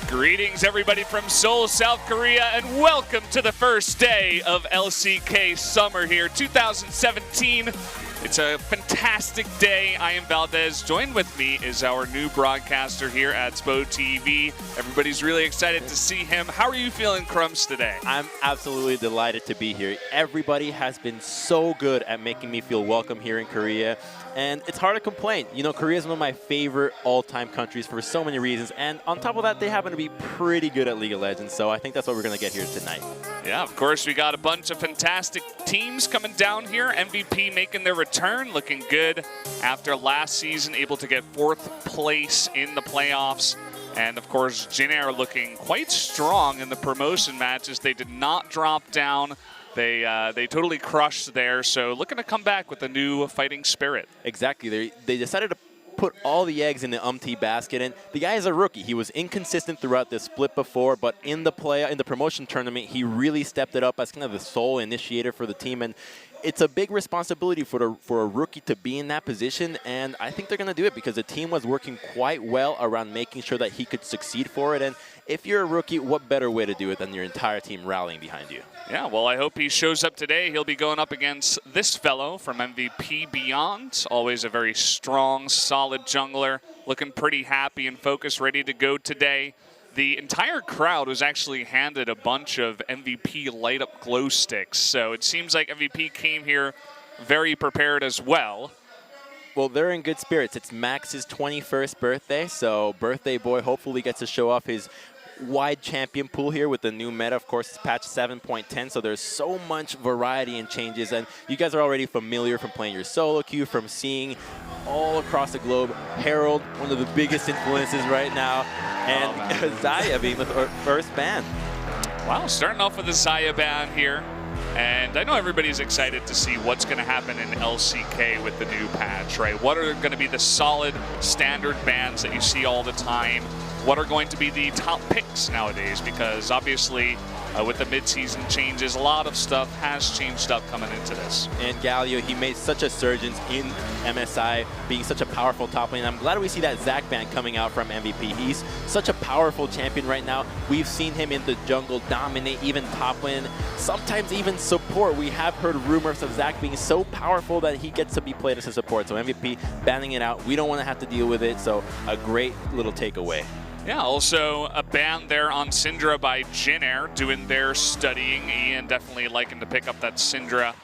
Greetings everybody from Seoul, South Korea, and welcome to the first day of LCK Summer here, 2017. It's a fantastic day. I am Valdez. Joined with me is our new broadcaster here at SPO TV. Everybody's really excited to see him. How are you feeling, Crumbs, today? I'm absolutely delighted to be here. Everybody has been so good at making me feel welcome here in Korea. And it's hard to complain. You know, Korea is one of my favorite all-time countries for so many reasons. And on top of that, they happen to be pretty good at League of Legends. So I think that's what we're going to get here tonight. Yeah, of course, we got a bunch of fantastic teams coming down here. MVP making their return, looking good after last season, able to get 4th place in the playoffs. And of course, Jin Air looking quite strong in the promotion matches. They did not drop down. They totally crushed there, so looking to come back with a new fighting spirit. Exactly. They decided to put all the eggs in the basket, and the guy is a rookie. He was inconsistent throughout the split before, but in the promotion tournament, he really stepped it up as kind of the sole initiator for the team, and it's a big responsibility for a rookie to be in that position, and I think they're going to do it because the team was working quite well around making sure that he could succeed for it. And if you're a rookie, what better way to do it than your entire team rallying behind you? Yeah, well, I hope he shows up today. He'll be going up against this fellow from MVP Beyond. Always a very strong, solid jungler. Looking pretty happy and focused, ready to go today. The entire crowd was actually handed a bunch of MVP light-up glow sticks, so it seems like MVP came here very prepared as well. Well, they're in good spirits. It's Max's 21st birthday, so birthday boy hopefully gets to show off his wide champion pool here with the new meta. Of course, it's patch 7.10, so there's so much variety and changes, and you guys are already familiar from playing your solo queue, from seeing all across the globe Herald, one of the biggest influences right now, and Xayah being the first ban. Wow, starting off with the Xayah ban here. And I know everybody's excited to see what's going to happen in LCK with the new patch, right? What are going to be the solid standard bans that you see all the time? What are going to be the top picks nowadays? Because obviously, with the mid-season changes, a lot of stuff has changed up coming into this. And Galio, he made such a surgence in MSI, being such a powerful top lane. I'm glad we see that ZAC ban coming out from MVP. He's such a powerful champion right now. We've seen him in the jungle dominate, even top lane, sometimes even support. We have heard rumors of ZAC being so powerful that he gets to be played as a support. So MVP banning it out. We don't want to have to deal with it, so a great little takeaway. Yeah, also a ban there on Syndra by Jin Air, doing their studying. Ian definitely liking to pick up that Syndra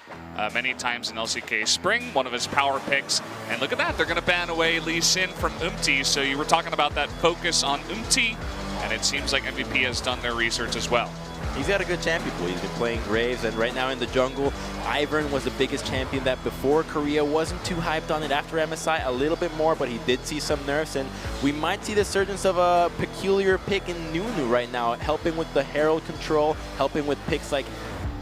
many times in LCK Spring, one of his power picks. And look at that, they're going to ban away Lee Sin from Umti. So you were talking about that focus on Umti, and it seems like MVP has done their research as well. He's got a good champion pool. He's been playing Graves, and right now in the jungle, Ivern was the biggest champion that before Korea wasn't too hyped on it. After MSI, a little bit more, but he did see some nerfs, and we might see the surgence of a peculiar pick in Nunu right now, helping with the Herald control, helping with picks like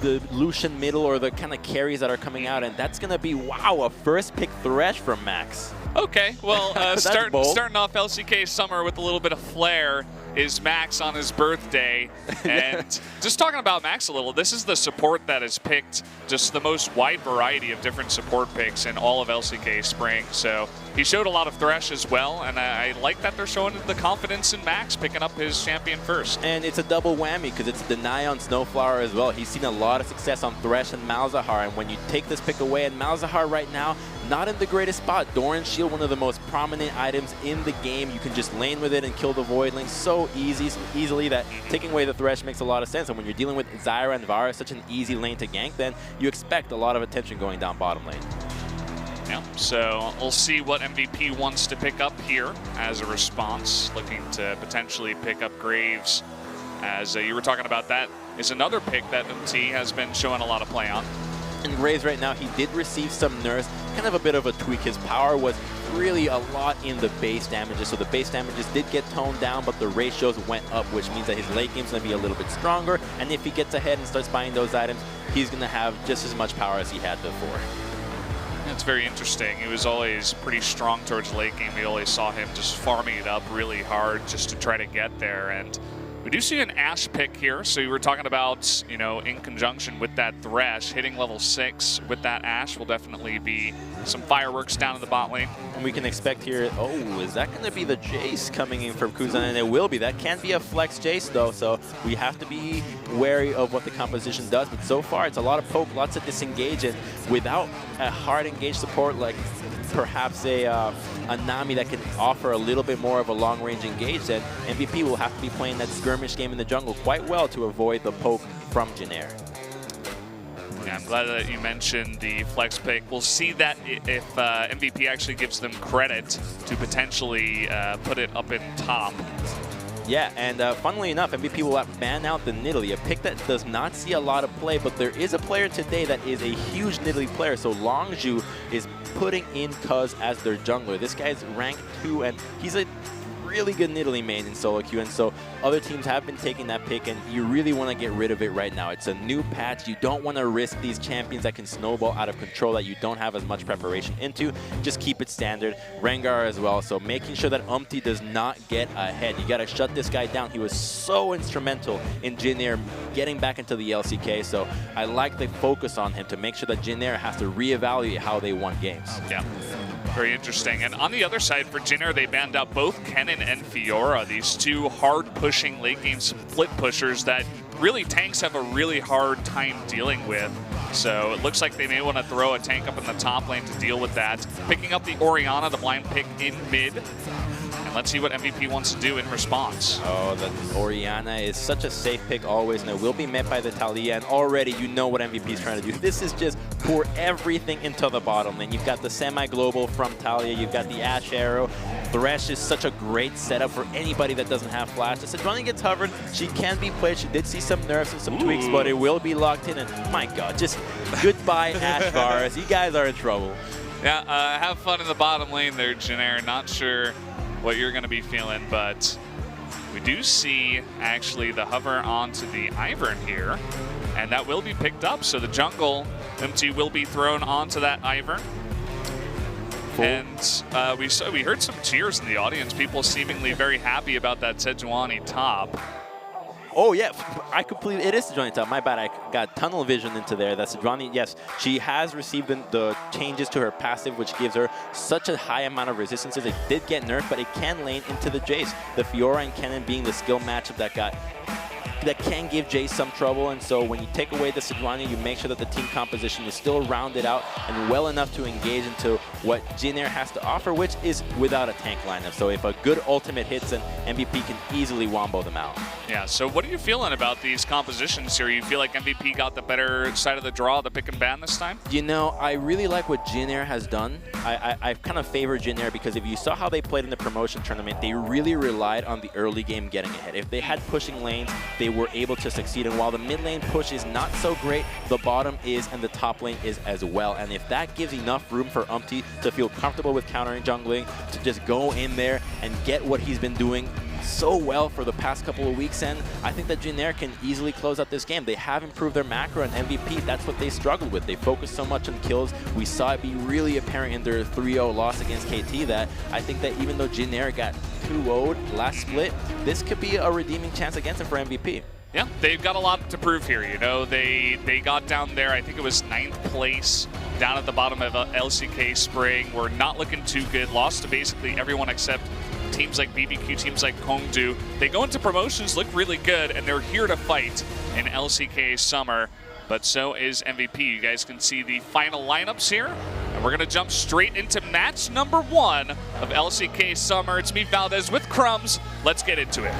the Lucian middle or the kind of carries that are coming out, and that's going to be, wow, a first pick Thresh from Max. Okay, well, starting off LCK Summer with a little bit of flair is Max on his birthday. And just talking about Max a little, this is the support that has picked just the most wide variety of different support picks in all of LCK Spring. So he showed a lot of Thresh as well, and I like that they're showing the confidence in Max picking up his champion first. And it's a double whammy because it's Deny on Snowflower as well. He's seen a lot of success on Thresh and Malzahar, and when you take this pick away, and Malzahar right now, not in the greatest spot. Doran Shield, one of the most prominent items in the game. You can just lane with it and kill the Void Link so easily that taking away the Thresh makes a lot of sense. And when you're dealing with Zyra and Vara, such an easy lane to gank, then you expect a lot of attention going down bottom lane. Yeah, so we'll see what MVP wants to pick up here as a response. Looking to potentially pick up Graves, as you were talking about. That is another pick that MT has been showing a lot of play on. And Graves right now, he did receive some nerfs, kind of a bit of a tweak. His power was really a lot in the base damages, so the base damages did get toned down, but the ratios went up, which means that his late game's going to be a little bit stronger, and if he gets ahead and starts buying those items, he's going to have just as much power as he had before. That's very interesting. He was always pretty strong towards late game. We always saw him just farming it up really hard just to try to get there, and We do see an Ashe pick here, so you were talking about, you know, in conjunction with that Thresh, hitting level 6 with that Ashe will definitely be some fireworks down in the bot lane. And we can expect here, oh, is that going to be the Jace coming in from Kuzan? And it will be. That can be a flex Jace, though, so we have to be wary of what the composition does. But so far, it's a lot of poke, lots of disengage, and without a hard engage support like perhaps a Nami that can offer a little bit more of a long-range engage, then MVP will have to be playing that skirmish game in the jungle quite well to avoid the poke from Jin Air. Yeah, I'm glad that you mentioned the flex pick. We'll see that if MVP actually gives them credit to potentially put it up in top. Yeah, and funnily enough, MVP will ban out the Nidalee, a pick that does not see a lot of play, but there is a player today that is a huge Nidalee player. So Longzhu is putting in Cuz as their jungler. This guy's rank 2, and he's a really good Nidalee main in solo queue, and so other teams have been taking that pick, and you really want to get rid of it right now. It's a new patch. You don't want to risk these champions that can snowball out of control that you don't have as much preparation into. Just keep it standard. Rengar as well, so making sure that Umti does not get ahead. You got to shut this guy down. He was so instrumental in Jin Air getting back into the LCK, so I like the focus on him to make sure that Jin Air has to reevaluate how they won games. Yeah. Very interesting. And on the other side for Jin Air, they banned out both Kennen and Fiora, these two hard-pushing late-game split pushers that really tanks have a really hard time dealing with. So it looks like they may want to throw a tank up in the top lane to deal with that. Picking up the Orianna, the blind pick in mid. And let's see what MVP wants to do in response. Oh, the Orianna is such a safe pick always, and it will be met by the Talia, and already you know what MVP is trying to do. This is just pour everything into the bottom lane. You've got the semi-global from Talia, you've got the Ashe Arrow. Thresh is such a great setup for anybody that doesn't have flash. The Sejuani gets hovered, she can be played, she did see some nerfs and some tweaks, but it will be locked in, and my god, just goodbye Ashe Varus. You guys are in trouble. Yeah, have fun in the bottom lane there, Jin Air. Not sure what you're going to be feeling, but we do see actually the hover onto the Ivern here, and that will be picked up. So the jungle MT will be thrown onto that Ivern. Cool. And we heard some cheers in the audience, people seemingly very happy about that Sejuani top. Oh yeah, I completely, it is Sejuani top, my bad, I got tunnel vision into there. That's Sejuani, yes, she has received the changes to her passive, which gives her such a high amount of resistances. It did get nerfed, but it can lane into the Jace. The Fiora and Kennen being the skill matchup that can give Jace some trouble, and so when you take away the Sejuani, you make sure that the team composition is still rounded out and well enough to engage into what Jin Air has to offer, which is without a tank lineup. So if a good ultimate hits, then MVP can easily wombo them out. Yeah, so what are you feeling about these compositions here? You feel like MVP got the better side of the draw, the pick and ban this time? You know, I really like what Jin Air has done. I kind of favor Jin Air because if you saw how they played in the promotion tournament, they really relied on the early game getting ahead. If they had pushing lanes, they were able to succeed, and while the mid lane push is not so great, the bottom is and the top lane is as well, and if that gives enough room for Umti to feel comfortable with countering jungling, to just go in there and get what he's been doing so well for the past couple of weeks, and I think that Jin Air can easily close out this game. They have improved their macro, and MVP, that's what they struggled with. They focused so much on kills. We saw it be really apparent in their 3-0 loss against KT that I think that even though Jin Air got 2-0'd last split, this could be a redeeming chance against him for MVP. Yeah, they've got a lot to prove here. You know, they got down there, I think it was 9th place, down at the bottom of LCK Spring. We're not looking too good. Lost to basically everyone except teams like BBQ, teams like Longzhu. They go into promotions, look really good, and they're here to fight in LCK Summer. But so is MVP. You guys can see the final lineups here. And we're going to jump straight into match number 1 of LCK Summer. It's me, Valdez, with Crumbs. Let's get into it.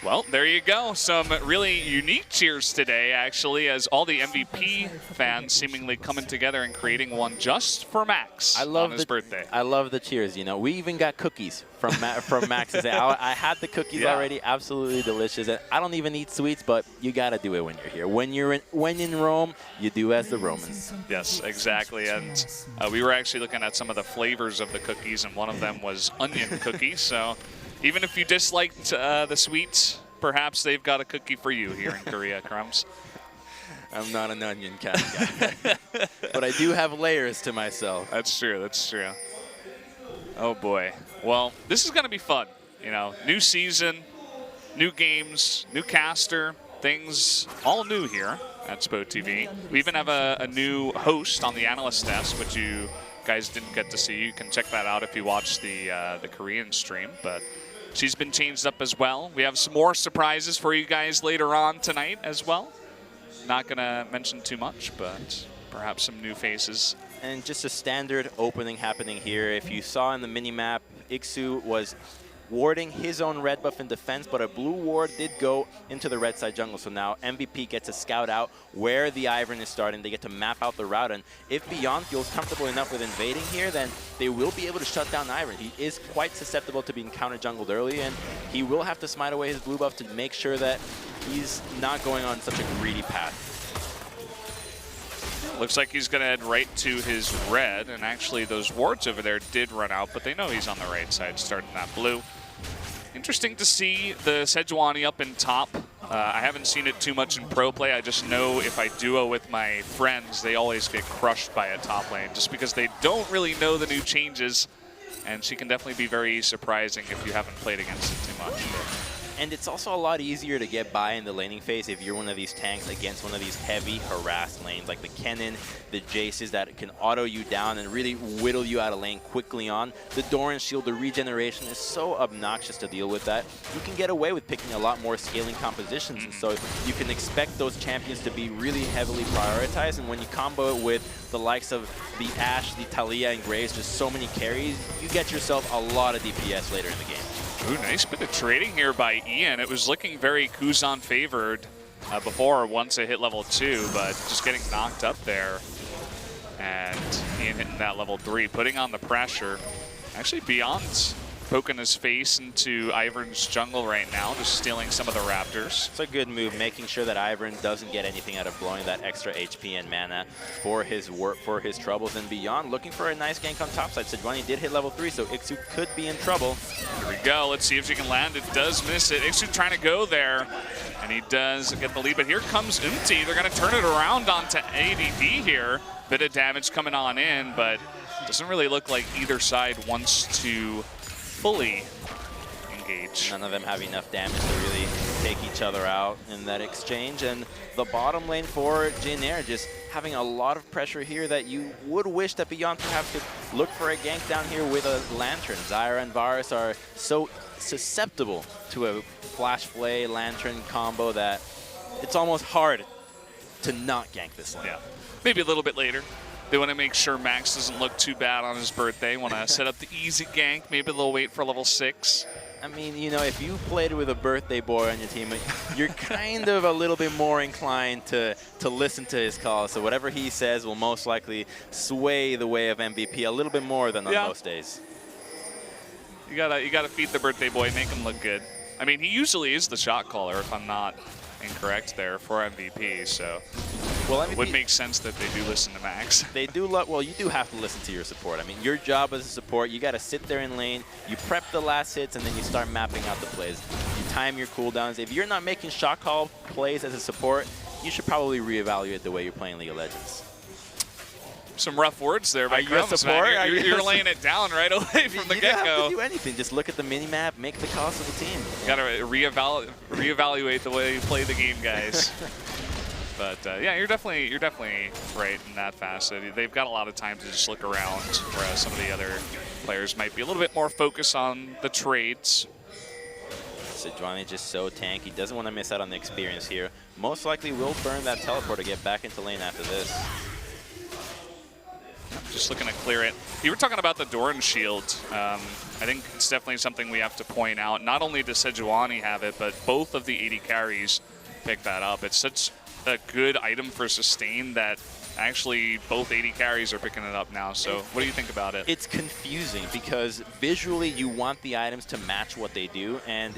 Well, there you go. Some really unique cheers today, actually, as all the MVP fans seemingly coming together and creating one just for Max on his birthday. I love the cheers. You know, we even got cookies from Max's. I had the cookies already, absolutely delicious. And I don't even eat sweets, but you got to do it when you're here. When in Rome, you do as the Romans. Yes, exactly. And we were actually looking at some of the flavors of the cookies, and one of them was onion cookies. So even if you disliked the sweets, perhaps they've got a cookie for you here in Korea, Crumbs. I'm not an onion kind of guy. But I do have layers to myself. That's true. That's true. Oh, boy. Well, this is going to be fun. You know, new season, new games, new caster, things all new here at SPO TV. We even have a new host on the analyst desk, which you guys didn't get to see. You can check that out if you watch the Korean stream, but she's been changed up as well. We have some more surprises for you guys later on tonight as well. Not going to mention too much, but perhaps some new faces. And just a standard opening happening here. If you saw in the mini-map, Iksu was warding his own red buff in defense, but a blue ward did go into the red side jungle. So now MVP gets to scout out where the Ivern is starting. They get to map out the route, and if Beyond feels comfortable enough with invading here, then they will be able to shut down Ivern. He is quite susceptible to being counter-jungled early, and he will have to smite away his blue buff to make sure that he's not going on such a greedy path. Looks like he's going to head right to his red, and actually those wards over there did run out, but they know he's on the right side starting that blue. Interesting to see the Sejuani up in top. I haven't seen it too much in pro play. I just know if I duo with my friends, they always get crushed by a top lane just because they don't really know the new changes, and she can definitely be very surprising if you haven't played against it too much. And it's also a lot easier to get by in the laning phase if you're one of these tanks against one of these heavy harassed lanes like the Kennen, the Jaces that can auto you down and really whittle you out of lane quickly on. The Doran shield, the regeneration is so obnoxious to deal with that you can get away with picking a lot more scaling compositions. And so you can expect those champions to be really heavily prioritized. And when you combo it with the likes of the Ashe, the Talia, and Graves, just so many carries, you get yourself a lot of DPS later in the game. Ooh, nice bit of trading here by Ian. It was looking very Kuzan favored before once it hit level 2, but just getting knocked up there. And Ian hitting that level 3, putting on the pressure. Actually, Beyond's poking his face into Ivern's jungle right now, just stealing some of the Raptors. It's a good move, making sure that Ivern doesn't get anything out of blowing that extra HP and mana for his work, for his troubles. And Beyond looking for a nice gank on top side. Sejuani did hit level 3, so Iksu could be in trouble. Here we go. Let's see if she can land. It does miss it. Iksu trying to go there, and he does get the lead. But here comes Umti. They're going to turn it around onto ADD here. Bit of damage coming on in, but doesn't really look like either side wants to fully engage. None of them have enough damage to really take each other out in that exchange. And the bottom lane for Jin Air just having a lot of pressure here that you would wish that Beyond perhaps could look for a gank down here with a Lantern. Zyra and Varus are so susceptible to a Flash Flay Lantern combo that it's almost hard to not gank this lane. Yeah, maybe a little bit later. They want to make sure Max doesn't look too bad on his birthday. Want to set up the easy gank. Maybe they'll wait for level 6. I mean, you know, if you played with a birthday boy on your team, you're kind of a little bit more inclined to listen to his calls. So whatever he says will most likely sway the way of MVP a little bit more than on most days. You gotta feed the birthday boy, make him look good. I mean, he usually is the shot caller, if I'm not incorrect there, for MVP. So. Well, it would make sense that they do listen to Max. They do well, you do have to listen to your support. I mean, your job as a support, you got to sit there in lane, you prep the last hits, and then you start mapping out the plays. You time your cooldowns. If you're not making shot call plays as a support, you should probably reevaluate the way you're playing League of Legends. Some rough words there by Crumbs, support? You're laying it down right away from the get-go. You don't have to do anything. Just look at the mini-map, make the calls of the team. You got to reevaluate the way you play the game, guys. But yeah, you're definitely right in that facet. They've got a lot of time to just look around, whereas some of the other players might be a little bit more focused on the trades. Sejuani just so tanky, doesn't want to miss out on the experience here. Most likely will burn that teleport to get back into lane after this. Just looking to clear it. You were talking about the Doran shield. I think it's definitely something we have to point out. Not only does Sejuani have it, but both of the 80 carries pick that up. It's such a good item for sustain that actually both 80 carries are picking it up now. So what do you think about it? It's confusing because visually you want the items to match what they do, and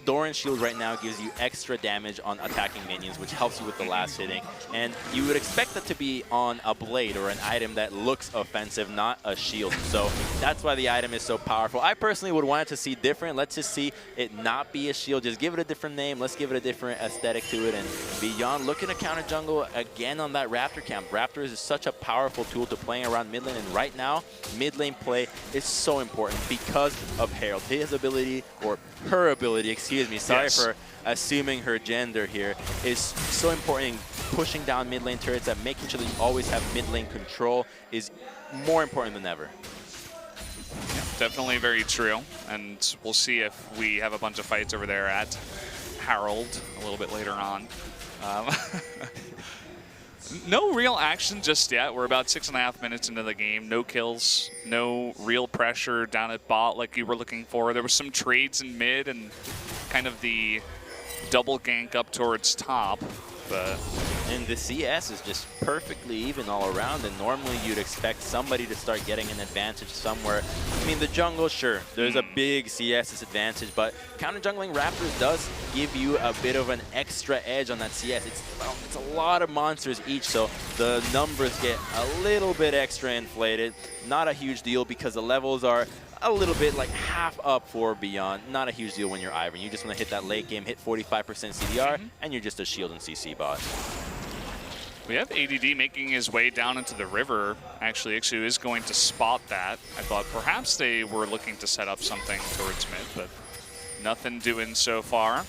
Doran's shield right now gives you extra damage on attacking minions, which helps you with the last hitting. And you would expect that to be on a blade or an item that looks offensive, not a shield. So that's why the item is so powerful. I personally would want it to see different. Let's just see it not be a shield. Just give it a different name. Let's give it a different aesthetic to it. And Beyond looking to counter jungle again on that Raptor camp. Raptor is such a powerful tool to playing around mid lane. And right now, mid lane play is so important because of Herald. His ability, or her ability, excuse me, sorry for assuming her gender here, is so important in pushing down mid lane turrets, that making sure that you always have mid lane control is more important than ever. Yeah, definitely very true. And we'll see if we have a bunch of fights over there at Harold a little bit later on. No real action just yet. We're about 6.5 minutes into the game. No kills, no real pressure down at bot like you were looking for. There was some trades in mid and kind of the double gank up towards top. And the CS is just perfectly even all around, and normally you'd expect somebody to start getting an advantage somewhere. I mean, the jungle, sure, there's a big CS disadvantage, but counter-jungling Raptors does give you a bit of an extra edge on that CS. It's a lot of monsters each, so the numbers get a little bit extra inflated. Not a huge deal because the levels are a little bit like half up for Beyond. Not a huge deal when you're Ivern. You just want to hit that late game, hit 45% CDR, and you're just a shield and CC bot. We have ADD making his way down into the river. Actually, Ixu is going to spot that. I thought perhaps they were looking to set up something towards mid, but nothing doing so far.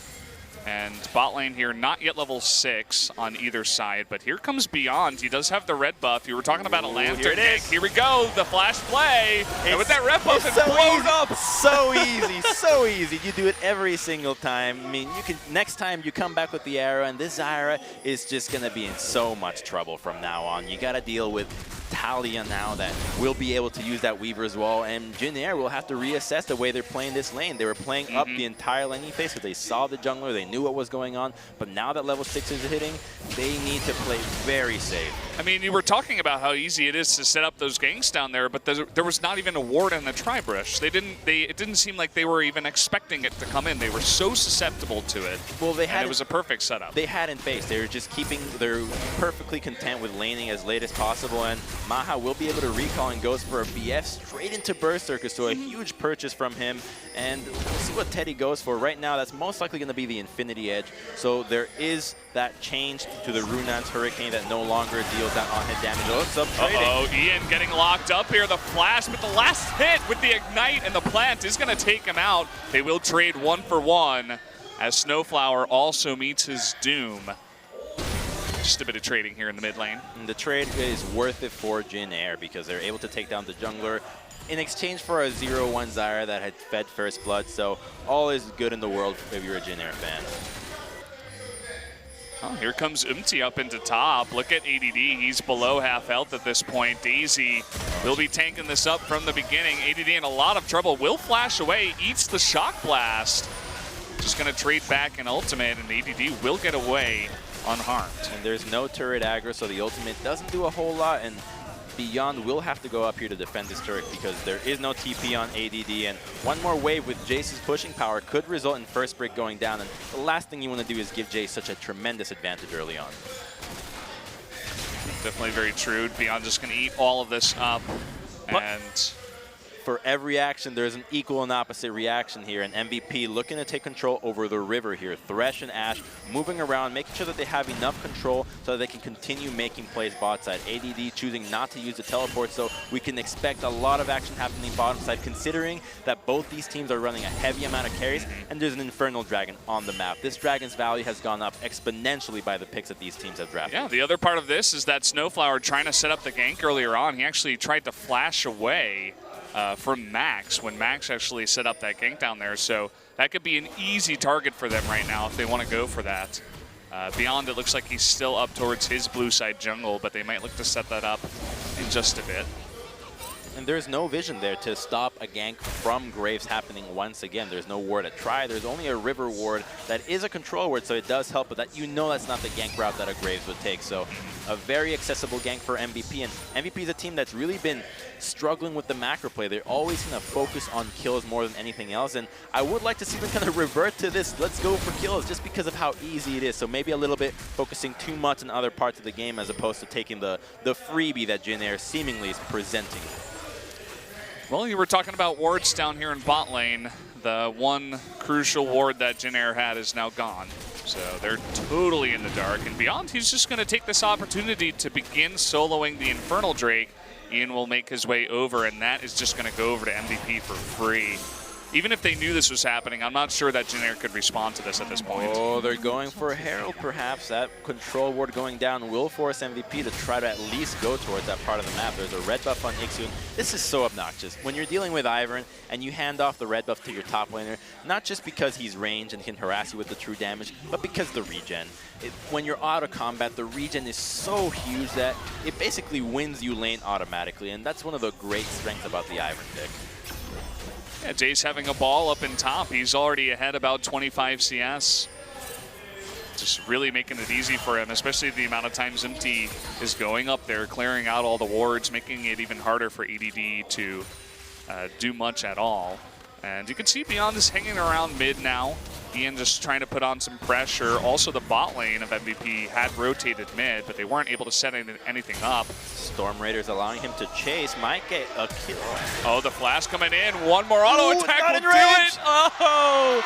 And bot lane here, not yet level 6 on either side, but here comes Beyond. He does have the red buff. You were talking about a lantern gank. Here we go, the flash play. And with that red buff, it's blown up. So easy, so easy. You do it every single time. I mean, you can, next time you come back with the arrow, and this Zyra is just gonna be in so much trouble from now on. You gotta deal with Talia now that will be able to use that Weaver's Wall, and Jin Air will have to reassess the way they're playing this lane. They were playing up the entire laning phase, so they saw the jungler, they knew what was going on, but now that level 6 is hitting, they need to play very safe. I mean, you were talking about how easy it is to set up those ganks down there, but there was not even a ward in the tri-brush. It didn't seem like they were even expecting it to come in. They were so susceptible to it. Well, and it was a perfect setup. They hadn't faced. They were just they're perfectly content with laning as late as possible, and Maha will be able to recall and goes for a BF straight into Burst Circus, so a huge purchase from him. And we'll see what Teddy goes for. Right now, that's most likely going to be the Infinity Edge. So there is that change to the Runan's Hurricane that no longer deals that on-hit damage. Oh, it's up trading. Uh-oh, Ian getting locked up here. The flash, but the last hit with the Ignite and the plant is going to take him out. They will trade 1 for 1 as Snowflower also meets his doom. Just a bit of trading here in the mid lane. And the trade is worth it for Jin Air because they're able to take down the jungler in exchange for a 0-1 Zyra that had fed First Blood. So all is good in the world if you're a Jin Air fan. Oh, here comes up into top. Look at ADD. He's below half health at this point. Daisy will be tanking this up from the beginning. ADD in a lot of trouble. Will flash away. Eats the shock blast. Just going to trade back an ultimate, and ADD will get away unharmed. And there's no turret aggro, so the ultimate doesn't do a whole lot, and Beyond will have to go up here to defend this turret because there is no TP on ADD, and one more wave with Jace's pushing power could result in first brick going down, and the last thing you want to do is give Jace such a tremendous advantage early on. Definitely very true. Beyond just going to eat all of this up, and for every action, there's an equal and opposite reaction here. And MVP looking to take control over the river here. Thresh and Ashe moving around, making sure that they have enough control so that they can continue making plays bot side. ADD choosing not to use the teleport, so we can expect a lot of action happening bottom side, considering that both these teams are running a heavy amount of carries, and there's an Infernal Dragon on the map. This Dragon's value has gone up exponentially by the picks that these teams have drafted. Yeah, the other part of this is that Snowflower trying to set up the gank earlier on. He actually tried to flash away from Max when Max actually set up that gank down there. So that could be an easy target for them right now if they want to go for that. Beyond, it looks like he's still up towards his blue side jungle, but they might look to set that up in just a bit. And there's no vision there to stop a gank from Graves happening once again. There's no ward at try. There's only a river ward that is a control ward, so it does help, but that you know that's not the gank route that a Graves would take. So a very accessible gank for MVP. And MVP is a team that's really been struggling with the macro play. They're always going to focus on kills more than anything else. And I would like to see them kind of revert to this, let's go for kills, just because of how easy it is. So maybe a little bit focusing too much on other parts of the game as opposed to taking the freebie that Jin Air seemingly is presenting. Well, you were talking about wards down here in bot lane. The one crucial ward that Jin Air had is now gone. So they're totally in the dark. And Beyond, he's just going to take this opportunity to begin soloing the Infernal Drake. Ian will make his way over, and that is just going to go over to MVP for free. Even if they knew this was happening, I'm not sure that Jin Air could respond to this at this point. Oh, they're going for Herald, perhaps. That control ward going down will force MVP to try to at least go towards that part of the map. There's a red buff on Ixu. This is so obnoxious. When you're dealing with Ivern and you hand off the red buff to your top laner, not just because he's ranged and can harass you with the true damage, but because the regen. When you're out of combat, the regen is so huge that it basically wins you lane automatically, and that's one of the great strengths about the Ivern pick. Yeah, Jace having a ball up in top. He's already ahead about 25 CS. Just really making it easy for him, especially the amount of times MT is going up there, clearing out all the wards, making it even harder for ADD to do much at all. And you can see Beyond is hanging around mid now. Ian just trying to put on some pressure. Also, the bot lane of MVP had rotated mid, but they weren't able to set anything up. Storm Raiders allowing him to chase, might get a kill. Oh, the flash coming in. One more auto attack will do it. Oh,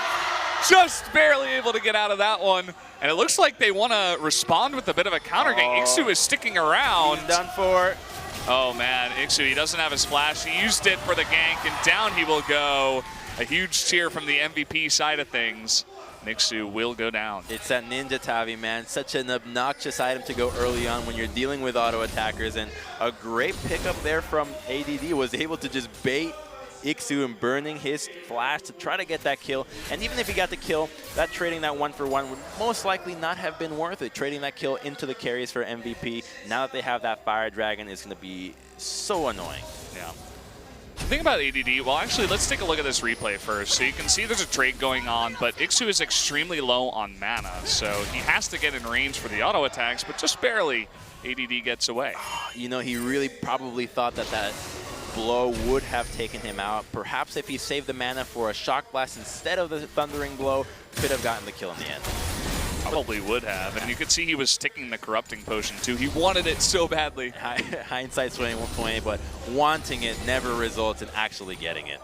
just barely able to get out of that one. And it looks like they want to respond with a bit of a counter gank. Ixu is sticking around. He's done for. Oh man, Ixu, he doesn't have his flash. He used it for the gank, and down he will go. A huge cheer from the MVP side of things. Ixu will go down. It's that Ninja Tavi, man. Such an obnoxious item to go early on when you're dealing with auto attackers. And a great pickup there from ADD, was able to just bait Ixu and burning his flash to try to get that kill. And even if he got the kill, that trading that 1-for-1 would most likely not have been worth it. Trading that kill into the carries for MVP, now that they have that Fire Dragon, is going to be so annoying. Yeah. The thing about ADD, well, actually, let's take a look at this replay first. So you can see there's a trade going on, but Ixu is extremely low on mana, so he has to get in range for the auto attacks, but just barely ADD gets away. You know, he really probably thought that that blow would have taken him out. Perhaps if he saved the mana for a Shock Blast instead of the Thundering Blow, could have gotten the kill in the end. Probably would have, and you could see he was sticking the Corrupting Potion too. He wanted it so badly. Hindsight's 20/20, but wanting it never results in actually getting it.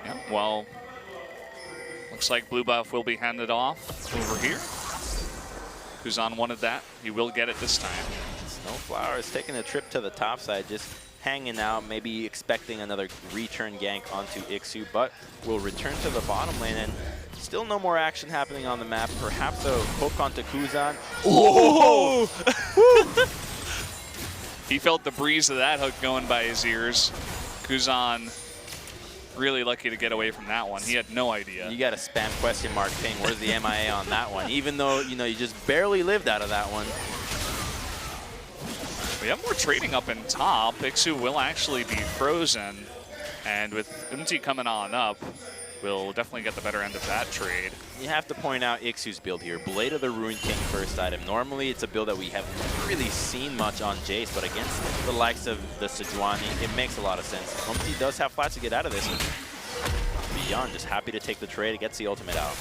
Yeah, well, looks like blue buff will be handed off over here. Kuzan wanted that. He will get it this time. Snowflower is taking a trip to the top side, just hanging out, maybe expecting another return gank onto Ixu, but will return to the bottom lane, and still no more action happening on the map. Perhaps a hook onto Kuzan. Oh! He felt the breeze of that hook going by his ears. Kuzan really lucky to get away from that one. He had no idea. You got a spam question mark ping. Where's the MIA on that one? Even though, you know, you just barely lived out of that one. We have more trading up in top. Ixu will actually be frozen. And with MT coming on up, we'll definitely get the better end of that trade. You have to point out Ixu's build here. Blade of the Ruined King first item. Normally it's a build that we haven't really seen much on Jace, but against the likes of the Sejuani, it makes a lot of sense. MT does have flash to get out of this. Beyond just happy to take the trade. It gets the ultimate out.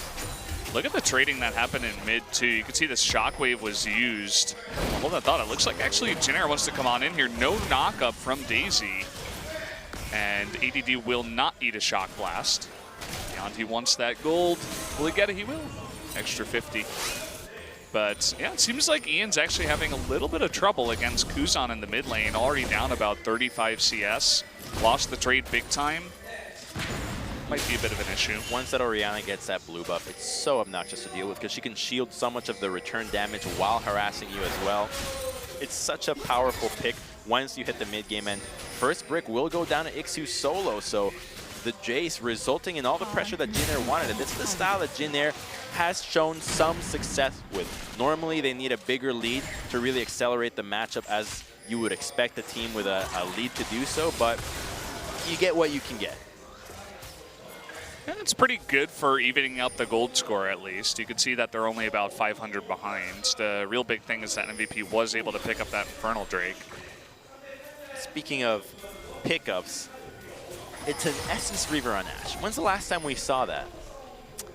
Look at the trading that happened in mid too. You can see this shockwave was used. Hold that thought. It looks like actually Jin Air wants to come on in here. No knock-up from Daisy. And ADD will not eat a shock blast. Beyond, he wants that gold. Will he get it? He will. Extra 50. But yeah, it seems like Ian's actually having a little bit of trouble against Kuzan in the mid lane. Already down about 35 CS. Lost the trade big time. Might be a bit of an issue. Once that Orianna gets that blue buff, it's so obnoxious to deal with because she can shield so much of the return damage while harassing you as well. It's such a powerful pick once you hit the mid game, and first brick will go down to Ixu solo, so the Jace resulting in all the pressure that Jin Air wanted. And this is the style that Jin Air has shown some success with. Normally they need a bigger lead to really accelerate the matchup, as you would expect a team with a lead to do so, but you get what you can get. And it's pretty good for evening out the gold score, at least. You can see that they're only about 500 behind. The real big thing is that MVP was able to pick up that Infernal Drake. Speaking of pickups, it's an Essence Reaver on Ashe. When's the last time we saw that?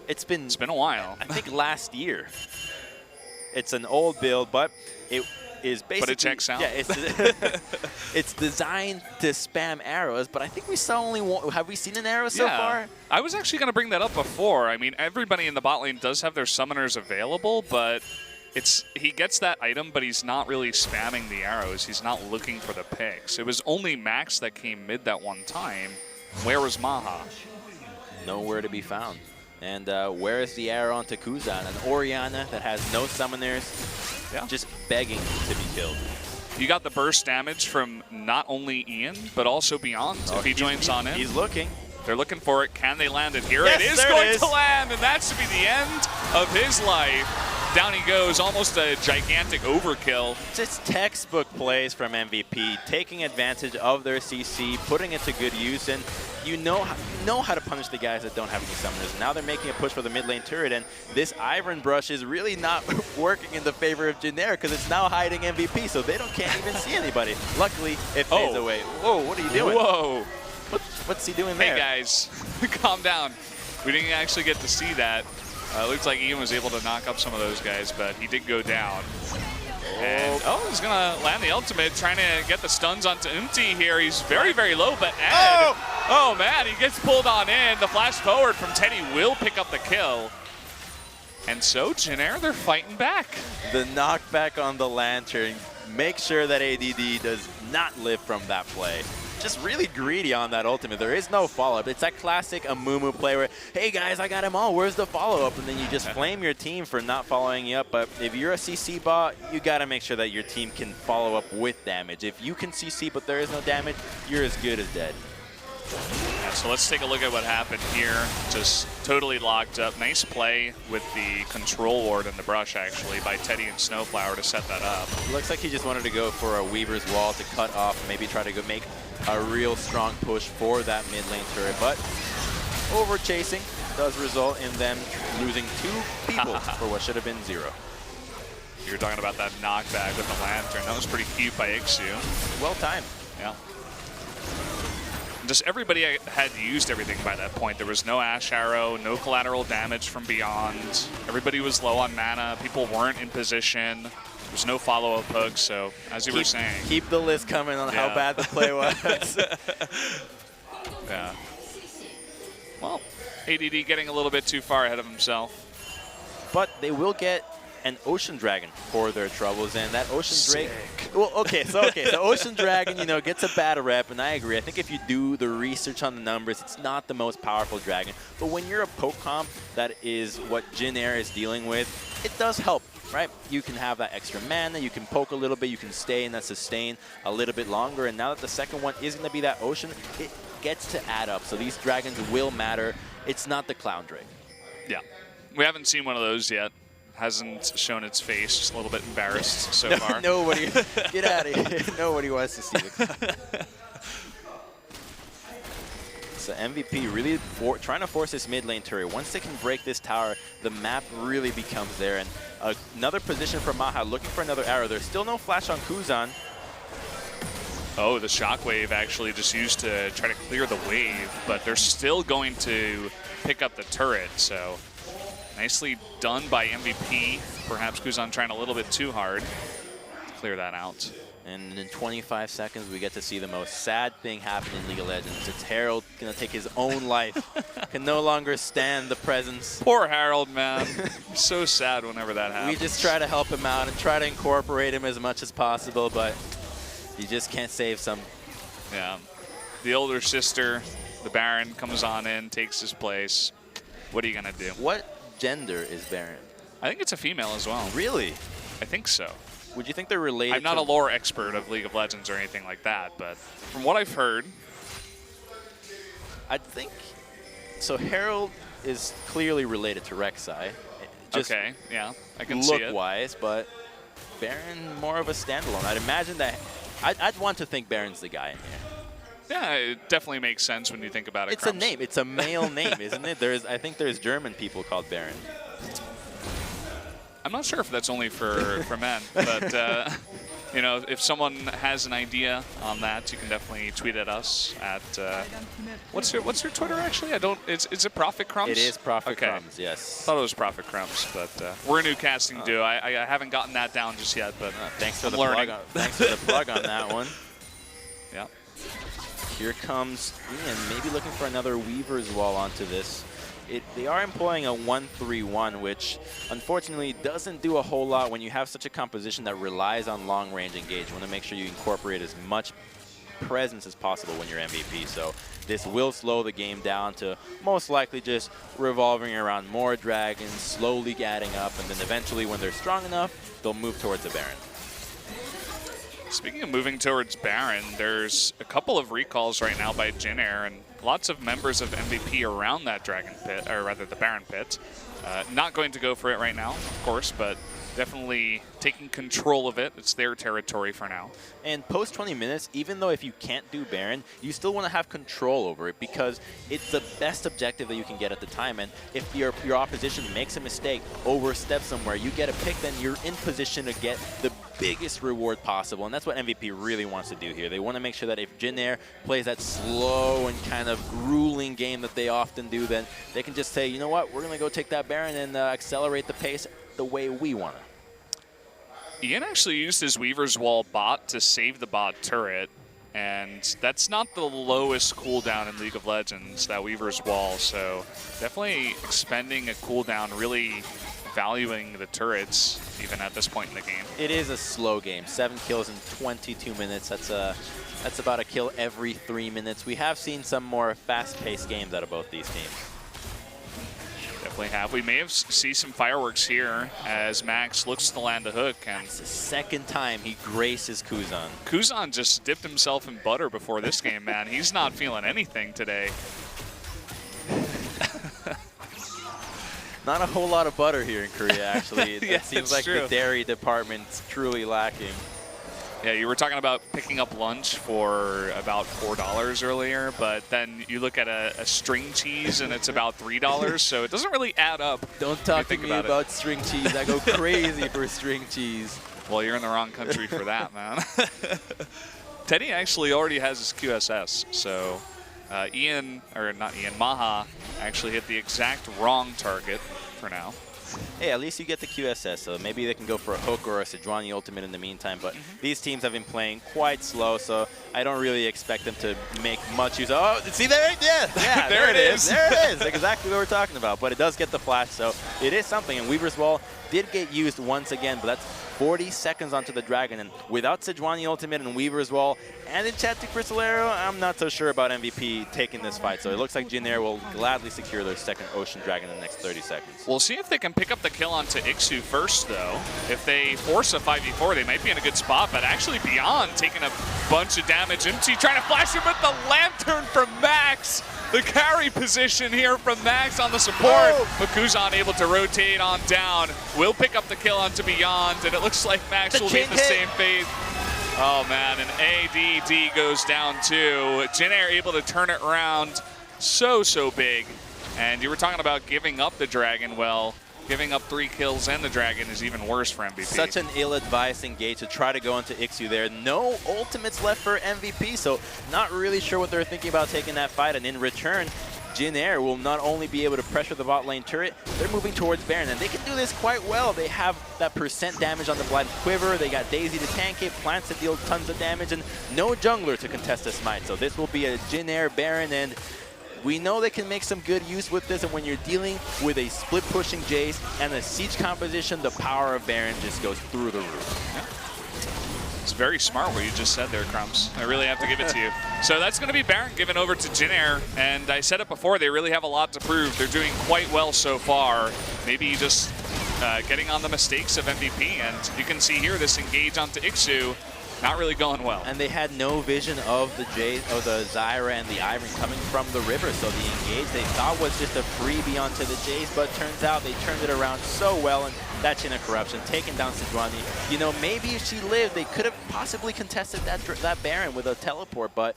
It's been a while. I think last year. It's an old build, but it is basically... But it checks out. Yeah, it's designed to spam arrows, but I think we saw only one. Have we seen an arrow so far? I was actually going to bring that up before. I mean, everybody in the bot lane does have their summoners available, but he gets that item, but he's not really spamming the arrows. He's not looking for the picks. It was only Max that came mid that one time. Where was Maha? Nowhere to be found. And where is the arrow onto Kuzan? An Orianna that has no summoners, just begging to be killed. You got the burst damage from not only Ian, but also Beyond if he joins on in. He's looking. They're looking for it. Can they land it here? Yes, it is going to land, and that's to be the end of his life. Down he goes, almost a gigantic overkill. Just textbook plays from MVP, taking advantage of their CC, putting it to good use, and you know how to punish the guys that don't have any summoners. Now they're making a push for the mid lane turret, and this Iron Brush is really not working in the favor of Jin Air because it's now hiding MVP, so they can't even see anybody. Luckily, it fades away. Whoa, what are you doing? Whoa. What's he doing there? Hey guys, calm down. We didn't actually get to see that. Looks like Ian was able to knock up some of those guys, but he did go down. And, he's going to land the ultimate, trying to get the stuns onto Umti here. He's very, very low, but Ed, oh man, he gets pulled on in. The flash forward from Teddy will pick up the kill. And so, Jin Air, they're fighting back. The knockback on the Lantern. Make sure that ADD does not live from that play. Just really greedy on that ultimate. There is no follow-up. It's that classic Amumu play where, hey guys, I got him all. Where's the follow-up? And then you just flame your team for not following you up. But if you're a CC bot, you got to make sure that your team can follow up with damage. If you can CC but there is no damage, you're as good as dead. Yeah, so let's take a look at what happened here. Just totally locked up. Nice play with the control ward and the brush, actually, by Teddy and Snowflower to set that up. Looks like he just wanted to go for a Weaver's Wall to cut off, maybe try to go make a real strong push for that mid lane turret. But over chasing does result in them losing 2 people for what should have been 0. You were talking about that knockback with the Lantern. That was pretty cute by Ixu. Well timed. Yeah. Just everybody had used everything by that point. There was no Ash Arrow, no collateral damage from Beyond. Everybody was low on mana. People weren't in position. There was no follow-up hook, so as you were saying. Keep the list coming on how bad the play was. Yeah. Well, ADD getting a little bit too far ahead of himself. But they will get an Ocean Dragon for their troubles, and that Ocean Drake. Well, okay, so Ocean Dragon, you know, gets a bad rep, and I agree. I think if you do the research on the numbers, it's not the most powerful dragon. But when you're a poke comp, that is what Jin Air is dealing with. It does help, right? You can have that extra mana, you can poke a little bit, you can stay in that sustain a little bit longer, and now that the second one is going to be that Ocean, it gets to add up. So these dragons will matter. It's not the Clown Drake. Yeah, we haven't seen one of those yet. Hasn't shown its face, just a little bit embarrassed so far. Nobody, get out of here. Nobody wants to see it. So MVP really trying to force this mid lane turret. Once they can break this tower, the map really becomes there. And another position for Maha, looking for another arrow. There's still no flash on Kuzan. Oh, the shockwave actually just used to try to clear the wave, but they're still going to pick up the turret, so nicely done by MVP. Perhaps Kuzan trying a little bit too hard to clear that out. And in 25 seconds, we get to see the most sad thing happen in League of Legends. It's Harold going to take his own life. Can no longer stand the presence. Poor Harold, man. So sad whenever that happens. We just try to help him out and try to incorporate him as much as possible, but you just can't save some. Yeah. The older sister, the Baron, comes on in, takes his place. What are you going to do? What gender is Baron? I think it's a female as well. Really? I think so. Would you think they're related? I'm not a lore expert of League of Legends or anything like that, but from what I've heard, I think so. Harold is clearly related to Rek'Sai. Okay, yeah, I can see it. Look-wise, but Baron more of a standalone. I'd imagine that I'd want to think Baron's the guy in here. Yeah, it definitely makes sense when you think about it. It's a name. It's a male name, isn't it? I think there's German people called Baron. I'm not sure if that's only for men, but you know, if someone has an idea on that, you can definitely tweet at us at what's your Twitter actually? I don't. Is it Profit Crumbs? It is Profit okay. Crumbs. Yes. I thought it was Profit Crumbs, but we're a new casting duo. I haven't gotten that down just yet, but thanks for I'm the learning. plug. Thanks for the plug on that one. Yeah. Here comes Ian, maybe looking for another Weaver's Wall onto this. They are employing a 1-3-1, which unfortunately doesn't do a whole lot when you have such a composition that relies on long-range engage. You want to make sure you incorporate as much presence as possible when you're MVP. So this will slow the game down to most likely just revolving around more dragons, slowly adding up, and then eventually when they're strong enough, they'll move towards the Baron. Speaking of moving towards Baron, there's a couple of recalls right now by Jin Air, and lots of members of MVP around that Dragon Pit, or rather the Baron Pit. Not going to go for it right now, of course, but definitely taking control of it. It's their territory for now. And post 20 minutes, even though if you can't do Baron, you still want to have control over it because it's the best objective that you can get at the time. And if your opposition makes a mistake, oversteps somewhere, you get a pick, then you're in position to get the biggest reward possible. And that's what MVP really wants to do here. They want to make sure that if Jin Air plays that slow and kind of grueling game that they often do, then they can just say, you know what, we're going to go take that Baron and accelerate the pace the way we want to. Ian actually used his Weaver's Wall bot to save the bot turret, and that's not the lowest cooldown in League of Legends, that Weaver's Wall, so definitely expending a cooldown, really valuing the turrets even at this point in the game. It is a slow game. 7 kills in 22 minutes. That's about a kill every 3 minutes. We have seen some more fast-paced games out of both these teams. Definitely have. We may have see some fireworks here as Max looks to land a hook. And it's the second time he graces Kuzan. Kuzan just dipped himself in butter before this game, man. He's not feeling anything today. Not a whole lot of butter here in Korea, actually. Yeah, it seems like true. The dairy department's truly lacking. Yeah, you were talking about picking up lunch for about $4 earlier, but then you look at a string cheese and it's about $3, so it doesn't really add up. Don't talk to me about string cheese. I go crazy for string cheese. Well, you're in the wrong country for that, man. Teddy actually already has his QSS, so Maha actually hit the exact wrong target for now. Hey, at least you get the QSS, so maybe they can go for a hook or a Sejuani ultimate in the meantime, but these teams have been playing quite slow, so I don't really expect them to make much use of. Oh, see there? Yeah, there it is. There it is, exactly what we're talking about, but it does get the flash, so it is something, and Weaver's Wall did get used once again, but that's 40 seconds onto the Dragon, and without Sejuani ultimate and Weaver's Wall and Enchanted Crystal Arrow, I'm not so sure about MVP taking this fight, so it looks like Jin Air will gladly secure their second Ocean Dragon in the next 30 seconds. We'll see if they can pick up the kill onto Ixu first, though. If they force a 5v4, they might be in a good spot, but actually Beyond taking a bunch of damage. MT trying to flash him with the Lantern from Max. The carry position here from Max on the support, but Kuzan able to rotate on down. Will pick up the kill onto Beyond, and it looks like Max will meet the same fate. Oh man, and ADD goes down too. Jin Air able to turn it around so big. And you were talking about giving up the Dragon. Well, giving up 3 kills and the Dragon is even worse for MVP. Such an ill-advised engage to try to go into Ixu there. No ultimates left for MVP, so not really sure what they're thinking about taking that fight. And in return, Jin Air will not only be able to pressure the bot lane turret, they're moving towards Baron, and they can do this quite well. They have that % damage on the Blind Quiver, they got Daisy to tank it, plants to deal tons of damage, and no jungler to contest the smite. So this will be a Jin Air Baron, and we know they can make some good use with this, and when you're dealing with a split-pushing Jace and a siege composition, the power of Baron just goes through the roof. Yeah. It's very smart what you just said there, Crumbs. I really have to give it to you. So that's going to be Baron given over to Jin Air, and I said it before, they really have a lot to prove. They're doing quite well so far. Maybe just getting on the mistakes of MVP, and you can see here this engage onto Ixu. not really going well. And they had no vision of the Zyra and the Iron coming from the river, so the engage they thought was just a freebie onto the Jace, but turns out they turned it around so well, and that Chain of Corruption, taking down Sejuani. You know, maybe if she lived, they could have possibly contested that Baron with a teleport, but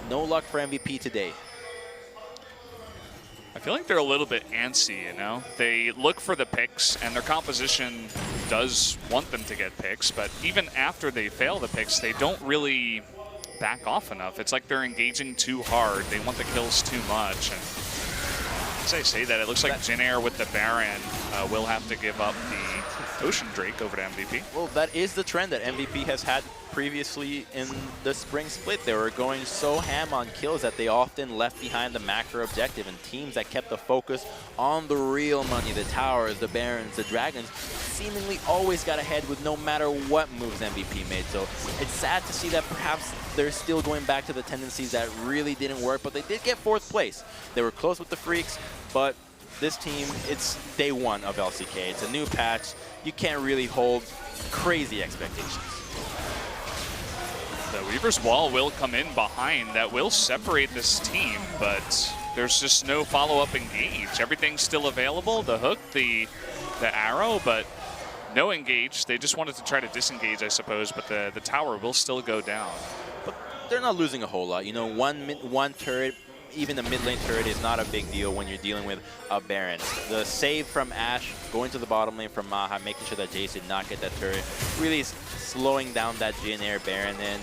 no luck for MVP today. I feel like they're a little bit antsy, you know? They look for the picks, and their composition does want them to get picks, but even after they fail the picks, they don't really back off enough. It's like they're engaging too hard. They want the kills too much. And as I say that, it looks like Jin Air with the Baron will have to give up the Ocean Drake over to MVP. Well, that is the trend that MVP has had previously in the spring split. They were going so ham on kills that they often left behind the macro objective, and teams that kept the focus on the real money, the towers, the barons, the dragons, seemingly always got ahead with no matter what moves MVP made. So it's sad to see that perhaps they're still going back to the tendencies that really didn't work, but they did get 4th place. They were close with the Freaks, but this team, it's day 1 of LCK. It's a new patch. You can't really hold crazy expectations. The Weaver's Wall will come in behind. That will separate this team, but there's just no follow-up engage. Everything's still available, the hook, the arrow, but no engage. They just wanted to try to disengage, I suppose, but the tower will still go down. But they're not losing a whole lot. You know, one turret, even a mid lane turret, is not a big deal when you're dealing with a Baron. The save from Ashe, going to the bottom lane from Maha, making sure that Jace did not get that turret, really slowing down that Jin Air Baron. And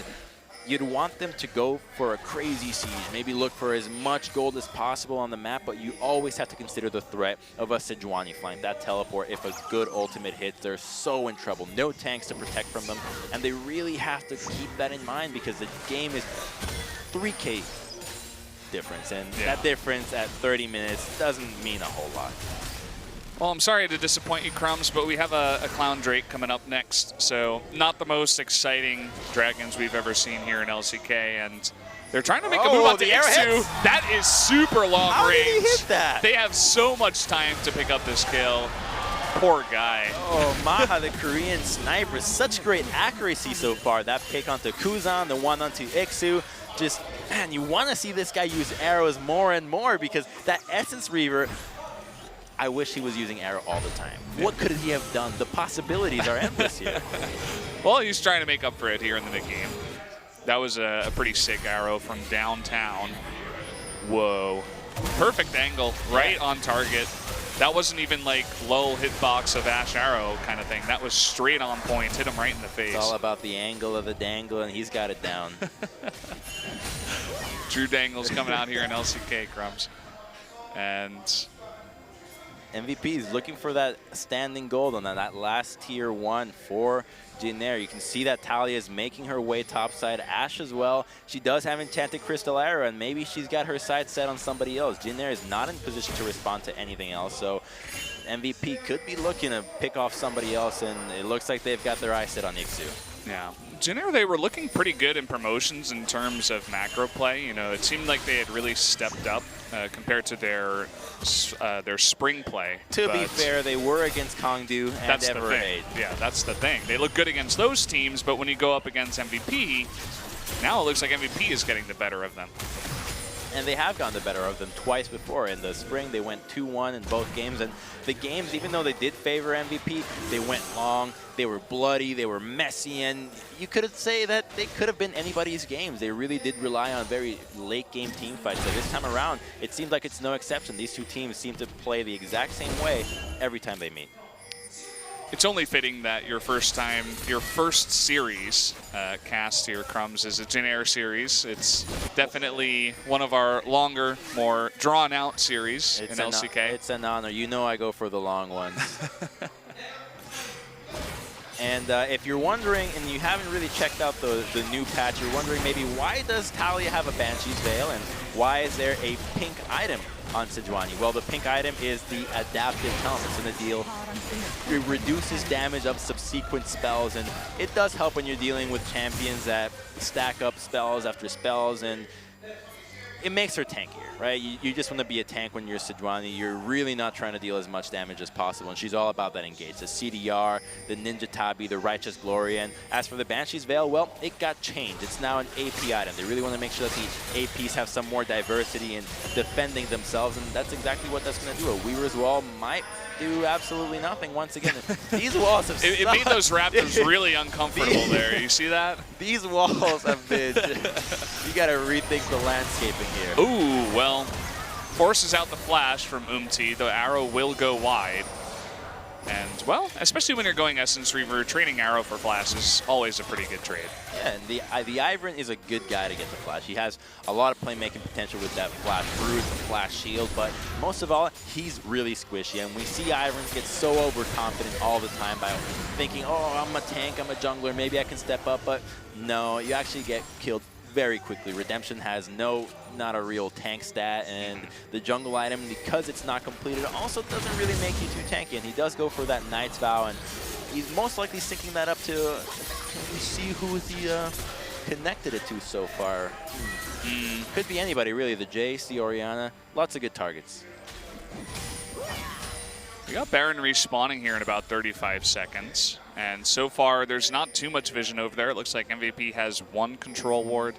you'd want them to go for a crazy siege, maybe look for as much gold as possible on the map, but you always have to consider the threat of a Sejuani flank. That teleport, if a good ultimate hits, they're so in trouble. No tanks to protect from them, and they really have to keep that in mind because the game is 3K difference, and that difference at 30 minutes doesn't mean a whole lot. Well, I'm sorry to disappoint you, Crumbs, but we have a Clown Drake coming up next, so not the most exciting dragons we've ever seen here in LCK, and they're trying to make a move on to Ixu. That is super long How range. Did he hit that? They have so much time to pick up this kill. Poor guy. Oh, Maha, the Korean sniper, such great accuracy so far. That pick onto Kuzan, the one onto Ixu. Just, man, you want to see this guy use arrows more and more because that Essence Reaver, I wish he was using arrow all the time. What could he have done? The possibilities are endless here. Well, he's trying to make up for it here in the mid-game. That was a pretty sick arrow from downtown. Whoa. Perfect angle, right on target. That wasn't even like low hitbox of Ashe arrow kind of thing. That was straight on point, hit him right in the face. It's all about the angle of the dangle, and he's got it down. True dangles coming out here in LCK, Crumbs. And MVP is looking for that standing gold on that last tier 1 for Jin Air. You can see that Talia is making her way topside. Ashe as well. She does have Enchanted Crystal Arrow, and maybe she's got her sights set on somebody else. Jin Air is not in position to respond to anything else, so MVP could be looking to pick off somebody else, and it looks like they've got their eyes set on Ixu. Yeah. Jin Air, they were looking pretty good in promotions in terms of macro play. You know, it seemed like they had really stepped up compared to their spring play. To be fair, they were against Kongdu and Everade. Yeah, that's the thing. They look good against those teams, but when you go up against MVP, now it looks like MVP is getting the better of them. And they have gotten the better of them twice before. In the spring, they went 2-1 in both games. And the games, even though they did favor MVP, they went long, they were bloody, they were messy, and you could say that they could have been anybody's games. They really did rely on very late-game team fights. So this time around, it seems like it's no exception. These two teams seem to play the exact same way every time they meet. It's only fitting that your first series cast here, Crumbs, is a Jin Air series. It's definitely one of our longer, more drawn-out series in LCK. It's an honor. You know I go for the long ones. And if you're wondering, and you haven't really checked out the new patch, you're wondering maybe why does Talia have a Banshee's Veil, and why is there a pink item on Sejuani? Well, the pink item is the adaptive helm. It's in the deal. It reduces damage of subsequent spells, and it does help when you're dealing with champions that stack up spells after spells, and it makes her tankier, right? You just want to be a tank when you're Sejuani. You're really not trying to deal as much damage as possible, and she's all about that engage. The CDR, the Ninja Tabi, the Righteous Glory, and as for the Banshee's Veil, well, it got changed. It's now an AP item. They really want to make sure that the APs have some more diversity in defending themselves, and that's exactly what that's going to do. A Weaver's Wall might do absolutely nothing once again. These walls have it made those Raptors really uncomfortable there. You see that? These walls have been... you got to rethink the landscaping here. Ooh, well, forces out the flash from Umti. The arrow will go wide. And, well, especially when you're going Essence Reaver, trading arrow for flash is always a pretty good trade. Yeah, and the Ivern is a good guy to get the flash. He has a lot of playmaking potential with that flash bruise, the flash shield, but most of all, he's really squishy. And we see Ivern get so overconfident all the time by thinking, oh, I'm a tank, I'm a jungler, maybe I can step up, but no, you actually get killed very quickly. Redemption has not a real tank stat, and the jungle item, because it's not completed, also doesn't really make you too tanky, and he does go for that Knight's Vow, and he's most likely syncing that up to, can we see who he connected it to so far? Could be anybody, really. The Jace, the Orianna, lots of good targets. We got Baron respawning here in about 35 seconds. And so far, there's not too much vision over there. It looks like MVP has one control ward.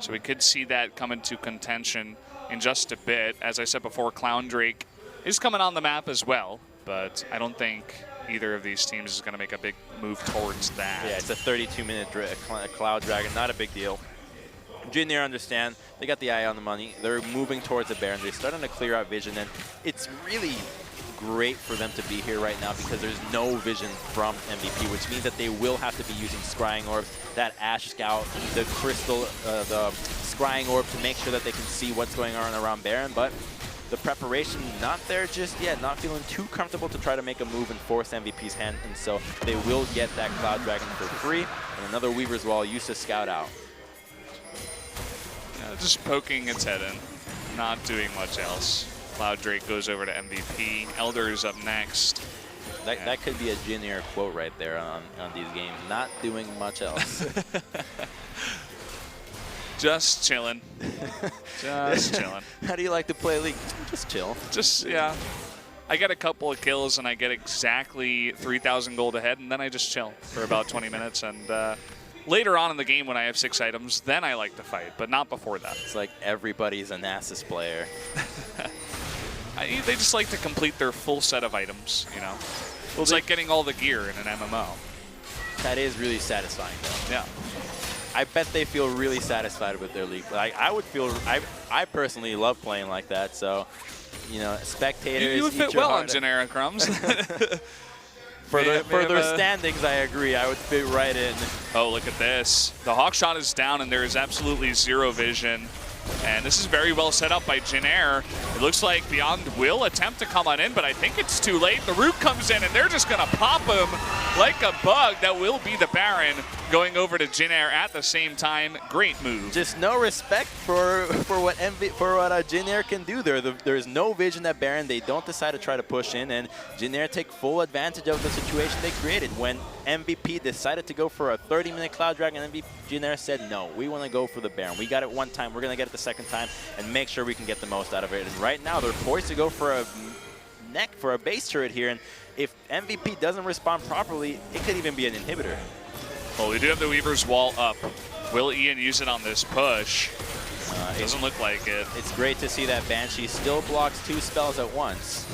So we could see that come into contention in just a bit. As I said before, Clown Drake is coming on the map as well. But I don't think either of these teams is going to make a big move towards that. Yeah, it's a 32-minute Cloud Dragon. Not a big deal. Jin Air understand. They got the eye on the money. They're moving towards the Baron. They're starting to clear out vision. And it's really great for them to be here right now because there's no vision from MVP, which means that they will have to be using Scrying Orbs, that Ash Scout, the Crystal, the Scrying Orb to make sure that they can see what's going on around Baron, but the preparation not there just yet, not feeling too comfortable to try to make a move and force MVP's hand, and so they will get that Cloud Dragon for free, and another Weaver's Wall used to scout out. Yeah, just poking its head in, not doing much else. Cloud Drake goes over to MVP. Elder's up next. That could be a Jin Air quote right there on these games. Not doing much else. Just chilling. Just chilling. How do you like to play League? Just chill. Just, yeah. I get a couple of kills and I get exactly 3,000 gold ahead, and then I just chill for about 20 minutes. And later on in the game when I have 6 items, then I like to fight, but not before that. It's like everybody's a Nasus player. They just like to complete their full set of items, you know? Well, it's like getting all the gear in an MMO. That is really satisfying, though. Yeah. I bet they feel really satisfied with their league. Like, I would feel, I personally love playing like that, so, you know, spectators. You would fit well on Jin Air Crumbs. For their standings, I agree. I would fit right in. Oh, look at this. The Hawk Shot is down, and there is absolutely zero vision. And this is very well set up by Jin Air. It looks like Beyond will attempt to come on in, but I think it's too late. The Root comes in, and they're just going to pop him like a bug. That will be the Baron going over to Jin Air at the same time. Great move. Just no respect for what Jin Air can do there. There's no vision at Baron. They don't decide to try to push in, and Jin Air take full advantage of the situation they created. When MVP decided to go for a 30-minute Cloud Dragon, Jin Air said, no, we want to go for the Baron. We got it one time. We're going to get it the second time and make sure we can get the most out of it. And right now, they're poised to go for a base turret here. And if MVP doesn't respond properly, it could even be an inhibitor. Well, we do have the Weaver's Wall up. Will Ian use it on this push? Doesn't look like it. It's great to see that Banshee still blocks 2 spells at once.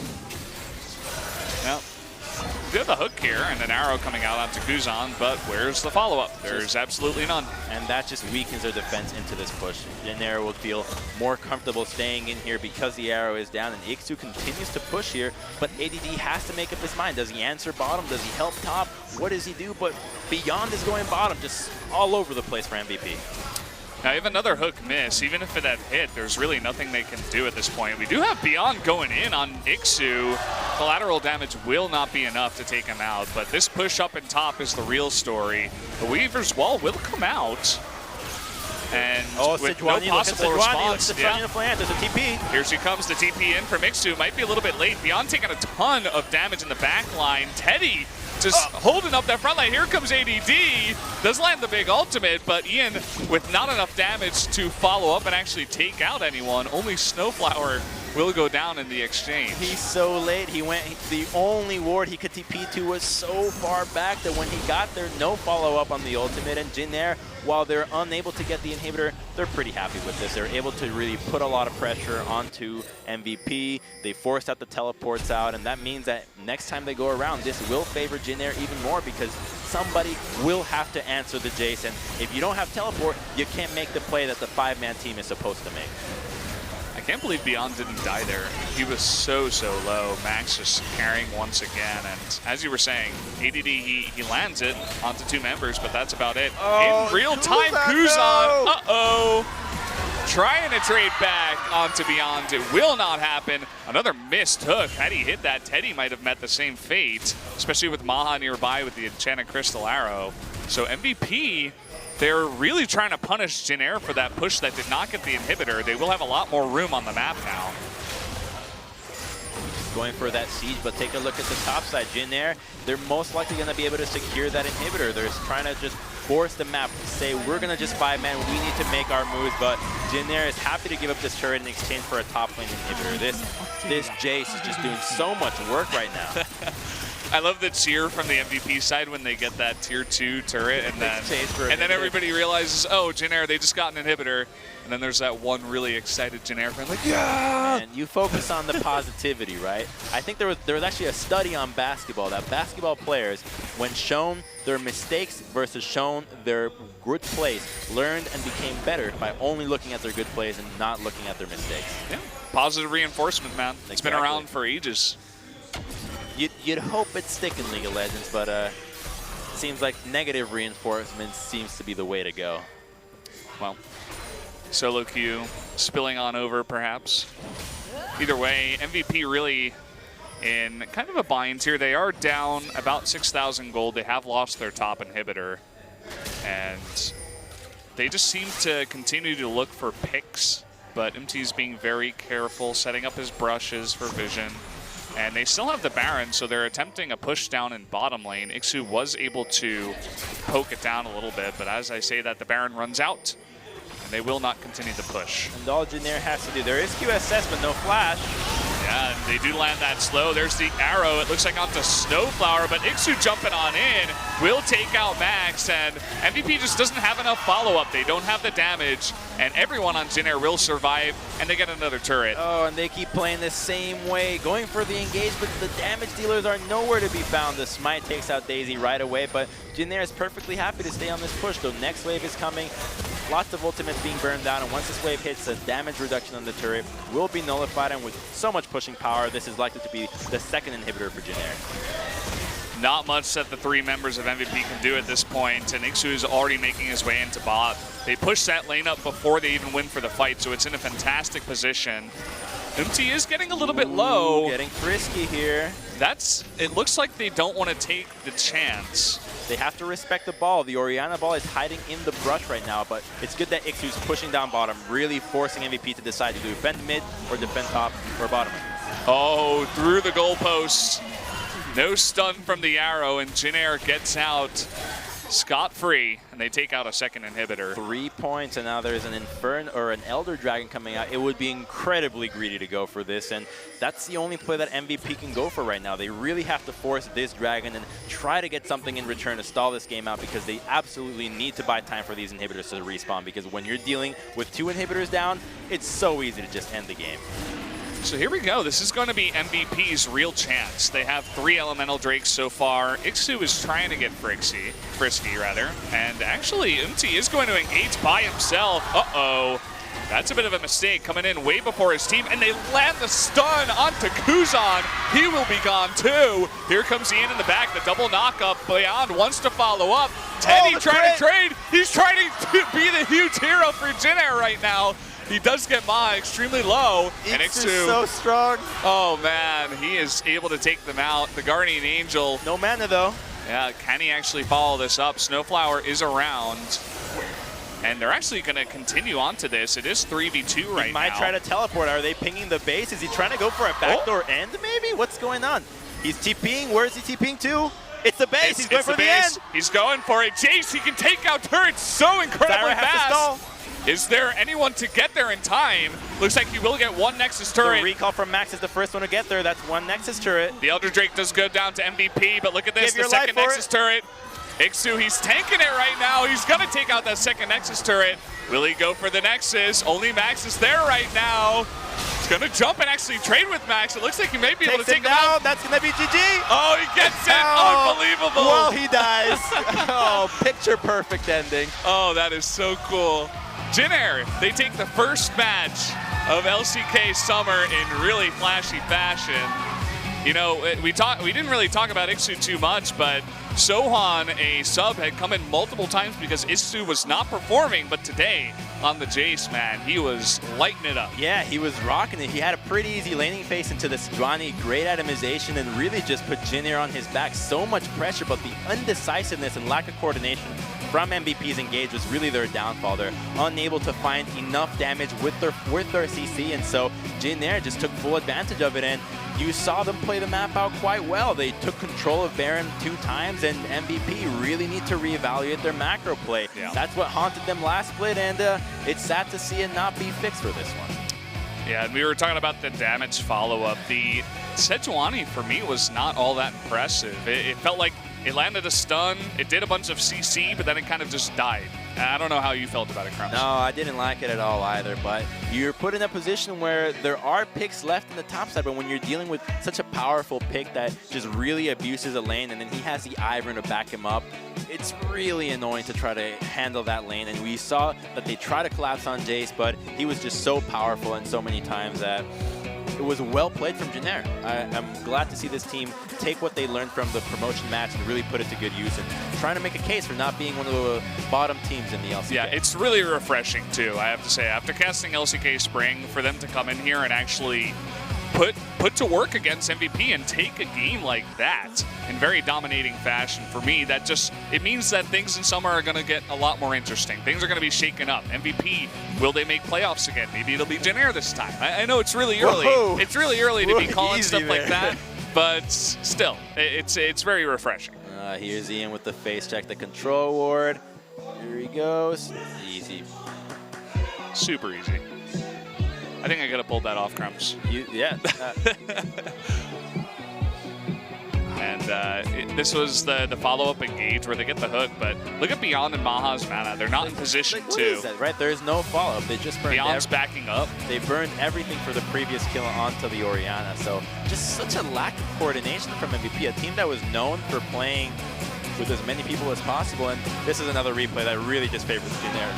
Yep. We do have the hook here and an arrow coming out onto Guzan, but where's the follow-up? There's absolutely none. And that just weakens their defense into this push. Jin Air will feel more comfortable staying in here because the arrow is down, and Ixu continues to push here, but ADD has to make up his mind. Does he answer bottom? Does he help top? What does he do? But Beyond is going bottom, just all over the place for MVP. Now, you have another hook miss. Even if it had hit, there's really nothing they can do at this point. We do have Beyond going in on Ixu. Collateral damage will not be enough to take him out, but this push up and top is the real story. The Weaver's Wall will come out. And with no possible response. Yeah. There's a TP. Here she comes, the TP in from Ixu. Might be a little bit late. Beyond taking a ton of damage in the back line. Teddy just holding up that front line. Here comes ADD. Does land the big ultimate, but Ian, with not enough damage to follow up and actually take out anyone, only Snowflower will go down in the exchange. He's so late. He went, the only ward he could TP to was so far back that when he got there, no follow-up on the ultimate. And Jin Air, while they're unable to get the inhibitor, they're pretty happy with this. They're able to really put a lot of pressure onto MVP. They forced out the teleports out, and that means that next time they go around, this will favor Jin Air even more because somebody will have to answer the Jace. And if you don't have teleport, you can't make the play that the 5-man team is supposed to make. I can't believe Beyond didn't die there. He was so low. Max just carrying once again. And as you were saying, ADD, he lands it onto 2 members, but that's about it. In real time, Kuzan. Uh-oh. Trying to trade back onto Beyond. It will not happen. Another missed hook. Had he hit that, Teddy might have met the same fate, especially with Maha nearby with the Enchanted Crystal Arrow. So MVP, they're really trying to punish Jin Air for that push that did not get the inhibitor. They will have a lot more room on the map now. Going for that siege, but take a look at the top side. Jin Air, they're most likely going to be able to secure that inhibitor. They're trying to just force the map, say we're going to just 5-man, we need to make our moves, but Jin Air is happy to give up this turret in exchange for a top lane inhibitor. This Jace is just doing so much work right now. I love the cheer from the MVP side when they get that tier 2 turret, and then everybody realizes, oh, Jin Air, they just got an inhibitor. And then there's that one really excited Jin Air fan like, yeah! And you focus on the positivity, right? I think there was actually a study on basketball that basketball players, when shown their mistakes versus shown their good plays, learned and became better by only looking at their good plays and not looking at their mistakes. Yeah, positive reinforcement, man. It's been around for ages. You'd hope it'd stick in League of Legends, but it seems like negative reinforcement seems to be the way to go. Well, solo queue spilling on over, perhaps. Either way, MVP really in kind of a bind here. They are down about 6,000 gold. They have lost their top inhibitor, and they just seem to continue to look for picks, but MT's being very careful, setting up his brushes for vision. And they still have the Baron, so they're attempting a push down in bottom lane. Ixu was able to poke it down a little bit, but as I say that, the Baron runs out, and they will not continue to push. And all Jin Air has to do, there is QSS, but no flash. Yeah, and they do land that slow. There's the arrow. It looks like onto Snowflower, but Ixu jumping on in will take out Max, and MVP just doesn't have enough follow-up. They don't have the damage, and everyone on Jin Air will survive, and they get another turret. Oh, and they keep playing the same way, going for the engage, but the damage dealers are nowhere to be found. The smite takes out Daisy right away, but Jin Air is perfectly happy to stay on this push. The next wave is coming. Lots of ultimates being burned down, and once this wave hits, the damage reduction on the turret will be nullified, and with so much pushing power, this is likely to be the second inhibitor for Jin Air. Not much that the 3 members of MVP can do at this point, and Ixu is already making his way into bot. They push that lane up before they even win for the fight, so it's in a fantastic position. MT is getting a little bit low. Getting frisky here. It looks like they don't want to take the chance. They have to respect the ball. The Orianna ball is hiding in the brush right now, but it's good that Ixu's pushing down bottom, really forcing MVP to decide to defend mid or defend top or bottom. Oh, through the goalpost. No stun from the arrow, and Jin Air gets out scot-free, and they take out a second inhibitor. 3 points, and now there's an Inferno or an Elder Dragon coming out. It would be incredibly greedy to go for this, and that's the only play that MVP can go for right now. They really have to force this Dragon and try to get something in return to stall this game out, because they absolutely need to buy time for these inhibitors to respawn, because when you're dealing with 2 inhibitors down, it's so easy to just end the game. So here we go. This is going to be MVP's real chance. They have 3 Elemental Drakes so far. Ixu is trying to get frisky, and actually MT is going to engage by himself. Uh-oh. That's a bit of a mistake, coming in way before his team, and they land the stun onto Kuzan. He will be gone too. Here comes Ian in the back, the double knock-up. Beyond wants to follow up. Teddy trying to trade. He's trying to be the huge hero for Jin Air right now. He does get Ma extremely low. And Ixu is so strong. Oh man, he is able to take them out. The Guardian Angel. No mana though. Yeah, can he actually follow this up? Snowflower is around. And they're actually going to continue on to this. It is 3v2 right now. He might try to teleport. Are they pinging the base? Is he trying to go for a backdoor end maybe? What's going on? He's TPing. Where is he TPing to? It's the base. He's going for the end. He's going for it. Jace, he can take out turrets so incredibly fast. Is there anyone to get there in time? Looks like he will get one Nexus turret. The recall from Max is the first one to get there. That's one Nexus turret. The Elder Drake does go down to MVP, but look at this, the second Nexus turret. Ixu, he's tanking it right now. He's gonna take out that second Nexus turret. Will he go for the Nexus? Only Max is there right now. He's gonna jump and actually trade with Max. It looks like he may be able to take him out. That's gonna be GG. Oh, he gets it. Unbelievable. Well, he dies. Oh, picture perfect ending. Oh, that is so cool. Jin Air, they take the first match of LCK Summer in really flashy fashion. You know, we didn't really talk about Ixu too much, but Sohan, a sub, had come in multiple times because Ixu was not performing, but today on the Jace, man, he was lighting it up. Yeah, he was rocking it. He had a pretty easy laning phase into the Sejuani, great atomization, and really just put Jin Air on his back. So much pressure, but the undecisiveness and lack of coordination from MVP's engage was really their downfall. They're unable to find enough damage with their CC, and so Jin Air just took full advantage of it, and you saw them play the map out quite well. They took control of Baron 2 times, and MVP really need to reevaluate their macro play. Yeah. That's what haunted them last split, and it's sad to see it not be fixed for this one. Yeah, and we were talking about the damage follow-up. The Sejuani, for me, was not all that impressive. It felt like it landed a stun, it did a bunch of CC, but then it kind of just died. I don't know how you felt about it, Crumbs. No, I didn't like it at all either, but you're put in a position where there are picks left in the top side, but when you're dealing with such a powerful pick that just really abuses a lane, and then he has the Ivern to back him up, it's really annoying to try to handle that lane, and we saw that they try to collapse on Jace, but he was just so powerful and so many times that it was well played from Jin Air. I'm glad to see this team take what they learned from the promotion match and really put it to good use and trying to make a case for not being one of the bottom teams in the LCK. Yeah, it's really refreshing too, I have to say. After casting LCK Spring, for them to come in here and actually put to work against MVP and take a game like that in very dominating fashion, for me, that just, it means that things in summer are going to get a lot more interesting. Things are going to be shaken up. MVP, will they make playoffs again? Maybe it'll be Jin Air this time. I know it's really early. Whoa. It's really early to be calling stuff there. like that, but still, it's very refreshing. Here's Ian with the face check, the control ward. Here he goes. Easy. Super easy. I think I could have pulled that off, Crumbs. Yeah. And this was the follow-up engage where they get the hook, but look at Beyond and Maha's mana. They're not in position What to. is that, right? There is no follow-up. They just burned Beyond's backing up. They burned everything for the previous kill onto the Orianna. So just such a lack of coordination from MVP, a team that was known for playing with as many people as possible. And this is another replay that really just favors Jin Air.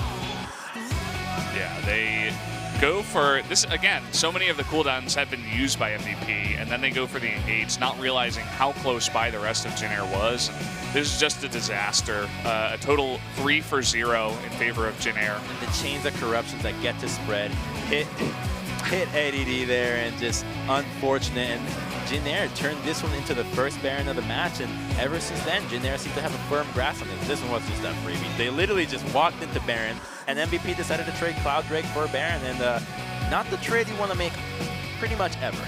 Yeah, they go for this again. So many of the cooldowns have been used by MVP, and then they go for the engage, not realizing how close by the rest of Jin Air was. This is just a disaster. A total 3 for 0 in favor of Jin Air. And the chains of corruptions that get to spread hit ADD there, and just unfortunate. And Jin Air turned this one into the first Baron of the match, and ever since then, Jin Air seems to have a firm grasp on it. This one was just that freebie. They literally just walked into Baron, and MVP decided to trade Cloud Drake for a Baron, and not the trade you want to make pretty much ever.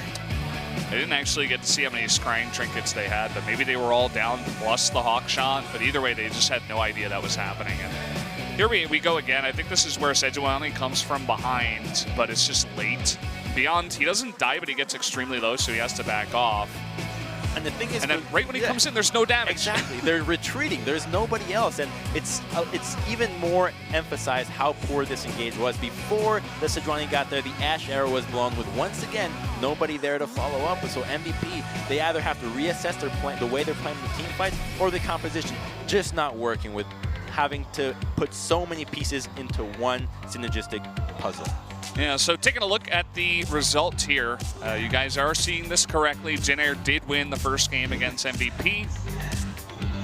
I didn't actually get to see how many scrying trinkets they had, but maybe they were all down plus the hawk shot, but either way, they just had no idea that was happening. And here we go again. I think this is where Sejuani comes from behind, but it's just late. Beyond, he doesn't die, but he gets extremely low, so he has to back off. And the thing is, and then right when he comes in, there's no damage. Exactly, they're retreating. There's nobody else, and it's even more emphasized how poor this engage was. Before the Sejuani got there, the Ashe arrow was blown with, once again, nobody there to follow up with. So MVP, they either have to reassess their plan, the way they're playing the team fights, or the composition just not working with having to put so many pieces into one synergistic puzzle. Yeah, so taking a look at the results here, you guys are seeing this correctly. Jin Air did win the first game against MVP.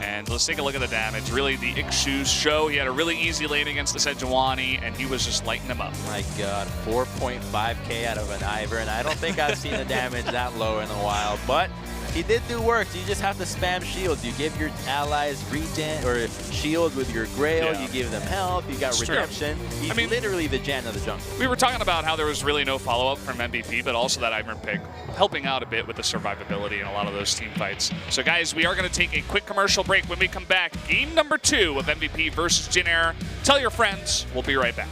And let's take a look at the damage. Really, the Ixu's show. He had a really easy lane against the Sejuani, and he was just lighting them up. My God, 4.5K out of an Ivern. I don't think I've seen the damage that low in a while, but He did do work. You just have to spam shields. You give your allies regen or shield with your Grail. Yeah. You give them health. You got It's redemption. true. He's literally the Jan of the jungle. We were talking about how there was really no follow-up from MVP, but also that Ivern pick helping out a bit with the survivability in a lot of those team fights. So guys, we are going to take a quick commercial break. When we come back, game number 2 of MVP versus Jin Air. Tell your friends. We'll be right back.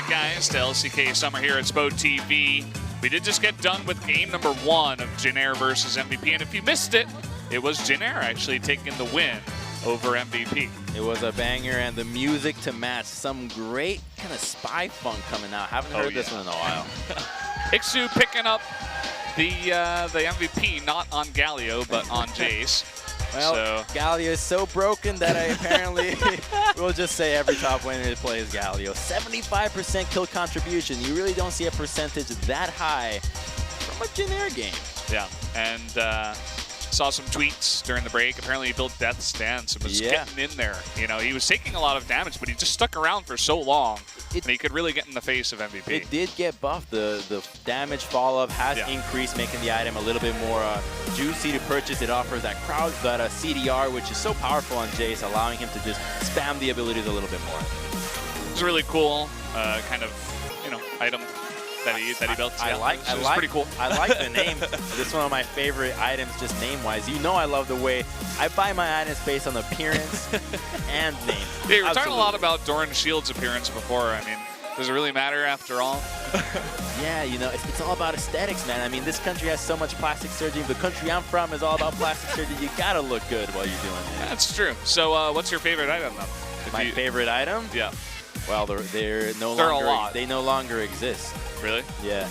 guys, to LCK Summer here at SPO TV. We did just get done with game number 1 of Jin Air versus MVP, and if you missed it, it was Jin Air actually taking the win over MVP. It was a banger, and the music to match. Some great kind of spy funk coming out. Haven't heard this one in a while. Ixu picking up the MVP, not on Galio, but on Jace. Well, so Galio is so broken that I apparently will just say every top laner plays Galio. 75% kill contribution. You really don't see a percentage that high from a Jin Air game. Yeah, and saw some tweets during the break. Apparently he built Death Stance and was getting in there. You know, he was taking a lot of damage, but he just stuck around for so long, and he could really get in the face of MVP. It did get buffed. The damage follow-up has increased, making the item a little bit more juicy to purchase. It offers that CDR, which is so powerful on Jace, allowing him to just spam the abilities a little bit more. It's really cool, kind of, you know, item that he built. I like pretty cool. I like the name. This is one of my favorite items, just name-wise. You know I love the way I buy my items based on appearance and name. Yeah, we're talking a lot about Doran Shield's appearance before. I mean, does it really matter after all? Yeah, you know, it's all about aesthetics, man. I mean, this country has so much plastic surgery. The country I'm from is all about plastic surgery. You gotta look good while you're doing it. That's true. So, what's your favorite item, though? My favorite item? Yeah. Well, they're no longer. They no longer exist. Really? Yeah.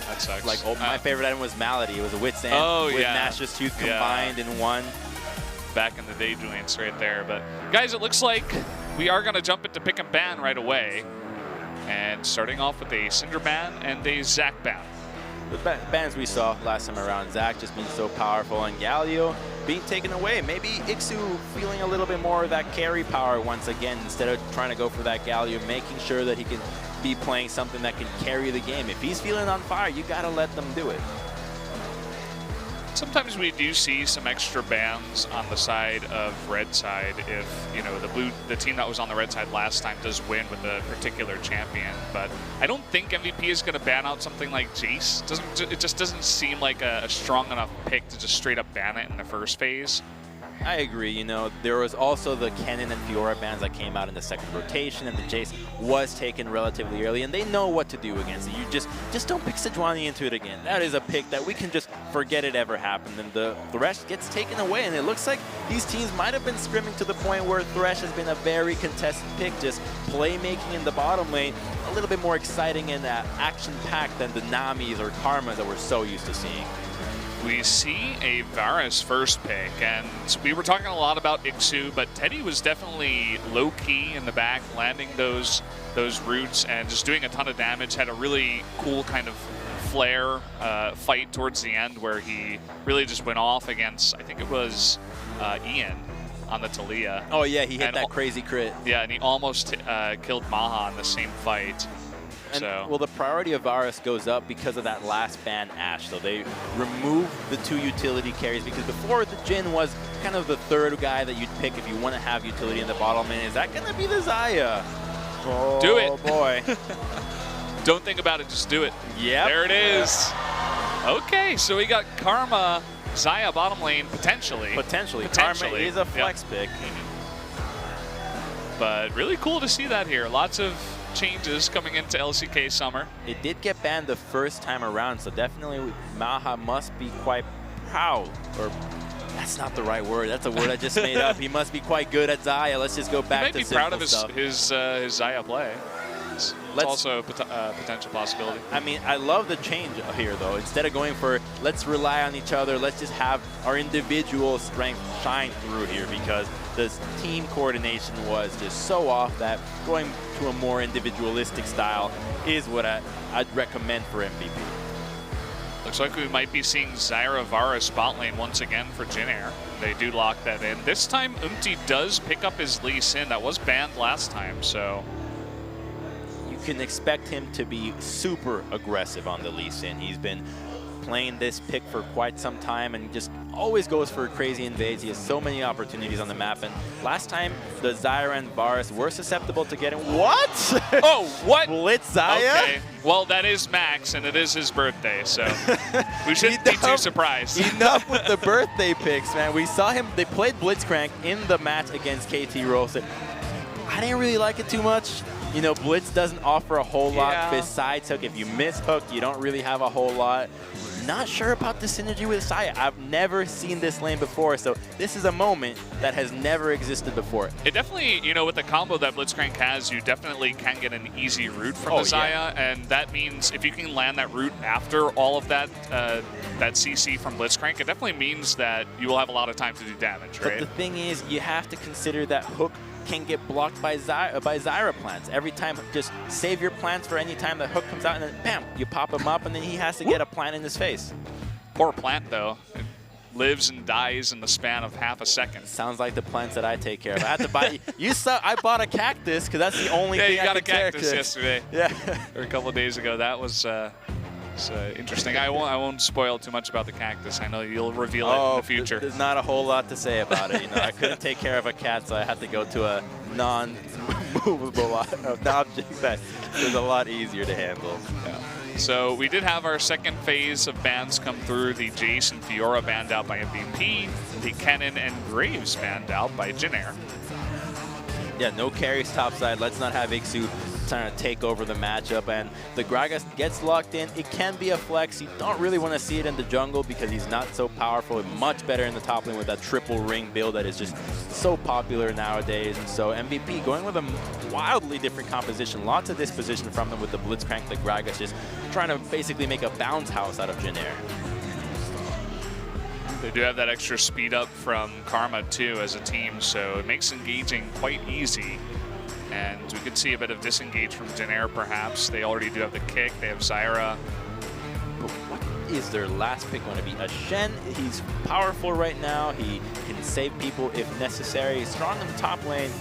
That sucks. Like my favorite item was Malady. It was a Wit's End with Nash's Tooth combined in one. Back in the day joints right there. But guys, it looks like we are going to jump into pick and ban right away. And starting off with a Cinder ban and a Zac ban. The bans we saw last time around, Zac just being so powerful and Galio being taken away. Maybe Ixu feeling a little bit more of that carry power once again, instead of trying to go for that Galio, making sure that he can be playing something that can carry the game. If he's feeling on fire, you gotta let them do it. Sometimes we do see some extra bans on the side of red side if, you know, the team that was on the red side last time does win with a particular champion. But I don't think MVP is going to ban out something like Jace. It just doesn't seem like a strong enough pick to just straight up ban it in the first phase. I agree. You know, there was also the Kennen and Fiora bans that came out in the second rotation, and the Jace was taken relatively early, and they know what to do against it. You just don't pick Sejuani into it again. That is a pick that we can just forget it ever happened, and the Thresh gets taken away, and it looks like these teams might have been scrimming to the point where Thresh has been a very contested pick, just playmaking in the bottom lane, a little bit more exciting and action-packed than the Namis or Karmas that we're so used to seeing. We see a Varus first pick, and we were talking a lot about Ixu, but Teddy was definitely low-key in the back, landing those roots and just doing a ton of damage. Had a really cool kind of flare fight towards the end where he really just went off against, I think it was Ian on the Talia. Oh yeah, he hit that crazy crit. Yeah, and he almost killed Maha in the same fight. And, well, the priority of Varus goes up because of that last ban Ashe. So they remove the 2 utility carries, because before the Jin was kind of the third guy that you'd pick if you want to have utility in the bottom lane. Is that going to be the Xayah? Oh, do it. Boy. Don't think about it, just do it. Yeah. There it is. Okay, so we got Karma, Xayah bottom lane, potentially. Potentially. Karma is a flex pick. But really cool to see that here. Lots of changes coming into LCK Summer. It did get banned the first time around, so definitely Maha must be quite proud, or that's not the right word. That's a word I just made up. He must be quite good at Xayah. Let's just go back to simple stuff. He might be proud of his Xayah play. It's also a potential possibility. I mean, I love the change here, though. Instead of going for, let's rely on each other, let's just have our individual strength shine through here, because the team coordination was just so off that going to a more individualistic style is what I'd recommend for MVP. Looks like we might be seeing Zyra Varus bot lane once again for Jin Air. They do lock that in. This time, does pick up his Lee Sin. That was banned last time, so you can expect him to be super aggressive on the Lee Sin. He's been playing this pick for quite some time and just always goes for crazy invades. He has so many opportunities on the map, and last time the Zyra and Varus were susceptible to getting what? Oh, what? Blitz Xayah? Okay, well that is Max and it is his birthday, so we shouldn't be too surprised. Enough with the birthday picks, man. We saw him, they played Blitzcrank in the match against KT Rolster. I didn't really like it too much. You know, Blitz doesn't offer a whole lot Yeah. besides hook. If you miss hook, you don't really have a whole lot. Not sure about the synergy with Saya. I've never seen this lane before, so this is a moment that has never existed before. It definitely, you know, with the combo that Blitzcrank has, you definitely can get an easy route from the Zaya, and that means if you can land that route after all of that that CC from Blitzcrank, it definitely means that you will have a lot of time to do damage, right? But the thing is, you have to consider that hook can get blocked by Zyra plants. Every time, just save your plants for any time the hook comes out, and then bam, you pop him up, and then he has to get a plant in his face. Poor plant, though. It lives and dies in the span of half a second. Sounds like the plants that I take care of. I had to buy. You saw? I bought a cactus because that's the only thing you I got a could care cactus to. yesterday. Yeah. Or a couple of days ago. That was interesting. I won't spoil too much about the cactus. I know you'll reveal it in the future. There's not a whole lot to say about it. You know, I couldn't take care of a cat, so I had to go to a non-movable object that is a lot easier to handle. Yeah. So we did have our second phase of bans come through. The Jace and Fiora banned out by MVP. The Kennen and Graves banned out by Jin Air. Yeah, no carries topside. Let's not have Ixu trying to take over the matchup, and the Gragas gets locked in. It can be a flex. You don't really want to see it in the jungle because he's not so powerful. Much better in the top lane with that triple ring build that is just so popular nowadays. And so MVP going with a wildly different composition. Lots of disposition from them with the Blitzcrank. The Gragas just trying to basically make a bounce house out of Jin Air. They do have that extra speed up from Karma too as a team, so it makes engaging quite easy. And we could see a bit of disengage from Jin Air perhaps. They already do have the kick, they have Zyra. But what is their last pick going to be? A Shen, he's powerful right now. He can save people if necessary. He's strong in the top lane.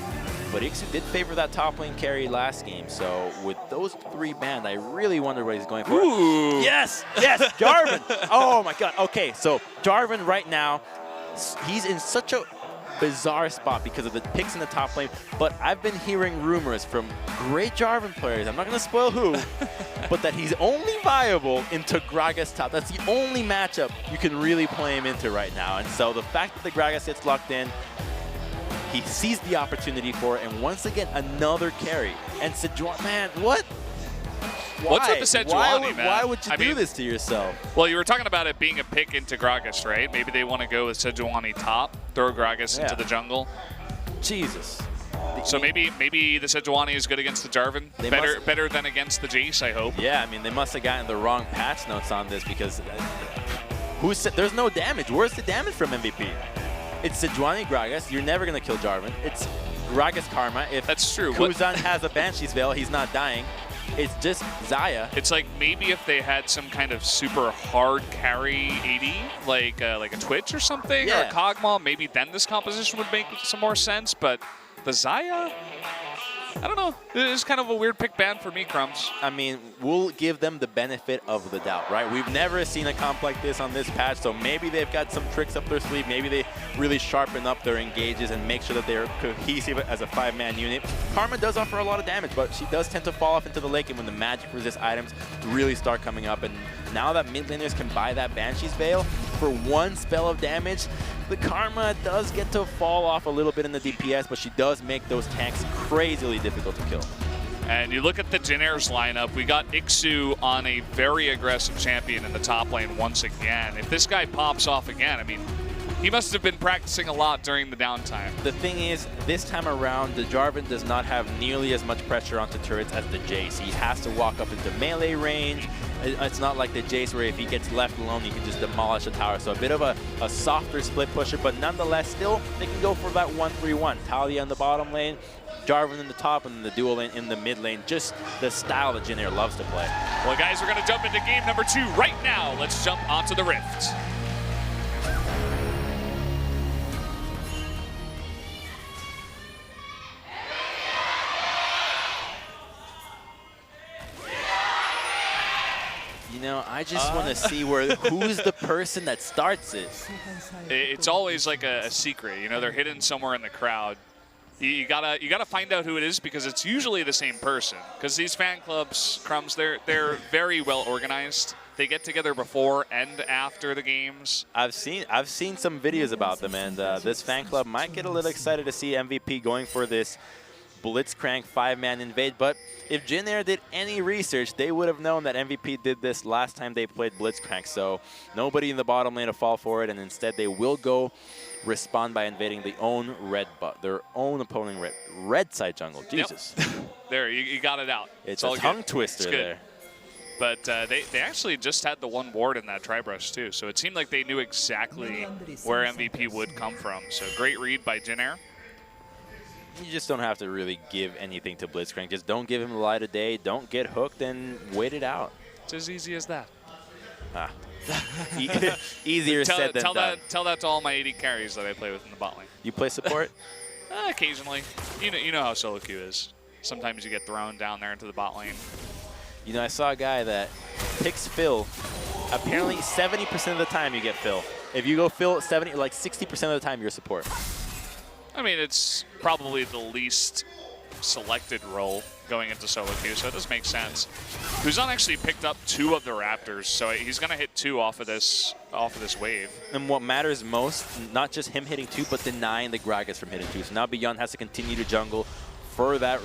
But Ixu did favor that top lane carry last game. So with those three banned, I really wonder what he's going for. Ooh. Yes, yes, Jarvan. Oh my God. Okay, so Jarvan right now, he's in such a bizarre spot because of the picks in the top lane. But I've been hearing rumors from great Jarvan players, I'm not going to spoil who, but that he's only viable into Gragas top. That's the only matchup you can really play him into right now. And so the fact that the Gragas gets locked in, he sees the opportunity for it, and once again, another carry. And Sejuani, man, what? Why? What's with the Sejuani, man? Why would you I do mean, this to yourself? Well, you were talking about it being a pick into Gragas, right? Maybe they want to go with Sejuani top, throw Gragas into the jungle. Jesus. So maybe the Sejuani is good against the Jarvan. Better than against the Jace, I hope. Yeah, I mean, they must have gotten the wrong patch notes on this because who said there's no damage? Where's the damage from MVP? It's Sejuani Gragas. You're never going to kill Jarvan. It's Gragas Karma. If that's true. Kuzan has a Banshee's Veil, he's not dying. It's just Zaya. It's like maybe if they had some kind of super hard carry AD, like a Twitch or something, or a Kog'Maw, maybe then this composition would make some more sense. But the Zaya, I don't know. It's kind of a weird pick ban for me, Crumbs. I mean, we'll give them the benefit of the doubt, right? We've never seen a comp like this on this patch, so maybe they've got some tricks up their sleeve. Maybe they really sharpen up their engages and make sure that they're cohesive as a 5-man unit. Karma does offer a lot of damage, but she does tend to fall off into the lake, and when the magic resist items really start coming up, and now that mid laners can buy that Banshee's Veil for one spell of damage, the Karma does get to fall off a little bit in the DPS, but she does make those tanks crazily difficult to kill. And you look at the Jin Air's lineup, we got Ixu on a very aggressive champion in the top lane once again. If this guy pops off again, I mean, he must have been practicing a lot during the downtime. The thing is, this time around, the Jarvan does not have nearly as much pressure onto turrets as the Jace. He has to walk up into melee range. It's not like the Jace where if he gets left alone, he can just demolish a tower. So a bit of a softer split pusher, but nonetheless, still, they can go for that 1-3-1. Talia in the bottom lane, Jarvan in the top, and then the dual lane in the mid lane. Just the style that Jin Air loves to play. Well, guys, we're going to jump into game number 2 right now. Let's jump onto the Rift. You know, I just want to see who's the person that starts it. It's always like a secret, you know, they're hidden somewhere in the crowd. You gotta find out who it is because it's usually the same person. Because these fan clubs, Crumbs, they're very well organized. They get together before and after the games. I've seen some videos about them, and this fan club might get a little excited to see MVP going for this Blitzcrank 5-man invade. But if Jin Air did any research, they would have known that MVP did this last time they played Blitzcrank. So nobody in the bottom lane to fall for it, and instead they will go respond by invading their own their own opponent red side jungle. Jesus. Yep. There, you got it out. It's a tongue twister there. But they actually just had the one ward in that tri-brush too, so it seemed like they knew exactly where MVP would come from. So great read by Jin Air. You just don't have to really give anything to Blitzcrank. Just don't give him the light of day. Don't get hooked and wait it out. It's as easy as that. Ah. Easier said than done. Tell that to all my 80 carries that I play with in the bot lane. You play support? Occasionally. You know how solo queue is. Sometimes you get thrown down there into the bot lane. You know, I saw a guy that picks Phil. Apparently, 70% of the time you get Phil. If you go Phil, 60% of the time you're support. I mean, it's probably the least selected role going into solo queue, so it does make sense. Kuzan actually picked up 2 of the Raptors, so he's going to hit 2 off of this wave. And what matters most, not just him hitting 2, but denying the Gragas from hitting 2. So now Beyond has to continue to jungle for that.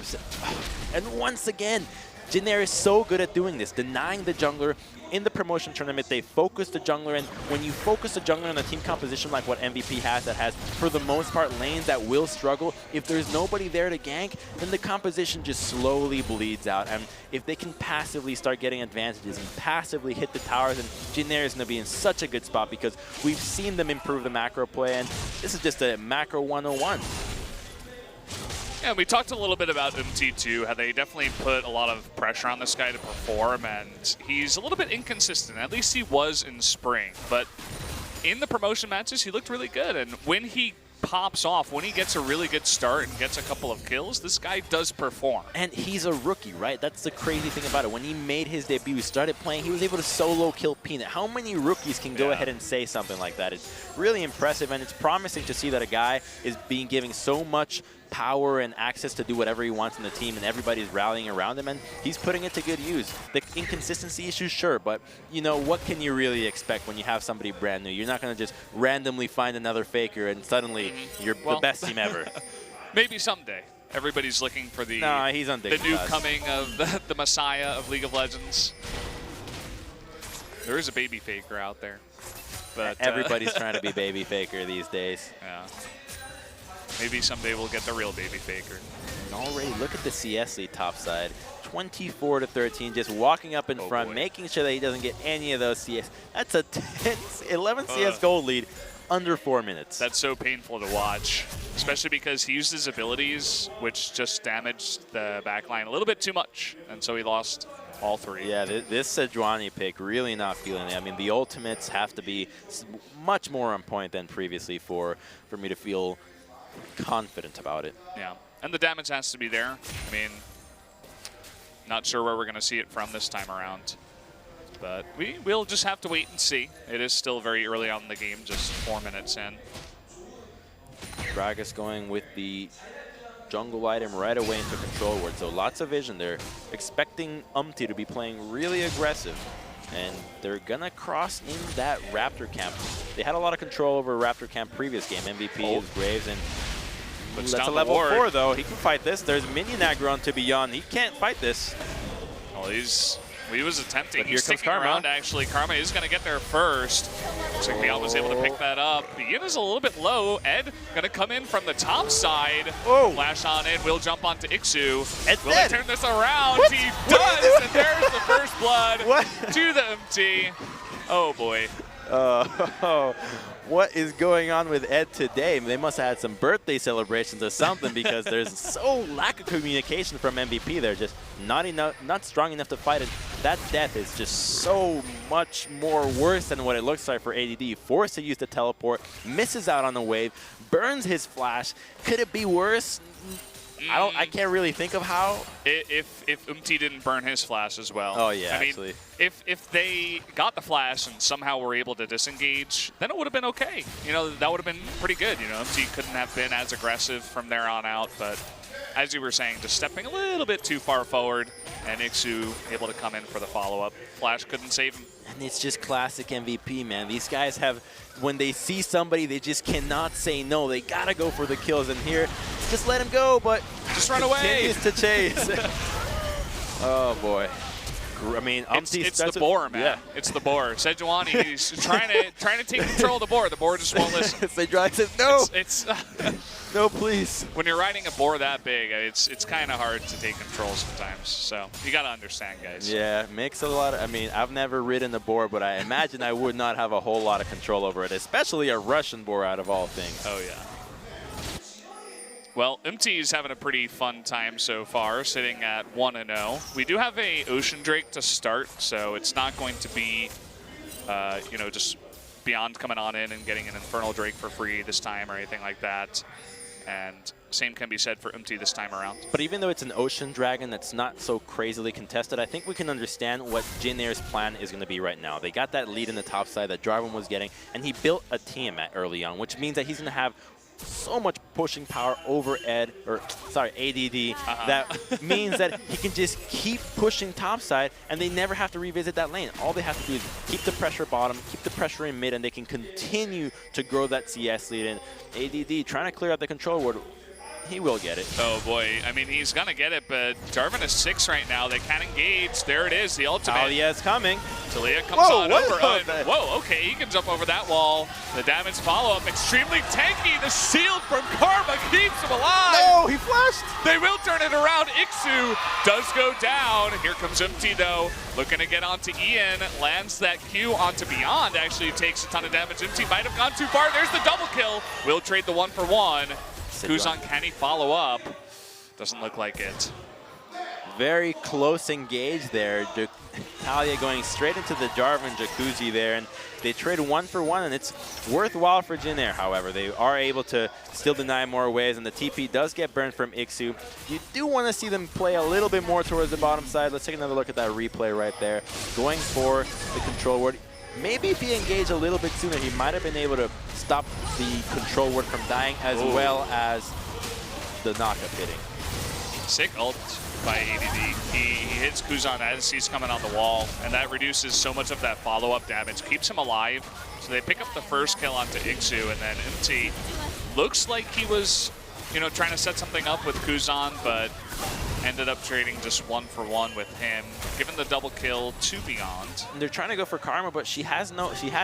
And once again, Jin Air is so good at doing this, denying the jungler. In the promotion tournament, they focus the jungler, and when you focus the jungler in a team composition like what MVP has, that has, for the most part, lanes that will struggle, if there's nobody there to gank, then the composition just slowly bleeds out. And if they can passively start getting advantages and passively hit the towers, then Jin Air is going to be in such a good spot because we've seen them improve the macro play, and this is just a macro 101. Yeah, we talked a little bit about MT2, how they definitely put a lot of pressure on this guy to perform, and he's a little bit inconsistent. At least he was in spring, but in the promotion matches, he looked really good. And when he pops off, when he gets a really good start and gets a couple of kills, this guy does perform. And he's a rookie, right? That's the crazy thing about it. When he made his debut, he started playing, he was able to solo kill Peanut. How many rookies can go ahead and say something like that? It's really impressive, and it's promising to see that a guy is being given so much power and access to do whatever he wants in the team, and everybody's rallying around him, and he's putting it to good use. The inconsistency issues, sure, but you know, what can you really expect when you have somebody brand new? You're not going to just randomly find another faker and suddenly you're the best team ever. Maybe someday. Everybody's looking for the new coming of the Messiah of League of Legends. There is a baby faker out there. But everybody's trying to be baby faker these days. Yeah. Maybe someday we'll get the real baby faker. And already, look at the CS lead top side. 24-13, just walking up in front, making sure that he doesn't get any of those CS. That's a 11 CS gold lead under 4 minutes. That's so painful to watch, especially because he used his abilities, which just damaged the backline a little bit too much, and so he lost all 3. Yeah, this Sejuani pick, really not feeling it. I mean, the ultimates have to be much more on point than previously for me to feel confident about it. Yeah, and the damage has to be there. I mean, not sure where we're going to see it from this time around, but we'll just have to wait and see. It is still very early on in the game, just 4 minutes in. Gragas going with the jungle item right away into control ward, so lots of vision there. Expecting Umti to be playing really aggressive, and they're gonna cross in that Raptor camp. They had a lot of control over Raptor camp previous game. MVP is Graves, and that's a level 4 though. He can fight this. There's minion aggro on to Beyond. He can't fight this. Well, he was attempting. But he's sticking around, actually. Karma is going to get there first. Looks like Beyond was able to pick that up. Yin is a little bit low. Ed going to come in from the top side. Whoa. Flash on in. Will jump onto Ixu. Ed's Will dead. He turn this around? What? He does, and there's the first blood to the MT. Oh, boy. What is going on with Ed today? They must have had some birthday celebrations or something, because there's so lack of communication from MVP. They're just not strong enough to fight it. That death is just so much more worse than what it looks like for ADD. Forced to use the teleport, misses out on the wave, burns his flash. Could it be worse? I can't really think of how. If Umti didn't burn his flash as well. Oh yeah, I mean, actually. If they got the flash and somehow were able to disengage, then it would have been okay. You know, that would have been pretty good. You know, Umti couldn't have been as aggressive from there on out, but as you were saying, just stepping a little bit too far forward, and Ixu able to come in for the follow-up. Flash couldn't save him. And it's just classic MVP, man. These guys have, when they see somebody, they just cannot say no. They gotta go for the kills. And here, just let him go, but Just run away. Continues to chase. Oh boy. I mean, it's the boar, man. Yeah. It's the boar. Sejuani, he's trying to take control of the boar. The boar just won't listen. Sejuani says no. It's no, please. When you're riding a boar that big, it's kind of hard to take control sometimes. So you got to understand, guys. Yeah, makes a lot of, I mean, I've never ridden a boar, but I imagine I would not have a whole lot of control over it, especially a Russian boar out of all things. Oh, yeah. Well, MT is having a pretty fun time so far, sitting at 1-0. We do have a Ocean Drake to start, so it's not going to be, you know, just Beyond coming on in and getting an Infernal Drake for free this time or anything like that. And same can be said for MT this time around. But even though it's an Ocean Dragon that's not so crazily contested, I think we can understand what Jin Air's plan is going to be right now. They got that lead in the top side that Jarvan was getting, and he built a Tiamat early on, which means that he's going to have so much pushing power over ADD. That means that he can just keep pushing topside, and they never have to revisit that lane. All they have to do is keep the pressure bottom, keep the pressure in mid, and they can continue to grow that CS lead. And ADD trying to clear out the control ward. He will get it. Oh boy, I mean, he's gonna get it, but Jarvan is 6 right now. They can't engage. There it is, the ultimate. Talia is coming. Talia comes on over. Whoa, okay, he can jump over that wall. The damage follow-up, extremely tanky. The shield from Karma keeps him alive. No, he flashed. They will turn it around. Ixu does go down. Here comes MT though, looking to get onto Ian. Lands that Q onto Beyond. Actually takes a ton of damage. MT might have gone too far. There's the double kill. Will trade the 1-for-1. Kuzan, can he follow up? Doesn't look like it. Very close engage there. Talia going straight into the Jarvan jacuzzi there, and they trade 1-for-1, and it's worthwhile for Jin Air. However, they are able to still deny more waves, and the TP does get burned from Ixu. You do want to see them play a little bit more towards the bottom side. Let's take another look at that replay right there. Going for the control ward. Maybe if he engaged a little bit sooner, he might have been able to stop the control ward from dying as well as the knockup hitting. Sick ult by ADD. He hits Kuzan as he's coming on the wall, and that reduces so much of that follow-up damage, keeps him alive. So they pick up the first kill onto Ixu, and then MT looks like he was, you know, trying to set something up with Kuzan, but ended up trading just 1-for-1 with him, given the double kill to Beyond. And they're trying to go for Karma, but she has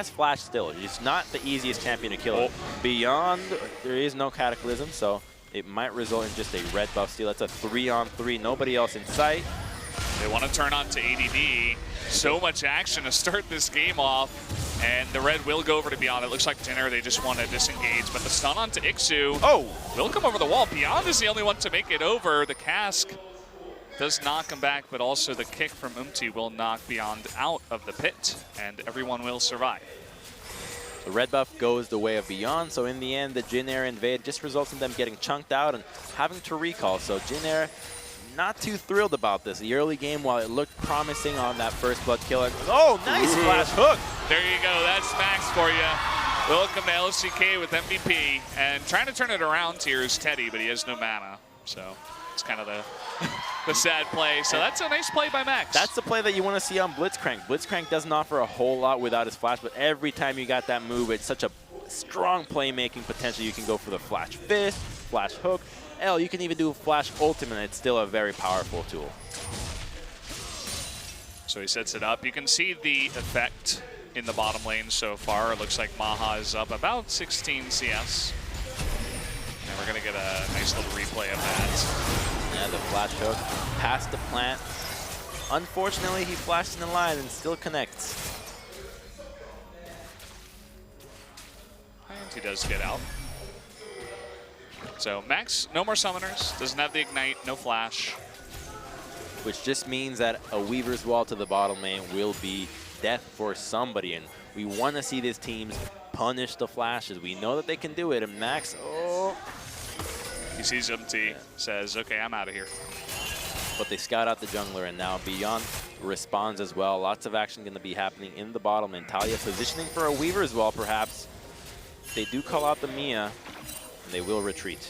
flash still. She's not the easiest champion to kill. Beyond, there is no Cataclysm, so it might result in just a red buff steal. That's a 3-on-3, nobody else in sight. They want to turn on to ADD. So much action to start this game off, and the red will go over to Beyond. It looks like Jin Air, they just want to disengage, but the stun onto Ixu will come over the wall. Beyond is the only one to make it over. The cask does knock him back, but also the kick from Umti will knock Beyond out of the pit, and everyone will survive. The red buff goes the way of Beyond, so in the end, the Jin Air invade just results in them getting chunked out and having to recall. So Jin Air, not too thrilled about this. The early game, while it looked promising on that first blood kill, nice flash hook. There you go, that's Max for you. Welcome to LCK with MVP, and trying to turn it around here is Teddy, but he has no mana, so it's kind of the sad play. So that's a nice play by Max. That's the play that you want to see on Blitzcrank. Blitzcrank doesn't offer a whole lot without his flash, but every time you got that move, it's such a strong playmaking potential. You can go for the flash fist, flash hook. Hell, you can even do a flash ultimate, and it's still a very powerful tool. So he sets it up. You can see the effect in the bottom lane so far. It looks like Maha is up about 16 CS. And we're going to get a nice little replay of that. Yeah, the flash hook past the plant. Unfortunately, he flashed in the line and still connects. And he does get out. So Max, no more summoners, doesn't have the ignite, no flash. Which just means that a Weaver's Wall to the bottom lane will be death for somebody, and we want to see these teams punish the flashes. We know that they can do it, and Max, he sees MT, says, okay, I'm out of here. But they scout out the jungler, and now Beyond responds as well. Lots of action going to be happening in the bottom lane. Talia positioning for a Weaver's Wall, perhaps. They do call out the Mia, and they will retreat.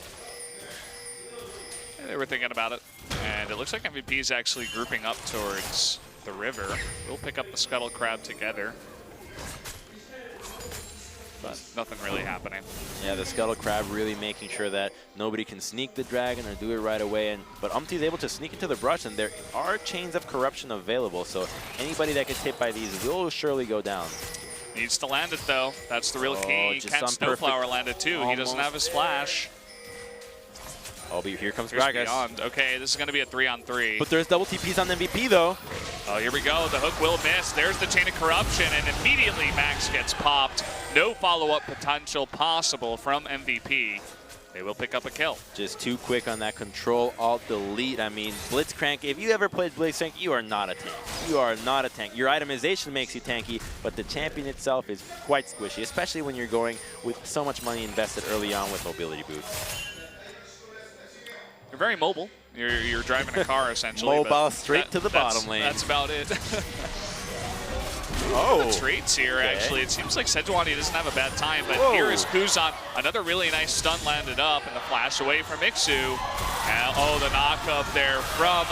They were thinking about it, and it looks like MVP is actually grouping up towards the river. We'll pick up the Scuttle Crab together. but nothing really happening. Yeah, the Scuttle Crab really making sure that nobody can sneak the Dragon or do it right away. But Umti is able to sneak into the brush, and there are chains of corruption available, so anybody that gets hit by these will surely go down. Needs to land it, though. That's the real key. Can Snowflower land it, too? He doesn't have his flash. Oh, but here comes Here's Gragas. Beyond. Okay, this is going to be a 3-on-3. But there's double TPs on MVP, though. Oh, here we go. The hook will miss. There's the chain of corruption, and immediately Max gets popped. No follow-up potential possible from MVP. They will pick up a kill. Just too quick on that control, alt, delete. I mean, Blitzcrank, if you ever played Blitzcrank, you are not a tank. You are not a tank. Your itemization makes you tanky, but the champion itself is quite squishy, especially when you're going with so much money invested early on with mobility boots. You're very mobile. You're driving a car, essentially. Mobile straight to the bottom lane. That's about it. Oh, the traits here, actually. It seems like Sejuani doesn't have a bad time, but here is Kuzan. Another really nice stun landed up, and the flash away from Ixu. Oh, the knock-up there from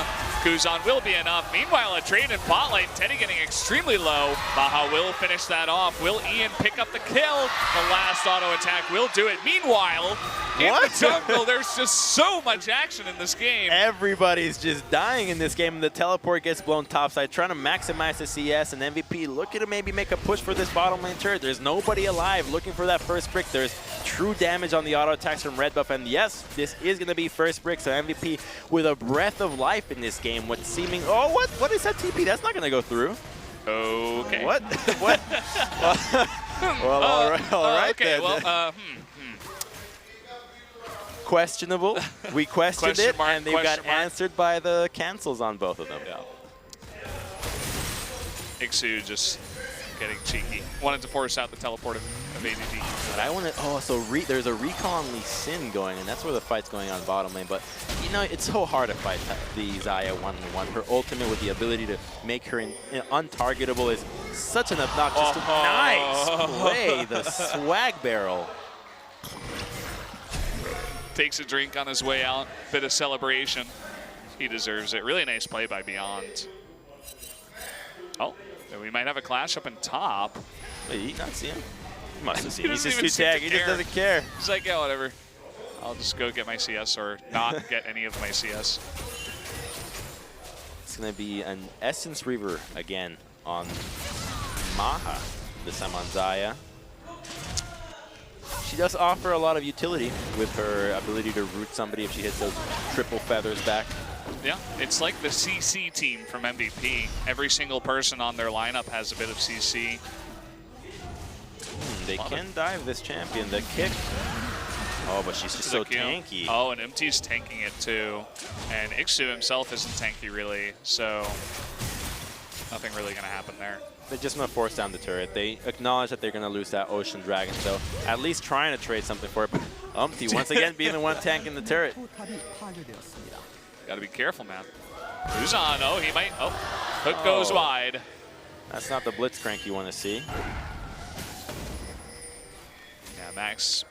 Kuzan will be enough. Meanwhile, a trade in bot lane. Teddy getting extremely low. Baha will finish that off. Will Ian pick up the kill? The last auto attack will do it. Meanwhile, in the jungle, there's just so much action in this game. Everybody's just dying in this game, and the teleport gets blown topside, trying to maximize the CS, and MVP looking to maybe make a push for this bottom lane turret. There's nobody alive looking for that first brick. There's true damage on the auto attacks from Red Buff, and yes, this is going to be first brick, so MVP with a breath of life in this game. What's seeming, oh, what is that TP? That's not going to go through. Okay. What? What? Well, all right okay, then. well, Questionable. We questioned it, mark, and they got answered by the cancels on both of them. Yeah. Ixu just getting cheeky. Wanted to force out the teleport of ADD. But I want to, oh, so there's a recall on Lee Sin going, and that's where the fight's going on bottom lane. But, you know, it's so hard to fight the Xayah 1-on-1. Her ultimate with the ability to make her untargetable is such an obnoxious, nice play, the swag barrel. Takes a drink on his way out. Bit of celebration. He deserves it. Really nice play by Beyond. Oh, we might have a clash up in top. Wait, did he not see him? He must have seen him. He's doesn't just too even tagged. seem He to just doesn't care. He's like, yeah, whatever. I'll just go get my CS or not get any of my CS. It's going to be an Essence Reaver again on Maha, this time on Xayah. She does offer a lot of utility with her ability to root somebody if she hits those triple feathers back. Yeah, it's like the CC team from MVP. Every single person on their lineup has a bit of CC. They can dive this champion. The kick. Oh, but she's just so tanky. Oh, and MT's tanking it too. And Ixu himself isn't tanky really, so nothing really going to happen there. They're just going to force down the turret. They acknowledge that they're going to lose that Ocean Dragon, so at least trying to trade something for it. But Umti, once again, being the one tanking the turret. Got to be careful, man. Who's on? Oh, he might. Oh, hook goes wide. That's not the Blitzcrank you want to see. Yeah, Max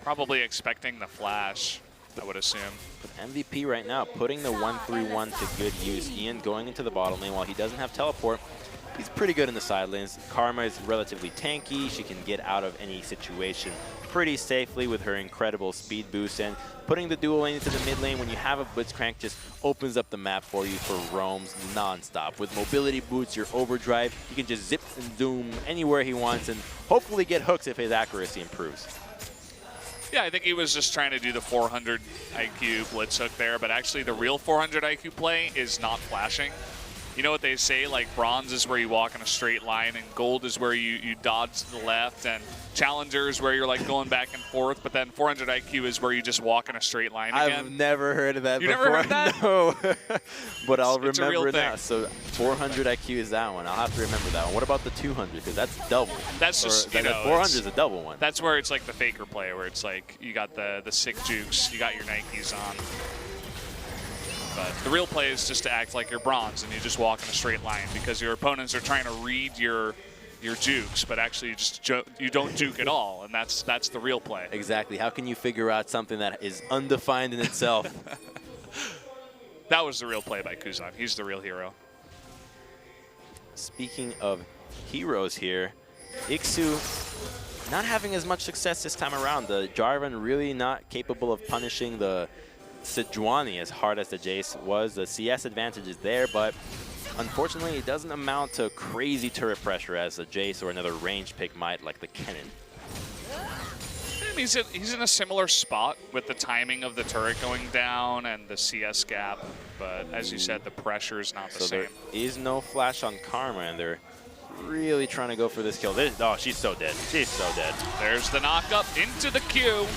probably expecting the flash, I would assume. But MVP right now putting the 1-3-1 to good use. Ian going into the bottom lane while he doesn't have teleport. He's pretty good in the side lanes. Karma is relatively tanky. She can get out of any situation pretty safely with her incredible speed boost. And putting the dual lane into the mid lane when you have a Blitzcrank just opens up the map for you for roams non-stop. With mobility boots, your overdrive, you can just zip and zoom anywhere he wants and hopefully get hooks if his accuracy improves. Yeah, I think he was just trying to do the 400 IQ blitz hook there, but actually the real 400 IQ play is not flashing. You know what they say, like bronze is where you walk in a straight line and gold is where you dodge to the left, and challenger is where you're like going back and forth, but then 400 IQ is where you just walk in a straight line again. I've never heard of that You before. never heard that? No. But I'll It's a real remember thing. now. So 400 IQ is that one. I'll have to remember that one. What about the 200? Because that's double. That's just, you know, 400 is a double one. That's where it's like the faker play, where it's like you got the sick jukes, you got your Nikes on. But the real play is just to act like you're bronze and you just walk in a straight line because your opponents are trying to read your jukes, but actually you don't juke at all, and that's the real play. Exactly. How can you figure out something that is undefined in itself? That was the real play by Kuzan. He's the real hero. Speaking of heroes here, Ixu not having as much success this time around. The Jarvan really not capable of punishing the Sejuani as hard as the Jace was. The CS advantage is there, but unfortunately it doesn't amount to crazy turret pressure as the Jace or another ranged pick might, like the Kennen. He's in a similar spot with the timing of the turret going down and the CS gap, but as you said, the pressure is not the same. There is no flash on Karma, and they're really trying to go for this kill. Oh, she's so dead. She's so dead. There's the knock-up into the queue,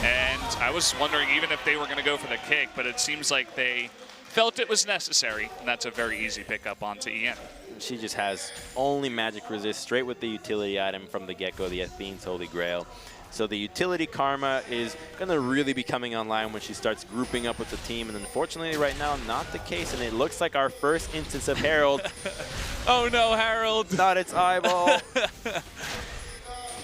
and I was wondering even if they were going to go for the kick, but it seems like they felt it was necessary, and that's a very easy pickup onto EN. She just has only magic resist straight with the utility item from the get-go, the Athene's Holy Grail. So the utility Karma is going to really be coming online when she starts grouping up with the team. And unfortunately right now, not the case. And it looks like our first instance of Herald. Oh no, Harold. Not its eyeball.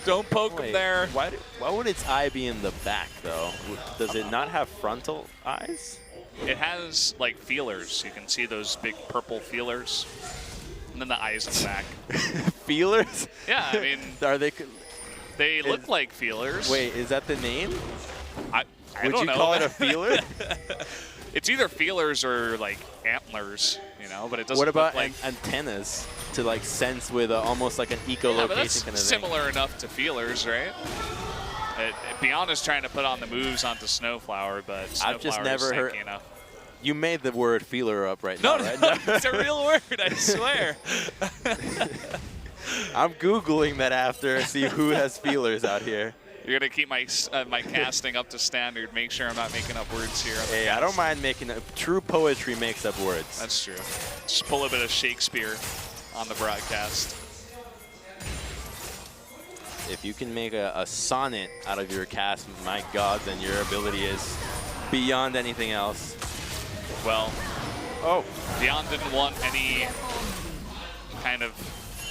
Don't poke him there. Why would its eye be in the back, though? Does it not have frontal eyes? It has, like, feelers. You can see those big purple feelers. And then the eyes in the back. Feelers? Yeah, I mean... Are they... They look like feelers. Wait, is that the name? I Would don't you know. call it a feeler? It's either feelers or like antlers, you know, but it doesn't What about look like antennas to like sense with almost like an echolocation but that's kind of similar enough to feelers, right? Beyond is trying to put on the moves onto Snowflower, but Snowflower I've just never is heard. enough. You made the word feeler up right now, right? No, it's a real word, I swear. I'm Googling that after, see who has feelers out here. You're going to keep my my casting up to standard, make sure I'm not making up words here. Hey, I don't mind making up. True poetry makes up words. That's true. Just pull a bit of Shakespeare on the broadcast. If you can make a sonnet out of your cast, my God, then your ability is beyond anything else. Well, oh, Beyond didn't want any kind of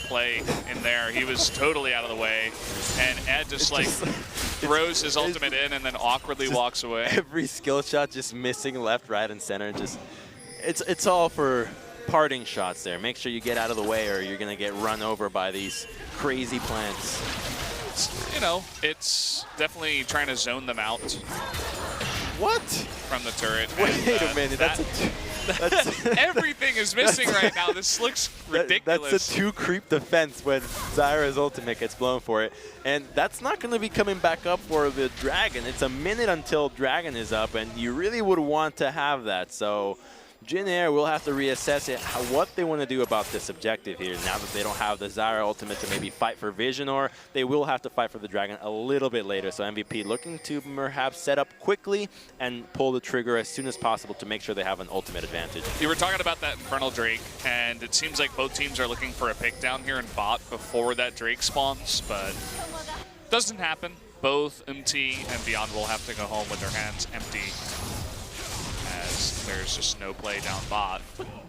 play in there. He was totally out of the way, and Ed just like throws his ultimate in and then awkwardly walks away. Every skill shot just missing left, right, and center. Just it's all for parting shots there. Make sure you get out of the way or you're gonna get run over by these crazy plants. You know, it's definitely trying to zone them out. What? From the turret. Wait a minute, that's everything is missing right now. This looks ridiculous. That's a 2-creep defense when Zyra's ultimate gets blown for it. And that's not going to be coming back up for the Dragon. It's a minute until Dragon is up, and you really would want to have that. So Jin Air will have to reassess it, what they want to do about this objective here now that they don't have the Zyra ultimate to maybe fight for Vision, or they will have to fight for the Dragon a little bit later. So MVP looking to perhaps set up quickly and pull the trigger as soon as possible to make sure they have an ultimate advantage. You were talking about that Infernal Drake, and it seems like both teams are looking for a pick down here in bot before that Drake spawns, but doesn't happen. Both MT and Beyond will have to go home with their hands empty. There's just no play down bot.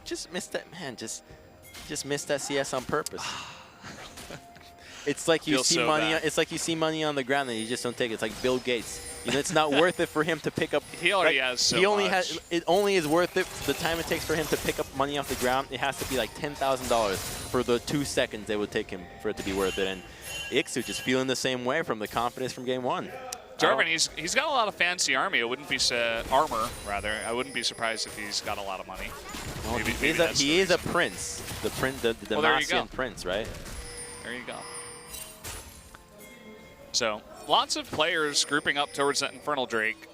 Just missed that, man. Just missed that CS on purpose. It's like you see money. It's like you see money on the ground and you just don't take it. It's like Bill Gates. You know, it's not worth it for him to pick up. He already has so much. It only is worth it the time it takes for him to pick up money off the ground. It has to be like $10,000 for the 2 seconds it would take him for it to be worth it. And Ixu just feeling the same way from the confidence from game one. Jarvan, he's got a lot of fancy army. It wouldn't be armor, rather. I wouldn't be surprised if he's got a lot of money. Well, he is a prince, the Damascene prince, right? There you go. So lots of players grouping up towards that Infernal Drake.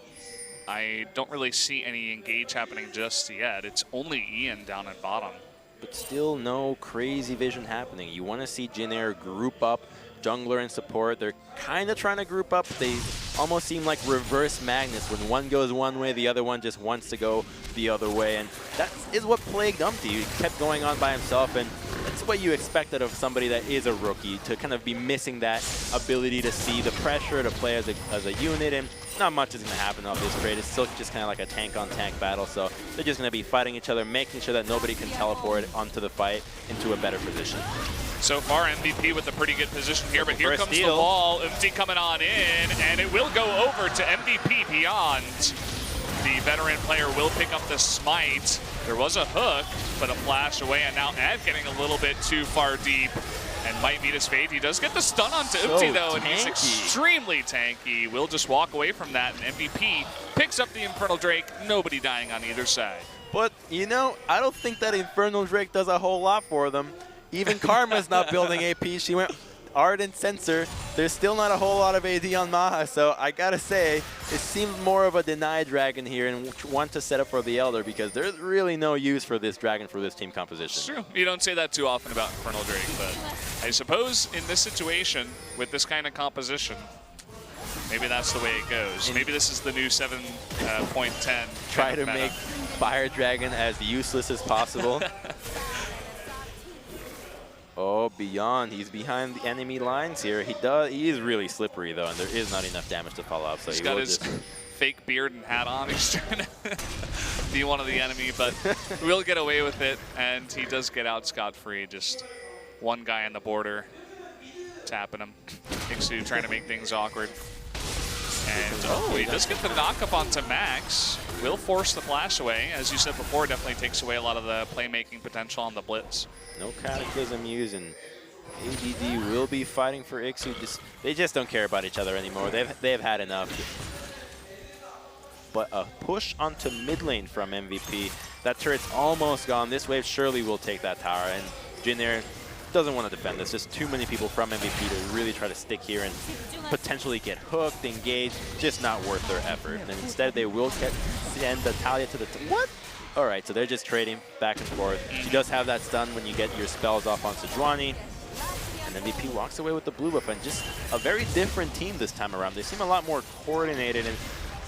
I don't really see any engage happening just yet. It's only Ian down at bottom. But still no crazy vision happening. You want to see Jin Air group up. Jungler and support, they're kind of trying to group up. They almost seem like reverse magnets. When one goes one way, the other one just wants to go the other way. And that is what plagued Umpty. He kept going on by himself, and that's what you expected of somebody that is a rookie, to kind of be missing that ability to see the pressure, to play as a unit. And not much is going to happen off this trade. It's still just kind of like a tank-on-tank battle. So they're just going to be fighting each other, making sure that nobody can teleport onto the fight into a better position. So far, MVP with a pretty good position here, but here comes the wall. Umpty coming on in, and it will go over to MVP Beyond. The veteran player will pick up the smite. There was a hook, but a flash away, and now Ed getting a little bit too far deep. and might meet his fate. He does get the stun onto So Oopty, though, and he's tanky. extremely tanky. Will just walk away from that, and MVP picks up the Infernal Drake. Nobody dying on either side. But, you know, I don't think that Infernal Drake does a whole lot for them. Even Karma's not building AP. She went Ardent Sensor. There's still not a whole lot of AD on Maha, so I gotta say, it seems more of a deny dragon here and want to set up for the Elder because there's really no use for this dragon for this team composition. It's true. You don't say that too often about Infernal Drake, but I suppose in this situation, with this kind of composition, maybe that's the way it goes. Maybe this is the new 7.10. Try to make Fire Dragon as useless as possible. Oh, Beyond, he's behind the enemy lines here. He is really slippery though, and there is not enough damage to follow up. So He's he got will his just fake beard and hat on. He's trying to be one of the enemy, but will get away with it, and he does get out scot-free. Just one guy on the border tapping him. Ixu trying to make things awkward. And he does get the knock-up onto Max. Will force the flash away. As you said before, definitely takes away a lot of the playmaking potential on the blitz. no Cataclysm used, and ADD will be fighting for Ixu. They just don't care about each other anymore. They've had enough. But a push onto mid lane from MVP. That turret's almost gone. This wave surely will take that tower, and Jin Air doesn't want to defend this. Just too many people from MVP to really try to stick here and potentially get hooked, engaged. Just not worth their effort. And instead, they will send the Talia to the... What? All right, so they're just trading back and forth. She does have that stun when you get your spells off on Sejuani. And MVP walks away with the blue buff, and just a very different team this time around. They seem a lot more coordinated, and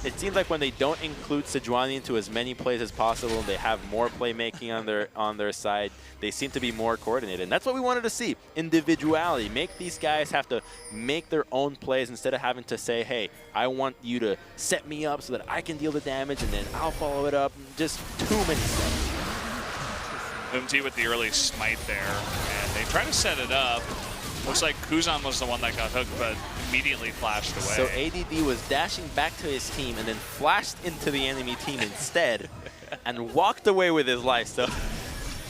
it seems like when they don't include Sejuani into as many plays as possible, they have more playmaking on their side. They seem to be more coordinated, and that's what we wanted to see. Individuality. Make these guys have to make their own plays instead of having to say, hey, I want you to set me up so that I can deal the damage, and then I'll follow it up. Just too many steps. Umti with the early smite there, and they try to set it up. Looks like Kuzan was the one that got hooked, but immediately flashed away. So ADD was dashing back to his team and then flashed into the enemy team instead and walked away with his life. So,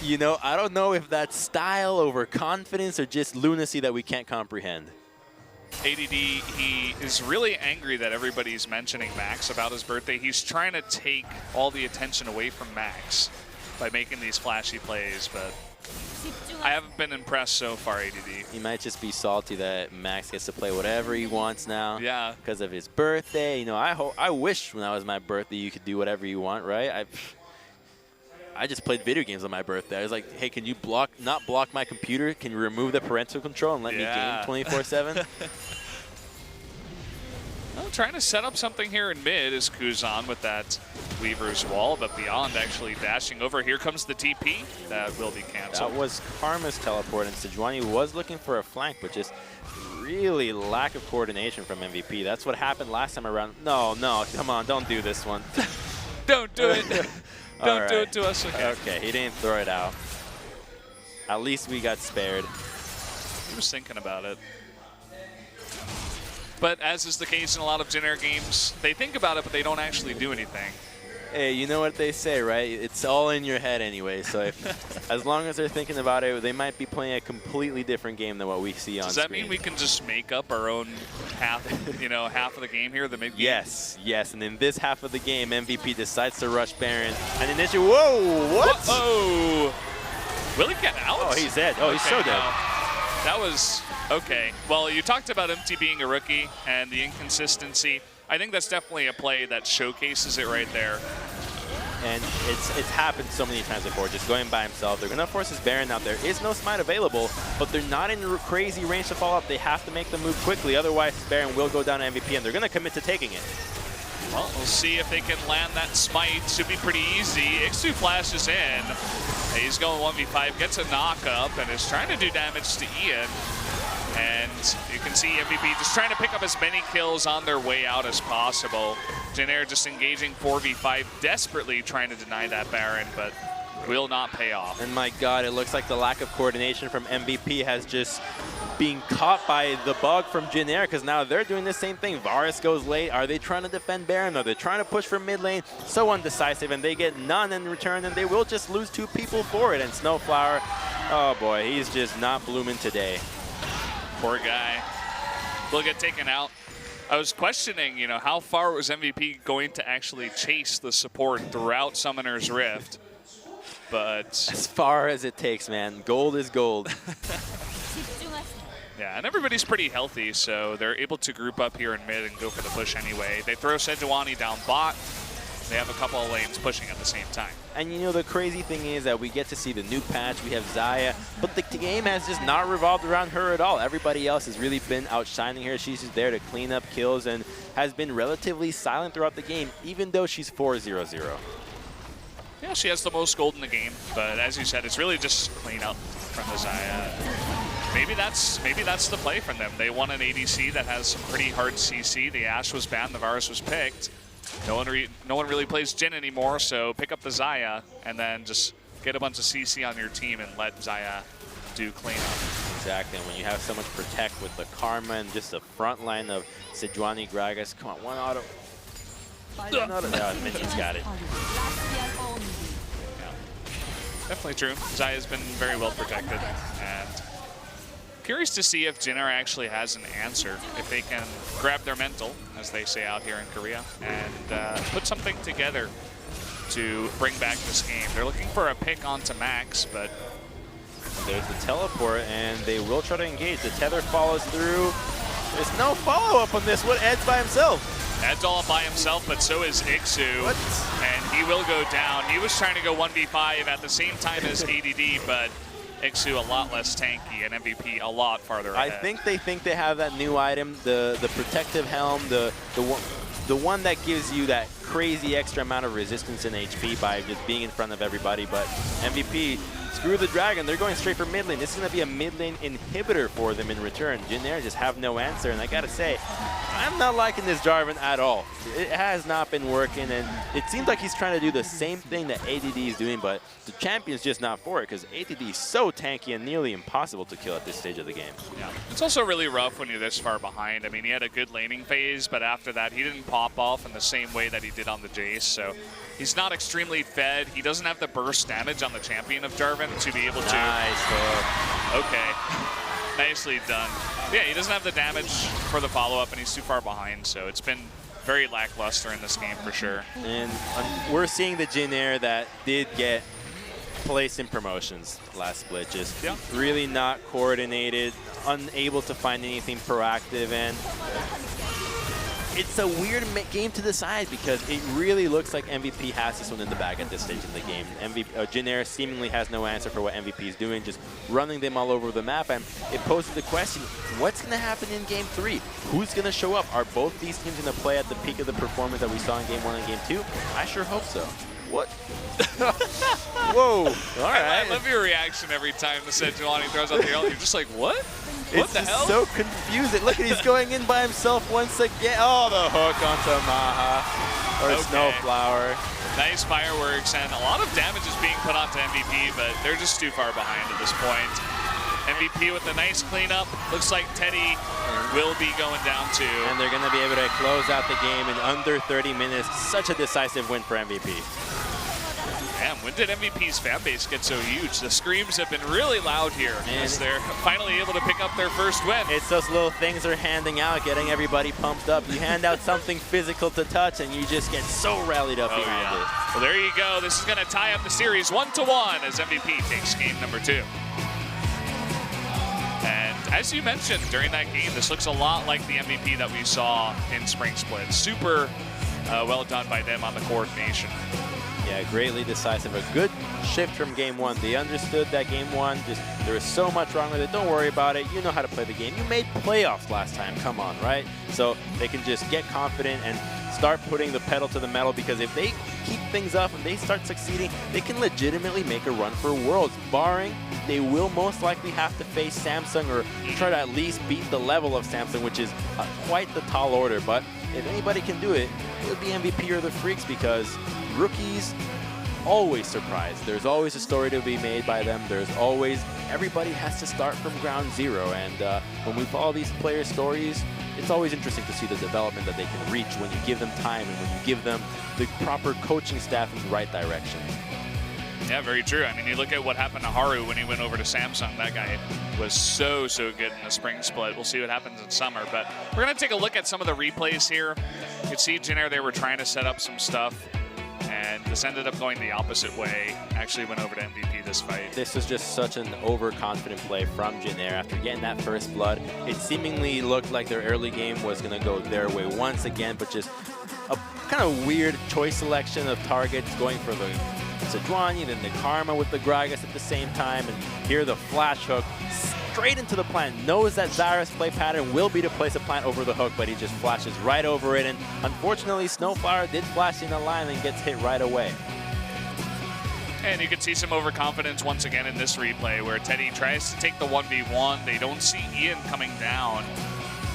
you know, I don't know if that's style over confidence or just lunacy that we can't comprehend. ADD, he is really angry that everybody's mentioning Max about his birthday. He's trying to take all the attention away from Max by making these flashy plays, but I haven't been impressed so far, ADD. He might just be salty that Max gets to play whatever he wants now. Yeah. Because of his birthday. You know, I wish when that was my birthday you could do whatever you want, right? I just played video games on my birthday. I was like, hey, can you not block my computer? Can you remove the parental control and let me game 24/7? Well, trying to set up something here in mid is Kuzan with that Weaver's Wall, but Beyond actually dashing over. Here comes the TP. That will be canceled. That was Karma's teleport, and Sejuani was looking for a flank, but just really lack of coordination from MVP. That's what happened last time around. No, come on, don't do this one. Don't do it. Don't do it to us. Okay, he didn't throw it out. At least we got spared. He was thinking about it. But as is the case in a lot of Jin Air games, they think about it, but they don't actually do anything. Hey, you know what they say, right? It's all in your head anyway. So as long as they're thinking about it, they might be playing a completely different game than what we see on screen. Does that mean we can just make up our own half of the game here, the mid game? Yes. And in this half of the game, MVP decides to rush Baron. And initially, whoa, what? Oh, will he get out? Oh, he's dead. Oh, he's so dead. That was okay. Well, you talked about MT being a rookie and the inconsistency. I think that's definitely a play that showcases it right there. And it's happened so many times before, just going by himself. They're going to force his Baron out. There is no smite available, but they're not in crazy range to follow up. They have to make the move quickly, otherwise Baron will go down to MVP, and they're going to commit to taking it. Well, we'll see if they can land that smite. Should be pretty easy. Ixu flashes in. He's going 1v5, gets a knock up, and is trying to do damage to Ian. And you can see MVP just trying to pick up as many kills on their way out as possible. Jin Air just engaging 4v5, desperately trying to deny that Baron, but will not pay off. And my God, it looks like the lack of coordination from MVP has just been caught by the bug from Jin Air, because now they're doing the same thing. Varus goes late. Are they trying to defend Baron? Are they trying to push for mid lane? So undecisive, and they get none in return, and they will just lose 2 people for it. And Snowflower, oh boy, he's just not blooming today. Poor guy. Will get taken out. I was questioning, you know, how far was MVP going to actually chase the support throughout Summoner's Rift, but as far as it takes, man. Gold is gold. yeah, and everybody's pretty healthy, so they're able to group up here in mid and go for the push anyway. They throw Sejuani down bot. They have a couple of lanes pushing at the same time. And you know, the crazy thing is that we get to see the new patch. We have Xayah, but the game has just not revolved around her at all. Everybody else has really been outshining her. She's just there to clean up kills and has been relatively silent throughout the game, even though she's 4-0-0. Yeah, she has the most gold in the game, but as you said, it's really just clean up from the Xayah. Maybe that's the play from them. They want an ADC that has some pretty hard CC. The Ashe was banned, the Varus was picked. No one really plays Jin anymore, so pick up the Xayah and then just get a bunch of CC on your team and let Xayah do cleanup. Exactly, and when you have so much protect with the Karma and just the front line of Sejuani, Gragas, come on, one auto. Minion's got it. Yeah, definitely true. Xayah's been very well protected, and curious to see if Jin Air actually has an answer, if they can grab their mental, as they say out here in Korea, and put something together to bring back this game. They're looking for a pick onto Max, but there's the teleport, and they will try to engage. The tether follows through. There's no follow-up on this one. Ed's by himself. Ed's all by himself, but so is Ixu, and he will go down. He was trying to go 1v5 at the same time as ADD, but Ixu a lot less tanky, and MVP a lot farther ahead. I think they have that new item, the protective helm, the one that gives you that crazy extra amount of resistance in HP by just being in front of everybody. But MVP, screw the dragon, they're going straight for mid lane. This is going to be a mid lane inhibitor for them in return. Jin Air just have no answer, and I gotta say, I'm not liking this Jarvan at all. It has not been working, and it seems like he's trying to do the same thing that ADD is doing, but the champion's just not for it, because ADD is so tanky and nearly impossible to kill at this stage of the game. Yeah, it's also really rough when you're this far behind. I mean, he had a good laning phase, but after that, he didn't pop off in the same way that he did on the Jace, so he's not extremely fed. He doesn't have the burst damage on the champion of Jarvan to be able to... Nice hook. Okay. Nicely done. Yeah, he doesn't have the damage for the follow-up, and he's too far behind, so it's been very lackluster in this game for sure. And we're seeing the Jin Air that did get placed in promotions last split, just really not coordinated, unable to find anything proactive, and it's a weird game to decide because it really looks like MVP has this one in the bag at this stage in the game. Jin Air seemingly has no answer for what MVP is doing, just running them all over the map, and it poses the question, what's going to happen in Game 3? Who's going to show up? Are both these teams going to play at the peak of the performance that we saw in Game 1 and Game 2? I sure hope so. What? Whoa. All right. I love your reaction every time the Sejuani throws out the ult. You're just like, what? What the hell? It's so confusing. Look at he's going in by himself once again. Oh, the hook onto Maha or Snowflower. Nice fireworks, and a lot of damage is being put onto MVP, but they're just too far behind at this point. MVP with a nice cleanup. Looks like Teddy will be going down too. And they're going to be able to close out the game in under 30 minutes. Such a decisive win for MVP. Damn, when did MVP's fan base get so huge? The screams have been really loud here as they're finally able to pick up their first win. It's those little things they're handing out, getting everybody pumped up. You hand out something physical to touch, and you just get so rallied up behind it. Well, there you go. This is going to tie up the series 1-1 as MVP takes game number 2. And as you mentioned during that game, this looks a lot like the MVP that we saw in Spring Split. Super well done by them on the coordination. Yeah, greatly decisive. A good shift from Game 1. They understood that Game 1, there was so much wrong with it. Don't worry about it. You know how to play the game. You made playoffs last time. Come on, right? So they can just get confident and start putting the pedal to the metal, because if they keep things up and they start succeeding, they can legitimately make a run for Worlds, barring they will most likely have to face Samsung or try to at least beat the level of Samsung, which is quite the tall order. But if anybody can do it, it would be MVP or the Freaks, because rookies always surprise. There's always a story to be made by them. There's always, everybody has to start from ground zero. And when we follow these players' stories, it's always interesting to see the development that they can reach when you give them time and when you give them the proper coaching staff in the right direction. Yeah, very true. I mean, you look at what happened to Haru when he went over to Samsung. That guy was so good in the spring split. We'll see what happens in summer. But we're going to take a look at some of the replays here. You can see Jin Air, they were trying to set up some stuff. And this ended up going the opposite way. Actually went over to MVP this fight. This was just such an overconfident play from Jin Air. After getting that first blood, it seemingly looked like their early game was going to go their way once again, but just a kind of weird choice selection of targets, going for the Sejuani, then the Karma with the Gragas at the same time, and here the flash hook straight into the plant. Knows that Zyra's play pattern will be to place a plant over the hook, but he just flashes right over it, and unfortunately Snowflower did flash in the line and gets hit right away. And you can see some overconfidence once again in this replay where Teddy tries to take the 1v1. They don't see Ian coming down.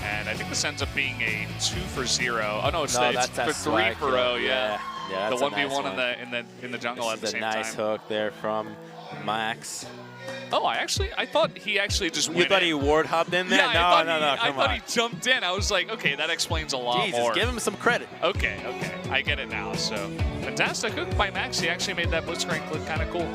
And I think this ends up being a 2 for 0. Oh no, it's the 3 for 0, yeah. Yeah, the 1v1 nice in the jungle at the same time. Nice hook there from Max. Oh, I thought he actually just went You thought in. he ward hopped in there? Yeah, no, I thought he jumped in. I was like, okay, that explains a lot Jesus, more. give him some credit. Okay, I get it now. So, fantastic hook by Max. He actually made that blitzcrank look kind of cool.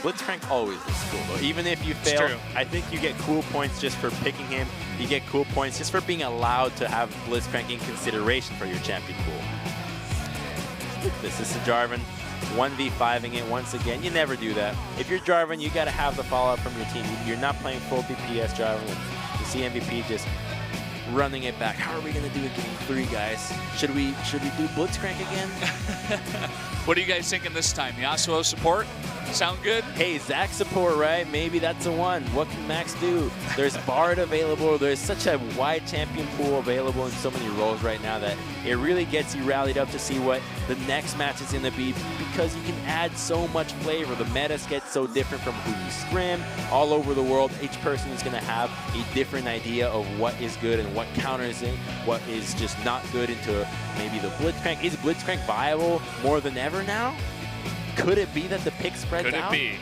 Blitzcrank always looks cool, though. Even if you fail, I think you get cool points just for picking him. You get cool points just for being allowed to have Blitzcrank in consideration for your champion pool. This is Jarvan 1v5ing it once again. You never do that. If you're Jarvan, you got to have the follow-up from your team. You're not playing full DPS Jarvan. You see MVP just running it back. How are we going to do it game 3, guys? Should we do Blitzcrank again? What are you guys thinking this time? Yasuo support? Sound good? Hey, Zac support, right? Maybe that's a one. What can Max do? There's Bard available. There's such a wide champion pool available in so many roles right now that it really gets you rallied up to see what the next match is going to be, because you can add so much flavor. The metas get so different from who you scrim all over the world. Each person is going to have a different idea of what is good and what counters it, what is just not good into maybe the Blitzcrank. Is Blitzcrank viable more than ever now? Could it be that the pick spreads out? Could it be?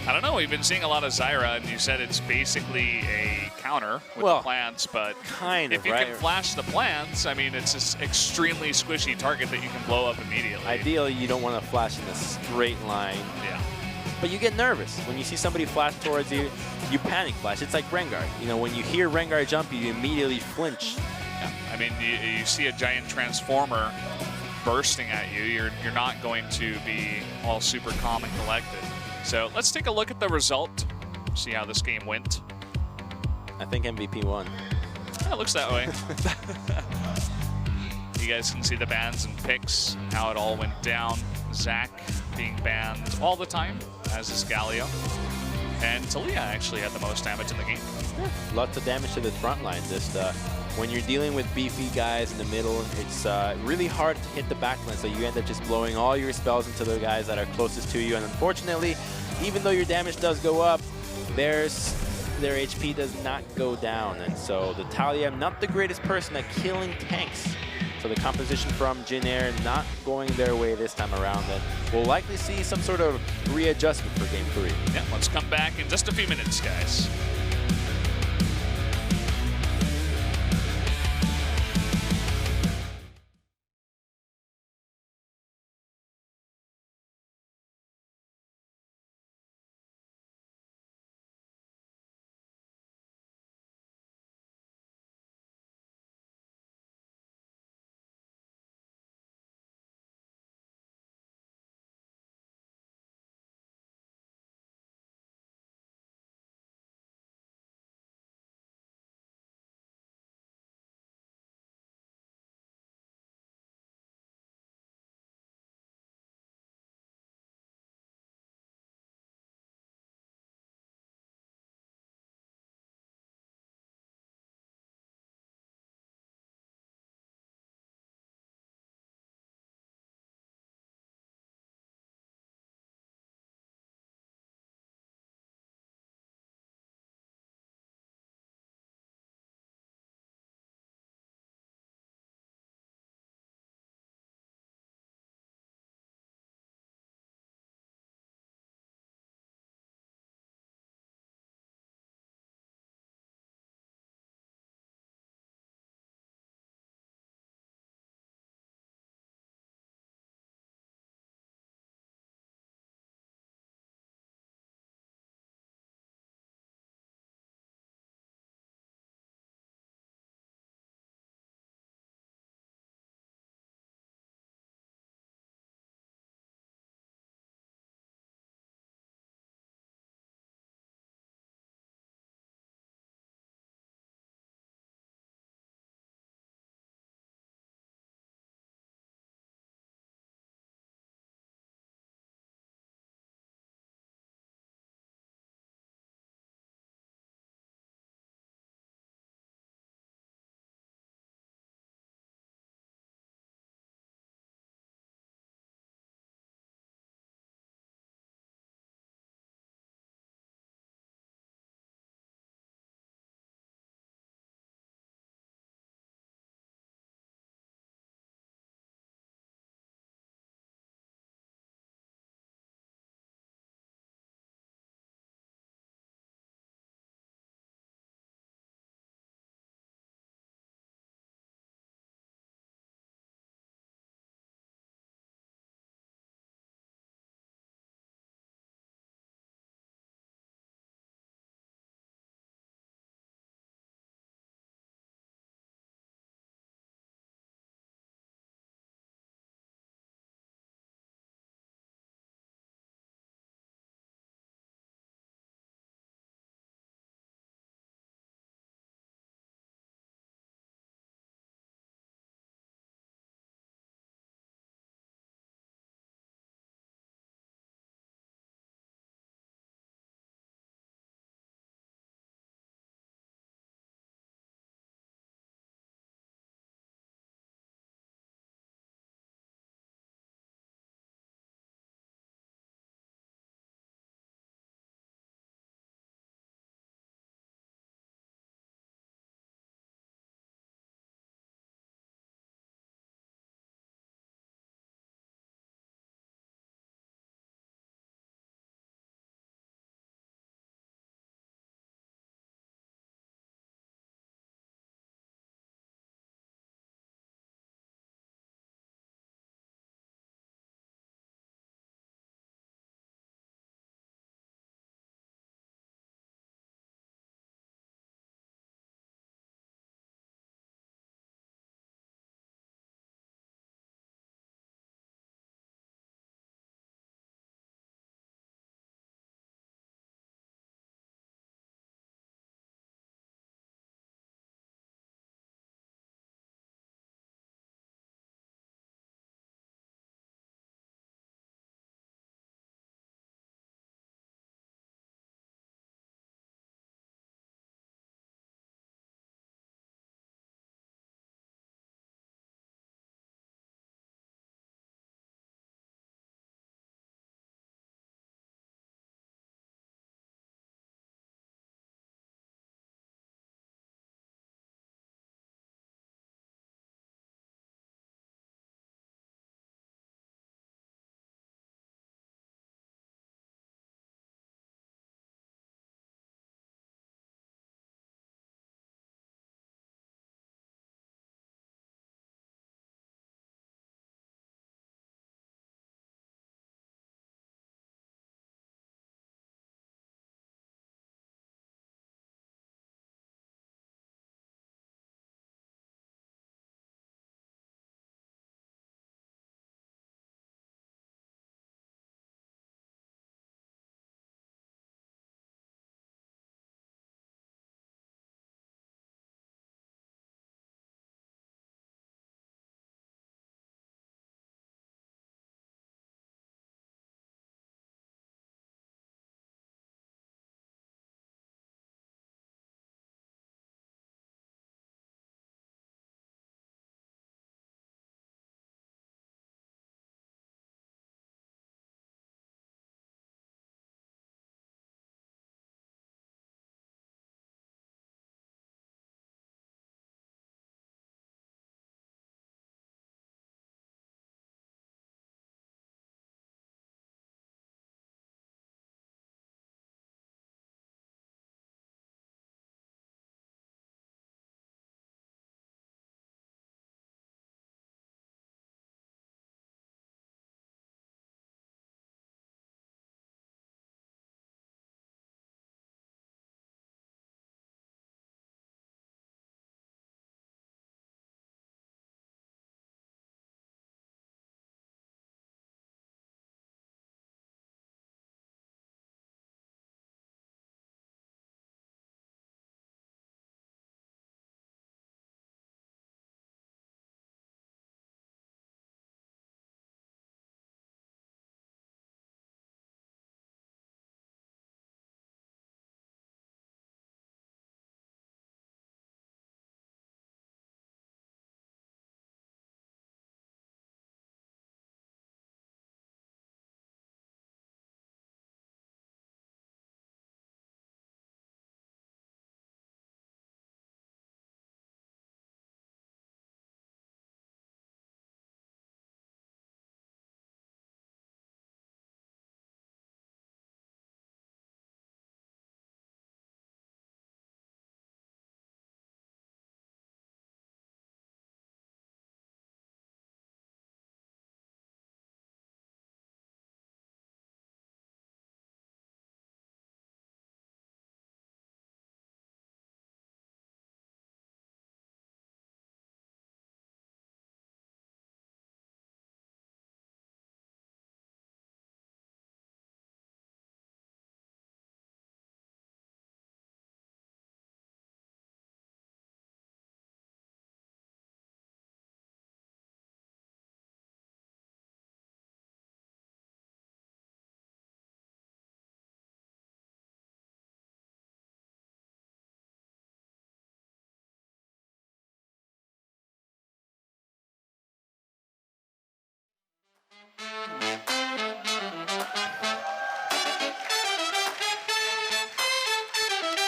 I don't know. We've been seeing a lot of Zyra, and you said it's basically a counter with the plants, but if you can flash the plants, I mean, it's an extremely squishy target that you can blow up immediately. Ideally, you don't want to flash in a straight line. Yeah. But you get nervous. When you see somebody flash towards you, you panic flash. It's like Rengar. You know, when you hear Rengar jump, you immediately flinch. Yeah. I mean, you see a giant transformer bursting at you, you're not going to be all super calm and collected. So let's take a look at the result, see how this game went. I think MVP won. Yeah, it looks that way. You guys can see the bans and picks, how it all went down. Zac being banned all the time, as is Galio. And Talia actually had the most damage in the game. Yeah. Lots of damage to the front line. Just when you're dealing with beefy guys in the middle, it's really hard to hit the backline, so you end up just blowing all your spells into the guys that are closest to you. And unfortunately, even though your damage does go up, their HP does not go down. And so the Talia, not the greatest person at killing tanks. So the composition from Jin Air not going their way this time around. And we'll likely see some sort of readjustment for game 3. Yeah, let's come back in just a few minutes, guys.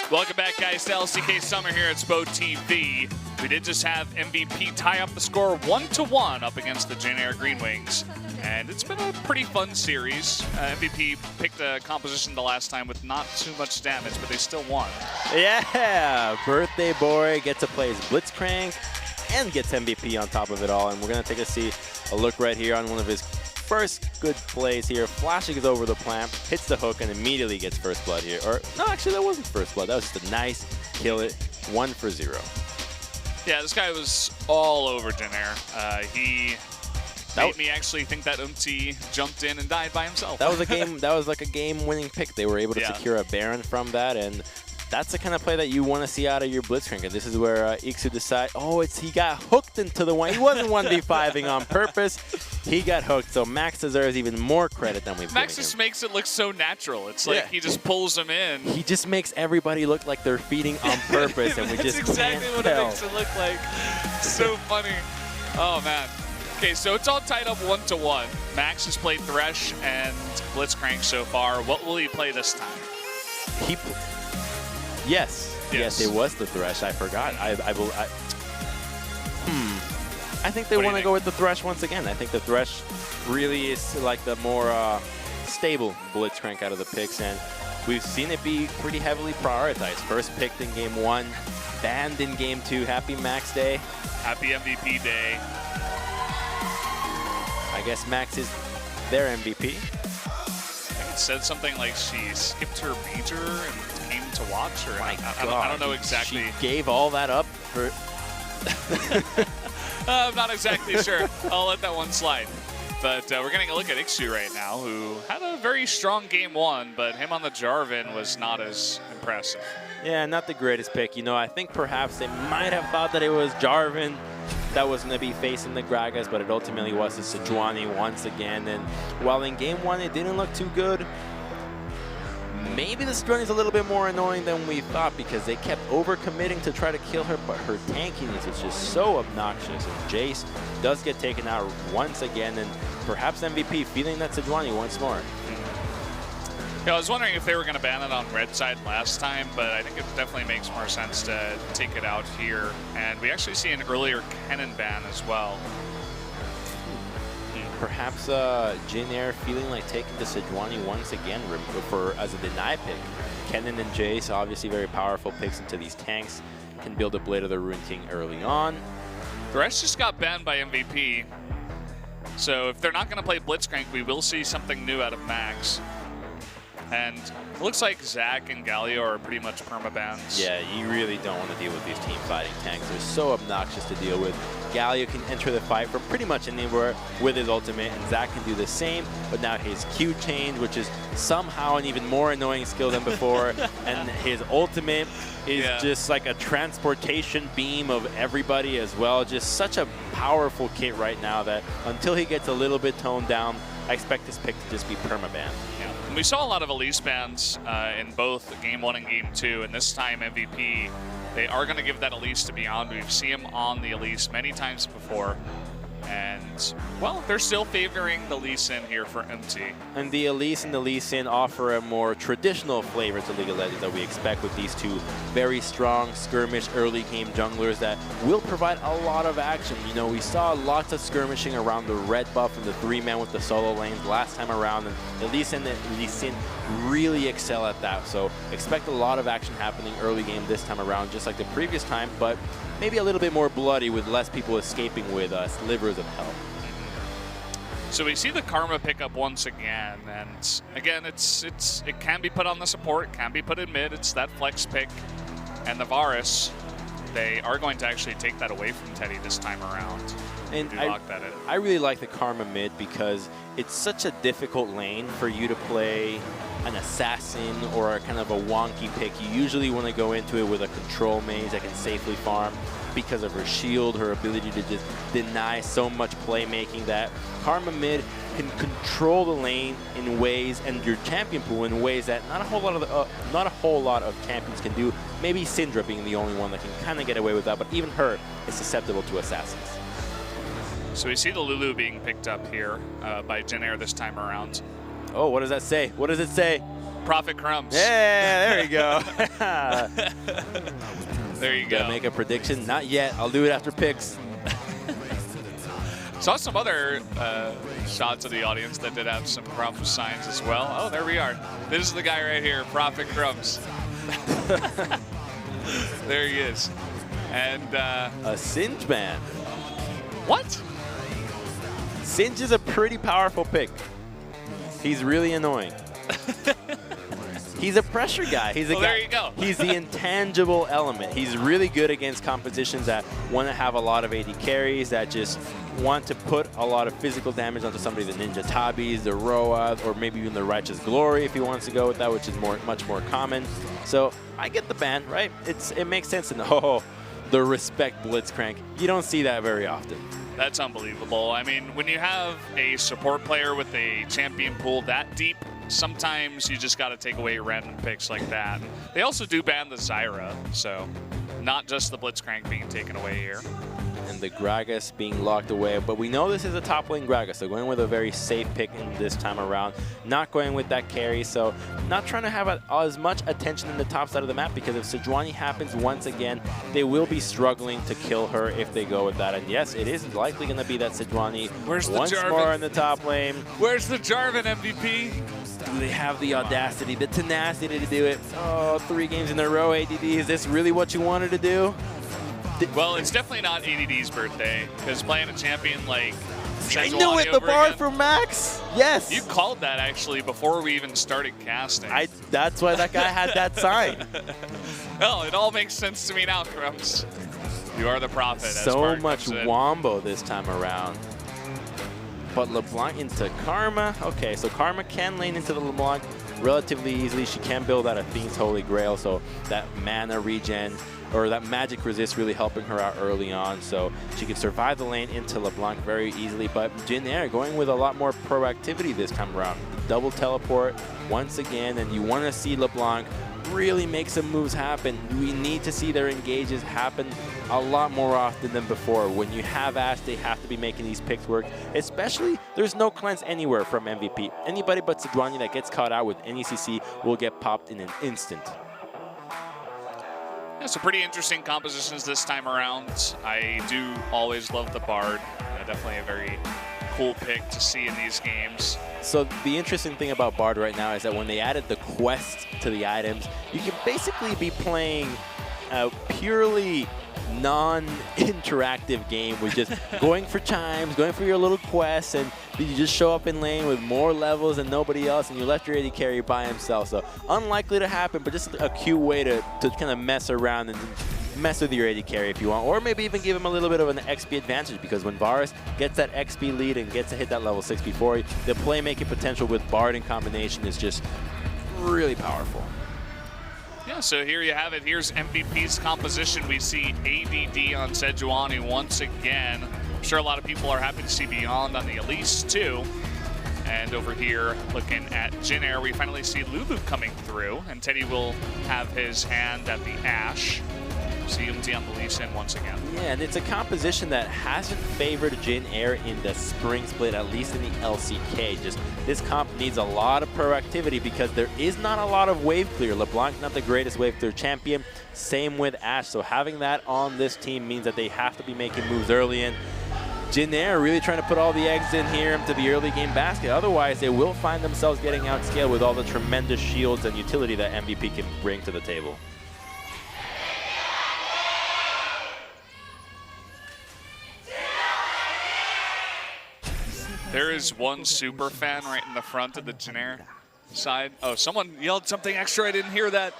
Welcome back, guys, to LCK Summer here at SPO TV. We did just have MVP tie up the score 1-1 up against the Jin Air GreenWings. And it's been a pretty fun series. MVP picked a composition the last time with not too much damage, but they still won. Yeah, birthday boy gets to play his Blitzcrank and gets MVP on top of it all. And we're going to take a look right here on one of his first good plays here. Flashing is over the plant, hits the hook, and immediately gets first blood here. Or, no, actually, that wasn't first blood. That was just a nice kill it, 1-0. Yeah, this guy was all over Jin Air. He made me actually think that jumped in and died by himself. That was a game. That was like a game-winning pick. They were able to secure a Baron from that, and that's the kind of play that you want to see out of your Blitzcrank. And this is where Ixu decide, he got hooked into the one. He wasn't 1v5ing on purpose. He got hooked. So Max deserves even more credit than we've given him. Max just makes it look so natural. It's like he just pulls him in. He just makes everybody look like they're feeding on purpose, and we just exactly can't what tell. it makes it look like. So funny. Oh, man. Okay, so it's all tied up 1-1. Max has played Thresh and Blitzcrank so far. What will he play this time? Yes, it was the Thresh. I forgot. I think they want to go with the Thresh once again. I think the Thresh really is like the more stable Blitzcrank out of the picks, and we've seen it be pretty heavily prioritized. First picked in Game 1, banned in Game 2. Happy Max Day. Happy MVP Day. I guess Max is their MVP. I think it said something like she skipped her major and came to watch, or I don't know exactly. She gave all that up for... I'm not exactly sure. I'll let that one slide. But we're getting a look at Ixu right now, who had a very strong Game 1, but him on the Jarvan was not as impressive. Yeah, not the greatest pick. You know, I think perhaps they might have thought that it was Jarvan that was going to be facing the Gragas, but it ultimately was the Sejuani once again. And while in Game 1 it didn't look too good, maybe the Sejuani is a little bit more annoying than we thought, because they kept overcommitting to try to kill her, but her tankiness is just so obnoxious. And Jace does get taken out once again, and perhaps MVP feeling that Sejuani once more. Yeah, I was wondering if they were going to ban it on red side last time, but I think it definitely makes more sense to take it out here. And we actually see an earlier Kennen ban as well. Perhaps Jin Air feeling like taking the Sejuani once again as a deny pick. Kennen and Jace, obviously very powerful picks into these tanks, can build a Blade of the Ruined King early on. Thresh just got banned by MVP. So if they're not going to play Blitzcrank, we will see something new out of Max. And it looks like Zach and Galio are pretty much permabans. Yeah, you really don't want to deal with these team fighting tanks. They're so obnoxious to deal with. Galio can enter the fight from pretty much anywhere with his ultimate, and Zach can do the same, but now his Q change, which is somehow an even more annoying skill than before, and his ultimate is just like a transportation beam of everybody as well. Just such a powerful kit right now that until he gets a little bit toned down, I expect this pick to just be permaban. We saw a lot of Elise bans in both Game 1 and Game 2, and this time MVP, they are going to give that Elise to Beyond. We've seen him on the Elise many times before, and, well, they're still favoring the Lee Sin here for MT. And the Elise and the Lee Sin offer a more traditional flavor to League of Legends that we expect with these two very strong skirmish early game junglers that will provide a lot of action. You know, we saw lots of skirmishing around the red buff and the 3-man with the solo lanes last time around, and the Lee Sin really excel at that. So expect a lot of action happening early game this time around, just like the previous time, but maybe a little bit more bloody with less people escaping with slivers of health. So we see the Karma pick up once again, and again, it can be put on the support, can be put in mid. It's that flex pick, and the Varus, they are going to actually take that away from Teddy this time around. And lock that in. I really like the Karma mid because it's such a difficult lane for you to play an assassin or a kind of a wonky pick. You usually want to go into it with a control mage that can safely farm because of her shield, her ability to just deny so much playmaking. That Karma mid can control the lane in ways, and your champion pool in ways that not a whole lot of champions can do. Maybe Syndra being the only one that can kind of get away with that, but even her is susceptible to assassins. So we see the Lulu being picked up here by Jin Air this time around. Oh, what does that say? What does it say? Prophet Crumbs. Yeah, there you go. There you go. Gonna make a prediction? Not yet. I'll do it after picks. Saw some other shots of the audience that did have some Crumbs signs as well. Oh, there we are. This is the guy right here, Prophet Crumbs. There he is. And a Singe man. What? Singe is a pretty powerful pick. He's really annoying. He's a pressure guy. He's a guy. There you go. He's the intangible element. He's really good against compositions that want to have a lot of AD carries, that just want to put a lot of physical damage onto somebody, the Ninja Tabis, the Roa, or maybe even the Righteous Glory if he wants to go with that, which is much more common. So I get the ban, right? It makes sense to know the respect Blitzcrank. You don't see that very often. That's unbelievable. I mean, when you have a support player with a champion pool that deep, sometimes you just got to take away random picks like that. They also do ban the Zyra, so not just the Blitzcrank being taken away here. And the Gragas being locked away, but we know this is a top lane Gragas, so going with a very safe pick in this time around, not going with that carry, so not trying to have as much attention in the top side of the map, because if Sejuani happens once again, they will be struggling to kill her if they go with that. And yes, it is likely going to be that Sejuani once more in the top lane. Where's the Jarvan MVP? Do they have the audacity, the tenacity to do it? Oh, 3 games in a row, ADD. Is this really what you wanted to do? Well, it's definitely not ADD's birthday, because playing a champion like I knew it, the bar for Max. Yes. You called that actually before we even started casting. That's why that guy had that sign. Well, it all makes sense to me now, Crumbs. You are the prophet. So much wombo this time around. But LeBlanc into Karma. Okay, so Karma can lane into the LeBlanc relatively easily. She can build out Athene's Holy Grail, so that mana regen or that magic resist really helping her out early on, so she could survive the lane into LeBlanc very easily. But Jin Air going with a lot more proactivity this time around. Double teleport once again, and you want to see LeBlanc really make some moves happen. We need to see their engages happen a lot more often than before. When you have Ashe, they have to be making these picks work, especially there's no cleanse anywhere from MVP. Anybody but Sejuani that gets caught out with any CC will get popped in an instant. Yeah, so pretty interesting compositions this time around. I do always love the Bard. Definitely a very cool pick to see in these games. So the interesting thing about Bard right now is that when they added the quest to the items, you can basically be playing a purely non-interactive game with just going for chimes, going for your little quests, and you just show up in lane with more levels than nobody else, and you left your AD carry by himself. So unlikely to happen, but just a cute way to kind of mess around and mess with your AD carry if you want, or maybe even give him a little bit of an XP advantage, because when Varus gets that XP lead and gets to hit that level 6 before, the playmaking potential with Bard in combination is just really powerful. Yeah, so here you have it. Here's MVP's composition. We see ADD on Sejuani once again. I'm sure a lot of people are happy to see Beyond on the Elise too. And over here, looking at Jin Air, we finally see Lulu coming through, and Teddy will have his hand at the Ashe. CMT on the Lee Sin once again. Yeah, and it's a composition that hasn't favored Jin Air in the spring split, at least in the LCK. Just this comp needs a lot of proactivity because there is not a lot of wave clear. LeBlanc not the greatest wave clear champion. Same with Ashe. So having that on this team means that they have to be making moves early in. Jin Air really trying to put all the eggs in here into the early game basket. Otherwise, they will find themselves getting outscaled with all the tremendous shields and utility that MVP can bring to the table. There is one super fan right in the front of the Jin Air side. Oh, someone yelled something extra. I didn't hear that.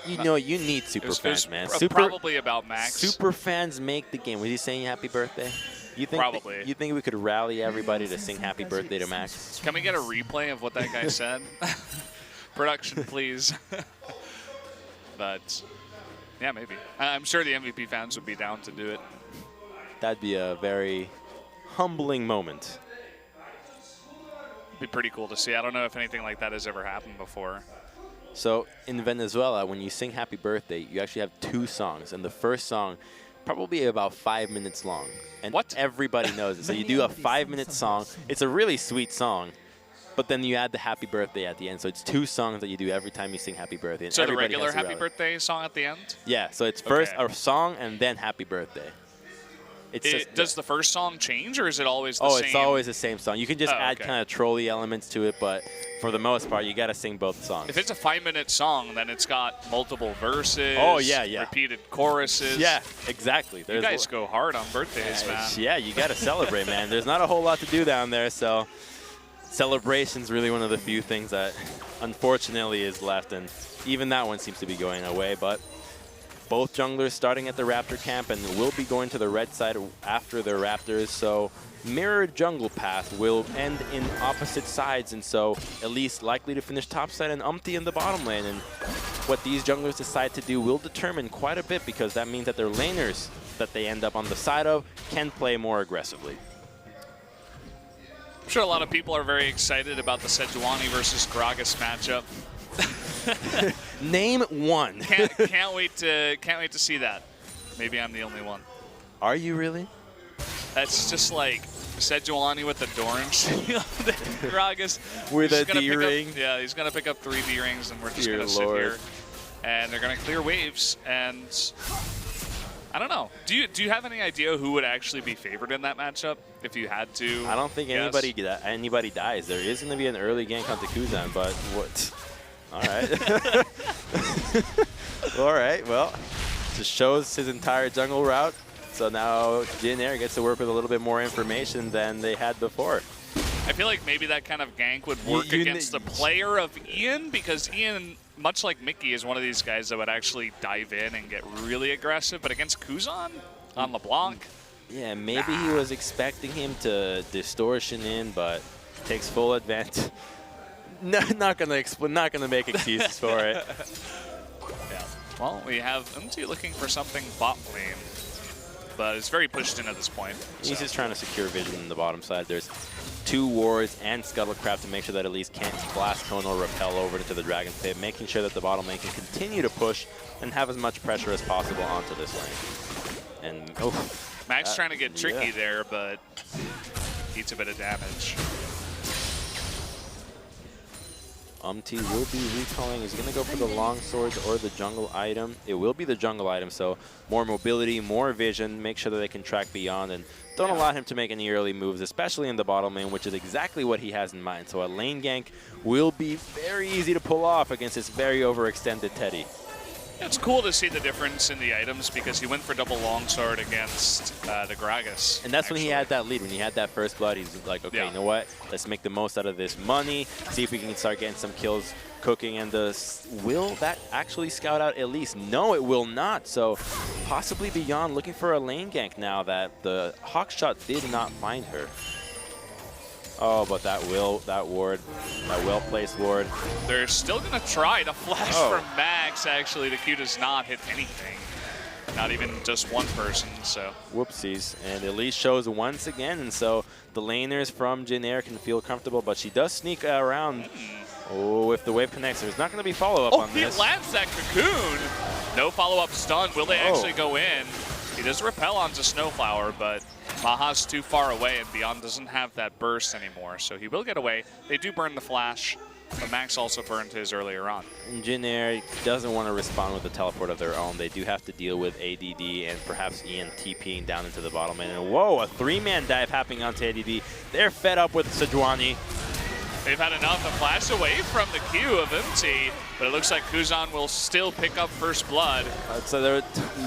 You know, you need super fans, man. Probably about Max. Super fans make the game. Was he saying happy birthday? You think Probably. You think we could rally everybody to sing happy birthday to Max? Can we get a replay of what that guy said? Production, please. But, yeah, maybe. I'm sure the MVP fans would be down to do it. That'd be a very humbling moment. It'd be pretty cool to see. I don't know if anything like that has ever happened before. So in Venezuela, when you sing happy birthday, you actually have 2 songs. And the first song, probably about 5 minutes long. And what? Everybody knows it. So you do a 5-minute song. It's a really sweet song. but then you add the happy birthday at the end. So it's 2 songs that you do every time you sing happy birthday. And So the everybody regular has to happy rally. birthday song at the end? Yeah, so it's first Okay. a song and then happy birthday. Does the first song change, or is it always the Oh, same? it's always the same song. You can just add okay. kind of trolley elements to it, but for the most part, you got to sing both songs. If it's a 5-minute song, then it's got multiple verses. Oh, yeah, yeah. Repeated choruses. Yeah, exactly. You guys go hard on birthdays, man. Yeah, you got to celebrate, man. There's not a whole lot to do down there, so celebration's really one of the few things that unfortunately is left, and even that one seems to be going away, but both junglers starting at the Raptor camp and will be going to the red side after the Raptors, so mirrored jungle path will end in opposite sides, and so Elise likely to finish top side and Umpty in the bottom lane. And what these junglers decide to do will determine quite a bit, because that means that their laners that they end up on the side of can play more aggressively. I'm sure a lot of people are very excited about the Sejuani versus Gragas matchup. Name one. Can't wait to see that. Maybe I'm the only one. Are you really? That's just like Sejuani with the Dorange. Gragas With he's a gonna pick up- D-ring. Yeah, he's gonna pick up 3 D-rings, and we're just Dear gonna sit Lord. here, and they're gonna clear waves. And I don't know. Do you have any idea who would actually be favored in that matchup if you had to? I don't think guess? anybody dies. There is going to be an early gank onto Kuzan, but what? All right. All right. Well, just shows his entire jungle route. So now Jin Air gets to work with a little bit more information than they had before. I feel like maybe that kind of gank would work against the player of Ian, because Ian, much like Mickey, is one of these guys that would actually dive in and get really aggressive. But against Kuzan on LeBlanc, Yeah, maybe he was expecting him to distortion in, but takes full advantage. No, not gonna make excuses for it. yeah. Well, we have Umti looking for something bot lane, but it's very pushed in at this point. He's so. just trying to secure vision in the bottom side. There's 2 wards and Scuttlecraft to make sure that Elise can't blast cone or repel over into the Dragon Pit, making sure that the bottom lane can continue to push and have as much pressure as possible onto this lane. And Max trying to get tricky there, but eats a bit of damage. Umpty will be recalling. He's going to go for the long swords or the jungle item. It will be the jungle item, so more mobility, more vision, make sure that they can track beyond, and don't allow him to make any early moves, especially in the bottom lane, which is exactly what he has in mind. So a lane gank will be very easy to pull off against this very overextended Teddy. It's cool to see the difference in the items, because he went for double longsword against the Gragas. And that's when he had that lead. When he had that first blood, he's like, okay, you know what? Let's make the most out of this money, see if we can start getting some kills cooking. And will that actually scout out Elise? No, it will not. So possibly Beyond looking for a lane gank now that the hawk shot did not find her. Oh, but that well-placed ward. They're still going to try to flash from Max, actually. The Q does not hit anything. Not even just one person, so. Whoopsies. And Elise shows once again, and so the laners from Jin Air can feel comfortable, but she does sneak around. Oh, if the wave connects, there's not going to be follow-up on this. Oh, he lands that cocoon. No follow-up stun. Will they actually go in? He does repel onto Snowflower, but Maha's too far away, and Beyond doesn't have that burst anymore, so he will get away. They do burn the flash, but Max also burned his earlier on. And Jin Air doesn't want to respond with a teleport of their own. They do have to deal with ADD and perhaps Ian TPing down into the bottom lane. And whoa, a 3-man dive happening onto ADD. They're fed up with Sejuani. They've had enough to flash away from the Q of MT, but it looks like Kuzan will still pick up first blood. So there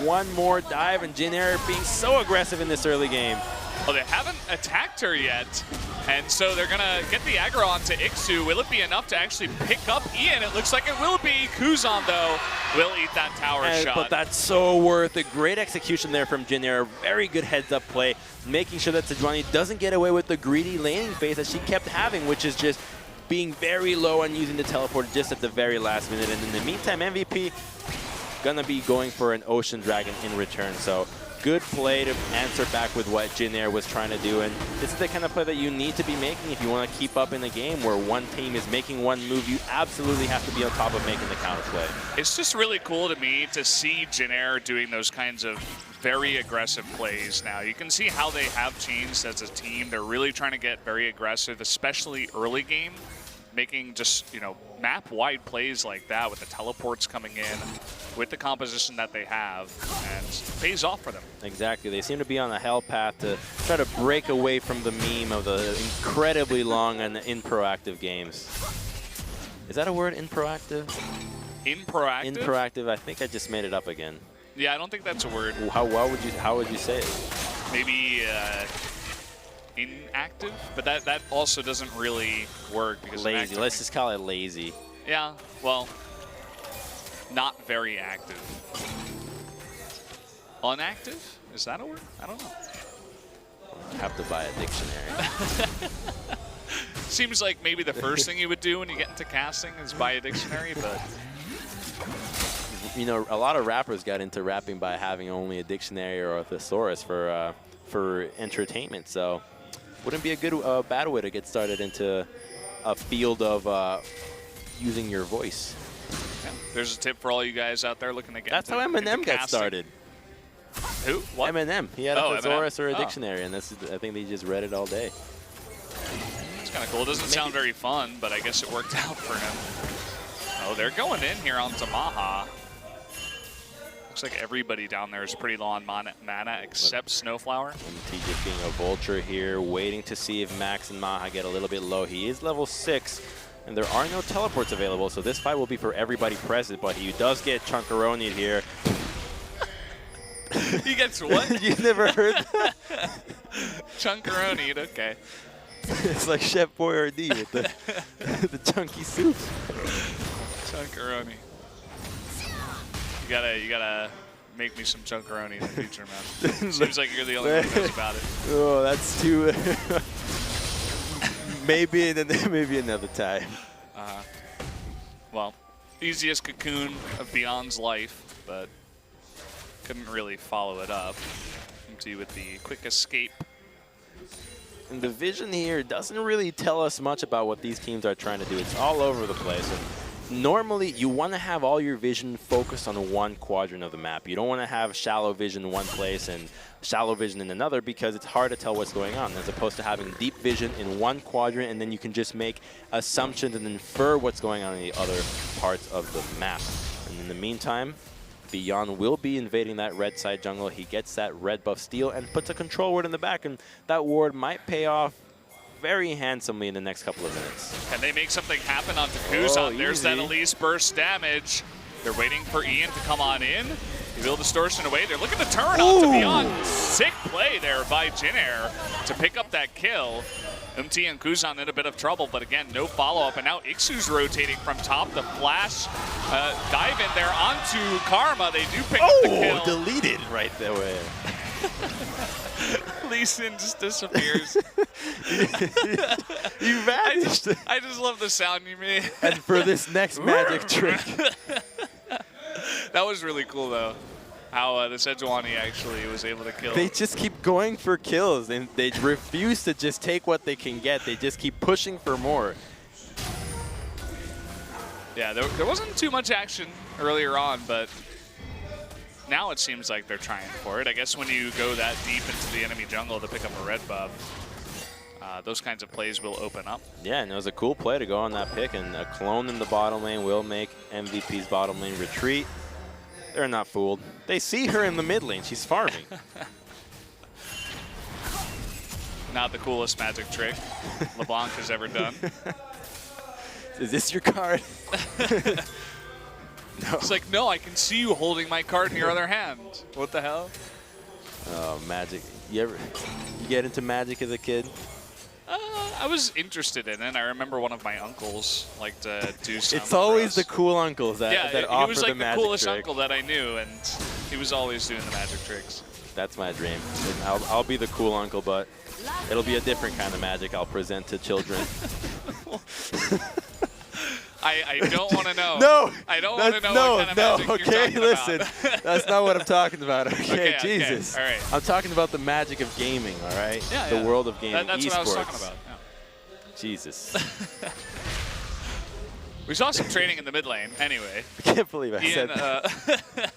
one more dive, and Jin Air being so aggressive in this early game. Well, they haven't attacked her yet, and so they're going to get the aggro onto Ixu. Will it be enough to actually pick up Ian? It looks like it will be. Kuzan, though, will eat that tower shot. But that's so worth it. Great execution there from Jin Air. Very good heads-up play, making sure that Sejuani doesn't get away with the greedy laning phase that she kept having, which is just being very low and using the teleport just at the very last minute. And in the meantime, MVP going to be going for an Ocean Dragon in return. So good play to answer back with what Jin Air was trying to do. And this is the kind of play that you need to be making if you want to keep up in a game where one team is making one move. You absolutely have to be on top of making the counter play. It's just really cool to me to see Jin Air doing those kinds of very aggressive plays now. You can see how they have changed as a team. They're really trying to get very aggressive, especially early game, making just, you know, map-wide plays like that with the teleports coming in, with the composition that they have, and it pays off for them. Exactly. They seem to be on a hell path to try to break away from the meme of the incredibly long and improactive games. Is that a word, improactive? Improactive? Improactive. I think I just made it up again. Yeah, I don't think that's a word. How would you say it? Maybe inactive, but that also doesn't really work because lazy. Let's just call it lazy. Yeah, well, not very active. Unactive? Is that a word? I don't know. Have to buy a dictionary. Seems like maybe the first thing you would do when you get into casting is buy a dictionary, but you know, a lot of rappers got into rapping by having only a dictionary or a thesaurus for entertainment. So, wouldn't be a good bad way to get started into a field of using your voice. Yeah. There's a tip for all you guys out there looking to get. That's how Eminem got started. Who? What? Eminem. He had a thesaurus or a oh. dictionary, and I think they just read it all day. It's kind of cool. It doesn't sound very fun, but I guess it worked out for him. Oh, they're going in here on Maha. Looks like everybody down there is pretty low on mana except Snowflower. MT just being a vulture here, waiting to see if Max and Maha get a little bit low. He is level 6, and there are no teleports available, so this fight will be for everybody present, but he does get Chunkaroni here. He gets what? You never heard that? Chunkaroni, okay. It's like Chef Boyardee with the chunky soup. Chunkaroni. You gotta make me some chunkaroni in the future, man. Seems like you're the only one who knows about it. Oh, that's too. maybe another time. Well, easiest cocoon of Beyond's life, but couldn't really follow it up. MT with the quick escape. And the vision here doesn't really tell us much about what these teams are trying to do. It's all over the place. And normally, you want to have all your vision focused on one quadrant of the map. You don't want to have shallow vision in one place and shallow vision in another, because it's hard to tell what's going on, as opposed to having deep vision in one quadrant, and then you can just make assumptions and infer what's going on in the other parts of the map. And in the meantime, Beyond will be invading that red side jungle. He gets that red buff steal and puts a control ward in the back, and that ward might pay off very handsomely in the next couple of minutes. Can they make something happen onto Kuzan? Oh, there's that Elise burst damage. They're waiting for Ian to come on in. Evil Distortion away. They're looking to turn onto Beyond. Sick play there by Jin Air to pick up that kill. MT and Kuzan in a bit of trouble, but again, no follow-up. And now Ixu's rotating from top. The flash dive in there onto Karma. They do pick up the kill. Oh, deleted right there. Lee Sin just disappears. You vanished. I just love the sound you made. And for this next magic trick. That was really cool, though. How the Sejuani actually was able to kill. They just keep going for kills, and they refuse to just take what they can get. They just keep pushing for more. Yeah, there wasn't too much action earlier on, but now it seems like they're trying for it. I guess when you go that deep into the enemy jungle to pick up a red buff, those kinds of plays will open up. Yeah, and it was a cool play to go on that pick, and a clone in the bottom lane will make MVP's bottom lane retreat. They're not fooled. They see her in the mid lane. She's farming. Not the coolest magic trick LeBlanc has ever done. Is this your card? No. It's like, no, I can see you holding my card in your other hand. What the hell? Oh, magic. You get into magic as a kid? I was interested in it. I remember one of my uncles liked to do some. It's always the cool uncles that offer the magic trick. Yeah, he was like the coolest uncle that I knew, and he was always doing the magic tricks. That's my dream. I'll be the cool uncle, but it'll be a different kind of magic I'll present to children. I don't want to know. No! I don't want to know what kind of magic you're talking listen. about. That's not what I'm talking about, okay? Okay, Jesus. Okay, all right. I'm talking about the magic of gaming, all right? Yeah, the world of gaming, that's what I was talking about. Yeah. Jesus. We saw some training in the mid lane, anyway. I can't believe I said that.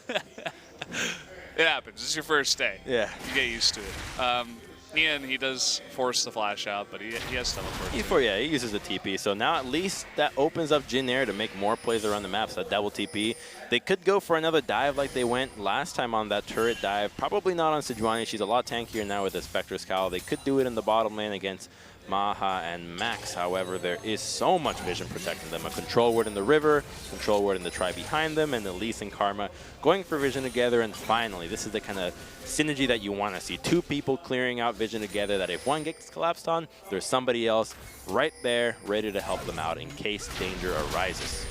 It happens. It's your first day. Yeah. You get used to it. Ian, he does force the flash out, but he has teleport. He uses the TP. So now at least that opens up Jin Air to make more plays around the map. So that double TP. They could go for another dive like they went last time on that turret dive. Probably not on Sejuani. She's a lot tankier now with the Spectre's Cowl. They could do it in the bottom lane against Maha and Max. However, there is so much vision protecting them. A control ward in the river, control ward in the Tri behind them, and Elise and Karma going for vision together. And finally, this is the kind of synergy that you want to see. Two people clearing out vision together, that if one gets collapsed on, there's somebody else right there ready to help them out in case danger arises.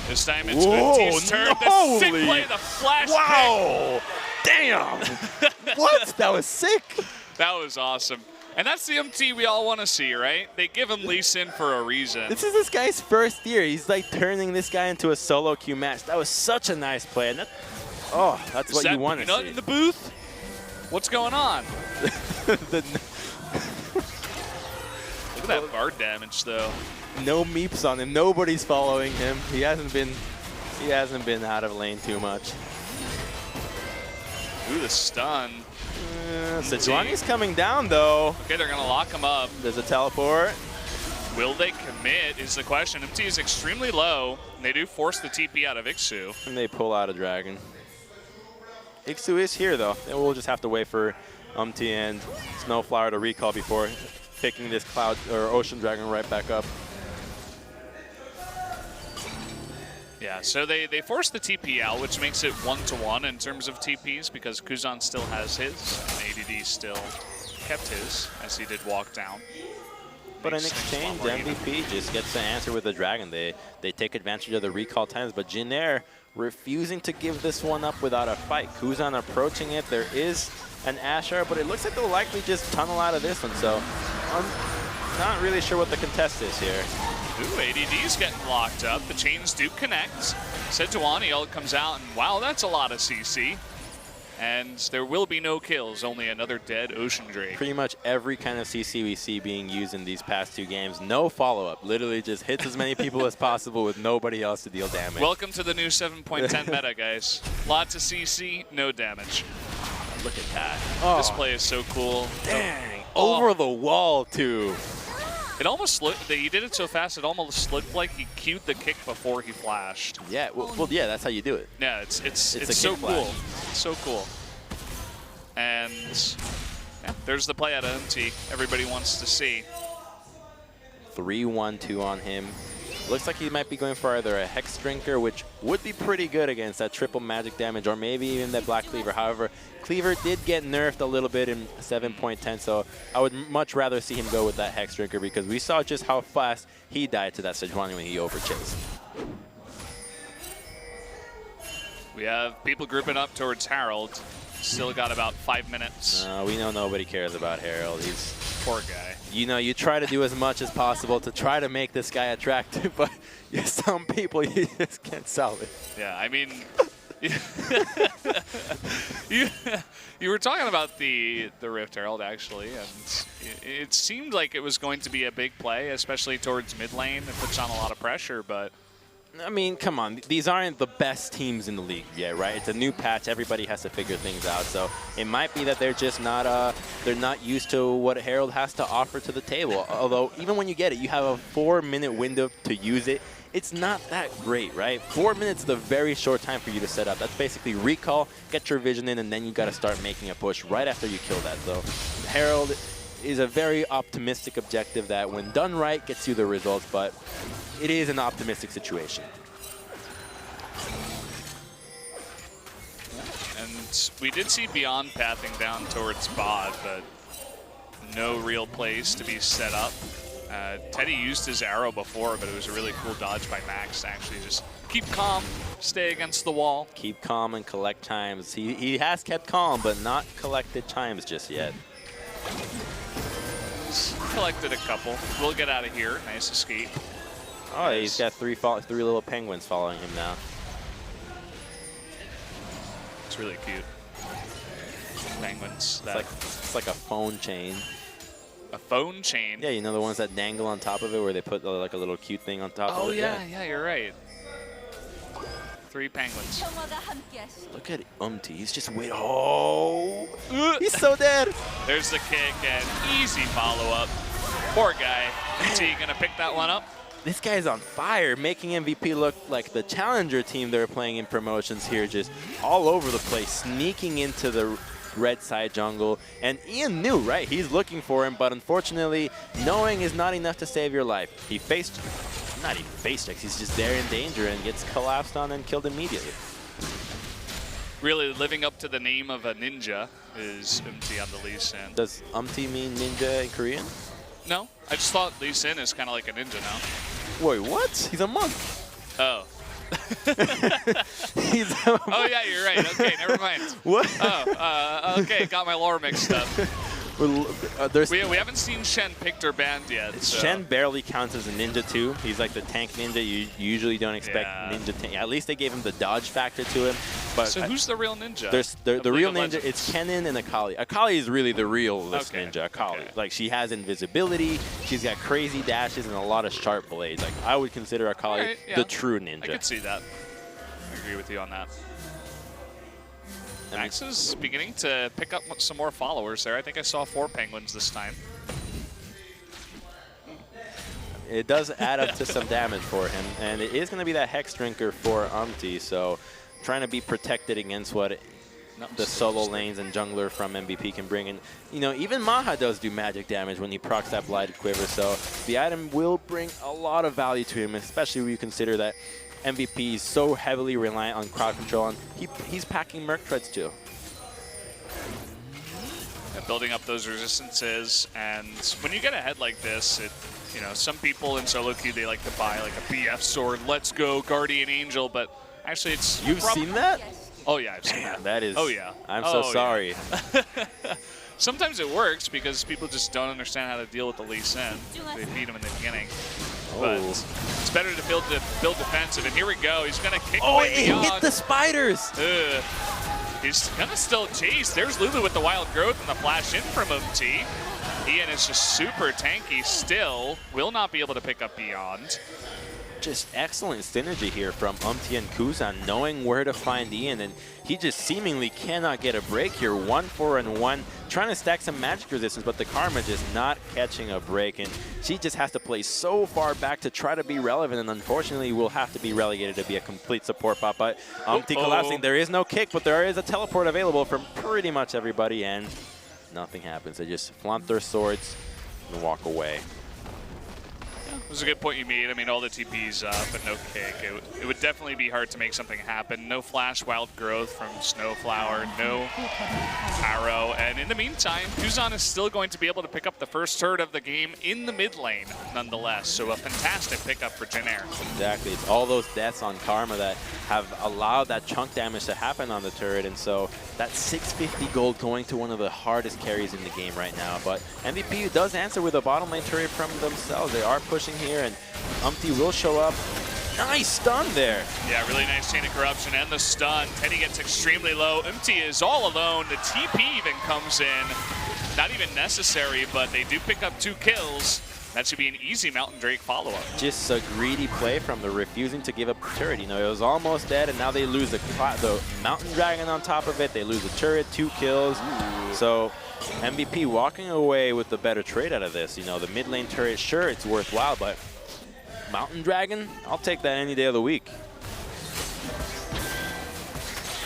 This time it's Unti's turn. The sick play, the flash Wow! Damn! What? That was sick! That was awesome. And that's the MT we all want to see, right? They give him Lee Sin for a reason. This is this guy's first year. He's like turning this guy into a solo queue match. That was such a nice play. And that's what you want to see. In the booth? What's going on? Look at that bar damage, though. No meeps on him. Nobody's following him. He hasn't been out of lane too much. Ooh, the stun. Sejuani's coming down, though. Okay, they're going to lock him up. There's a teleport. Will they commit is the question. MT is extremely low. And they do force the TP out of Ixu. And they pull out a dragon. Ixu is here, though. And we'll just have to wait for MT and Snowflower to recall before picking this cloud or ocean dragon right back up. Yeah, so they force the TP out, which makes it 1-to-1 in terms of TPs because Kuzan still has his, and ADD still kept his, as he did walk down. But in exchange, MVP just gets the answer with the dragon. They take advantage of the recall times, but Jin Air refusing to give this one up without a fight. Kuzan approaching it. There is an Asher, but it looks like they'll likely just tunnel out of this one, so I'm not really sure what the contest is here. Ooh, ADD's getting locked up. The chains do connect. Sejuani ult comes out, and wow, that's a lot of CC. And there will be no kills, only another dead Ocean Drake. Pretty much every kind of CC we see being used in these past two games, no follow-up. Literally just hits as many people as possible with nobody else to deal damage. Welcome to the new 7.10 meta, guys. Lots of CC, no damage. Look at that. This play is so cool. Dang. Over the wall, too. It almost slipped. He did it so fast, it almost slipped like he queued the kick before he flashed. Yeah, well, yeah, that's how you do it. Yeah, it's so cool. It's so cool. And yeah, there's the play out of MT everybody wants to see. 3-1-2 on him. Looks like he might be going for either a Hex Drinker, which would be pretty good against that triple magic damage, or maybe even that Black Cleaver. However, Cleaver did get nerfed a little bit in 7.10, so I would much rather see him go with that Hex Drinker because we saw just how fast he died to that Sejuani when he overchased. We have people grouping up towards Harold. Still got about 5 minutes. We know nobody cares about Harold. He's poor guy. You know, you try to do as much as possible to try to make this guy attractive, but some people you just can't sell it. Yeah, I mean, you were talking about the Rift Herald actually, and it seemed like it was going to be a big play, especially towards mid lane. It puts on a lot of pressure, but. I mean, come on. These aren't the best teams in the league yet, right? It's a new patch. Everybody has to figure things out. So it might be that they're just not they're not used to what Herald has to offer to the table. Although even when you get it, you have a 4-minute window to use it. It's not that great, right? 4 minutes is a very short time for you to set up. That's basically recall, get your vision in, and then you got to start making a push right after you kill that. So Herald is a very optimistic objective that when done right gets you the results, but it is an optimistic situation. And we did see Beyond pathing down towards bot, but no real place to be set up. Teddy used his arrow before, but it was a really cool dodge by Max to actually just keep calm, stay against the wall. Keep calm and collect times. He has kept calm, but not collected times just yet. Collected a couple. We'll get out of here. Nice escape. Oh, he's got three little penguins following him now. It's really cute. Penguins. It's like a phone chain. A phone chain? Yeah, you know the ones that dangle on top of it where they put like a little cute thing on top of it? Oh, yeah, you're right. 3 penguins. Look at He's just waiting. Oh, he's so dead. There's the kick and easy follow-up. Poor guy. MT gonna pick that one up. This guy's on fire, making MVP look like the challenger team they're playing in promotions here, just all over the place, sneaking into the red side jungle. And Ian knew, right? He's looking for him, but unfortunately, knowing is not enough to save your life. He not even face checks, he's just there in danger and gets collapsed on and killed immediately. Really living up to the name of a ninja is MT on the Lee Sin. Does mean ninja in Korean? No, I just thought Lee Sin is kind of like a ninja now. Wait, what? He's a monk. Oh. He's a monk. Oh yeah, you're right. Okay, never mind. What? Oh, okay, got my lore mixed up. Well, we haven't seen Shen picked or banned yet. So. Shen barely counts as a ninja too. He's like the tank ninja. You usually don't expect ninja tank. At least they gave him the dodge factor to him. But so who's the real ninja? There's the real ninja. It's Kennen and Akali. Akali is really the realist ninja. Akali, okay. like she has invisibility. She's got crazy dashes and a lot of sharp blades. Like I would consider Akali the true ninja. I could see that. I agree with you on that. Max is beginning to pick up some more followers there. I think I saw 4 penguins this time. It does add up to some damage for him, and it is going to be that Hex Drinker for Umti, so trying to be protected against what the solo lanes and jungler from MVP can bring. And, you know, even Maha does do magic damage when he procs that Blighted Quiver, so the item will bring a lot of value to him, especially when you consider that MVP is so heavily reliant on crowd control, and he's packing Merc Treads too. Yeah, building up those resistances, and when you get ahead like this, you know, some people in solo queue, they like to buy like a BF sword, let's go, Guardian Angel, but actually it's... You've seen that? Oh yeah, I've seen that. That is... Oh yeah. I'm so sorry. Yeah. Sometimes it works because people just don't understand how to deal with the Lee Sin. They beat him in the beginning. But it's better to build defensive. And here we go. He's going to kick away beyond. It hit the spiders. He's going to still chase. There's Lulu with the wild growth and the flash in from MT. Ian is just super tanky still. Will not be able to pick up beyond. Just excellent synergy here from Umti and Kuzan, knowing where to find Ian, and he just seemingly cannot get a break here. 1-4-1, trying to stack some magic resistance, but the Karma just not catching a break, and she just has to play so far back to try to be relevant, and unfortunately will have to be relegated to be a complete support bot. But Umti collapsing, there is no kick, but there is a teleport available from pretty much everybody, and nothing happens. They just flaunt their swords and walk away. It was a good point you made. I mean, all the TPs, but no kick. It would definitely be hard to make something happen. No flash wild growth from Snowflower, no arrow. And in the meantime, Kuzan is still going to be able to pick up the first turret of the game in the mid lane, nonetheless. So a fantastic pickup for Jin Air. Exactly. It's all those deaths on Karma that have allowed that chunk damage to happen on the turret. And so that 650 gold going to one of the hardest carries in the game right now. But MVP does answer with a bottom lane turret from themselves. They are pushing here, and Umti will show up. Nice stun there. Yeah, really nice chain of corruption and the stun. Teddy gets extremely low. Umti is all alone. The TP even comes in. Not even necessary, but they do pick up 2 kills. That should be an easy Mountain Drake follow-up. Just a greedy play from the refusing to give up the turret. You know, it was almost dead, and now they lose the Mountain Dragon on top of it. They lose the turret, 2 kills. Ooh. So MVP walking away with the better trade out of this. You know, the mid lane turret, sure, it's worthwhile, but Mountain Dragon, I'll take that any day of the week.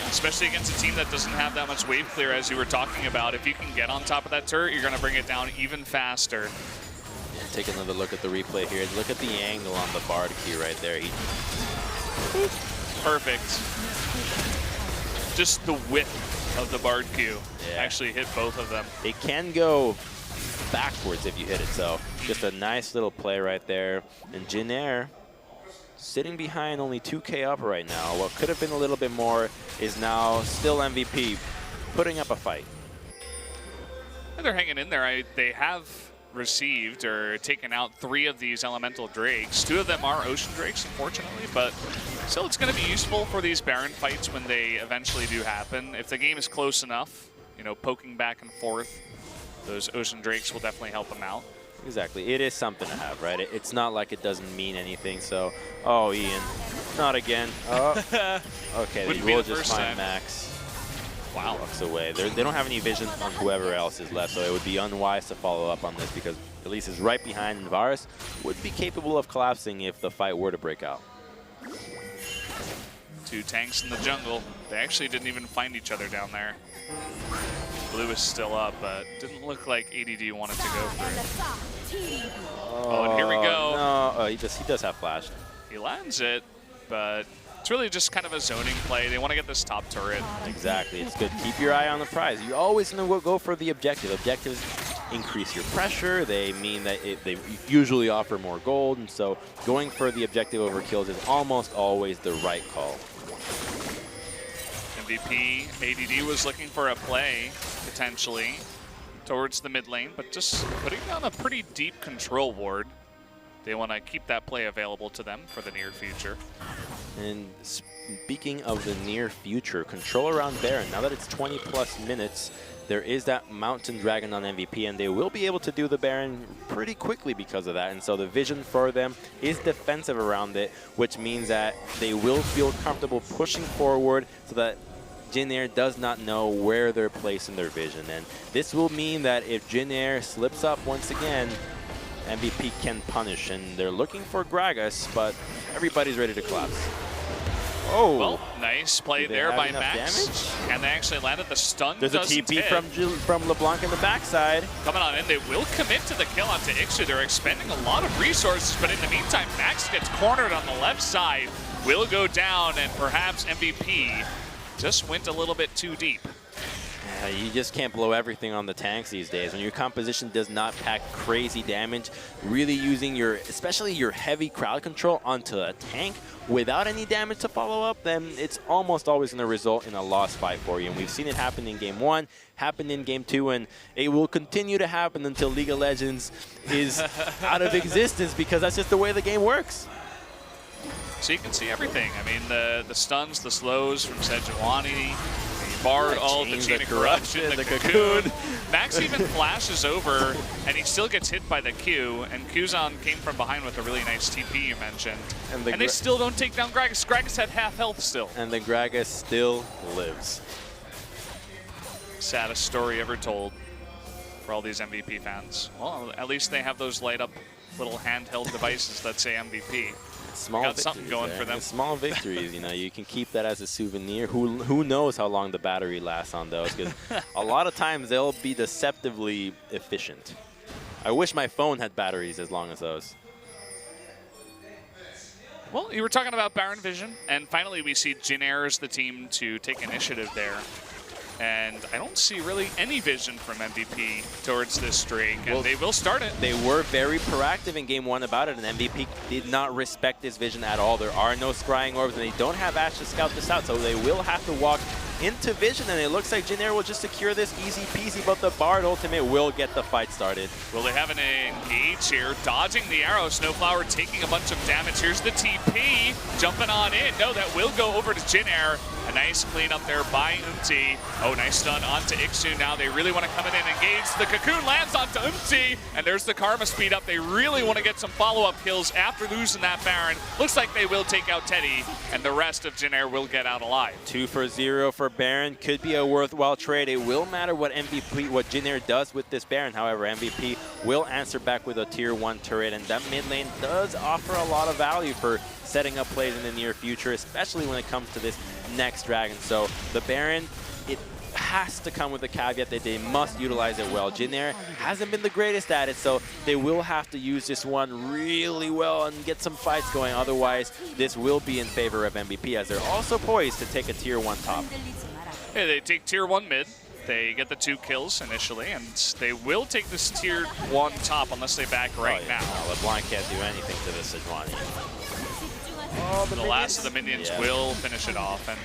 Especially against a team that doesn't have that much wave clear, as you were talking about. If you can get on top of that turret, you're going to bring it down even faster. Take another look at the replay here. Look at the angle on the Bard Q right there. Perfect. Just the width of the Bard Q actually hit both of them. It can go backwards if you hit it, so just a nice little play right there. And Jin Air sitting behind only 2K up right now. What could have been a little bit more is now still MVP putting up a fight. And they're hanging in there. They have received or taken out 3 of these elemental drakes. 2 of them are ocean drakes, unfortunately, but still it's going to be useful for these Baron fights when they eventually do happen. If the game is close enough, you know, poking back and forth, those ocean drakes will definitely help them out. Exactly. It is something to have, right? It's not like it doesn't mean anything. So, oh, Ian, not again. Oh, okay. They will just find Max. Wow. Walks away. They don't have any vision on whoever else is left, so it would be unwise to follow up on this because Elise is right behind, and Varus would be capable of collapsing if the fight were to break out. 2 tanks in the jungle. They actually didn't even find each other down there. Blue is still up, but didn't look like ADD wanted to go for it. Oh, and here we go. No, oh, he does have flash. He lands it, but it's really just kind of a zoning play. They want to get this top turret. Exactly. It's good. Keep your eye on the prize. You always go for the objective. Objectives increase your pressure. They mean that they usually offer more gold, and so going for the objective over kills is almost always the right call. MVP, ADD was looking for a play, potentially, towards the mid lane, but just putting down a pretty deep control ward. They want to keep that play available to them for the near future. And speaking of the near future, control around Baron, now that it's 20+ minutes, there is that Mountain Dragon on MVP, and they will be able to do the Baron pretty quickly because of that. And so the vision for them is defensive around it, which means that they will feel comfortable pushing forward so that Jin Air does not know where they're placed in their vision. And this will mean that if Jin Air slips up once again, MVP can punish. And they're looking for Gragas, but everybody's ready to collapse. Oh, well, nice play there by Max. Damage? And they actually landed the stun. There's a TP from LeBlanc in the backside. Coming on in, they will commit to the kill onto Ixu. They're expending a lot of resources, but in the meantime, Max gets cornered on the left side, will go down, and perhaps MVP just went a little bit too deep. You just can't blow everything on the tanks these days. When your composition does not pack crazy damage, really using especially your heavy crowd control onto a tank without any damage to follow up, then it's almost always going to result in a lost fight for you. And we've seen it happen in Game 1, happened in Game 2, and it will continue to happen until League of Legends is out of existence, because that's just the way the game works. So you can see everything. I mean, the stuns, the slows from Sejuani, the Bard ult, the Chain of Corruption, the Cocoon. Max even flashes over, and he still gets hit by the Q, and Kuzan came from behind with a really nice TP you mentioned. And they still don't take down Gragas. Gragas had half health still. And the Gragas still lives. Saddest story ever told for all these MVP fans. Well, at least they have those light up little handheld devices that say MVP. Small got something going for them. Small victories, you know, you can keep that as a souvenir. Who knows how long the battery lasts on those? Because a lot of times they'll be deceptively efficient. I wish my phone had batteries as long as those. Well, you were talking about Baron Vision, and finally we see Jin Air as the team to take initiative there. And I don't see really any vision from MVP towards this streak, and they will start it. They were very proactive in Game 1 about it, and MVP did not respect this vision at all. There are no scrying orbs, and they don't have Ashe to scout this out, so they will have to walk into vision, and it looks like Jin Air will just secure this easy peasy, but the Bard ultimate will get the fight started. Well, they have an engage here, dodging the arrow. Snowflower taking a bunch of damage. Here's the TP, jumping on in. No, that will go over to Jin Air. A nice clean up there by Umti. Oh, nice stun onto Ixu. Now they really want to come in and engage. The Cocoon lands onto Umti, and there's the Karma speed up. They really want to get some follow-up kills after losing that Baron. Looks like they will take out Teddy, and the rest of Jin Air will get out alive. 2 for 0 for Baron. Could be a worthwhile trade. It will matter what Jin Air does with this Baron. However, MVP will answer back with a tier 1 turret, and that mid lane does offer a lot of value for setting up plays in the near future, especially when it comes to this next dragon. So the Baron, it has to come with the caveat that they must utilize it well. Jin Air hasn't been the greatest at it, so they will have to use this one really well and get some fights going. Otherwise, this will be in favor of MVP, as they're also poised to take a tier 1 top. Hey, they take tier 1 mid. They get the 2 kills initially, and they will take this tier 1 top unless they back right now. No, LeBlanc can't do anything to this Sejuani. Oh, the last of the minions will finish it off, and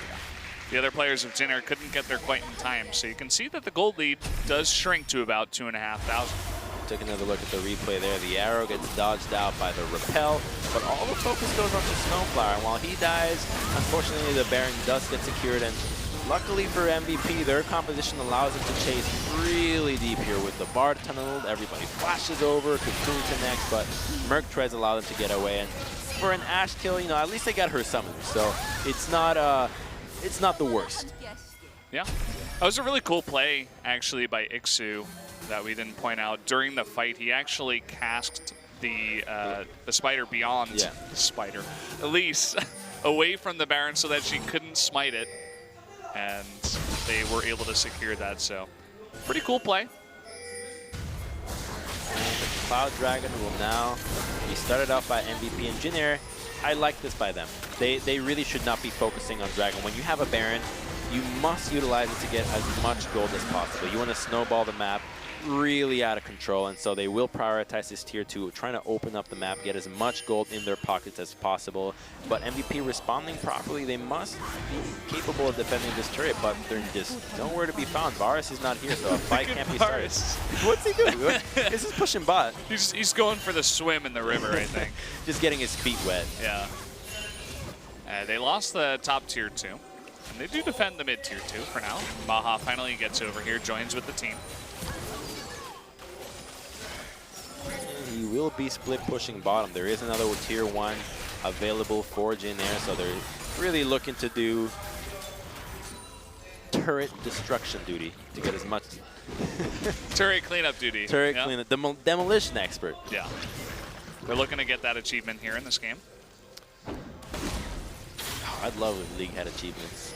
the other players of Jin Air couldn't get there quite in time. So you can see that the gold lead does shrink to about 2,500. Took another look at the replay there. The arrow gets dodged out by the repel, but all the focus goes on to Snowflower. And while he dies, unfortunately the Baron does get secured, and Luckily for MVP, their composition allows them to chase really deep here with the Bard tunnel. Everybody flashes over, Cocoon connects, but Merc Treads allow them to get away. And for an Ashe kill, you know, at least they got her summoned, so it's not the worst. Yeah, that was a really cool play actually by Ixu that we didn't point out during the fight. He actually cast the spider beyond the spider, Elise, away from the Baron so that she couldn't smite it, and they were able to secure that. So, pretty cool play. The Cloud Dragon will now be started off by MVP and Jin Air. I like this by them. They really should not be focusing on Dragon. When you have a Baron, you must utilize it to get as much gold as possible. You want to snowball the map really out of control, and so they will prioritize this tier 2, trying to open up the map, get as much gold in their pockets as possible. But MVP responding properly, they must be capable of defending this turret, but they're just nowhere to be found. Varus is not here, so a fight can't be started. What's he doing? This is pushing bot. He's going for the swim in the river, I think. Just getting his feet wet. Yeah. They lost the top tier 2, and they do defend the mid tier 2 for now. Maha finally gets over here, joins with the team. He will be split pushing bottom. There is another tier 1 available for Jin Air, so they're really looking to do turret destruction duty to get as much. Turret cleanup duty. Turret cleanup. Demolition expert. Yeah. They're looking to get that achievement here in this game. Oh, I'd love if League had achievements.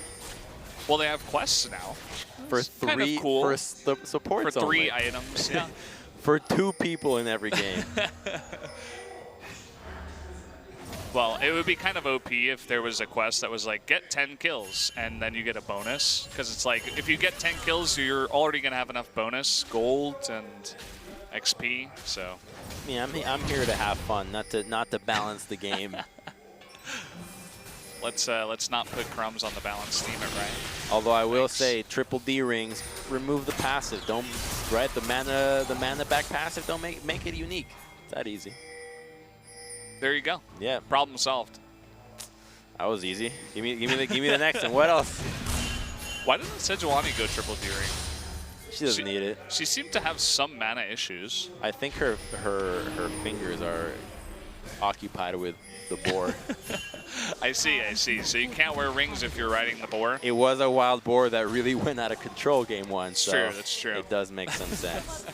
Well, they have quests now. For It's 3 kind of cool. for supports For 3 only. items, yeah. For 2 people in every game. Well, it would be kind of OP if there was a quest that was like, get 10 kills, and then you get a bonus. Because it's like, if you get 10 kills, you're already going to have enough bonus, gold, and XP, so. Yeah, I'm here to have fun, not to balance the game. Let's not put crumbs on the balance, steam it right. Although I will say, triple D rings, remove the passive. Don't the mana back passive. Don't make it unique. It's that easy. There you go. Yeah, problem solved. That was easy. Give me the next one. What else? Why doesn't Sejuani go triple D ring? She doesn't need it. She seemed to have some mana issues. I think her fingers are occupied with the boar. I see. So you can't wear rings if you're riding the boar? It was a wild boar that really went out of control game 1. That's so true, that's true. It does make some sense.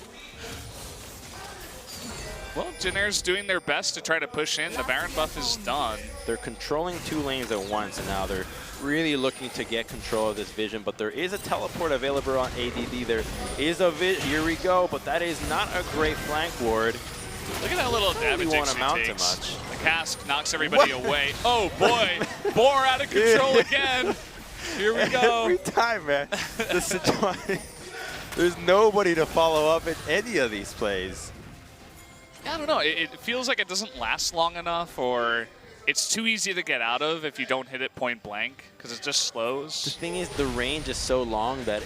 Well, Jin Air's doing their best to try to push in. The Baron buff is done. They're controlling 2 lanes at once, and now they're really looking to get control of this vision, but there is a teleport available on ADD. There is a here we go, but that is not a great flank ward. Look at that little damage want to Ixu mount takes. too much. The cask knocks everybody away. Oh boy, boar out of control again. Here we go. Every time, man. There's nobody to follow up in any of these plays. I don't know. It feels like it doesn't last long enough, or it's too easy to get out of if you don't hit it point blank, because it just slows. The thing is, the range is so long that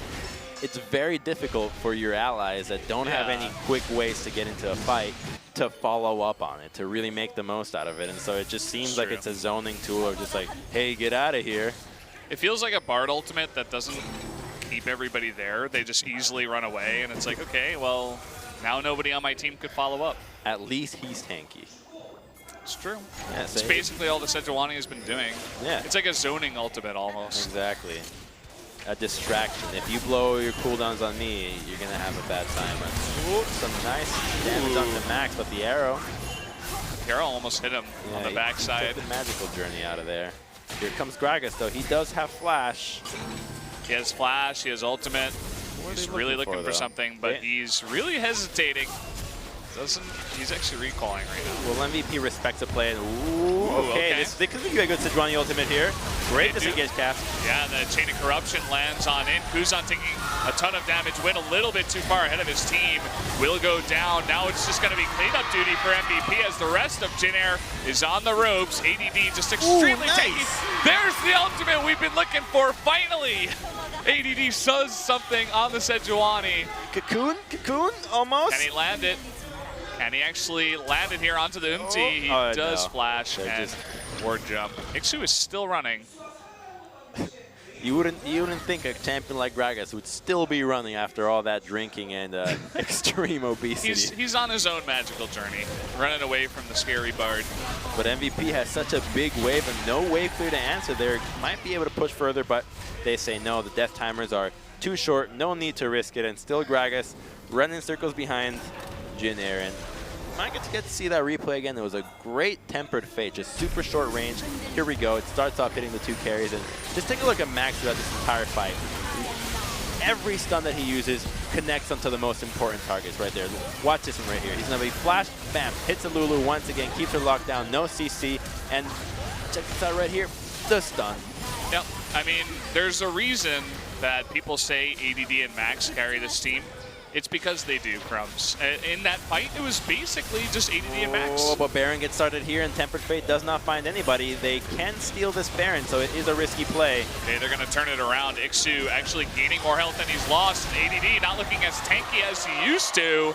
it's very difficult for your allies that don't have any quick ways to get into a fight to follow up on it, to really make the most out of it. And so it just seems like it's a zoning tool of just like, hey, get out of here. It feels like a Bard ultimate that doesn't keep everybody there. They just easily run away, and it's like, okay, well, now nobody on my team could follow up. At least he's tanky. It's true. Yeah, it's basically all the Sejuani has been doing. Yeah. It's like a zoning ultimate almost. Exactly. A distraction. If you blow your cooldowns on me, you're going to have a bad time. Ooh, some nice damage on the Max, but the arrow. The arrow almost hit him on the backside. Took the magical journey out of there. Here comes Gragas, though. He does have flash. He has flash, he has ultimate. He's really looking for something, but he's really hesitating. He's actually recalling right now. Well, MVP respects the play. Ooh, okay. This could be a good Sejuani ultimate here. Great disengage cast. Yeah, the Chain of Corruption lands on in. Kuzan taking a ton of damage, went a little bit too far ahead of his team. Will go down. Now it's just going to be cleanup duty for MVP as the rest of Jin Air is on the ropes. ADD just extremely tanky. There's the ultimate we've been looking for, finally. ADD does something on the Sejuani. Cocoon, almost. Can he land it? And he actually landed here onto the Umti. He does flash and ward jump. Ixu is still running. You wouldn't think a champion like Gragas would still be running after all that drinking and extreme obesity. He's on his own magical journey, running away from the scary Bard. But MVP has such a big wave and no wave clear to answer there. Might be able to push further, but they say no. The death timers are too short. No need to risk it. And still Gragas running circles behind Jin Air. And might get to see that replay again. It was a great tempered fate, just super short range. Here we go. It starts off hitting the 2 carries, and just take a look at Max throughout this entire fight. Every stun that he uses connects onto the most important targets right there. Watch this one right here. He's gonna be flash, bam, hits a Lulu once again, keeps her locked down, no CC, and check this out right here, the stun. Yep, I mean, there's a reason that people say ADD and Max carry this team. It's because they do, Crumbs. In that fight, it was basically just ADD and Max. Oh, but Baron gets started here, and Tempered Fate does not find anybody. They can steal this Baron, so it is a risky play. Okay, they're going to turn it around. Ixu actually gaining more health than he's lost. And ADD not looking as tanky as he used to.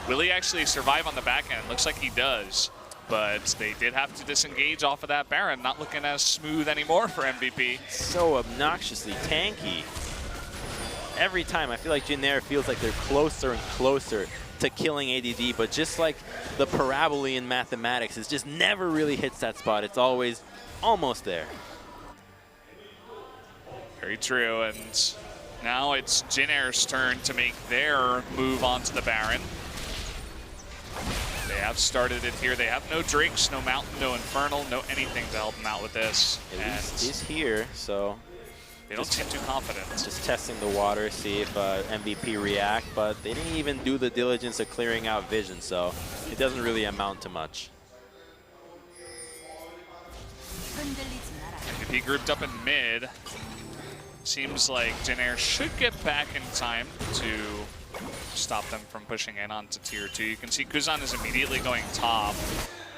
Will he actually survive on the back end? Looks like he does. But they did have to disengage off of that Baron. Not looking as smooth anymore for MVP. So obnoxiously tanky. Every time, I feel like Jin Air feels like they're closer and closer to killing ADD, but just like the parabola in mathematics, it just never really hits that spot. It's always almost there. Very true, and now it's Jin Air's turn to make their move onto the Baron. They have started it here. They have no Drakes, no Mountain, no Infernal, no anything to help them out with this. At least he's here, so they don't seem too confident. Just testing the water, see if MVP react, but they didn't even do the diligence of clearing out vision, so it doesn't really amount to much. MVP grouped up in mid. Seems like Jin Air should get back in time to stop them from pushing in onto tier 2. You can see Kuzan is immediately going top.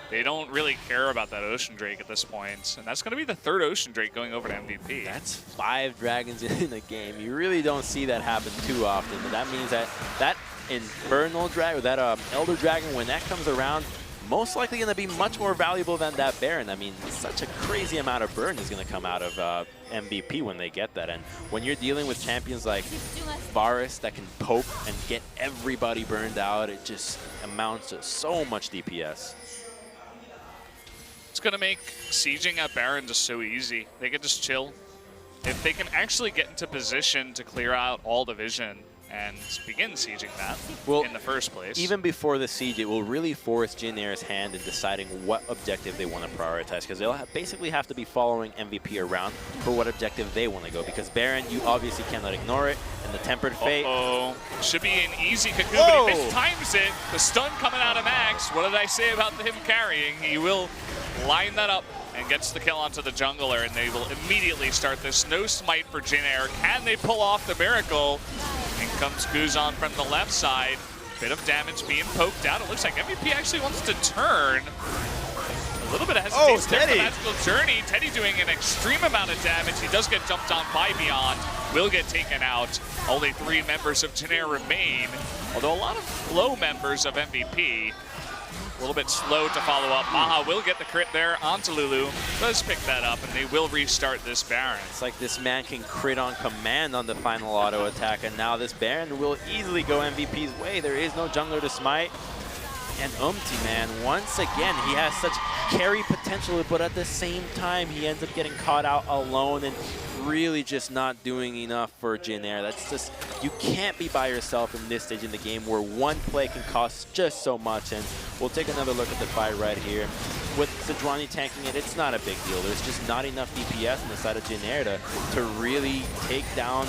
They don't really care about that Ocean Drake at this point. And that's going to be the 3rd Ocean Drake going over to MVP. That's 5 dragons in a game. You really don't see that happen too often. But that means that that Infernal Dragon, or that Elder Dragon, when that comes around, most likely going to be much more valuable than that Baron. I mean, such a crazy amount of burn is going to come out of MVP when they get that. And when you're dealing with champions like Varus that can poke and get everybody burned out, it just amounts to so much DPS. It's going to make sieging at Baron just so easy. They can just chill. If they can actually get into position to clear out all the vision and begin sieging that in the first place. Even before the siege, it will really force Jin Air's hand in deciding what objective they want to prioritize, because they'll basically have to be following MVP around for what objective they want to go, because Baron, you obviously cannot ignore it, and the Tempered Fate. Should be an easy cocoon, but he mistimes it. The stun coming out of Max. What did I say about him carrying? He will line that up and gets the kill onto the jungler, and they will immediately start this no smite for Jin Air. Can they pull off the miracle? In comes Kuzan from the left side. Bit of damage being poked out. It looks like MVP actually wants to turn. A little bit of hesitation there for Magical Journey. Teddy doing an extreme amount of damage. He does get jumped on by Beyond. Will get taken out. Only 3 members of Jin Air remain. Although a lot of slow members of MVP. A little bit slow to follow up. Maha will get the crit there onto Lulu. Does pick that up, and they will restart this Baron. It's like this man can crit on command on the final auto attack, and now this Baron will easily go MVP's way. There is no jungler to smite. And man, once again, he has such carry potential, but at the same time, he ends up getting caught out alone and really just not doing enough for Jin Air. That's just, you can't be by yourself in this stage in the game where one play can cost just so much. And we'll take another look at the fight right here. With Sejuani tanking it, it's not a big deal. There's just not enough DPS on the side of Jin Air to really take down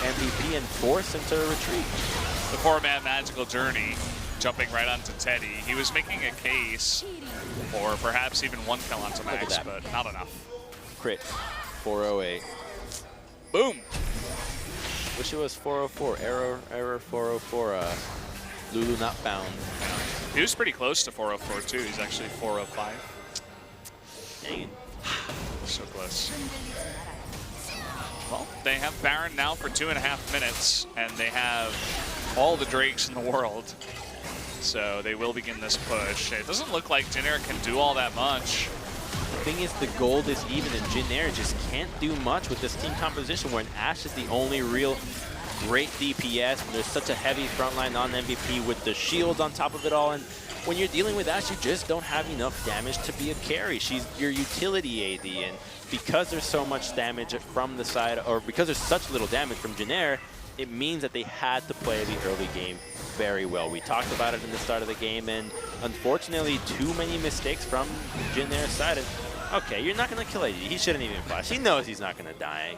MVP and force him to retreat. The 4-man Magical Journey jumping right onto Teddy. He was making a case for perhaps even 1 kill onto Max, but not enough. Crit, 408. Boom. Wish it was 404. Error 404. Lulu not found. He was pretty close to 404 too. He's actually 405. Dang it. So close. Well, they have Baron now for 2.5 minutes, and they have all the Drakes in the world. So they will begin this push. It doesn't look like Jin Air can do all that much. thing is, the gold is even, and Jin Air just can't do much with this team composition where Ashe is the only real great DPS. And there's such a heavy frontline on MVP with the shields on top of it all. And when you're dealing with Ashe, you just don't have enough damage to be a carry. She's your utility AD, and because there's so much damage from the side, or because there's such little damage from Jin Air, it means that they had to play the early game very well. We talked about it in the start of the game, and unfortunately, too many mistakes from Jin Air's side. And, okay, you're not going to kill AD. He shouldn't even flash. He knows he's not going to die.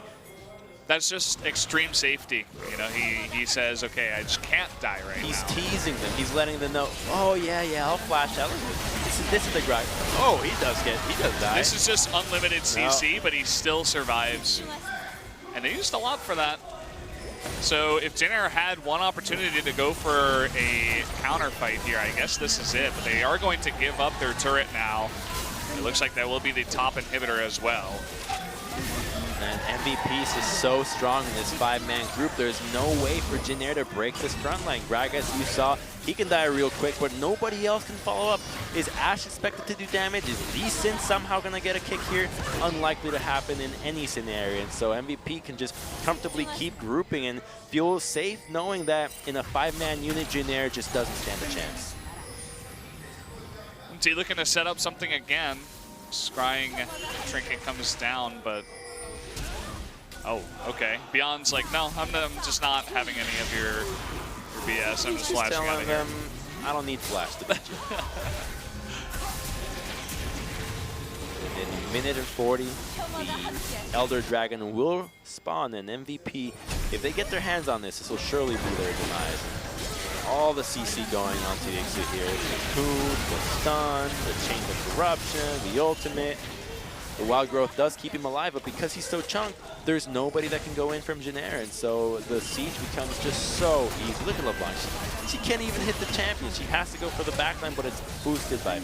That's just extreme safety. You know, he says, okay, I just can't die right now. He's teasing them. He's letting them know, oh, yeah, I'll flash out. This is the grind. Oh, he does die. This is just unlimited CC, but he still survives. And they used a lot for that. So if Jin Air had one opportunity to go for a counter fight here, I guess this is it. But they are going to give up their turret now. It looks like that will be the top inhibitor as well. And MVP is so strong in this 5-man group. There's no way for Jin Air to break this front line. Gragas, you saw, he can die real quick, but nobody else can follow up. Is Ashe expected to do damage? Is Lee Sin somehow going to get a kick here? Unlikely to happen in any scenario. And so MVP can just comfortably keep grouping and feel safe knowing that in a 5-man unit, Jin Air just doesn't stand a chance. MT looking to set up something again. Scrying trinket comes down, but oh, okay. Beyond's like, no, I'm just not having any of your BS. I'm just flashing out of here. I don't need flash to beat you. In a minute and 40, the Elder Dragon will spawn an MVP. If they get their hands on this, this will surely be their demise. All the CC going onto the exit here. The Cocoon, the stun, the Chain of Corruption, the ultimate. The Wild Growth does keep him alive, but because he's so chunked, there's nobody that can go in from Jin Air, and so the siege becomes just so easy. Look at LeBlanc. She can't even hit the champion. She has to go for the backline, but it's boosted by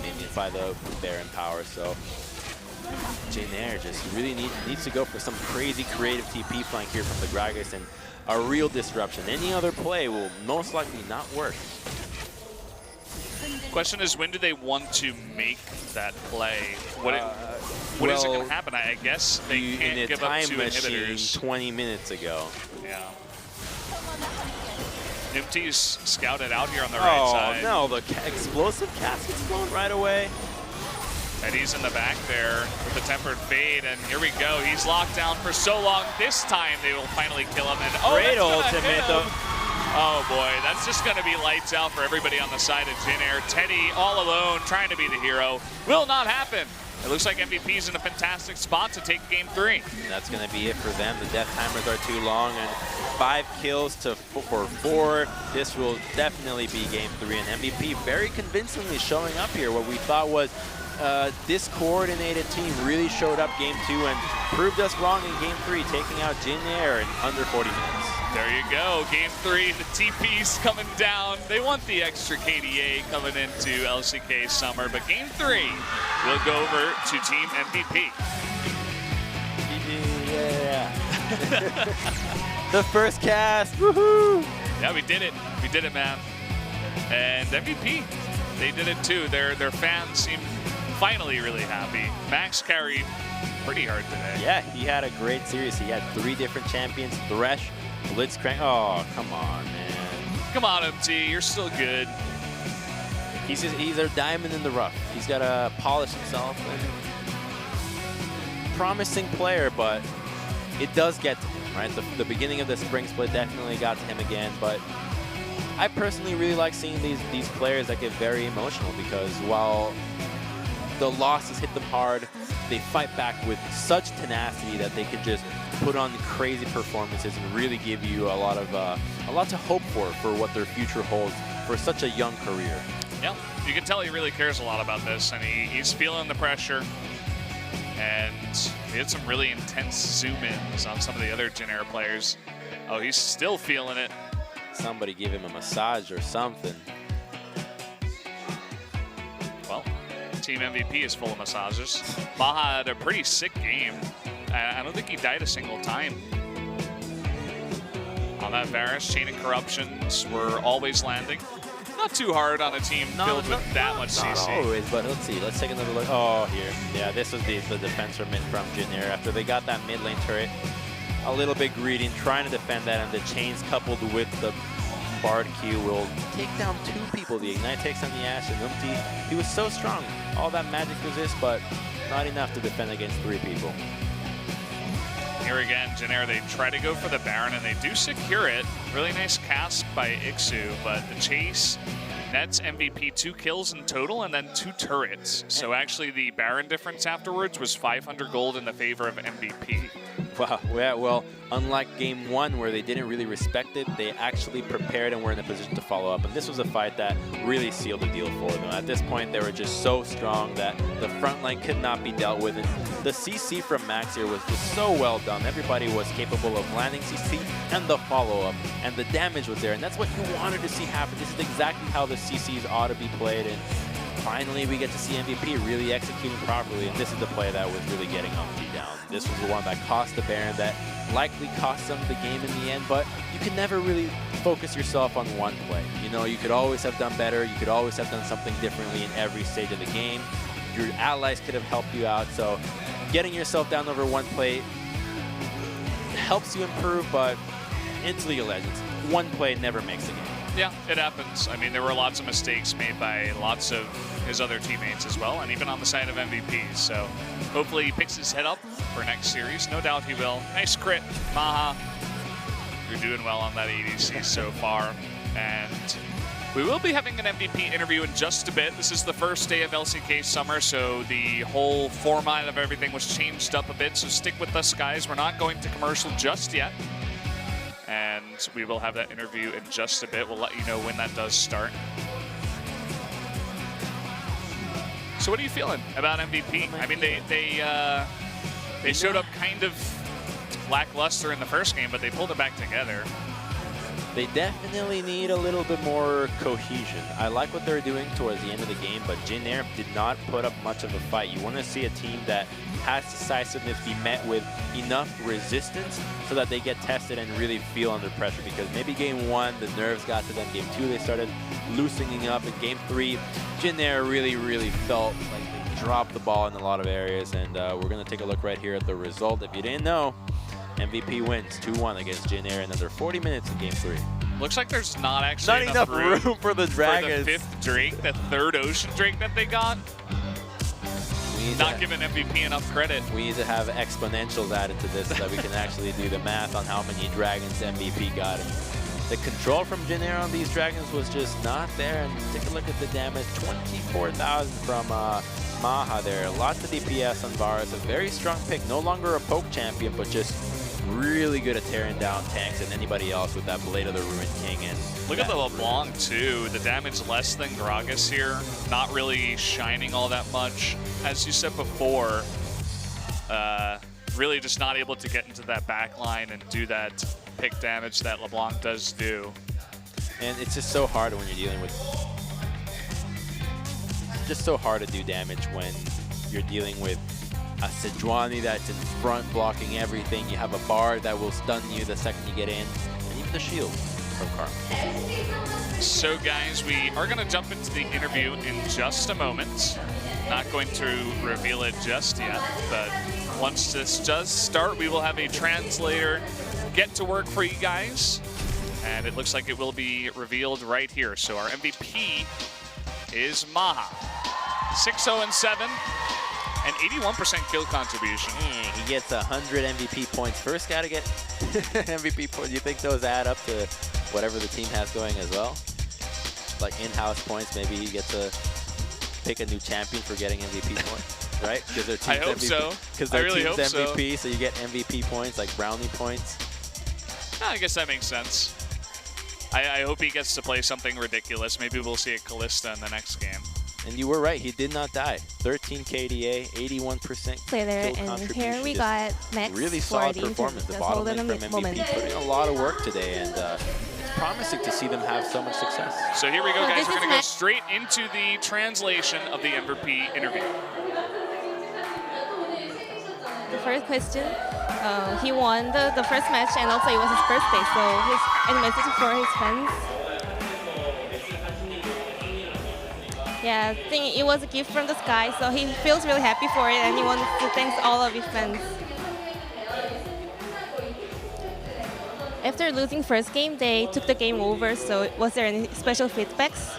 the Baron power. So Jin Air just really needs to go for some crazy creative TP flank here from the Gragas and a real disruption. Any other play will most likely not work. Question is, when do they want to make that play? What is it going to happen? I guess they can't give up 2 inhibitors. 20 minutes ago. Yeah. Nimty's scouted out here on the right side. Oh, no, the explosive casket's blown right away. And he's in the back there with the tempered fade, and here we go. He's locked down for so long. This time they will finally kill him. And oh, great ultimate, though. Oh boy, that's just going to be lights out for everybody on the side of Jin Air. Teddy all alone trying to be the hero. Will not happen. It looks like MVP's in a fantastic spot to take game 3. That's going to be it for them. The death timers are too long, and 5 kills for 4. This will definitely be game 3. And MVP very convincingly showing up here. What we thought was this coordinated team really showed up game 2 and proved us wrong in game 3, taking out Jin Air in under 40 minutes. There you go, game 3, the TP's coming down. They want the extra KDA coming into LCK Summer, but game 3 will go over to Team MVP. Yeah. The first cast, woohoo! Yeah, we did it, man. And MVP, they did it too. Their fans seem finally really happy. Max carried pretty hard today. Yeah, he had a great series. He had 3 different champions, Thresh, Blitzcrank. Oh, come on, man. Come on, MT, you're still good. He's a diamond in the rough. He's got to polish himself. And promising player, but it does get to him, right? The beginning of the spring split definitely got to him again, but I personally really like seeing these players that get very emotional, because while the losses hit them hard, they fight back with such tenacity that they can just put on crazy performances and really give you a lot to hope for what their future holds for such a young career. Yeah, you can tell he really cares a lot about this, and he's feeling the pressure. And he had some really intense zoom-ins on some of the other Jin Air players. Oh, he's still feeling it. Somebody give him a massage or something. Well, Team MVP is full of massages. Baja had a pretty sick game. I don't think he died a single time. On that Varus, Chain and Corruptions were always landing. Not too hard on a team filled with that much CC. Not always, but let's see. Let's take another look. Oh, here. Yeah, this was the defense from Jin Air after they got that mid lane turret. A little bit greedy and trying to defend that, and the chains coupled with the Bard Q will take down 2 people. The Ignite takes on the Ashe, and Umti, he was so strong. All that magic resist, but not enough to defend against 3 people. Here again, Jin Air, they try to go for the Baron, and they do secure it. Really nice cast by Ixu, but the chase nets MVP 2 kills in total and then 2 turrets. So actually the Baron difference afterwards was 500 gold in the favor of MVP. Wow, yeah, well, unlike game 1 where they didn't really respect it, they actually prepared and were in a position to follow up. And this was a fight that really sealed the deal for them. At this point, they were just so strong that the front line could not be dealt with. And the CC from Max here was just so well done. Everybody was capable of landing CC and the follow-up, and the damage was there. And that's what you wanted to see happen. This is exactly how the CCs ought to be played. And finally, we get to see MVP really executing properly, and this is the play that was really getting Umti down. This was the one that cost the Baron, that likely cost them the game in the end, but you can never really focus yourself on one play. You know, you could always have done better. You could always have done something differently in every stage of the game. Your allies could have helped you out, so getting yourself down over one play helps you improve, but it's League of Legends. One play never makes a game. Yeah, it happens. I mean, there were lots of mistakes made by lots of his other teammates as well, and even on the side of MVP. So hopefully he picks his head up for next series. No doubt he will. Nice crit, Maha. You're doing well on that ADC so far. And we will be having an MVP interview in just a bit. This is the first day of LCK Summer, so the whole format of everything was changed up a bit. So stick with us, guys. We're not going to commercial just yet. And we will have that interview in just a bit. We'll let you know when that does start. So what are you feeling about MVP? I mean, they showed up kind of lackluster in the first game, but they pulled it back together. They definitely need a little bit more cohesion. I like what they're doing towards the end of the game, but Jin Air did not put up much of a fight. You want to see a team that has decisiveness be met with enough resistance so that they get tested and really feel under pressure, because maybe game 1, the nerves got to them. Game 2, they started loosening up. In game 3, Jin Air really felt like they dropped the ball in a lot of areas, and we're going to take a look right here at the result. If you didn't know, MVP wins 2-1 against Jin Air in under 40 minutes in game 3. Looks like there's not actually enough room for the Dragons. For the 5th Drake, the 3rd Ocean Drake that they got. Not giving MVP enough credit. We need to have exponentials added to this so that we can actually do the math on how many Dragons MVP got. And the control from Jin Air on these Dragons was just not there. And take a look at the damage, 24,000 from Maha there. Lots of DPS on Varus, a very strong pick. No longer a poke champion, but just really good at tearing down tanks and anybody else with that Blade of the Ruined King. And look at the LeBlanc too. The damage less than Gragas here. Not really shining all that much. As you said before, really just not able to get into that back line and do that pick damage that LeBlanc does do. And it's just so hard when you're dealing with... It's just so hard to do damage when you're dealing with a Sejuani that's in front blocking everything. You have a Bard that will stun you the second you get in, and even the shield from Karma. So guys, we are going to jump into the interview in just a moment. Not going to reveal it just yet, but once this does start, we will have a translator get to work for you guys, and it looks like it will be revealed right here. So our MVP is Maha, 6-0-7. An 81% kill contribution. He gets 100 MVP points. First got to get MVP points. You think those add up to whatever the team has going as well? Like in-house points, maybe he gets to pick a new champion for getting MVP points, right? Because their team's I hope MVP, so. Because their really team's MVP, so you get MVP points, like brownie points. I guess that makes sense. I hope he gets to play something ridiculous. Maybe we'll see a Callista in the next game. And you were right, he did not die. 13 KDA, 81% play there, kill and here we got Max. Really solid performance. The bottom lane from MVP putting a lot of work today, and it's promising to see them have so much success. So here we go, guys. We're going to go straight into the translation of the MVP interview. The first question, he won the first match, and also it was his birthday, so his any message for his fans? Yeah, I think it was a gift from the sky, so he feels really happy for it, and he wants to thank all of his fans. After losing first game, they took the game over, so was there any special feedbacks?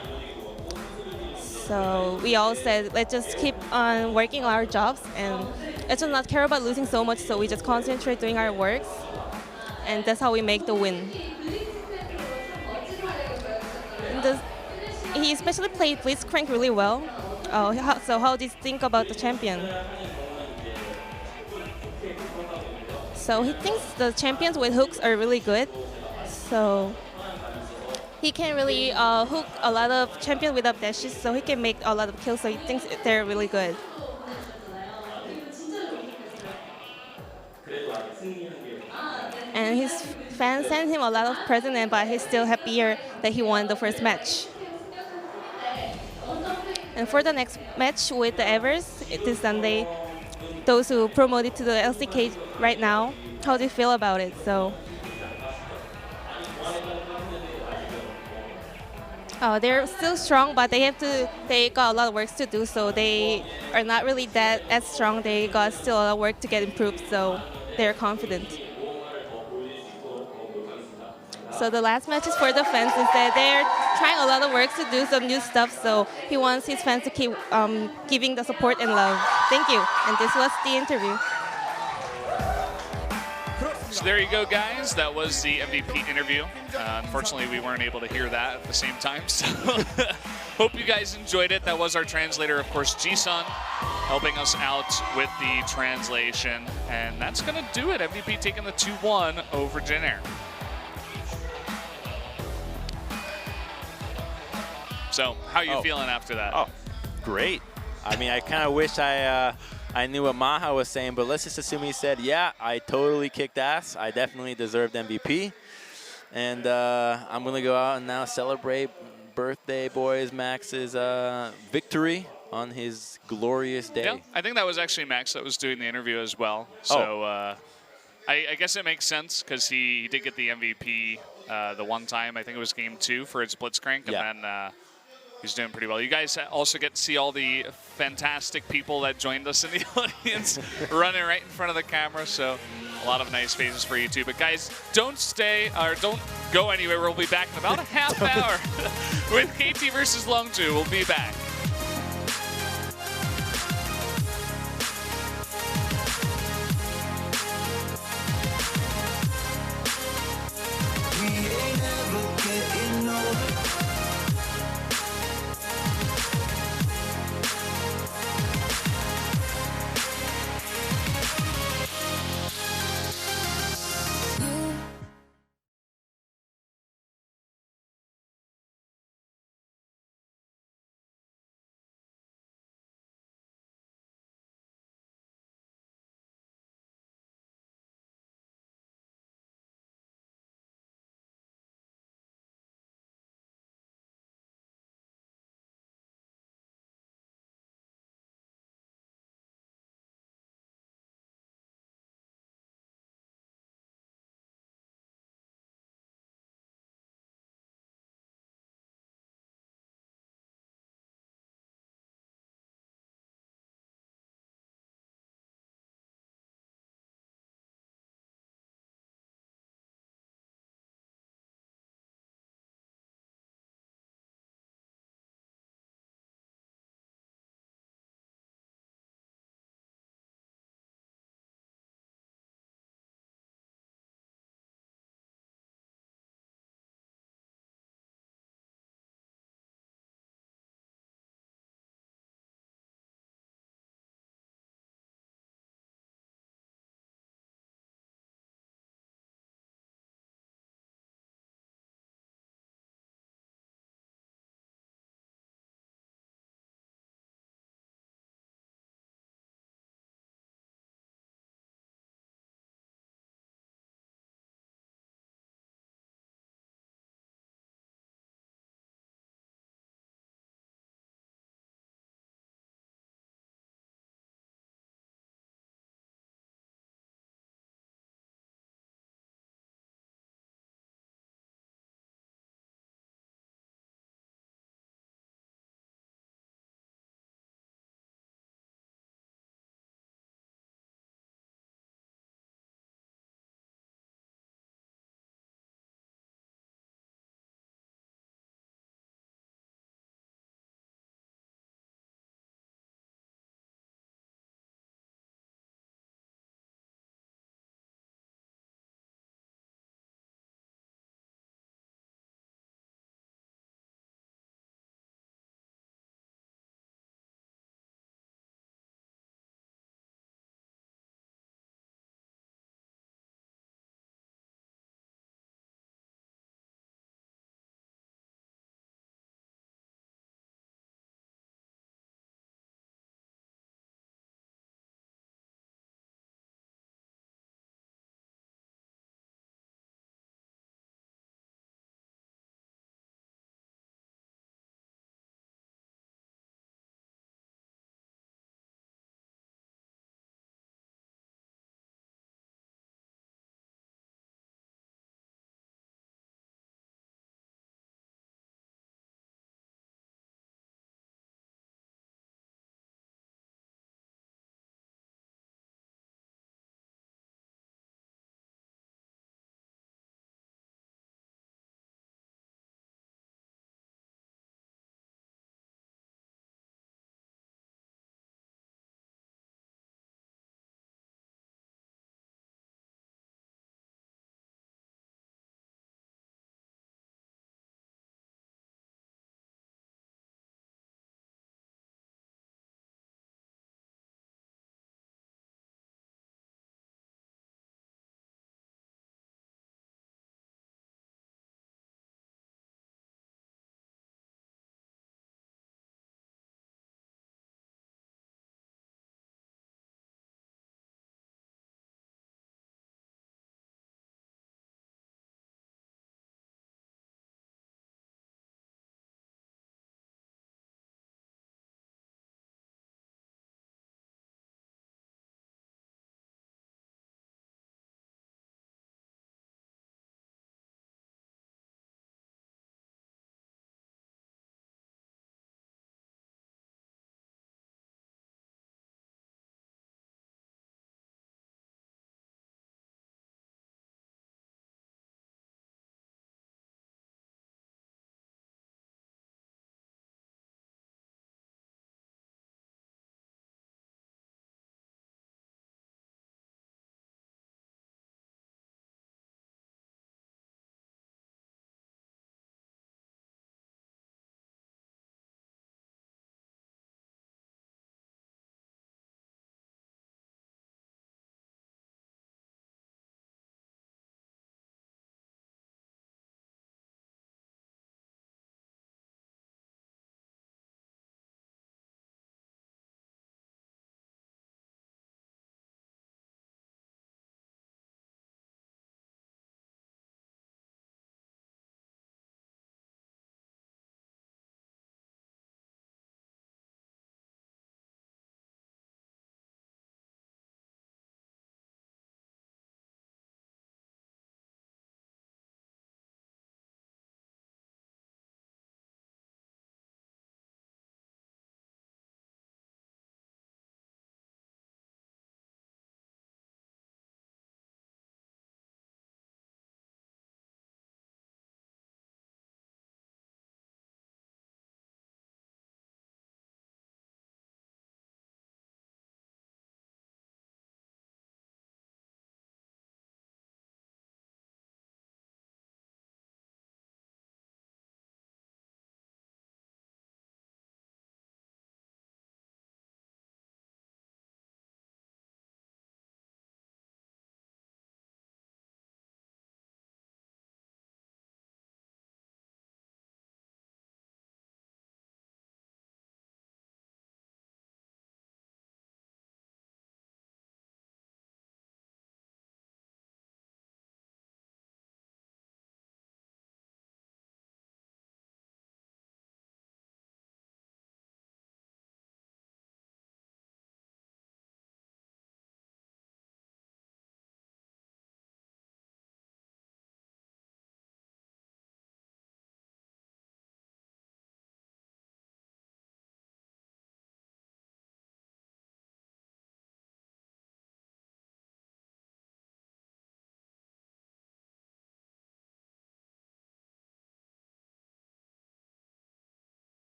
So we all said, let's just keep on working on our jobs, and let's just not care about losing so much, so we just concentrate doing our works, and that's how we make the win. He especially played Blitzcrank really well. So how did you think about the champion? So he thinks the champions with hooks are really good. So he can really hook a lot of champions without dashes, so he can make a lot of kills, so he thinks they're really good. And his fans sent him a lot of presents, but he's still happier that he won the first match. And for the next match with the Evers, this Sunday, those who promoted to the LCK right now, how do you feel about it? So, they're still strong, but they got a lot of work to do, so they are not really that as strong. They got still a lot of work to get improved, so they're confident. So the last match is for the fans is that they're trying a lot of work to do some new stuff, so he wants his fans to keep giving the support and love. Thank you. And this was the interview. So there you go, guys. That was the MVP interview. Unfortunately, we weren't able to hear that at the same time, so hope you guys enjoyed it. That was our translator, of course, Ji-sun, helping us out with the translation. And that's going to do it. MVP taking the 2-1 over Jin Air. So, how are you feeling after that? Oh, great. I mean, I kind of wish I knew what Maha was saying, but let's just assume he said, yeah, I totally kicked ass. I definitely deserved MVP. And I'm going to go out and now celebrate birthday boys Max's victory on his glorious day. Yeah, I think that was actually Max that was doing the interview as well. So I guess it makes sense because he did get the MVP the one time. I think it was game 2 for his Blitzcrank, and then he's doing pretty well. You guys also get to see all the fantastic people that joined us in the audience running right in front of the camera. So a lot of nice faces for you too. But guys, don't go anywhere. We'll be back in about a half hour with KT versus Longzhu. We'll be back.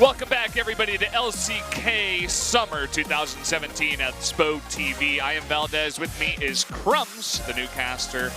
Welcome back, everybody, to LCK Summer 2017 at SPO TV. I am Valdez. With me is Crumbs, the new caster,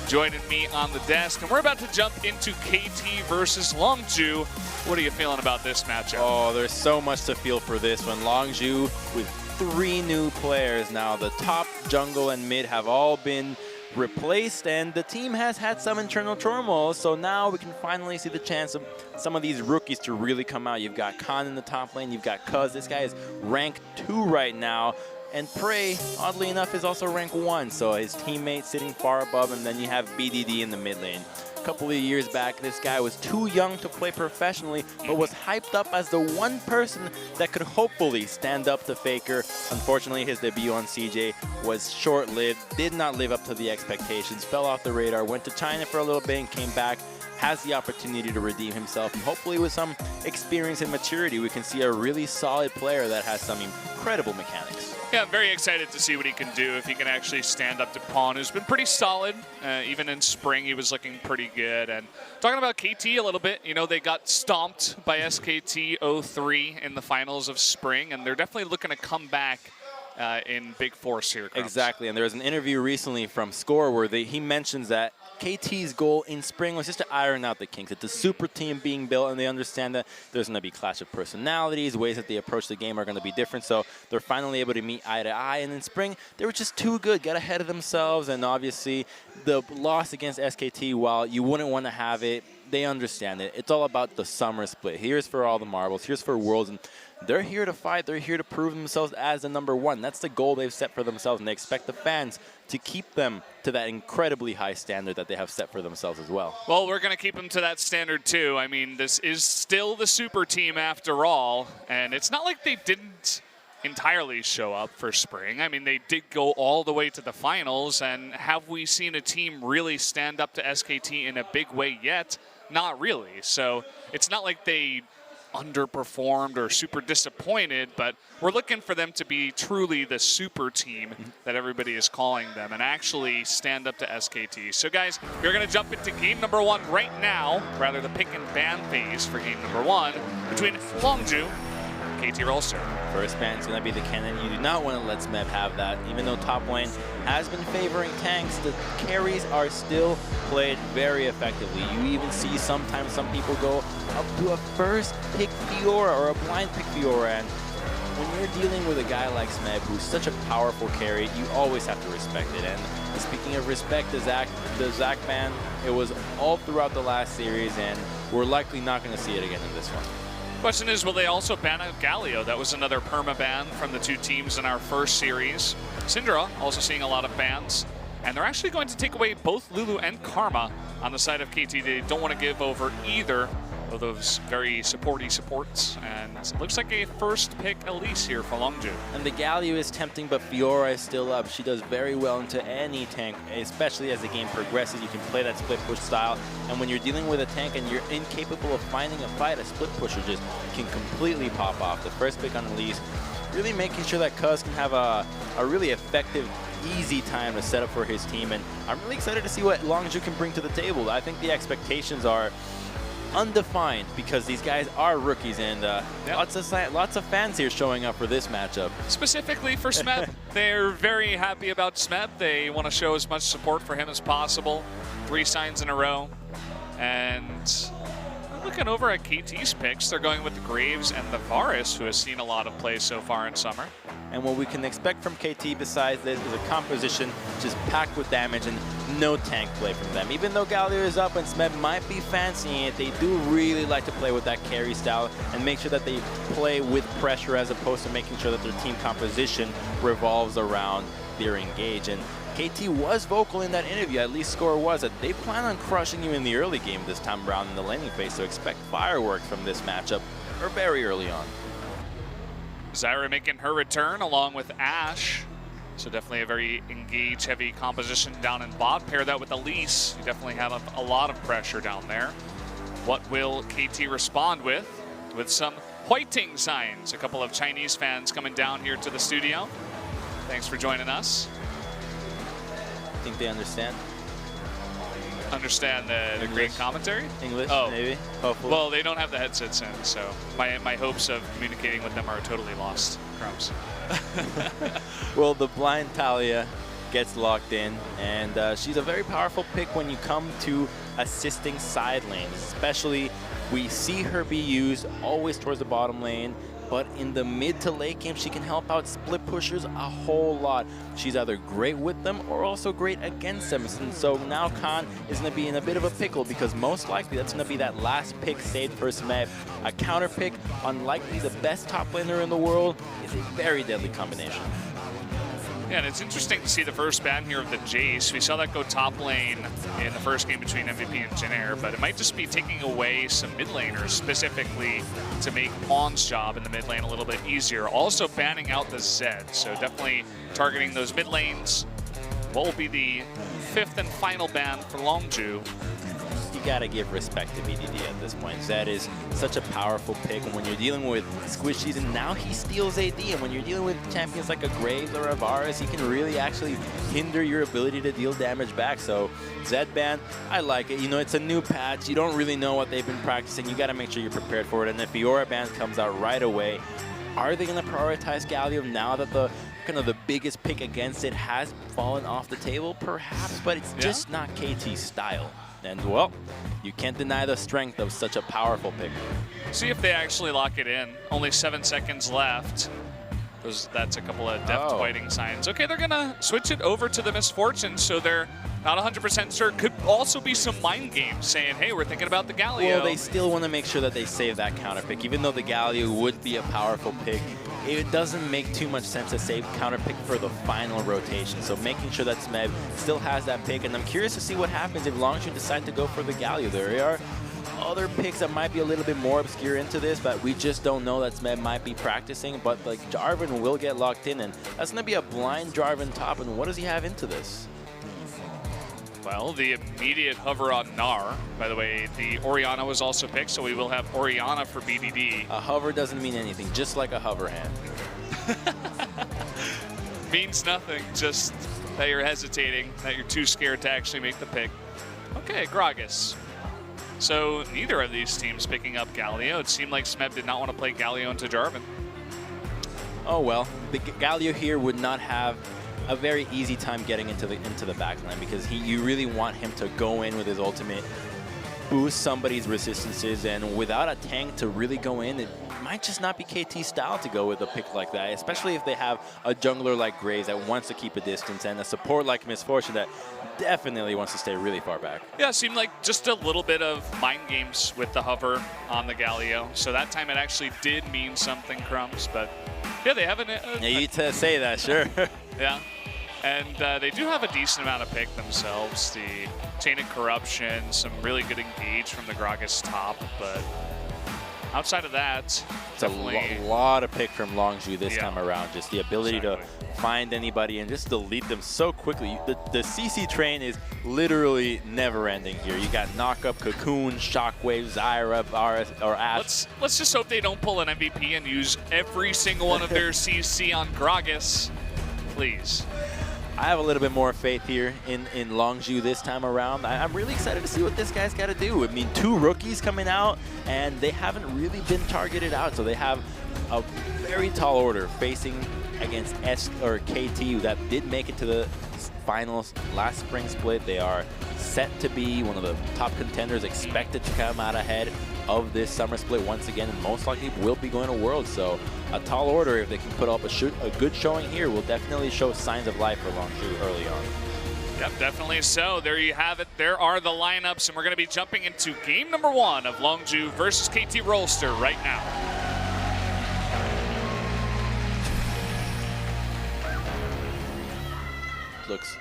joining me on the desk. And we're about to jump into KT versus Longzhu. What are you feeling about this matchup? Oh, there's so much to feel for this one. Longzhu with 3 new players now. The top, jungle, and mid have all been replaced, and the team has had some internal turmoil, so now we can finally see the chance of some of these rookies to really come out. You've got Khan in the top lane, you've got Cuz. This guy is rank 2 right now, and Prey, oddly enough, is also rank 1, so his teammate sitting far above, and then you have BDD in the mid lane. A couple of years back, this guy was too young to play professionally, but was hyped up as the one person that could hopefully stand up to Faker. Unfortunately, his debut on CJ was short-lived, did not live up to the expectations, fell off the radar, went to China for a little bit and came back, has the opportunity to redeem himself, and hopefully with some experience and maturity, we can see a really solid player that has some incredible mechanics. Yeah, I'm very excited to see what he can do if he can actually stand up to Pawn, who's been pretty solid. Even in spring, he was looking pretty good. And talking about KT a little bit, you know, they got stomped by SKT 03 in the finals of spring, and they're definitely looking to come back in big force here. Crumbs. Exactly, and there was an interview recently from Score where he mentions that KT's goal in spring was just to iron out the kinks. It's a super team being built, and they understand that there's going to be clash of personalities, ways that they approach the game are going to be different, so they're finally able to meet eye to eye. And in spring, they were just too good, got ahead of themselves, and obviously the loss against SKT, while you wouldn't want to have it, they understand it. It's all about the summer split. Here's for all the marbles, here's for Worlds, and they're here to fight. They're here to prove themselves as the #1. That's the goal they've set for themselves, and they expect the fans to keep them to that incredibly high standard that they have set for themselves as well. Well, we're going to keep them to that standard, too. I mean, this is still the super team after all, and it's not like they didn't entirely show up for spring. I mean, they did go all the way to the finals, and have we seen a team really stand up to SKT in a big way yet? Not really. So it's not like they underperformed or super disappointed, but we're looking for them to be truly the super team that everybody is calling them and actually stand up to SKT. So guys, we're going to jump into game #1 right now, rather the pick and ban phase for game #1 between Longzhu and KT Rolster. First ban is going to be the cannon. You do not want to let Smeb have that. Even though top lane has been favoring tanks, the carries are still played very effectively. You even see sometimes some people go up to a first pick Fiora or a blind pick Fiora. And when you're dealing with a guy like Smeb, who's such a powerful carry, you always have to respect it. And speaking of respect, the Zach ban, it was all throughout the last series, and we're likely not going to see it again in this one. Question is, will they also ban out Galio? That was another perma ban from the 2 teams in our first series. Syndra also seeing a lot of bans. And they're actually going to take away both Lulu and Karma on the side of KT. They don't want to give over either of those very supports. And it looks like a first pick Elise here for Longzhu. And the Galio is tempting, but Fiora is still up. She does very well into any tank, especially as the game progresses. You can play that split push style. And when you're dealing with a tank and you're incapable of finding a fight, a split pusher just can completely pop off. The first pick on Elise, really making sure that Cuz can have a really effective, easy time to set up for his team. And I'm really excited to see what Longzhu can bring to the table. I think the expectations are undefined because these guys are rookies, and lots of fans here showing up for this matchup. Specifically for Smeb, they're very happy about Smeb. They want to show as much support for him as possible. 3 signs in a row. And looking over at KT's picks, they're going with the Graves and the Varus, who has seen a lot of play so far in summer. And what we can expect from KT besides this is a composition just packed with damage and no tank play from them. Even though Galio is up and Smeb might be fancying it, they do really like to play with that carry style and make sure that they play with pressure as opposed to making sure that their team composition revolves around their engage. And KT was vocal in that interview, at least Score was, that they plan on crushing you in the early game this time around in the laning phase, so expect fireworks from this matchup or very early on. Zyra making her return along with Ashe. So definitely a very engage-heavy composition down in bot. Pair that with Elise. You definitely have a lot of pressure down there. What will KT respond with? With some Huiting signs. A couple of Chinese fans coming down here to the studio. Thanks for joining us. I think they understand. understand the Korean commentary. English, Oh. maybe, hopefully. Well, they don't have the headsets in, so my hopes of communicating with them are totally lost. Crumbs. Well, the blind Talia gets locked in, and she's a very powerful pick when you come to assisting side lanes. Especially, we see her be used always towards the bottom lane, but in the mid to late game, she can help out split pushers a whole lot. She's either great with them or also great against them. And so now Khan is going to be in a bit of a pickle because most likely that's going to be that last pick saved for Smeb. A counter pick, unlikely the best top laner in the world, is a very deadly combination. Yeah, and it's interesting to see the first ban here of the Jace. We saw that go top lane in the first game between MVP and Jin Air, but it might just be taking away some mid laners specifically to make Mon's job in the mid lane a little bit easier. Also banning out the Zed, so definitely targeting those mid lanes. What will be the 5th and final ban for Longzhu? You gotta give respect to BDD at this point. Zed is such a powerful pick, and when you're dealing with squishies, and now he steals AD, and when you're dealing with champions like a Graves or a Varus, he can really actually hinder your ability to deal damage back. So Zed ban, I like it. You know, it's a new patch. You don't really know what they've been practicing. You gotta make sure you're prepared for it. And if Fiora ban comes out right away, are they gonna prioritize Galio now that the kind of the biggest pick against it has fallen off the table? Perhaps, but it's just not KT's style. And, well, you can't deny the strength of such a powerful pick. See if they actually lock it in. Only 7 seconds left. That's a couple of depth fighting signs. Okay, they're going to switch it over to the Misfortune, so they're not 100% sure. Could also be some mind games saying, hey, we're thinking about the Galio. Well, they still want to make sure that they save that counter pick. Even though the Galio would be a powerful pick, it doesn't make too much sense to save counter pick for the final rotation. So making sure that Smeb still has that pick. And I'm curious to see what happens if Longzhu decide to go for the Galio. There are other picks that might be a little bit more obscure into this, but we just don't know that Smeb might be practicing. But like Jarvan will get locked in, and that's going to be a blind Jarvan top. And what does he have into this? Well, the immediate hover on Gnar. By the way, the Orianna was also picked, so we will have Orianna for BDD. A hover doesn't mean anything, just like a hover hand. Means nothing, just that you're hesitating, that you're too scared to actually make the pick. Okay, Gragas. So neither of these teams picking up Galio. It seemed like Smeb did not want to play Galio into Jarvan. Oh well, the Galio here would not have a very easy time getting into the backline because you really want him to go in with his ultimate, boost somebody's resistances, and without a tank to really go in, it might just not be KT's style to go with a pick like that, especially if they have a jungler like Graves that wants to keep a distance and a support like Misfortune that definitely wants to stay really far back. Yeah, it seemed like just a little bit of mind games with the hover on the Galio. So that time it actually did mean something, Crumbs, but yeah, they haven't. You need to say that, sure. Yeah, and they do have a decent amount of pick themselves. The Tainted Corruption, some really good engage from the Gragas top, but outside of that, it's a lot of pick from Longzhu this time around. Just the ability to find anybody and just delete them so quickly. The CC train is literally never ending here. You got Knockup, Cocoon, Shockwave, Zyra, or Ash. Let's just hope they don't pull an MVP and use every single one of their CC on Gragas. Please. I have a little bit more faith here in Longzhu this time around. I'm really excited to see what this guy's got to do. I mean, 2 rookies coming out, and they haven't really been targeted out. So they have a very tall order facing against KT that did make it to the finals last spring split. They are set to be one of the top contenders, expected to come out ahead of this summer split once again, and most likely will be going to Worlds. So a tall order, if they can put up a good showing here, will definitely show signs of life for Longzhu early on. Yep, definitely so. There you have it. There are the lineups, and we're going to be jumping into game number 1 of Longzhu versus KT Rolster right now. Looks.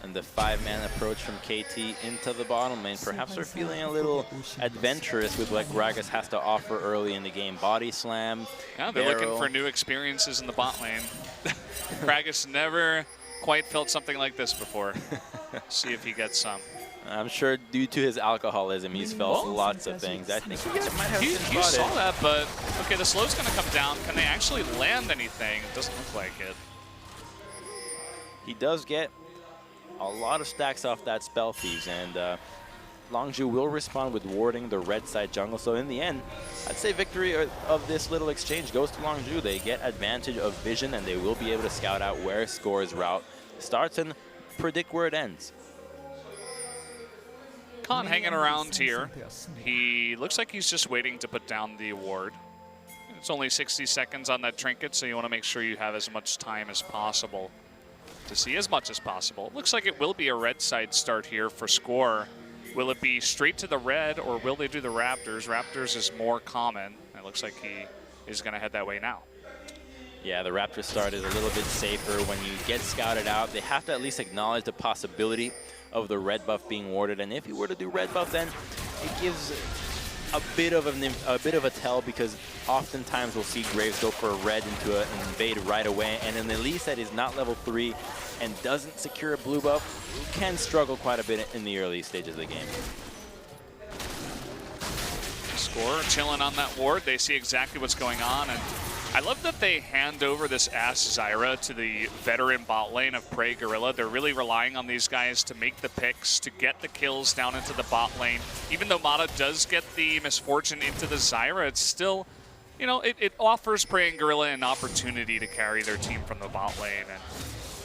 And the 5-man approach from KT into the bottom lane. Perhaps they're feeling a little adventurous with what Gragas has to offer early in the game. Body slam. Yeah, they're looking for new experiences in the bot lane. Gragas never quite felt something like this before. See if he gets some. I'm sure due to his alcoholism, he's felt lots of things. I think he might have been You spotted. saw that, but okay, the slow's going to come down. Can they actually land anything? It doesn't look like it. He does get a lot of stacks off that Spell Thieves, and Longzhu will respond with warding the red side jungle. So in the end, I'd say victory of this little exchange goes to Longzhu. They get advantage of vision, and they will be able to scout out where Score's route starts and predict where it ends. Khan hanging around here. He looks like he's just waiting to put down the award. It's only 60 seconds on that trinket, so you want to make sure you have as much time as possible to see as much as possible. Looks like it will be a red side start here for Score. Will it be straight to the red, or will they do the Raptors? Raptors is more common. It looks like he is going to head that way now. Yeah, the Raptor start is a little bit safer. When you get scouted out, they have to at least acknowledge the possibility of the red buff being warded. And if you were to do red buff, then it gives a bit of a tell, because oftentimes we'll see Graves go for a red into an invade right away, and an Elise that is not level 3 and doesn't secure a blue buff can struggle quite a bit in the early stages of the game. Score chilling on that ward. They see exactly what's going on, and I love that they hand over this Ash Zyra to the veteran bot lane of Prey Gorilla. They're really relying on these guys to make the picks, to get the kills down into the bot lane. Even though Mata does get the misfortune into the Zyra, it's still, you know, it offers Prey and Gorilla an opportunity to carry their team from the bot lane. And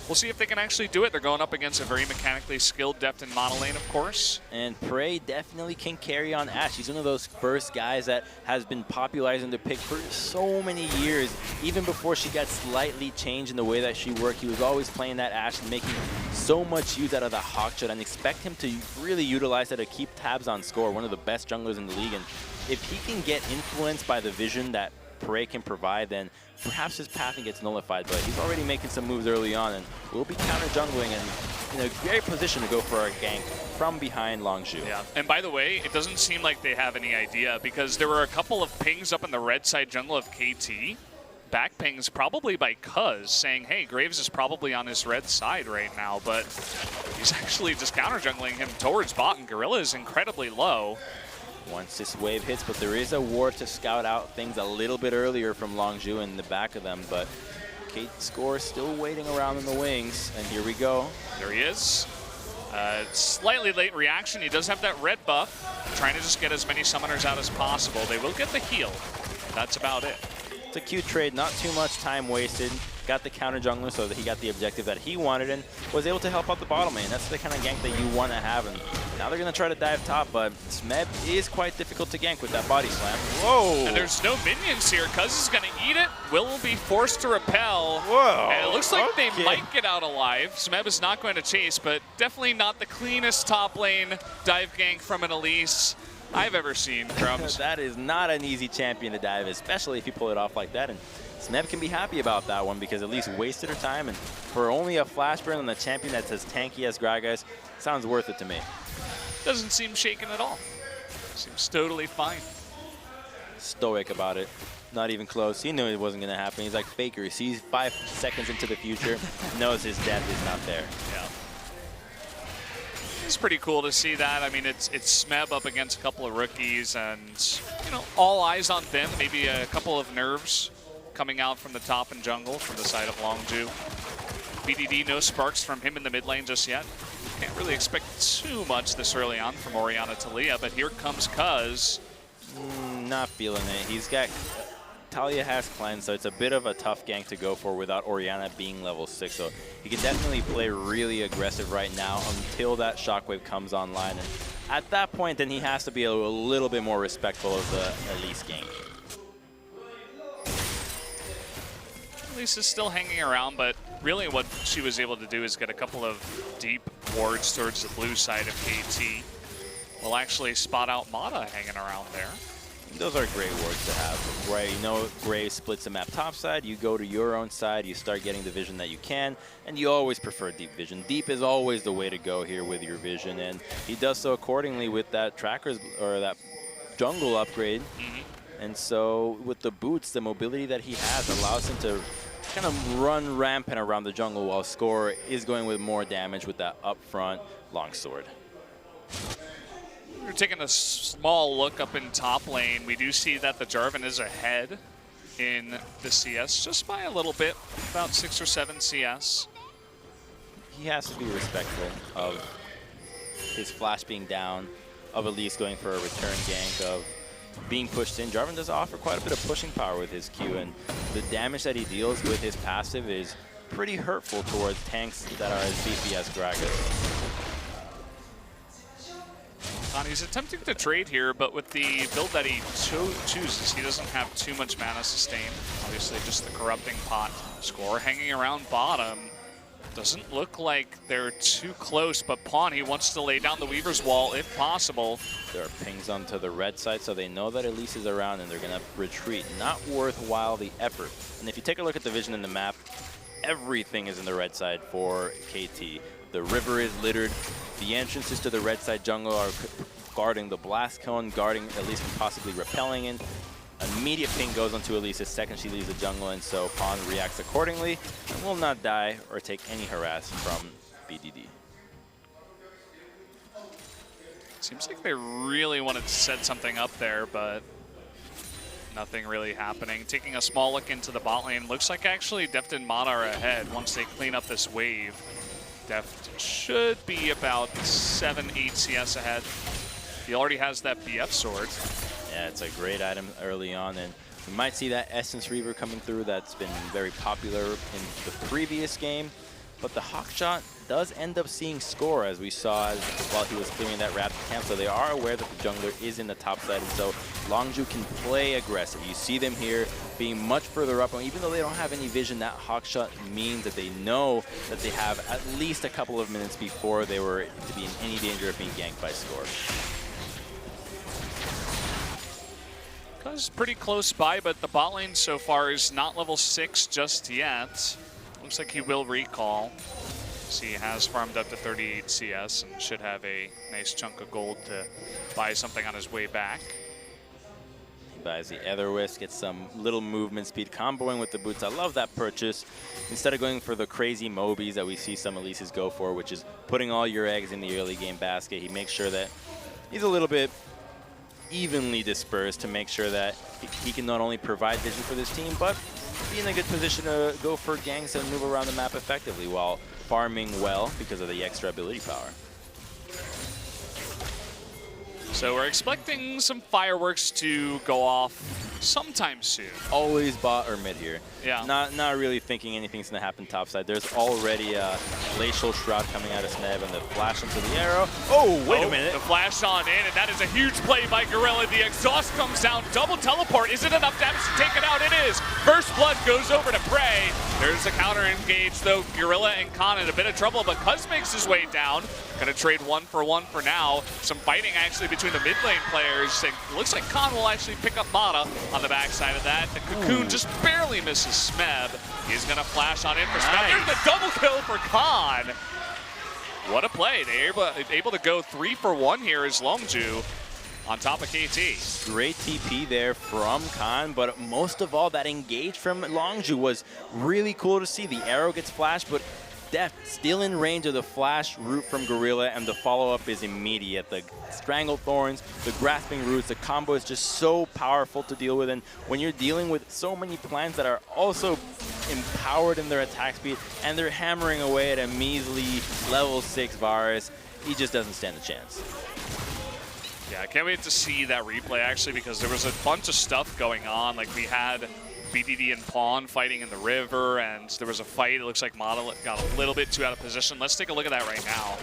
we'll see if they can actually do it. They're going up against a very mechanically skilled Deft and Mono lane, of course. And Prey definitely can carry on Ashe. He's one of those first guys that has been popularizing the pick for so many years. Even before she got slightly changed in the way that she worked, he was always playing that Ashe and making so much use out of the Hawkshot, and expect him to really utilize that to keep tabs on Score, one of the best junglers in the league. And if he can get influenced by the vision that Prey can provide, then perhaps his pathing gets nullified, but he's already making some moves early on and will be counter-jungling and in a great position to go for a gank from behind Longzhu. Yeah, and by the way, it doesn't seem like they have any idea, because there were a couple of pings up in the red side jungle of KT. Back pings probably by Cuz saying, hey, Graves is probably on his red side right now, but he's actually just counter-jungling him towards bot, and Gorilla is incredibly low. Once this wave hits, but there is a ward to scout out things a little bit earlier from Longzhu in the back of them, but Kate Score still waiting around in the wings, and here we go. There he is. Slightly late reaction. He does have that red buff, trying to just get as many summoners out as possible. They will get the heal. That's about it. It's a cute trade, not too much time wasted. Got the counter jungler so that he got the objective that he wanted and was able to help out the bottom lane. That's the kind of gank that you want to have. And now they're going to try to dive top, but Smeb is quite difficult to gank with that body slam. Whoa! And there's no minions here. Cuz is going to eat it. Will be forced to repel. Whoa! And it looks like they might get out alive. Smeb is not going to chase, but definitely not the cleanest top lane dive gank from an Elise I've ever seen, Crumbs. That is not an easy champion to dive, especially if you pull it off like that. And Smeb can be happy about that one, because at least wasted her time, and for only a flash burn on the champion that's as tanky as Gragas, sounds worth it to me. Doesn't seem shaken at all. Seems totally fine. Stoic about it. Not even close. He knew it wasn't going to happen. He's like Faker. He sees 5 seconds into the future, knows his death is not there. Yeah. It's pretty cool to see that. I mean, it's Smeb up against a couple of rookies, and, you know, all eyes on them. Maybe a couple of nerves coming out from the top and jungle from the side of Longzhu. BDD, no sparks from him in the mid lane just yet. Can't really expect too much this early on from Orianna Talia, but here comes Cuz. Not feeling it. He's got... Talia has cleanse, so it's a bit of a tough gank to go for without Orianna being level 6. So he can definitely play really aggressive right now until that shockwave comes online. And at that point, then he has to be a little bit more respectful of the Elise gank. Elise is still hanging around, but really what she was able to do is get a couple of deep wards towards the blue side of KT. We'll actually spot out Mata hanging around there. Those are great wards to have, right? You know, Gray splits the map topside, you go to your own side, you start getting the vision that you can, and you always prefer deep vision. Deep is always the way to go here with your vision, and he does so accordingly with that trackers, or that jungle upgrade. And so with the boots, the mobility that he has allows him to kind of run rampant around the jungle while Score is going with more damage with that upfront longsword. We're taking a small look up in top lane. We do see that the Jarvan is ahead in the CS just by a little bit, about 6 or 7 CS. He has to be respectful of his flash being down, of Elise going for a return gank, of being pushed in. Jarvan does offer quite a bit of pushing power with his Q, and the damage that he deals with his passive is pretty hurtful towards tanks that are as beefy as Gragas. He's attempting to trade here, but with the build that he chooses, he doesn't have too much mana sustain. Obviously, just the corrupting pot. Score hanging around bottom. Doesn't look like they're too close, but Pawn, he wants to lay down the Weaver's Wall if possible. There are pings onto the red side, so they know that Elise is around and they're going to retreat. Not worthwhile the effort. And if you take a look at the vision in the map, everything is in the red side for KT. The river is littered. The entrances to the red side jungle are guarding the blast cone, guarding Elise from possibly repelling in. Immediate ping goes onto Elise the second she leaves the jungle, and so Pawn reacts accordingly and will not die or take any harass from BDD. Seems like they really wanted to set something up there, but nothing really happening. Taking a small look into the bot lane, looks like actually Deft and Mata are ahead once they clean up this wave. Deft should be about 7-8 CS ahead. He already has that BF sword. Yeah, it's a great item early on, and we might see that Essence Reaver coming through. That's been very popular in the previous game, but the Hawkshot does end up seeing score, as we saw while he was clearing that Raptor camp, so they are aware that the jungler is in the top side, and so Longzhu can play aggressive. You see them here being much further up, and even though they don't have any vision, that Hawkshot means that they know that they have at least a couple of minutes before they were to be in any danger of being ganked by score. Cuz pretty close by, but the bot lane so far is not level 6 just yet. Looks like he will recall. So he has farmed up to 38 CS and should have a nice chunk of gold to buy something on his way back. He buys the Etherwisp, gets some little movement speed, comboing with the boots. I love that purchase. Instead of going for the crazy Mobies that we see some Elises go for, which is putting all your eggs in the early game basket, he makes sure that he's a little bit evenly dispersed to make sure that he can not only provide vision for this team, but be in a good position to go for ganks and move around the map effectively while farming well because of the extra ability power. So we're expecting some fireworks to go off sometime soon. Always bot or mid here. Yeah. Not really thinking anything's going to happen topside. There's already a glacial shroud coming out of Sneb and the flash into the arrow. Oh, wait a minute. The flash on in, and that is a huge play by Gorilla. The exhaust comes down, double teleport. Is it enough damage to take it out? It is. First blood goes over to Prey. There's a counter engage, though. Gorilla and Khan in a bit of trouble, but Cuz makes his way down. Gonna trade 1-for-1 for now. Some fighting actually between the mid lane players. It looks like Khan will actually pick up Mata on the backside of that. The Cocoon just barely misses Smeb. He's gonna flash on in for Smeb. There's the double kill for Khan. What a play. They're able to go 3-for-1 here as Longzhu on top of KT. Great TP there from Khan, but most of all, that engage from Longzhu was really cool to see. The arrow gets flashed, but Deft still in range of the flash root from Gorilla, and the follow-up is immediate. The Strangled Thorns, the Grasping Roots, the combo is just so powerful to deal with, and when you're dealing with so many plants that are also empowered in their attack speed, and they're hammering away at a measly level 6 Varus, he just doesn't stand a chance. Yeah, I can't wait to see that replay, actually, because there was a bunch of stuff going on. Like, we had BDD and Pawn fighting in the river, and there was a fight. It looks like Mata got a little bit too out of position. Let's take a look at that right now.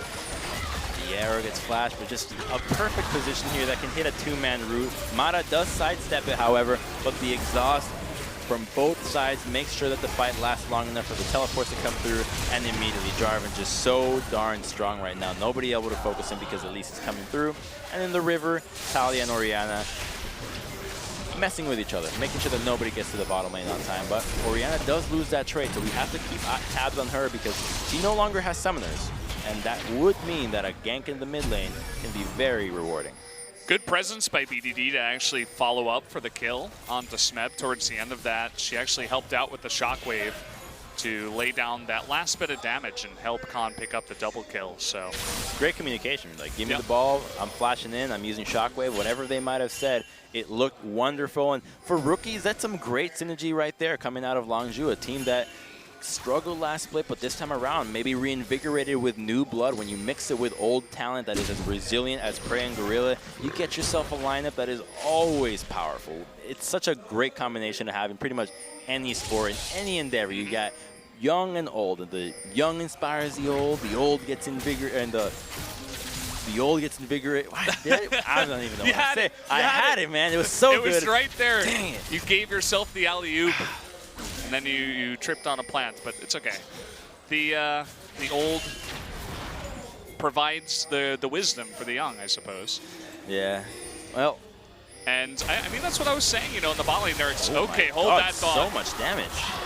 The arrow gets flashed, but just a perfect position here that can hit a two-man root. Mata does sidestep it, however, but the exhaust from both sides makes sure that the fight lasts long enough for the teleports to come through, and immediately Jarvan just so darn strong right now. Nobody able to focus him because Elise is coming through. And in the river, Talia and Orianna messing with each other, making sure that nobody gets to the bottom lane on time. But Orianna does lose that trade, so we have to keep tabs on her because she no longer has summoners. And that would mean that a gank in the mid lane can be very rewarding. Good presence by BDD to actually follow up for the kill onto Smeb towards the end of that. She actually helped out with the shockwave to lay down that last bit of damage and help Khan pick up the double kill. So great communication. Like, give me the ball, I'm flashing in, I'm using Shockwave, whatever they might have said. It looked wonderful. And for rookies, that's some great synergy right there coming out of Longzhu, a team that struggled last split, but this time around maybe reinvigorated with new blood. When you mix it with old talent that is as resilient as Prey and Gorilla, you get yourself a lineup that is always powerful. It's such a great combination to have in pretty much any sport, in any endeavor. You got young and old, and the young inspires the old gets invigorated, and the old gets invigorated. I don't even know what to say. I had it, man. It was so good. It was right there. Dang it. You gave yourself the alley-oop, and then you tripped on a plant, but it's okay. The old provides the wisdom for the young, I suppose. Yeah. Well. And I mean, that's what I was saying, you know, in the bot lane there. Okay, hold God, that thought. So much damage.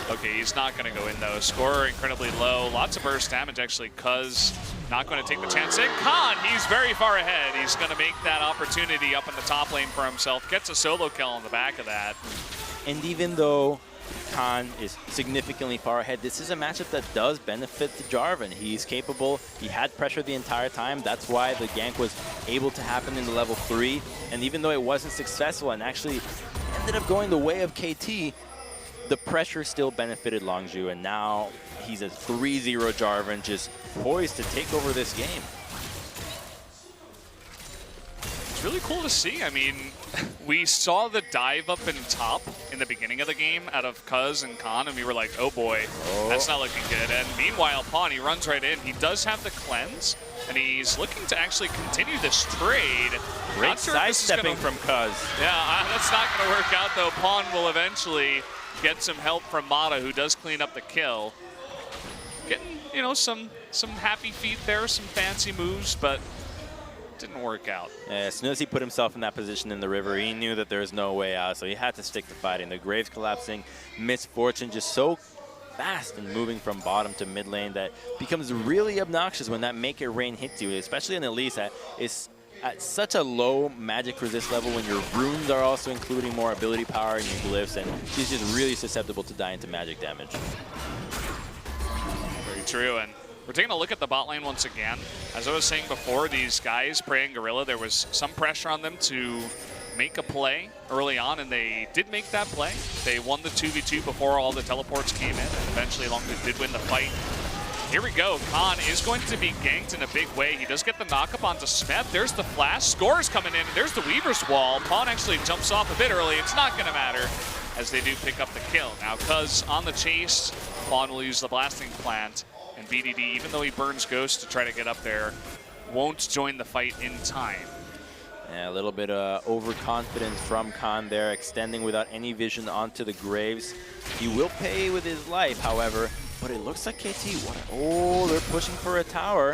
Okay, he's not going to go in, though. Score incredibly low. Lots of burst damage, actually, Cuz not going to take the chance in. Khan, he's very far ahead. He's going to make that opportunity up in the top lane for himself. Gets a solo kill on the back of that. And even though Khan is significantly far ahead, this is a matchup that does benefit the Jarvan. He's capable. He had pressure the entire time. That's why the gank was able to happen in the level 3. And even though it wasn't successful and actually ended up going the way of KT, the pressure still benefited Longzhu. And now he's a 3-0 Jarvan, just poised to take over this game. It's really cool to see. I mean, we saw the dive up in top in the beginning of the game out of Cuz and Khan, and we were like, oh boy, that's not looking good. And meanwhile, Pawn, he runs right in. He does have the cleanse, and he's looking to actually continue this trade. Great sidestepping from Cuz. Yeah, that's not going to work out, though. Pawn will eventually get some help from Mata, who does clean up the kill. Getting, you know, some happy feet there, some fancy moves, but didn't work out. Yeah, as soon as he put himself in that position in the river, he knew that there was no way out, so he had to stick to fighting. The Graves collapsing, Misfortune just so fast and moving from bottom to mid lane that becomes really obnoxious when that Make It Rain hits you, especially in Elise that is at such a low magic resist level when your runes are also including more ability power in your glyphs, and she's just really susceptible to dying to magic damage. Very true, and we're taking a look at the bot lane once again. As I was saying before, these guys, Prey and Gorilla, there was some pressure on them to make a play early on, and they did make that play. They won the 2v2 before all the teleports came in, and eventually Longzhu did win the fight. Here we go. Khan is going to be ganked in a big way. He does get the knock-up onto Smeth. There's the flash. Score's coming in, and there's the Weaver's Wall. Pawn actually jumps off a bit early. It's not going to matter as they do pick up the kill. Now, Cuz on the chase, Pawn will use the blasting plant. And BDD, even though he burns Ghost to try to get up there, won't join the fight in time. Yeah, a little bit of overconfidence from Khan there, extending without any vision onto the Graves. He will pay with his life, however, but it looks like KT, oh, they're pushing for a tower.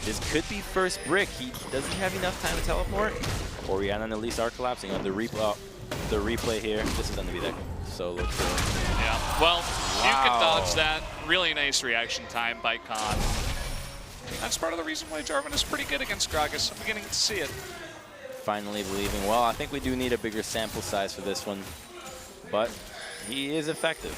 This could be first brick. Does he have enough time to teleport? Orianna and Elise are collapsing on the replay here. This is going to be that solo kill. Yeah, well, you can dodge that. Really nice reaction time by Khan. That's part of the reason why Jarvan is pretty good against Gragas. I'm beginning to see it. Finally believing. Well, I think we do need a bigger sample size for this one, but he is effective.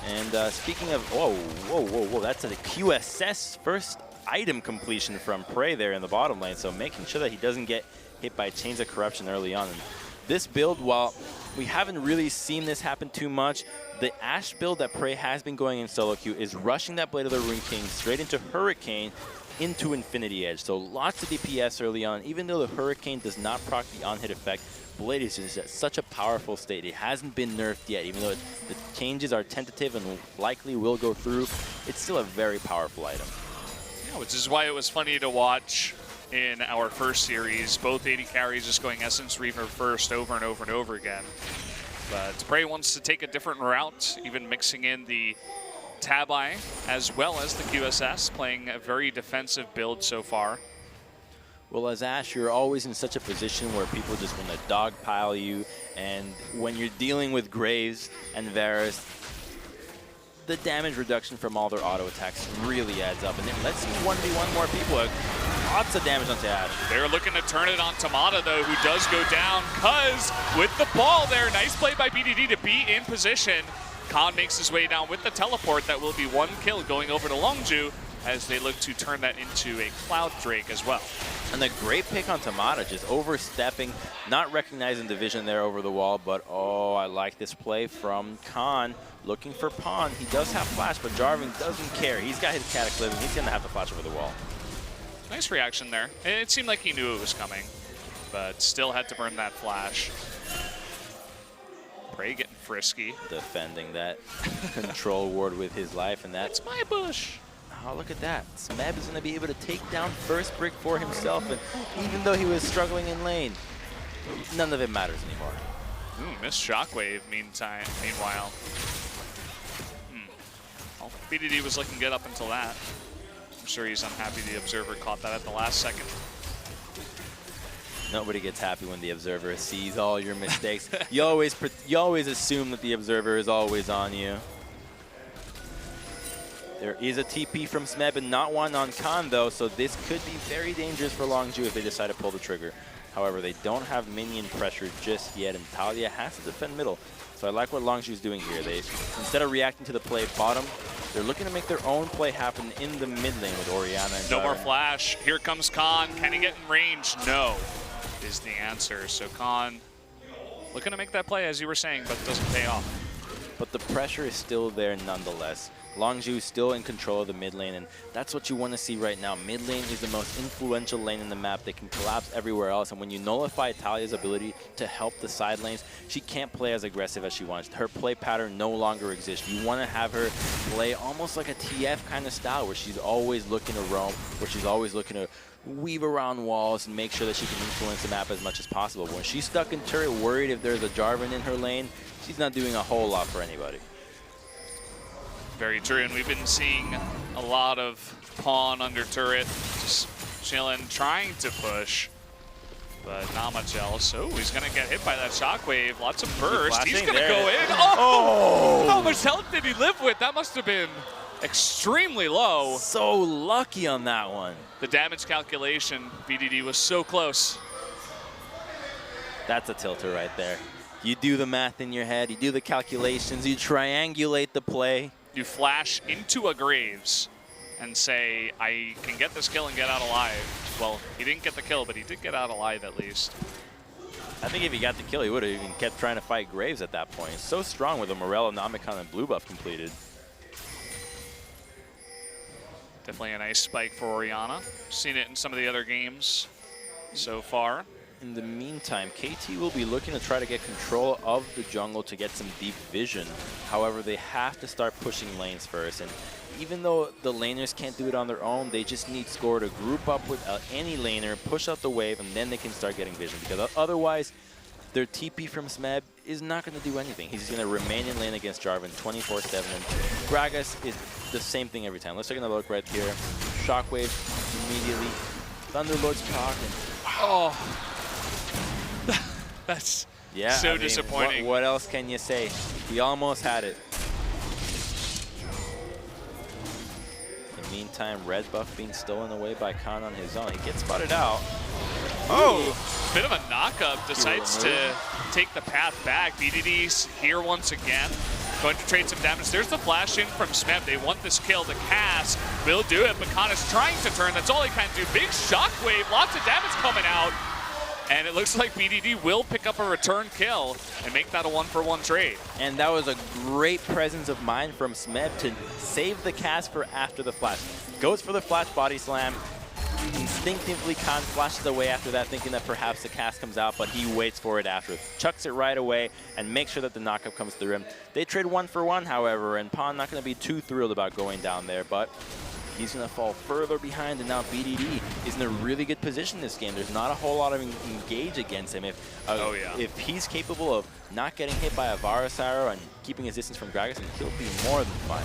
And speaking of, whoa, that's a QSS first item completion from Prey there in the bottom lane, so making sure that he doesn't get hit by Chains of Corruption early on. And this build, while we haven't really seen this happen too much, the Ashe build that Prey has been going in solo queue is rushing that Blade of the Rune King straight into Hurricane into Infinity Edge. So lots of DPS early on. Even though the Hurricane does not proc the on-hit effect, Blade is just at such a powerful state. It hasn't been nerfed yet. Even though the changes are tentative and likely will go through, it's still a very powerful item. Yeah, which is why it was funny to watch in our first series, both AD carries just going Essence Reaver first over and over and over again. But Prey wants to take a different route, even mixing in the Tabi as well as the QSS, playing a very defensive build so far. Well, as Ashe, you're always in such a position where people just want to dogpile you, and when you're dealing with Graves and Varus, the damage reduction from all their auto attacks really adds up, and it lets you 1v1 more people. Lots of damage onto Ashe. They're looking to turn it on Mata, though, who does go down. Cuz with the ball there. Nice play by BDD to be in position. Khan makes his way down with the teleport. That will be 1 kill going over to Longzhu as they look to turn that into a Cloud Drake as well. And a great pick on Tamada, just overstepping, not recognizing the vision there over the wall, but oh, I like this play from Khan. Looking for Pawn. He does have flash, but Jarvan doesn't care. He's got his Cataclysm. He's going to have to flash over the wall. Nice reaction there. It seemed like he knew it was coming, but still had to burn that flash. Prey getting frisky. Defending that control ward with his life, and that's my bush. Oh, look at that. Smeb is going to be able to take down first brick for himself, and even though he was struggling in lane, none of it matters anymore. Ooh, missed Shockwave meanwhile. Well, BDD was looking good up until that. I'm sure he's unhappy the Observer caught that at the last second. Nobody gets happy when the Observer sees all your mistakes. you always assume that the Observer is always on you. There is a TP from Smeb and not one on Khan though, so this could be very dangerous for Longzhu if they decide to pull the trigger. However, they don't have minion pressure just yet, and Talia has to defend middle. So I like what Longzhu's doing here. They, instead of reacting to the play bottom, they're looking to make their own play happen in the mid lane with Orianna and No more flash. Here comes Khan. Can he get in range? No, is the answer. So Khan looking to make that play, as you were saying, but it doesn't pay off. But the pressure is still there nonetheless. Longzhu is still in control of the mid lane, and that's what you want to see right now. Mid lane is the most influential lane in the map. They can collapse everywhere else, and when you nullify Talia's ability to help the side lanes, she can't play as aggressive as she wants. Her play pattern no longer exists. You want to have her play almost like a TF kind of style, where she's always looking to roam, where she's always looking to weave around walls and make sure that she can influence the map as much as possible. When she's stuck in turret, worried if there's a Jarvan in her lane, she's not doing a whole lot for anybody. Very true, and we've been seeing a lot of Pawn under turret, just chilling, trying to push, but not much else. Oh, he's gonna get hit by that Shockwave. Lots of burst. He's gonna go in. Oh! How much health did he live with? That must have been extremely low. So lucky on that one. The damage calculation, BDD was so close. That's a tilter right there. You do the math in your head, you do the calculations, you triangulate the play. You flash into a Graves and say, I can get this kill and get out alive. Well, he didn't get the kill, but he did get out alive at least. I think if he got the kill, he would have even kept trying to fight Graves at that point. So strong with a Morello, Nomicon, and blue buff completed. Definitely a nice spike for Orianna. Seen it in some of the other games so far. In the meantime, KT will be looking to try to get control of the jungle to get some deep vision. However, they have to start pushing lanes first. And even though the laners can't do it on their own, they just need Score to group up with any laner, push out the wave, and then they can start getting vision. Because otherwise, their TP from Smeb is not going to do anything. He's going to remain in lane against Jarvan 24/7. And Gragas is the same thing every time. Let's take another look right here. Shockwave immediately. Thunderlord's proc. Oh. That's so disappointing. What else can you say? He almost had it. In the meantime, red buff being stolen away by Khan on his own. He gets spotted out. Oh, bit of a knock-up. Decides to take the path back. BDD's here once again. Going to trade some damage. There's the flash in from Smeb. They want this kill. The cast will do it, but Khan is trying to turn. That's all he can do. Big shockwave. Lots of damage coming out. And it looks like BDD will pick up a return kill and make that a 1-for-1 trade. And that was a great presence of mind from Smeb to save the cast for after the flash. Goes for the flash body slam. Instinctively, Khan flashes away after that, thinking that perhaps the cast comes out, but he waits for it after. Chucks it right away and makes sure that the knockup comes through him. They trade 1-for-1, however, and Pawn not going to be too thrilled about going down there, but he's going to fall further behind, and now BDD is in a really good position this game. There's not a whole lot of engage against him. If he's capable of not getting hit by a Varus arrow and keeping his distance from Gragas, he'll be more than fine.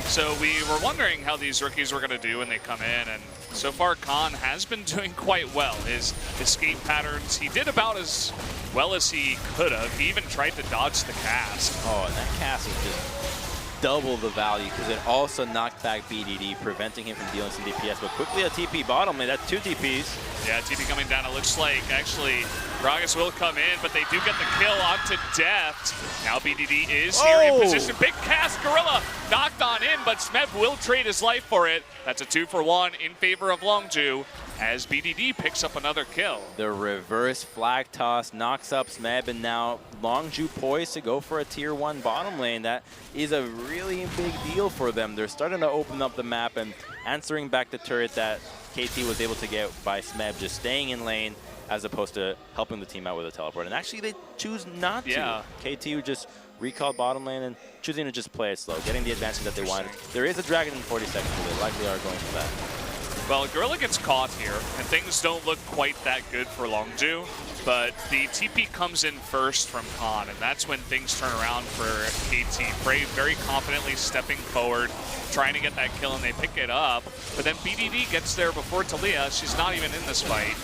So we were wondering how these rookies were going to do when they come in, and so far Khan has been doing quite well. His escape patterns, he did about as well as he could have. He even tried to dodge the cast. Oh, and that cast was just double the value because it also knocked back BDD, preventing him from dealing some DPS. But quickly a TP bottom lane. That's 2 TPs. Yeah, TP coming down. It looks like actually Gragas will come in, but they do get the kill onto Deft. Now BDD is here in position. Big cast, Gorilla knocked on in, but Smeb will trade his life for it. That's a 2-for-1 in favor of Longzhu as BDD picks up another kill. The reverse flag toss knocks up Smeb, and now Longzhu poised to go for a tier 1 bottom lane. That is a really big deal for them. They're starting to open up the map and answering back the turret that KT was able to get by Smeb, just staying in lane as opposed to helping the team out with a teleport. And actually they choose not to. KT just recalled bottom lane and choosing to just play it slow, getting the advantage that they wanted. There is a dragon in 40 seconds, so they likely are going for that. Well, Gorilla gets caught here, and things don't look quite that good for Longzhu, but the TP comes in first from Khan, and that's when things turn around for KT. Frey very confidently stepping forward, trying to get that kill, and they pick it up, but then BDD gets there before Talia. She's not even in this fight,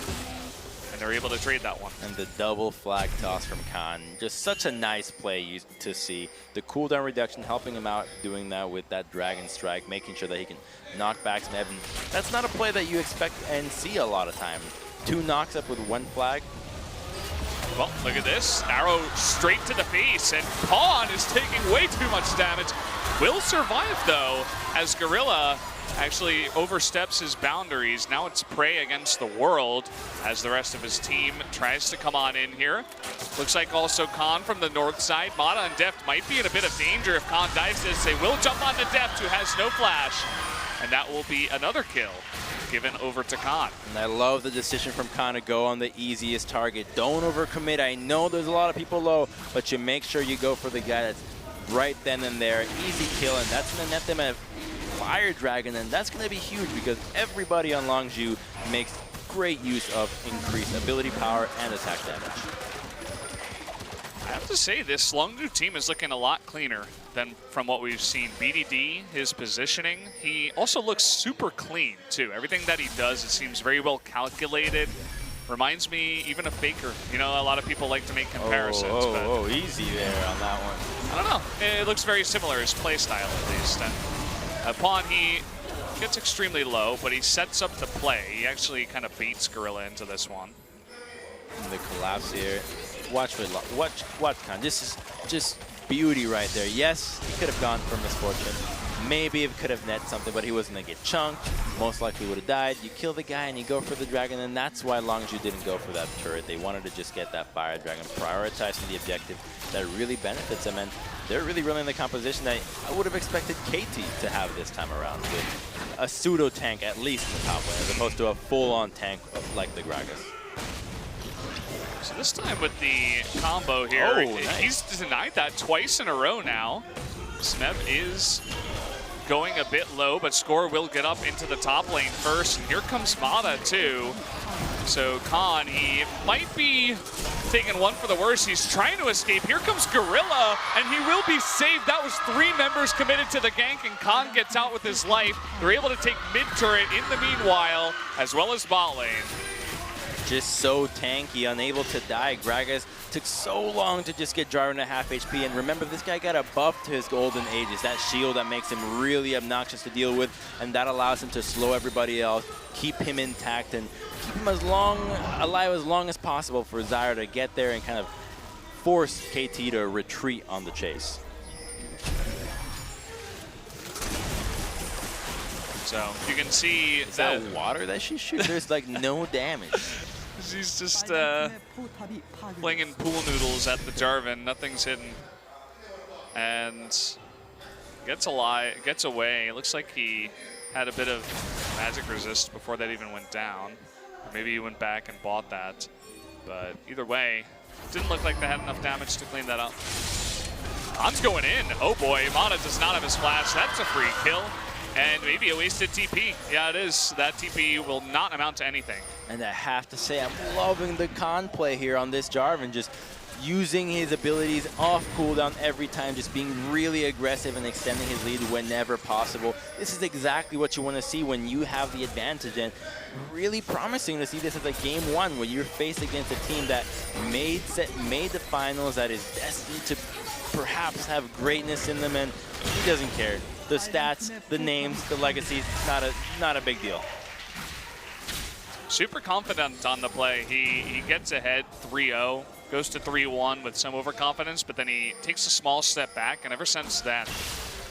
and they're able to trade that one. And the double flag toss from Khan, just such a nice play to see. The cooldown reduction helping him out, doing that with that Dragon Strike, making sure that he can knock back Smeb. And that's not a play that you expect and see a lot of time. 2 knocks up with 1 flag. Well, look at this. Arrow straight to the face, and Pawn is taking way too much damage. Will survive, though, as Gorilla actually oversteps his boundaries. Now it's prey against the world as the rest of his team tries to come on in here. Looks like also Khan from the north side. Mata and Deft might be in a bit of danger if Khan dives this. They will jump onto Deft, who has no flash, and that will be another kill given over to Khan. And I love the decision from Khan to go on the easiest target. Don't overcommit. I know there's a lot of people low, but you make sure you go for the guy that's right then and there. Easy kill, and that's going to net them a Fire Dragon, and that's going to be huge because everybody on Longzhu makes great use of increased ability power and attack damage. I have to say, this Longzhu team is looking a lot cleaner than from what we've seen. BDD, his positioning, he also looks super clean, too. Everything that he does, it seems very well calculated. Reminds me even of Faker. You know, a lot of people like to make comparisons. Oh, easy there on that one. I don't know. It looks very similar, his play style at least. And Pawn, he gets extremely low, but he sets up the play. He actually kind of baits Gorilla into this one. And the collapse here. Watch Khan. This is just beauty right there. Yes, he could have gone for misfortune. Maybe it could have net something, but he was going to get chunked. Most likely would have died. You kill the guy and you go for the dragon, and that's why Longzhu didn't go for that turret. They wanted to just get that fire dragon, prioritizing the objective that really benefits them, and they're really running the composition that I would have expected KT to have this time around, with a pseudo tank at least in the top lane, as opposed to a full-on tank like the Gragas. So this time with the combo here, nice. He's denied that twice in a row now. Smeb is going a bit low, but Score will get up into the top lane first. And here comes Mata too. So Khan, he might be taking one for the worse. He's trying to escape. Here comes Gorilla, and he will be saved. That was 3 members committed to the gank, and Khan gets out with his life. They're able to take mid-turret in the meanwhile, as well as bot lane. Just so tanky, unable to die. Gragas took so long to just get Jarvan at half HP, and remember, this guy got a buff to his golden ages. That shield that makes him really obnoxious to deal with, and that allows him to slow everybody else, keep him intact, and keep him alive as long as possible for Zyra to get there and kind of force KT to retreat on the chase. So you can see Is that water that she shoots? There's like no damage. She's just flinging pool noodles at the Jarvan. Nothing's hidden. And gets away. It looks like he had a bit of magic resist before that even went down. Or maybe he went back and bought that. But either way, didn't look like they had enough damage to clean that up. Khan's going in. Oh boy, Mata does not have his flash. That's a free kill. And maybe a wasted TP. Yeah, it is. That TP will not amount to anything. And I have to say, I'm loving the Khan play here on this Jarvan. Just using his abilities off cooldown every time, just being really aggressive and extending his lead whenever possible. This is exactly what you want to see when you have the advantage, and really promising to see this as a game 1 where you're faced against a team that made the finals, that is destined to perhaps have greatness in them, and he doesn't care. The stats, the names, the legacies, not a big deal. super confident on the play. He gets ahead 3-0, goes to 3-1 with some overconfidence, but then he takes a small step back, and ever since then,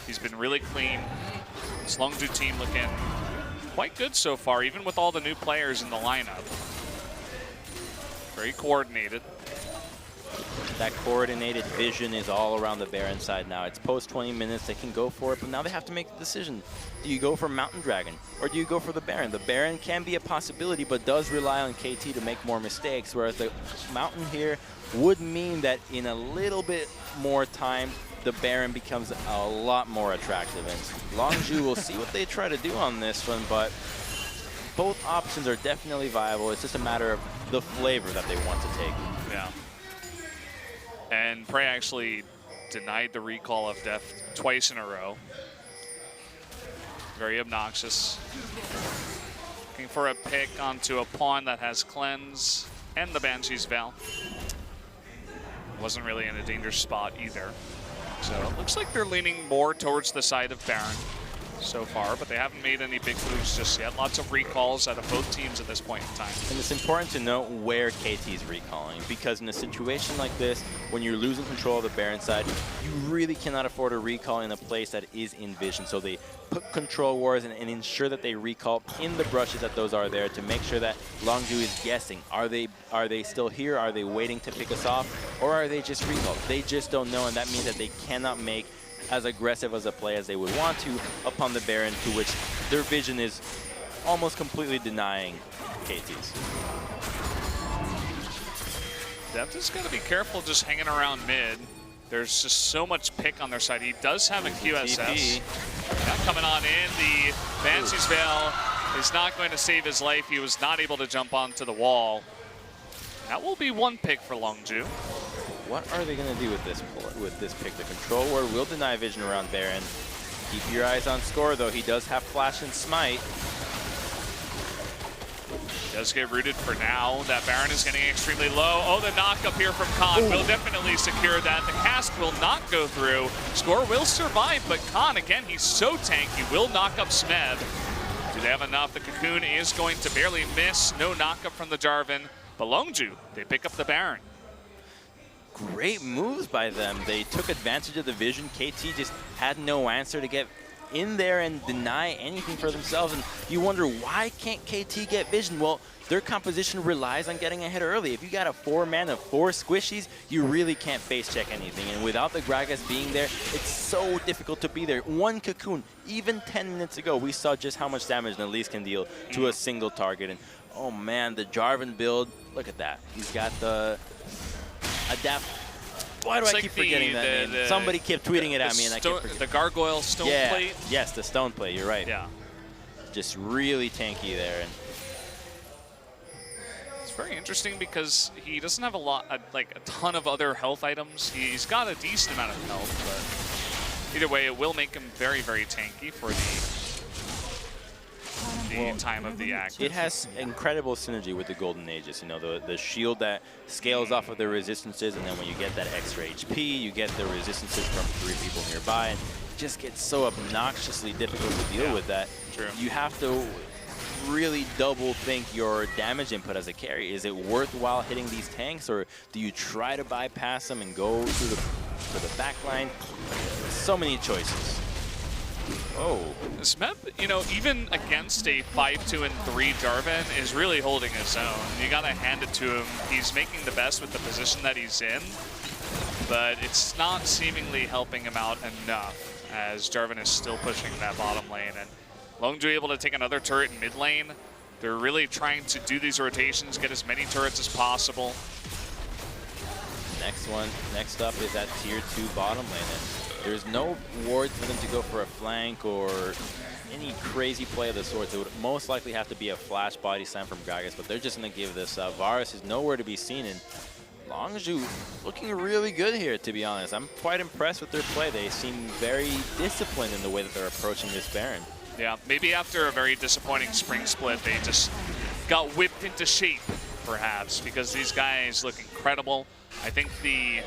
he's been really clean. This Longzhu team looking quite good so far, even with all the new players in the lineup. Very coordinated. That coordinated vision is all around the Baron side now. It's post 20 minutes, they can go for it, but now they have to make the decision. Do you go for Mountain Dragon, or do you go for the Baron? The Baron can be a possibility, but does rely on KT to make more mistakes, whereas the Mountain here would mean that in a little bit more time, the Baron becomes a lot more attractive. And Longzhu will see what they try to do on this one, but both options are definitely viable. It's just a matter of the flavor that they want to take. Yeah. And Prey actually denied the recall of death twice in a row. Very obnoxious. Looking for a pick onto a pawn that has cleanse and the Banshee's Veil. Wasn't really in a dangerous spot either. So it looks like they're leaning more towards the side of Baron so far, but they haven't made any big moves just yet. Lots of recalls out of both teams at this point in time. And it's important to note where KT is recalling, because in a situation like this, when you're losing control of the Baron side, you really cannot afford a recall in a place that is in vision. So they put control wards and ensure that they recall in the brushes that those are there to make sure that Longzhu is guessing. Are they still here? Are they waiting to pick us off? Or are they just recalled? They just don't know, and that means that they cannot make as aggressive as a play as they would want to upon the Baron, to which their vision is almost completely denying KT's. Deft is going to be careful just hanging around mid. There's just so much pick on their side. He does have a QSS. Now coming on in, the Banshee's Veil is not going to save his life. He was not able to jump onto the wall. That will be one pick for Longzhu. What are they going to do with this pick? The control ward will deny vision around Baron. Keep your eyes on score, though. He does have flash and smite. Does get rooted for now. That Baron is getting extremely low. Oh, the knock up here from Khan will definitely secure that. The cast will not go through. Score will survive, but Khan, again, he's so tanky, will knock up Smev. Do they have enough? The Cocoon is going to barely miss. No knockup from the Jarvan. But Longzhu, they pick up the Baron. Great moves by them. They took advantage of the vision. KT just had no answer to get in there and deny anything for themselves. And you wonder, why can't KT get vision? Well, their composition relies on getting ahead early. If you got a 4-man of 4 squishies, you really can't face check anything. And without the Gragas being there, it's so difficult to be there. One Cocoon, even 10 minutes ago, we saw just how much damage Elise can deal to a single target. And oh man, the Jarvan build, look at that. He's got the adapt. Why do I keep forgetting that name? Somebody kept tweeting it at me, and I kept forgetting. The Gargoyle Stone Plate? Yes, the Stone Plate, you're right. Yeah. Just really tanky there. And it's very interesting because he doesn't have a ton of other health items. He's got a decent amount of health, but either way, it will make him very, very tanky for the time of the act. It has incredible synergy with the Golden Aegis. You know, the shield that scales off of the resistances, and then when you get that extra HP, you get the resistances from 3 people nearby, and it just gets so obnoxiously difficult to deal with that. True. You have to really double think your damage input as a carry. Is it worthwhile hitting these tanks, or do you try to bypass them and go to the back line? So many choices. Oh. Smev, you know, even against a 5-2 and 3 Jarvan, is really holding his own. You gotta hand it to him. He's making the best with the position that he's in, but it's not seemingly helping him out enough, as Jarvan is still pushing that bottom lane. And Longzhu able to take another turret in mid lane. They're really trying to do these rotations, get as many turrets as possible. Next up is that tier 2 bottom lane. And there's no ward for them to go for a flank or any crazy play of the sorts. It would most likely have to be a flash body slam from Gragas, but they're just going to give this up. Varus is nowhere to be seen, and Longzhu looking really good here, to be honest. I'm quite impressed with their play. They seem very disciplined in the way that they're approaching this Baron. Yeah, maybe after a very disappointing spring split, they just got whipped into shape, perhaps, because these guys look incredible. I think the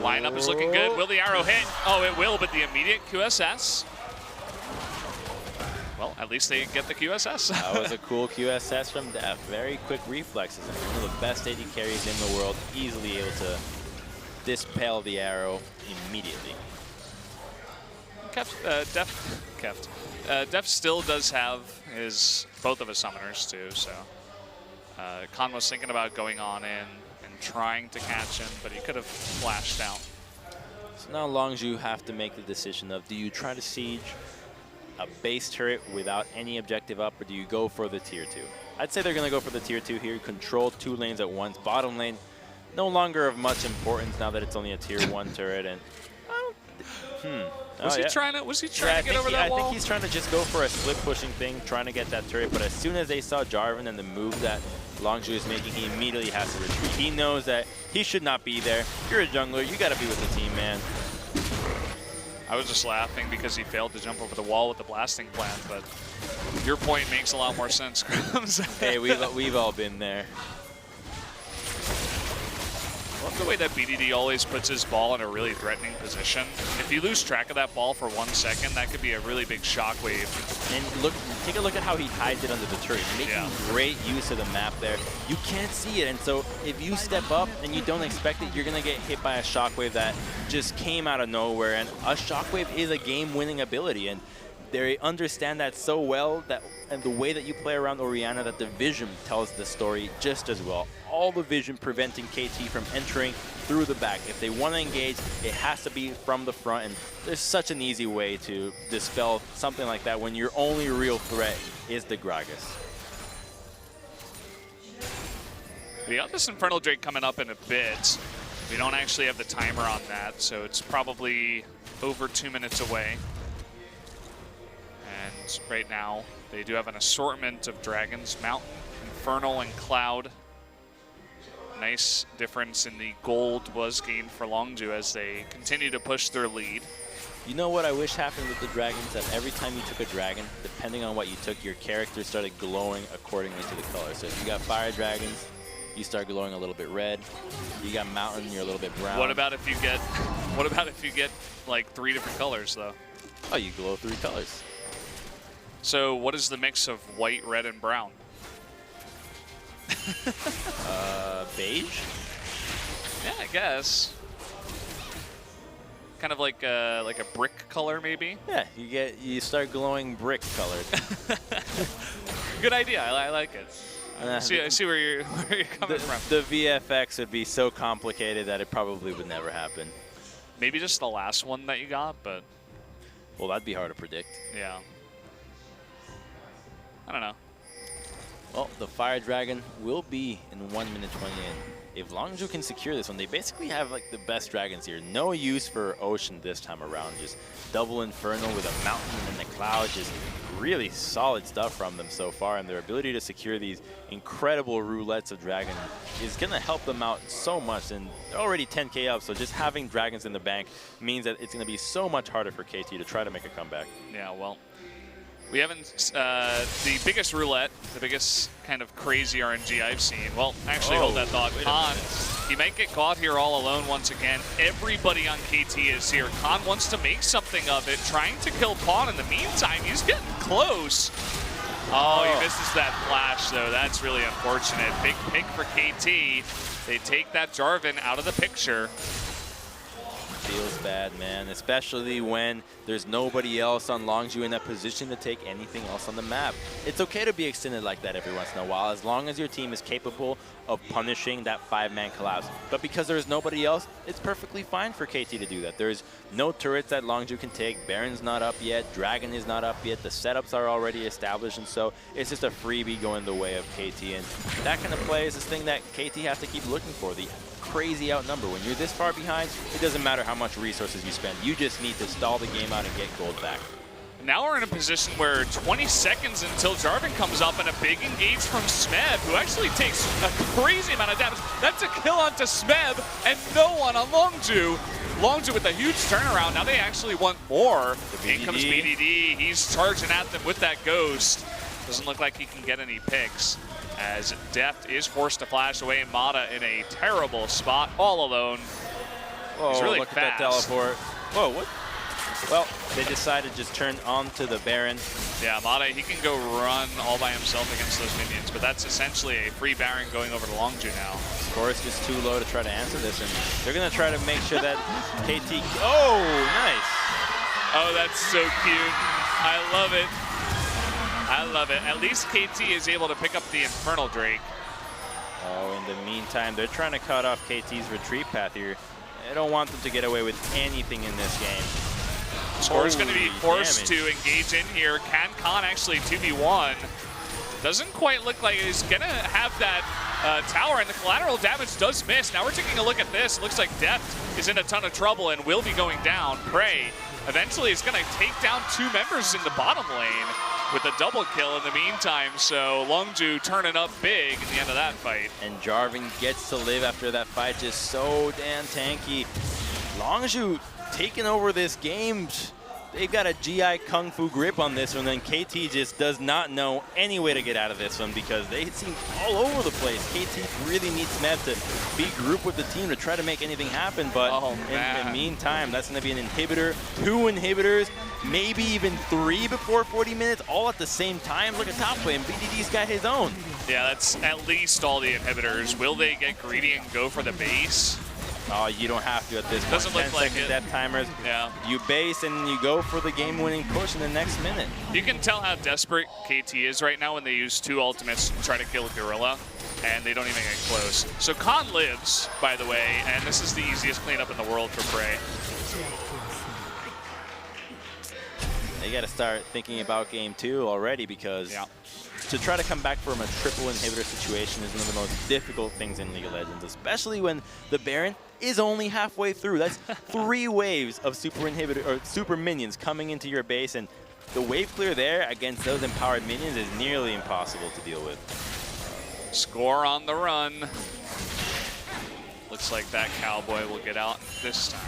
lineup is looking good. Will the arrow hit? Oh, it will, but the immediate QSS. Well, at least they get the QSS. That was a cool QSS from Def. Very quick reflexes. And one of the best AD carries in the world, easily able to dispel the arrow immediately. Def still does have both of his summoners too, so Khan was thinking about going on in and trying to catch him, but he could have flashed out. So now Longzhu have to make the decision of, do you try to siege a base turret without any objective up, or do you go for the tier 2? I'd say they're going to go for the tier 2 here, control 2 lanes at once. Bottom lane, no longer of much importance now that it's only a tier 1 turret. And Was he trying to get over that wall? I think he's trying to just go for a split pushing thing, trying to get that turret. But as soon as they saw Jarvan and the move that Longzhu is making, he immediately has to retreat. He knows that he should not be there. You're a jungler, you got to be with the team, man. I was just laughing because he failed to jump over the wall with the blasting plan, but your point makes a lot more sense, Grims. Hey, we've all been there. I love the way that BDD always puts his ball in a really threatening position. If you lose track of that ball for 1 second, that could be a really big shockwave. And take a look at how he hides it under the turret, making great use of the map there. You can't see it, and so if you step up and you don't expect it, you're gonna get hit by a shockwave that just came out of nowhere. And a shockwave is a game-winning ability, and they understand that so well, that and the way that you play around Orianna, that the vision tells the story just as well. All the vision preventing KT from entering through the back. If they want to engage, it has to be from the front, and there's such an easy way to dispel something like that when your only real threat is the Gragas. We got this Infernal Drake coming up in a bit. We don't actually have the timer on that, so it's probably over 2 minutes away. And right now, they do have an assortment of dragons, Mountain, Infernal, and Cloud. Nice difference in the gold was gained for Longzhu as they continue to push their lead. You know what I wish happened with the dragons? That every time you took a dragon, depending on what you took, your character started glowing accordingly to the color. So if you got fire dragons, you start glowing a little bit red. You got mountain, you're a little bit brown. What about if you get like 3 different colors though? Oh, you glow 3 colors. So what is the mix of white, red, and brown? Beige? Yeah, I guess. Kind of like a brick color, maybe. Yeah, you start glowing brick colored. Good idea. I like it. I see where you're coming from. The VFX would be so complicated that it probably would never happen. Maybe just the last one that you got, but well, that'd be hard to predict. Yeah. I don't know. Well, the Fire Dragon will be in 1 minute 20 in. If Longzhu can secure this one, they basically have like the best dragons here. No use for Ocean this time around. Just double Infernal with a Mountain and the Cloud. Just really solid stuff from them so far. And their ability to secure these incredible roulettes of Dragon is going to help them out so much. And they're already 10k up, so just having Dragons in the bank means that it's going to be so much harder for KT to try to make a comeback. Yeah, well, we haven't, the biggest roulette, the biggest kind of crazy RNG I've seen. Well, actually, hold that thought. Khan, he might get caught here all alone once again. Everybody on KT is here. Khan wants to make something of it, trying to kill Pawn. In the meantime, he's getting close. Oh, he misses that flash, though. That's really unfortunate. Big pick for KT. They take that Jarvan out of the picture. Feels bad, man, especially when there's nobody else on Longzhu in that position to take anything else on the map. It's okay to be extended like that every once in a while, as long as your team is capable of punishing that 5-man collapse. But because there's nobody else, it's perfectly fine for KT to do that. There's no turrets that Longzhu can take. Baron's not up yet. Dragon is not up yet. The setups are already established, and so it's just a freebie going the way of KT. And that kind of play is this thing that KT has to keep looking for. The crazy outnumber. When you're this far behind, it doesn't matter how much resources you spend. You just need to stall the game out and get gold back. Now we're in a position where 20 seconds until Jarvan comes up, and a big engage from Smeb, who actually takes a crazy amount of damage. That's a kill onto Smeb, and no one on Longzhu. Longzhu with a huge turnaround. Now they actually want more. In comes BDD. He's charging at them with that Ghost. Doesn't look like he can get any picks, as Deft is forced to flash away. Mata in a terrible spot, all alone. Whoa, He's really look fast. at that teleport. Whoa, what? Well, they decided to just turn on to the Baron. Yeah, Mata, he can go run all by himself against those minions, but that's essentially a free Baron going over to Longzhu now. Score is just too low to try to answer this, and they're going to try to make sure that KT... Oh, nice. Oh, that's so cute. I love it. I love it. At least KT is able to pick up the Infernal Drake. Oh, in the meantime, they're trying to cut off KT's retreat path here. They don't want them to get away with anything in this game. Score's going to be forced damage. to engage in here. Can Khan actually 2v1? Doesn't quite look like he's going to have that tower, and the collateral damage does miss. Now we're taking a look at this. Looks like Deft is in a ton of trouble and will be going down. Prey eventually is going to take down 2 members in the bottom lane with a double kill in the meantime. So Longzhu turning up big at the end of that fight. And Jarvan gets to live after that fight, just so damn tanky. Longzhu taking over this game. They've got a GI Kung Fu grip on this one, and KT just does not know any way to get out of this one because they seem all over the place. KT really needs Smeb to be grouped with the team to try to make anything happen, but in the meantime, that's going to be an inhibitor, 2 inhibitors, maybe even 3 before 40 minutes, all at the same time. Look at top lane, BDD's got his own. Yeah, that's at least all the inhibitors. Will they get greedy and go for the base? Oh, you don't have to at this point. Doesn't look like 10-second it. death timers. Yeah. You base and you go for the game-winning push in the next minute. You can tell how desperate KT is right now when they use 2 ultimates to try to kill Gorilla, and they don't even get close. So Khan lives, by the way, and this is the easiest cleanup in the world for Prey. They got to start thinking about game 2 already because to try to come back from a triple inhibitor situation is one of the most difficult things in League of Legends, especially when the Baron is only halfway through. That's 3 waves of super inhibitor or super minions coming into your base, and the wave clear there against those empowered minions is nearly impossible to deal with. Score on the run. Looks like that Cowboy will get out this time.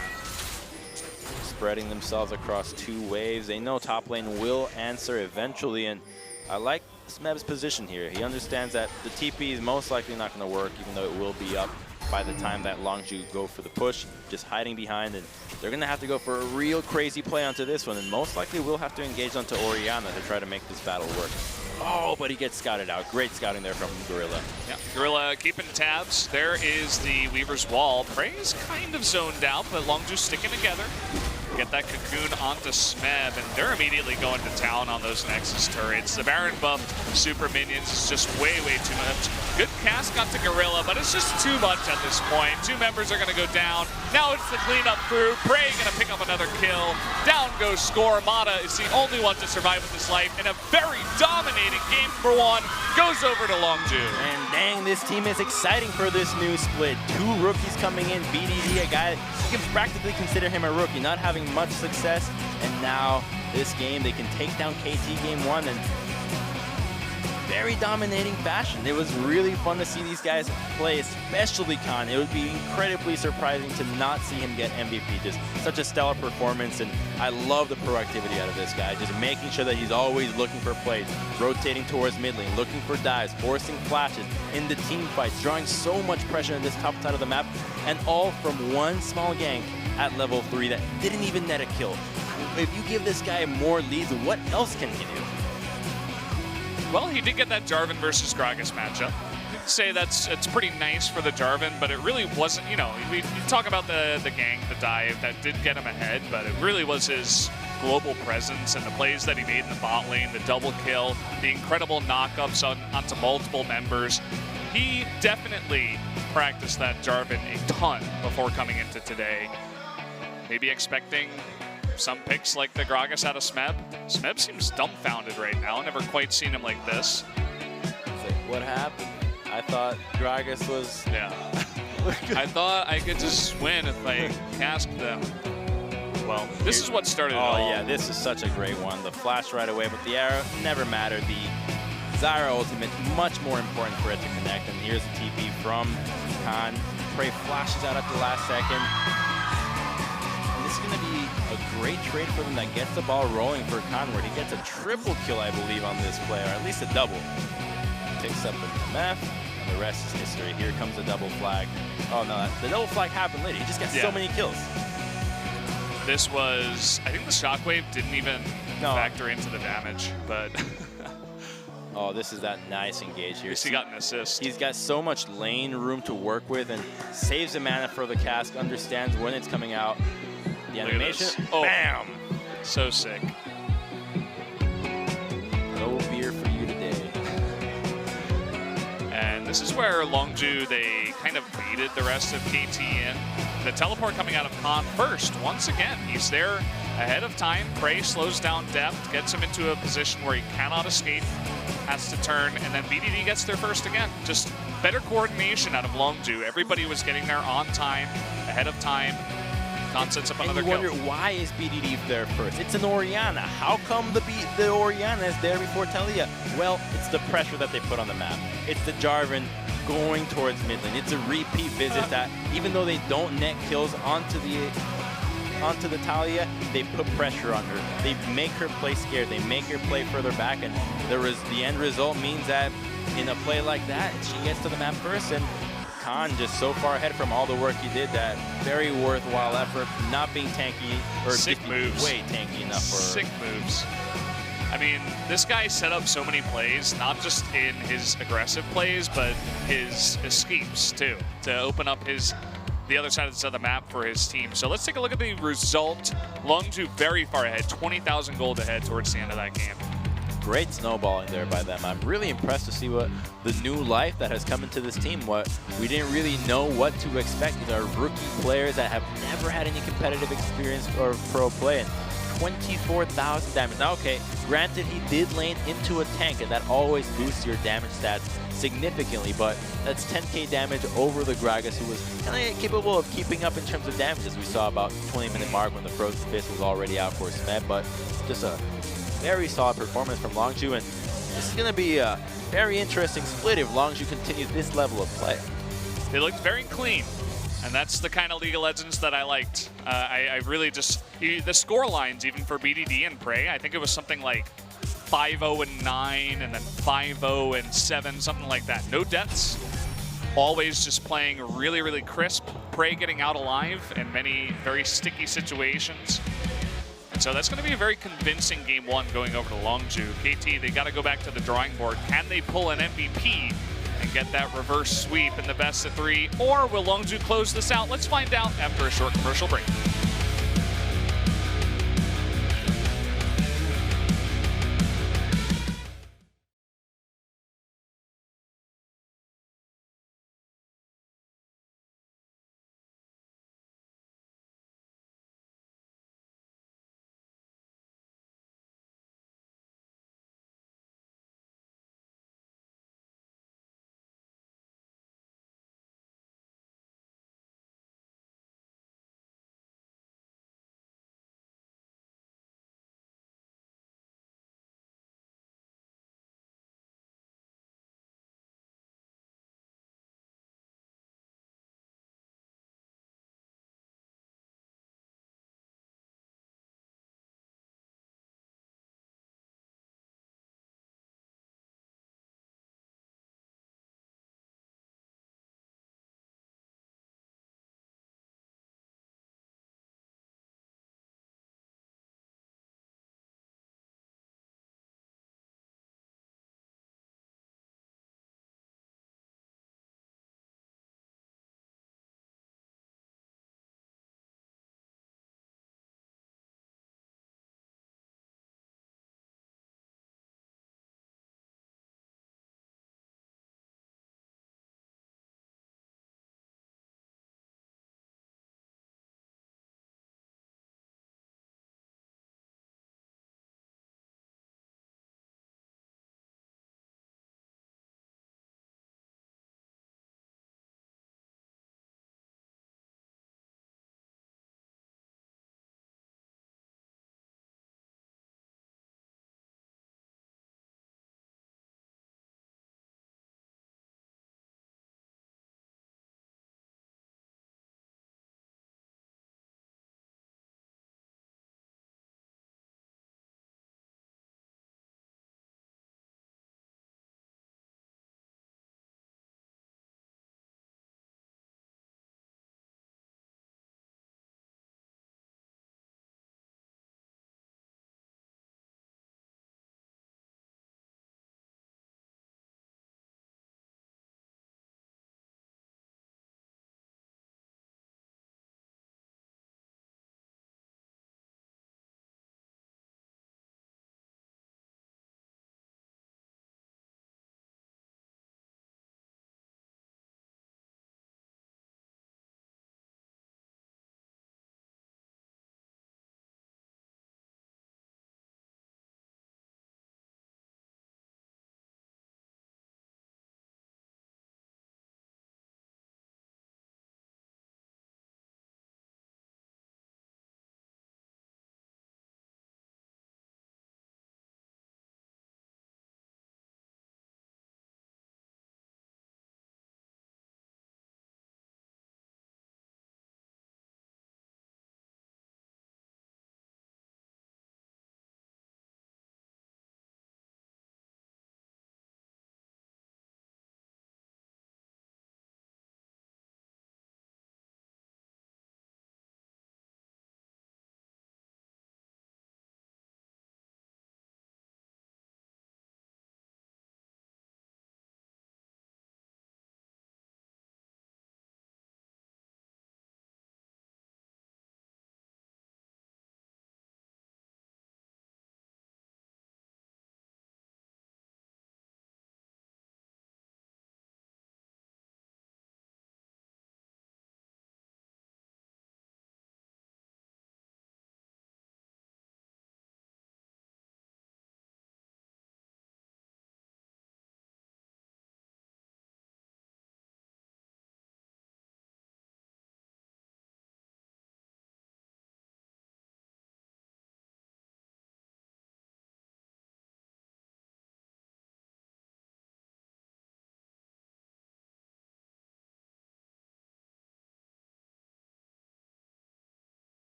Spreading themselves across 2 waves. They know top lane will answer eventually, and I like Smeb's position here. He understands that the TP is most likely not going to work, even though it will be up by the time that Longzhu go for the push, just hiding behind, and they're going to have to go for a real crazy play onto this one, and most likely will have to engage onto Orianna to try to make this battle work. Oh, but he gets scouted out. Great scouting there from Gorilla. Yeah, Gorilla keeping tabs. There is the Weaver's Wall. Prey is kind of zoned out, but Longzhu sticking together. Get that cocoon onto Smeb, and they're immediately going to town on those Nexus turrets. The Baron buff super minions is just way too much. Good cast onto Gorilla, but it's just too much at this point. 2 members are going to go down. Now it's the cleanup crew. Prey going to pick up another kill. Down goes Score. Mata is the only one to survive with his life, and a very dominating game for 1 goes over to Longzhu. And dang, this team is exciting for this new split. 2 rookies coming in. BDD, a guy, you can practically consider him a rookie, not having much success, and now this game they can take down KT game 1 and very dominating fashion. It was really fun to see these guys play, especially Khan. It would be incredibly surprising to not see him get MVP. Just such a stellar performance, and I love the proactivity out of this guy, just making sure that he's always looking for plays, rotating towards mid lane, looking for dives, forcing flashes in the team fights, drawing so much pressure in this top side of the map, and all from 1 small gank at level 3 that didn't even net a kill. If you give this guy more leads, what else can he do? Well, he did get that Jarvan versus Gragas matchup. I'd say it's pretty nice for the Jarvan, but it really wasn't, you know, we talk about the gank, the dive, that did get him ahead, but it really was his global presence and the plays that he made in the bot lane, the double kill, the incredible knockups onto multiple members. He definitely practiced that Jarvan a ton before coming into today. Maybe expecting some picks like the Gragas out of Smeb. Smeb seems dumbfounded right now. Never quite seen him like this. It's like, what happened? I thought Gragas was... Yeah. I thought I could just win if I cast them. Well, this is what started it all. Oh, yeah, this is such a great one. The flash right away, but the arrow never mattered. The Zyra ultimate, much more important for it to connect. And here's the TP from Khan. Prey flashes out at the last second. This is going to be a great trade for them that gets the ball rolling for Khan, where he gets a triple kill, I believe, on this play, or at least a double. Picks up the MF, and the rest is history. Here comes the double flag. Oh, no, the double flag happened later. He just got so many kills. this was, I think the shockwave didn't even factor into the damage, but. Oh, this is that nice engage here. At least he got an assist. He's got so much lane room to work with and saves the mana for the cask, understands when it's coming out. The animation, oh, bam! So sick. No beer for you today. And this is where Longzhu, they kind of baited the rest of KT in. The teleport coming out of Khan first, once again. He's there ahead of time. Prey slows down depth, gets him into a position where he cannot escape, has to turn, and then BDD gets there first again. Just better coordination out of Longzhu. Everybody was getting there on time, ahead of time. Khan sets up another kill. And you wonder, why is BDD there first? It's an Orianna. How come the Orianna is there before Talia? Well, it's the pressure that they put on the map. It's the Jarvan going towards mid lane. It's a repeat visit that, even though they don't net kills onto the Talia, they put pressure on her. They make her play scared. They make her play further back, and the end result means that in a play like that, she gets to the map first, and Khan just so far ahead from all the work he did that very worthwhile effort, not being tanky, or sick moves. Way tanky enough for her. Sick moves. I mean, this guy set up so many plays, not just in his aggressive plays, but his escapes too, to open up the other side of the map for his team. So let's take a look at the result. Longzhu very far ahead, 20,000 gold ahead towards the end of that game. Great snowballing there by them. I'm really impressed to see what the new life that has come into this team. What we didn't really know what to expect. These are rookie players that have never had any competitive experience or pro play. And 24,000 damage. Now, okay, granted he did lane into a tank, and that always boosts your damage stats significantly, but that's 10k damage over the Gragas, who was kind of capable of keeping up in terms of damage, as we saw about 20-minute mark when the Frozen Fist was already out for Smed. But just a very solid performance from Longzhu, and this is going to be a very interesting split if Longzhu continues this level of play. They looked very clean, and that's the kind of League of Legends that I liked. I really just, the score lines even for BDD and Prey, I think it was something like 5-0-9 and then 5-0-7, something like that. No deaths, always just playing really, really crisp. Prey getting out alive in many very sticky situations. And so that's going to be a very convincing game one going over to Longzhu. KT, they got to go back to the drawing board. Can they pull an MVP and get that reverse sweep in the best of three? Or will Longzhu close this out? Let's find out after a short commercial break.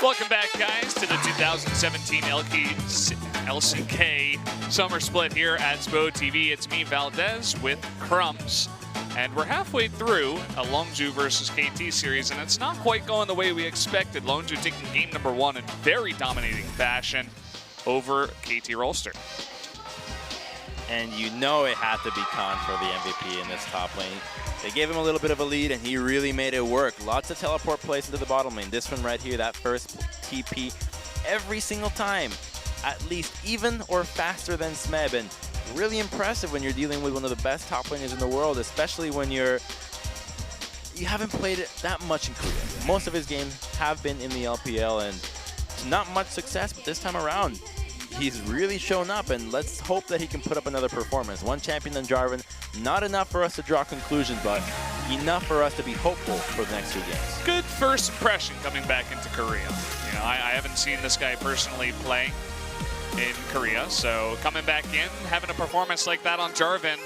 Welcome back, guys, to the 2017 LCK Summer Split here at SPO TV. It's me, Valdez, with Crumbs. And we're halfway through a Longzhu versus KT series, and it's not quite going the way we expected. Longzhu taking game number 1 in very dominating fashion over KT Rolster. And you know it had to be Khan for the MVP in this top lane. They gave him a little bit of a lead, and he really made it work. Lots of teleport plays into the bottom lane. This one right here, that first TP, every single time, at least even or faster than Smeb. And really impressive when you're dealing with one of the best top laners in the world, especially when you haven't played it that much in Korea. Most of his games have been in the LPL, and not much success, but this time around, he's really shown up, and let's hope that he can put up another performance. One champion than Jarvan, not enough for us to draw conclusions, but enough for us to be hopeful for the next 2 games. Good first impression coming back into Korea. You know, I haven't seen this guy personally play in Korea, so coming back in, having a performance like that on Jarvan,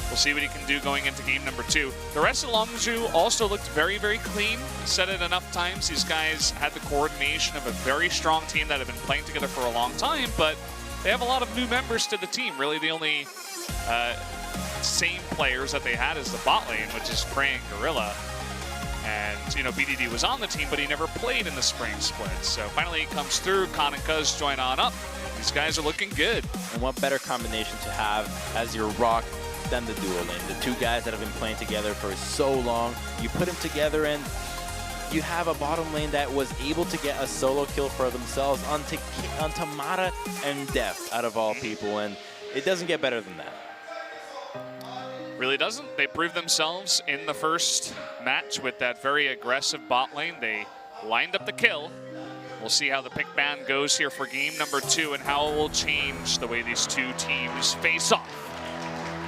we'll see what he can do going into game number 2. The rest of Longzhu also looked very, very clean. Said it enough times. These guys had the coordination of a very strong team that have been playing together for a long time, but they have a lot of new members to the team. Really, the only same players that they had is the bot lane, which is Prey and Gorilla. And, you know, BDD was on the team, but he never played in the spring split. So finally he comes through. Khan and Cuz join on up. These guys are looking good. And what better combination to have as your rock than the duo lane. The 2 guys that have been playing together for so long, you put them together and you have a bottom lane that was able to get a solo kill for themselves on Tamara and Deft, out of all people, and it doesn't get better than that. Really doesn't. They proved themselves in the first match with that very aggressive bot lane. They lined up the kill. We'll see how the pick ban goes here for game number 2 and how it will change the way these 2 teams face off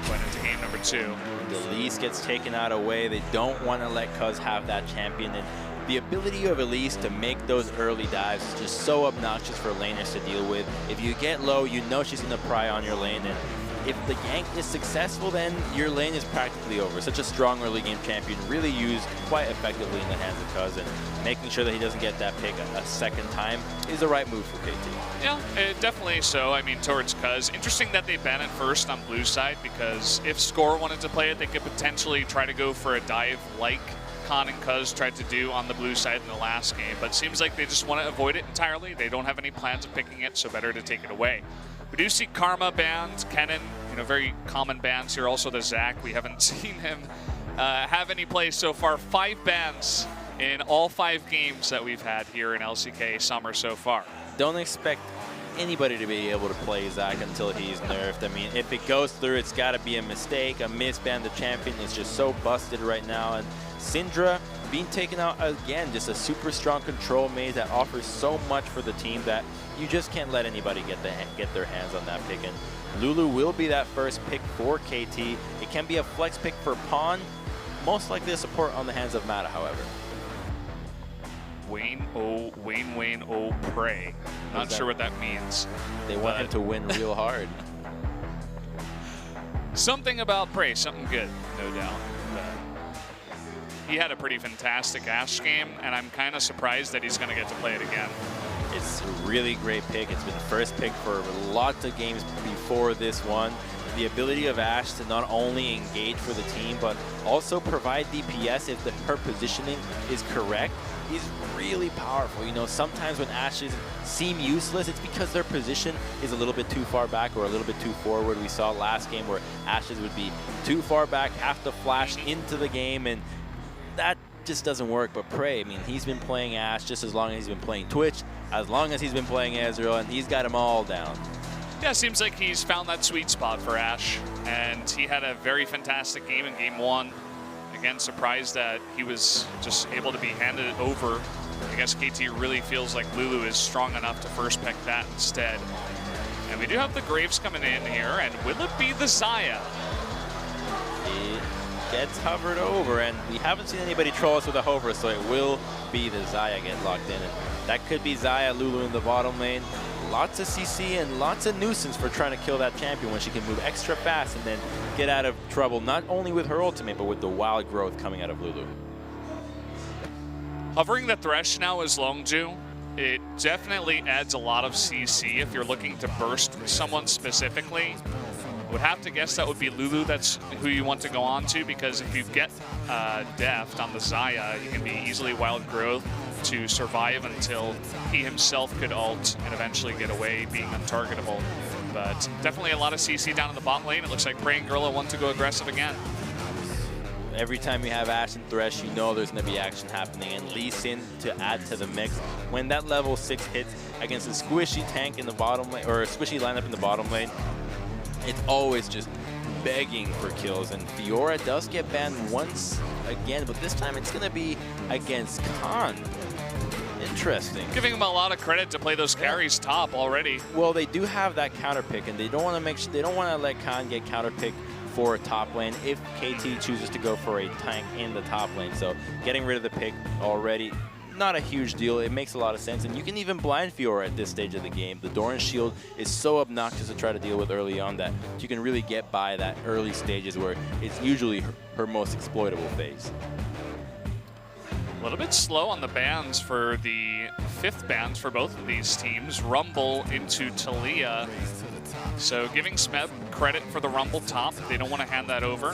going into game number 2. The Elise gets taken out away. They don't want to let Cuz have that champion. And the ability of Elise to make those early dives is just so obnoxious for laners to deal with. If you get low, you know she's going to pry on your lane. And if the gank is successful, then your lane is practically over. Such a strong early game champion, really used quite effectively in the hands of Cuz, and making sure that he doesn't get that pick a second time is the right move for KT. Yeah, definitely so. I mean, towards Cuz. Interesting that they ban it first on blue side, because if Score wanted to play it, they could potentially try to go for a dive like Khan and Cuz tried to do on the blue side in the last game. But it seems like they just want to avoid it entirely. They don't have any plans of picking it, so better to take it away. We do see Karma banned, Kennen, you know, very common bans here. Also the Zach, we haven't seen him have any play so far. 5 bans in all 5 games that we've had here in LCK Summer so far. Don't expect anybody to be able to play Zach until he's nerfed. I mean, if it goes through, it's got to be a mistake, a misban. The champion is just so busted right now. And Syndra being taken out again, just a super strong control mage that offers so much for the team that you just can't let anybody get their hands on that pick. And Lulu will be that first pick for KT. It can be a flex pick for Pawn. Most likely a support on the hands of Mata, however. Wayne O Prey. Not sure what that means. They want him to win real hard. Something about Prey, something good, no doubt. He had a pretty fantastic Ashe game, and I'm kind of surprised that he's going to get to play it again. It's a really great pick. It's been the first pick for lots of games before this one. The ability of Ashe to not only engage for the team, but also provide DPS if her positioning is correct is really powerful. You know, sometimes when Ashes seem useless, it's because their position is a little bit too far back or a little bit too forward. We saw last game where Ashes would be too far back, have to flash into the game, and that just doesn't work. But Prey, I mean, he's been playing Ashe just as long as he's been playing Twitch, as long as he's been playing Ezreal, and he's got them all down. Yeah, seems like he's found that sweet spot for Ashe, and he had a very fantastic game in game 1. Again, surprised that he was just able to be handed it over. I guess KT really feels like Lulu is strong enough to first pick that instead. And we do have the Graves coming in here, and will it be the Xayah? It gets hovered over, and we haven't seen anybody troll us with a hover, so it will be the Xayah get locked in. And that could be Xayah, Lulu in the bottom lane. Lots of CC and lots of nuisance for trying to kill that champion when she can move extra fast and then get out of trouble, not only with her ultimate, but with the wild growth coming out of Lulu. Hovering the Thresh now is Longzhu It definitely adds a lot of CC if you're looking to burst someone specifically. Would have to guess that would be Lulu. That's who you want to go on to, because if you get Deft on the Xayah, you can be easily wild growth to survive until he himself could ult and eventually get away being untargetable. But definitely a lot of CC down in the bot lane. It looks like Praying Gorilla wants to go aggressive again. Every time you have Ashe and Thresh, you know there's going to be action happening, and Lee Sin to add to the mix. When that level 6 hits against a squishy tank in the bottom lane, or a squishy lineup in the bottom lane, it's always just begging for kills. And Fiora does get banned once again, but this time it's going to be against Khan. Interesting. Giving him a lot of credit to play those carries top already. Well, they do have that counter pick, and they don't want to let Khan get counter pick for a top lane if KT chooses to go for a tank in the top lane. So getting rid of the pick already, not a huge deal. It makes a lot of sense, and you can even blind Fiora at this stage of the game. The Doran shield is so obnoxious to try to deal with early on that you can really get by that early stages where it's usually her most exploitable phase. A little bit slow on the bans for the 5th bans for both of these teams. Rumble into Taliyah. So giving Smeb credit for the Rumble top. They don't want to hand that over.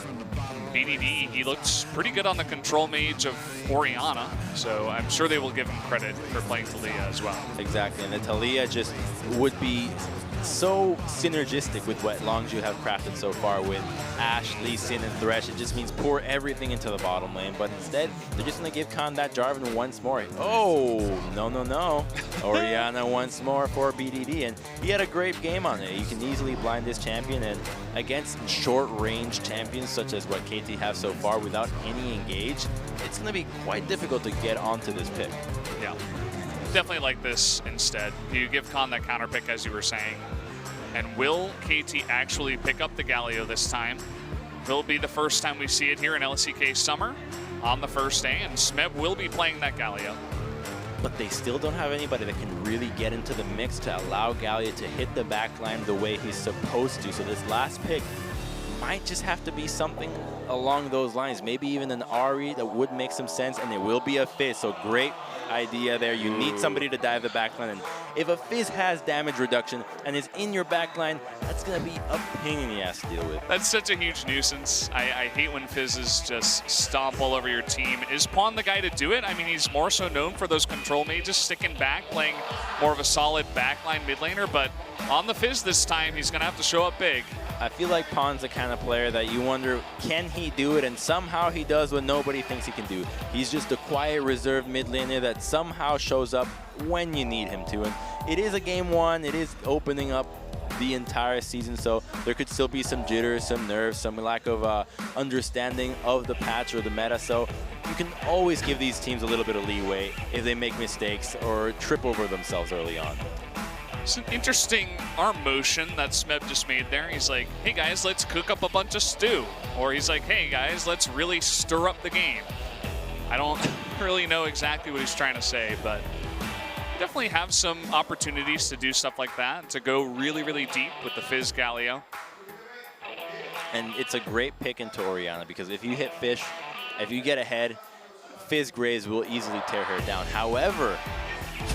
BDD, he looks pretty good on the control mage of Orianna, so I'm sure they will give him credit for playing Taliyah as well. Exactly, and the Taliyah just would be so synergistic with what Longzhu have crafted so far with Ashe, Lee Sin, and Thresh. It just means pour everything into the bottom lane, but instead, they're just going to give Khan that Jarvan once more. Oh, no, no, no. Orianna once more for BDD, and he had a great game on it. You can easily blind this champion, and against short-range champions such as what KT have so far without any engage, it's going to be quite difficult to get onto this pick. Yeah. Definitely like this instead. You give Khan that counter pick, as you were saying. And will KT actually pick up the Galio this time? Will be the first time we see it here in LCK Summer on the first day, and Smeb will be playing that Galio. But they still don't have anybody that can really get into the mix to allow Galio to hit the backline the way he's supposed to. So this last pick might just have to be something along those lines. Maybe even an Ahri that would make some sense, and it will be a Fizz. So great idea there. You need somebody to dive the backline, and if a Fizz has damage reduction and is in your backline, that's going to be a pain in the ass to deal with. That's such a huge nuisance. I hate when Fizzes just stomp all over your team. Is Pawn the guy to do it? I mean, he's more so known for those control mages sticking back, playing more of a solid backline mid laner, but on the Fizz this time, he's going to have to show up big. I feel like Pawn's the kind of player that you wonder, can he do it? And somehow he does what nobody thinks he can do. He's just a quiet, reserved mid laner that somehow shows up when you need him to. And it is a game one. It is opening up the entire season, so there could still be some jitters, some nerves, some lack of understanding of the patch or the meta. So you can always give these teams a little bit of leeway if they make mistakes or trip over themselves early on. It's an interesting arm motion that Smeb just made there. He's like, hey guys, let's cook up a bunch of stew. Or he's like, hey guys, let's really stir up the game. I don't really know exactly what he's trying to say, but definitely have some opportunities to do stuff like that, to go really, really deep with the Fizz Galio. And it's a great pick into Orianna, because if you hit Fish, if you get ahead, Fizz Graves will easily tear her down. However,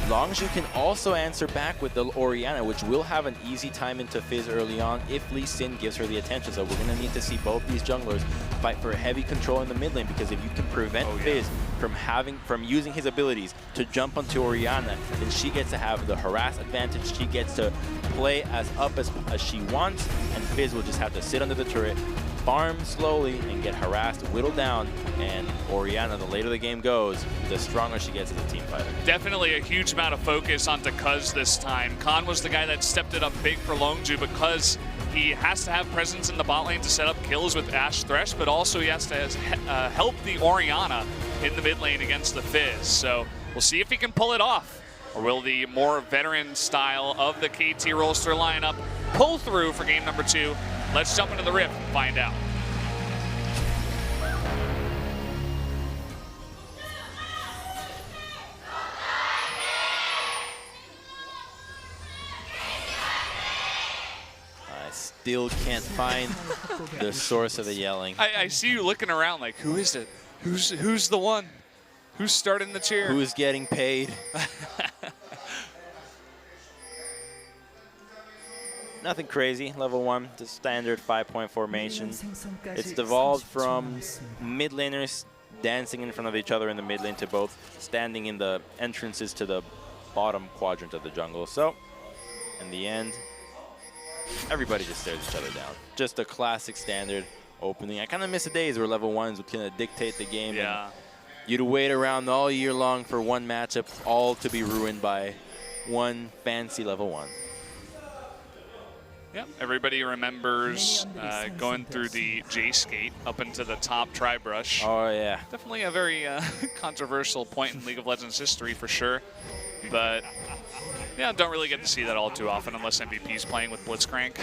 Longzhu can also answer back with the Orianna, which will have an easy time into Fizz early on if Lee Sin gives her the attention. So we're going to need to see both these junglers fight for heavy control in the mid lane, because if you can prevent Fizz from using his abilities to jump onto Orianna, then she gets to have the harass advantage. She gets to play as up as she wants, and Fizz will just have to sit under the turret, farm slowly, and get harassed, whittled down, and Orianna, the later the game goes, the stronger she gets as a team fighter. Definitely a huge amount of focus on Cuz this time. Khan was the guy that stepped it up big for Longzhu, because he has to have presence in the bot lane to set up kills with Ashe Thresh, but also he has to help the Orianna in the mid lane against the Fizz. So we'll see if he can pull it off, or will the more veteran style of the KT Rolster lineup pull through for game number 2? Let's jump into the Rift and find out. I still can't find the source of the yelling. I see you looking around like, who is it? Who's the one? Who's starting the cheer? Who's getting paid? Nothing crazy, level 1, just standard 5-point formation. It's devolved from mid laners dancing in front of each other in the mid lane to both standing in the entrances to the bottom quadrant of the jungle. So, in the end, everybody just stares each other down. Just a classic standard opening. I kind of miss the days where level 1s would kind of dictate the game. Yeah. And you'd wait around all year long for one matchup, all to be ruined by one fancy level 1. Yeah, everybody remembers going through the J-Skate up into the top tri-brush. Oh, yeah. Definitely a very controversial point in League of Legends history for sure. But, yeah, don't really get to see that all too often unless MVP's playing with Blitzcrank.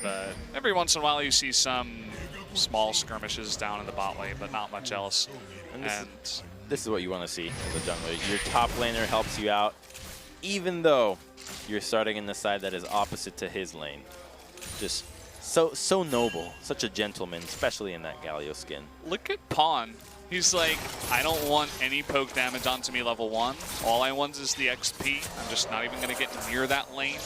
But every once in a while you see some small skirmishes down in the bot lane, but not much else. And this is what you want to see as a jungler. Your top laner helps you out, even though you're starting in the side that is opposite to his lane. Just so noble, such a gentleman, especially in that Galio skin. Look at Pawn. He's like, I don't want any poke damage onto me level 1. All I want is the XP. I'm just not even going to get near that lane.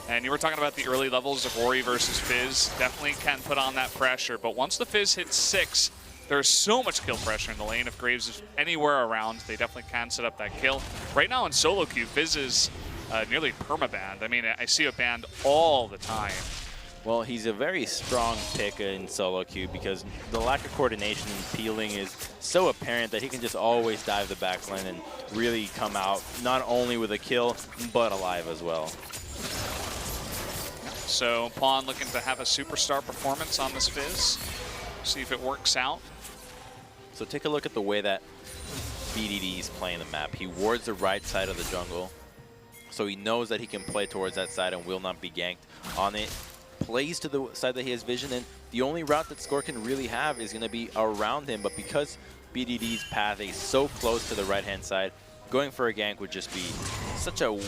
And you were talking about the early levels of Ori versus Fizz. Definitely can put on that pressure. But once the Fizz hits 6, there's so much kill pressure in the lane. If Graves is anywhere around, they definitely can set up that kill. Right now in solo queue, Fizz is nearly perma-banned. I mean, I see it banned all the time. Well, he's a very strong pick in solo queue because the lack of coordination and peeling is so apparent that he can just always dive the backline and really come out not only with a kill, but alive as well. So Pawn looking to have a superstar performance on this Fizz. See if it works out. So take a look at the way that BDD is playing the map. He wards the right side of the jungle, so he knows that he can play towards that side and will not be ganked on it. Plays to the side that he has vision, and the only route that Score can really have is going to be around him. But because BDD's path is so close to the right-hand side, going for a gank would just be such a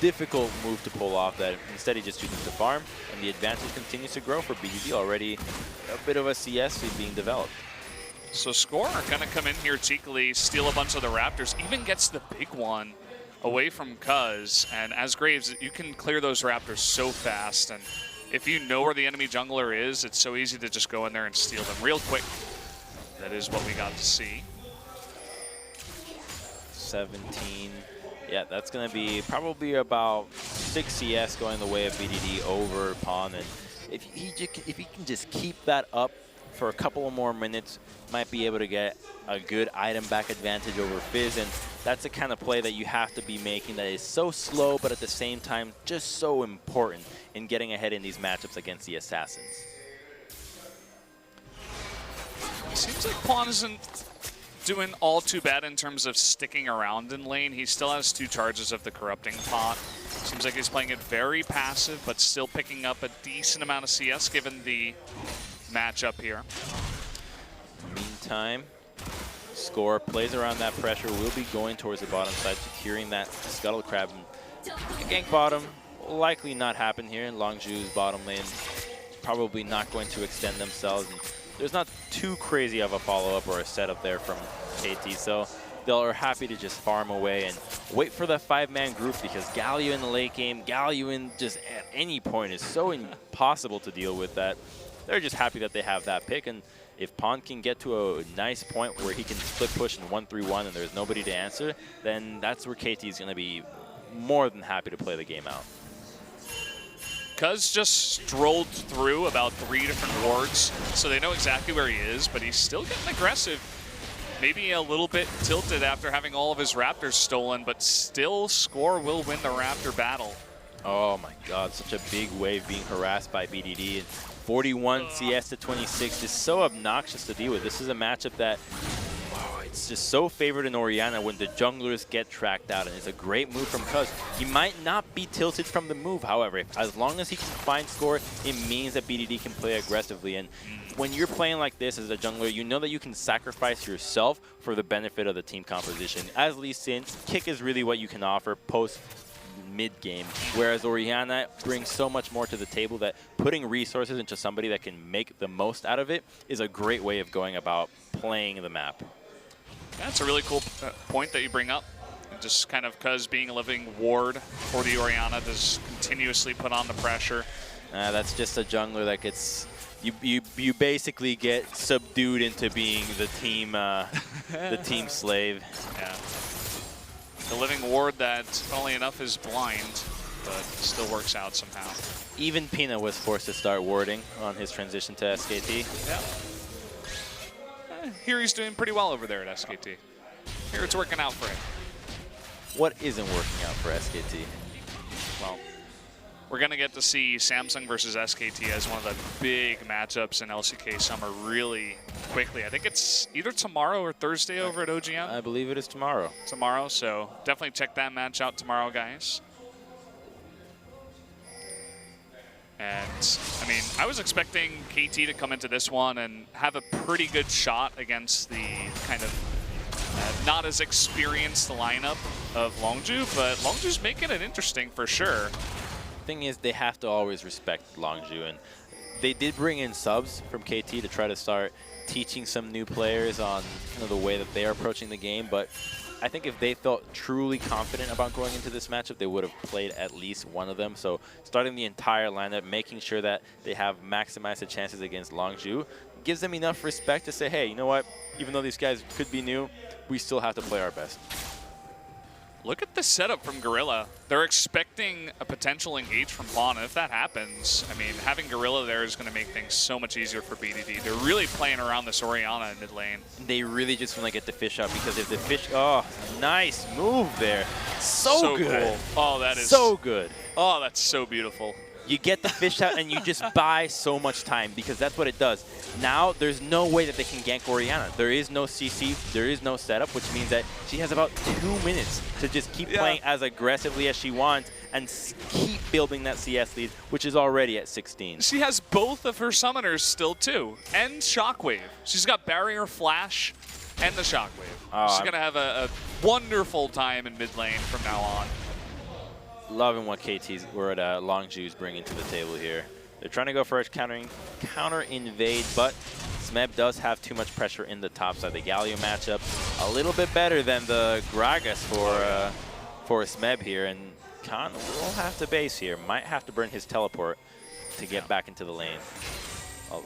difficult move to pull off that instead he just chooses to farm, and the advantage continues to grow for BDD. Already a bit of a CS lead being developed. So Score are going to come in here cheekily, steal a bunch of the Raptors, even gets the big one away from Cuz. And as Graves, you can clear those Raptors so fast, and if you know where the enemy jungler is, it's so easy to just go in there and steal them real quick. That is what we got to see. 17. Yeah, that's going to be probably about 6 CS going the way of BDD over Pawn. And if he can just keep that up for a couple of more minutes, might be able to get a good item back advantage over Fizz. And that's the kind of play that you have to be making that is so slow, but at the same time, just so important in getting ahead in these matchups against the Assassins. It seems like Pawn isn't doing all too bad in terms of sticking around in lane. He still has 2 charges of the Corrupting Pot. Seems like he's playing it very passive, but still picking up a decent amount of CS given the matchup here. Meantime, Score plays around that pressure, will be going towards the bottom side, securing that Scuttle Crab. Gank bottom will likely not happen here. Longzhu's bottom lane probably not going to extend themselves. And there's not too crazy of a follow-up or a setup there from KT, so they're happy to just farm away and wait for the 5-man group, because Galio in the late game, Galio in just at any point is so impossible to deal with that they're just happy that they have that pick. And if Pawn can get to a nice point where he can split push in 1-3-1 and there's nobody to answer, then that's where KT is going to be more than happy to play the game out. Cuz just strolled through about 3 different wards, so they know exactly where he is, but he's still getting aggressive. Maybe a little bit tilted after having all of his Raptors stolen, but still Score will win the Raptor battle. Oh my god, such a big wave being harassed by BDD. 41 CS to 26 is so obnoxious to deal with. This is a matchup that, it's just so favored in Orianna when the junglers get tracked out, and it's a great move from Cuz. He might not be tilted from the move, however. As long as he can find Score, it means that BDD can play aggressively. And when you're playing like this as a jungler, you know that you can sacrifice yourself for the benefit of the team composition. As Lee Sin, kick is really what you can offer post mid-game, whereas Orianna brings so much more to the table that putting resources into somebody that can make the most out of it is a great way of going about playing the map. That's a really cool point that you bring up. just kind of because being a living ward for the Orianna does continuously put on the pressure. That's just a jungler that gets you basically get subdued into being the team slave. Yeah. The living ward that, funnily enough, is blind, but still works out somehow. Even Pina was forced to start warding on his transition to SKT. Yeah. Here he's doing pretty well over there at SKT. Here it's working out for him. What isn't working out for SKT? Well, we're going to get to see Samsung versus SKT as one of the big matchups in LCK Summer really quickly. I think it's either tomorrow or Thursday over at OGN. I believe it is tomorrow. Tomorrow, so definitely check that match out tomorrow, guys. And, I mean, I was expecting KT to come into this one and have a pretty good shot against the kind of not as experienced lineup of Longzhu, but Longzhu's making it interesting for sure. Thing is, they have to always respect Longzhu, and they did bring in subs from KT to try to start teaching some new players on the way that they are approaching the game, but I think if they felt truly confident about going into this matchup, they would have played at least one of them. So starting the entire lineup, making sure that they have maximized the chances against Longzhu, gives them enough respect to say, hey, you know what, even though these guys could be new, we still have to play our best. Look at the setup from Gorilla. They're expecting a potential engage from Pawn, and if that happens, I mean, having Gorilla there is going to make things so much easier for BDD. They're really playing around this Orianna in mid lane. They really just want to get the fish out, because if the fish, oh, nice move there. So good. Cool. Oh, that is so good. Oh, that's so beautiful. You get the fish out and you just buy so much time, because that's what it does. Now, there's no way that they can gank Orianna. There is no CC, there is no setup, which means that she has about 2 minutes to just keep playing as aggressively as she wants and keep building that CS lead, which is already at 16. She has both of her summoners still, too, and Shockwave. She's got Barrier Flash and the Shockwave. She's going to have a wonderful time in mid lane from now on. Loving what KT's or Longzhu's bringing to the table here. They're trying to go for a counter invade, but Smeb does have too much pressure in the top side. The Galio matchup a little bit better than the Gragas for Smeb here, and Khan will have to base here. Might have to burn his teleport to get back into the lane. Oh.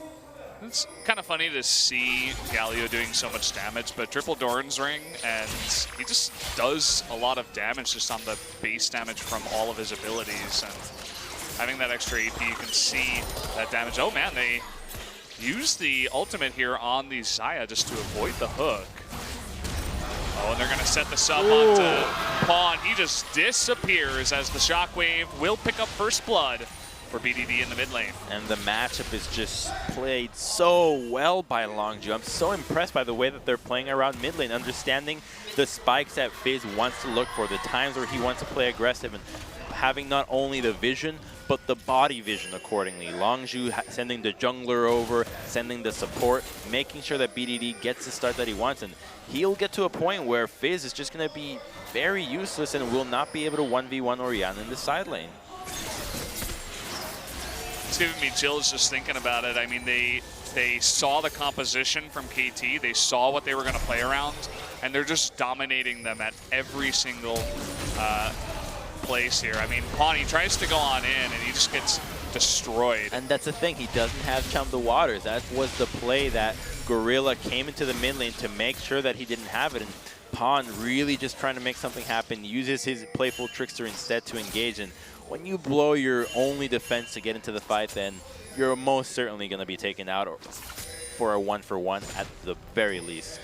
It's kind of funny to see Galio doing so much damage, but triple Doran's ring, and he just does a lot of damage just on the base damage from all of his abilities. And having that extra AP, you can see that damage. Oh man, they use the ultimate here on the Xayah just to avoid the hook. Oh, and they're going to set this up onto Pawn. He just disappears as the Shockwave will pick up first blood for BDD in the mid lane. And the matchup is just played so well by Longzhu. I'm so impressed by the way that they're playing around mid lane, understanding the spikes that Fizz wants to look for, the times where he wants to play aggressive, and having not only the vision, but the body vision accordingly. Longzhu sending the jungler over, sending the support, making sure that BDD gets the start that he wants, and he'll get to a point where Fizz is just going to be very useless and will not be able to 1v1 Orianna in the side lane. It's giving me chills just thinking about it. I mean, they saw the composition from KT, they saw what they were going to play around, and they're just dominating them at every single place here. I mean, Pawnee tries to go on in, and he just gets destroyed. And that's the thing, he doesn't have Chum the Waters. That was the play that Gorilla came into the mid lane to make sure that he didn't have it. And Pawn really just trying to make something happen, uses his playful Trickster instead to engage. And when you blow your only defense to get into the fight, then you're most certainly going to be taken out for a 1-for-1 at the very least.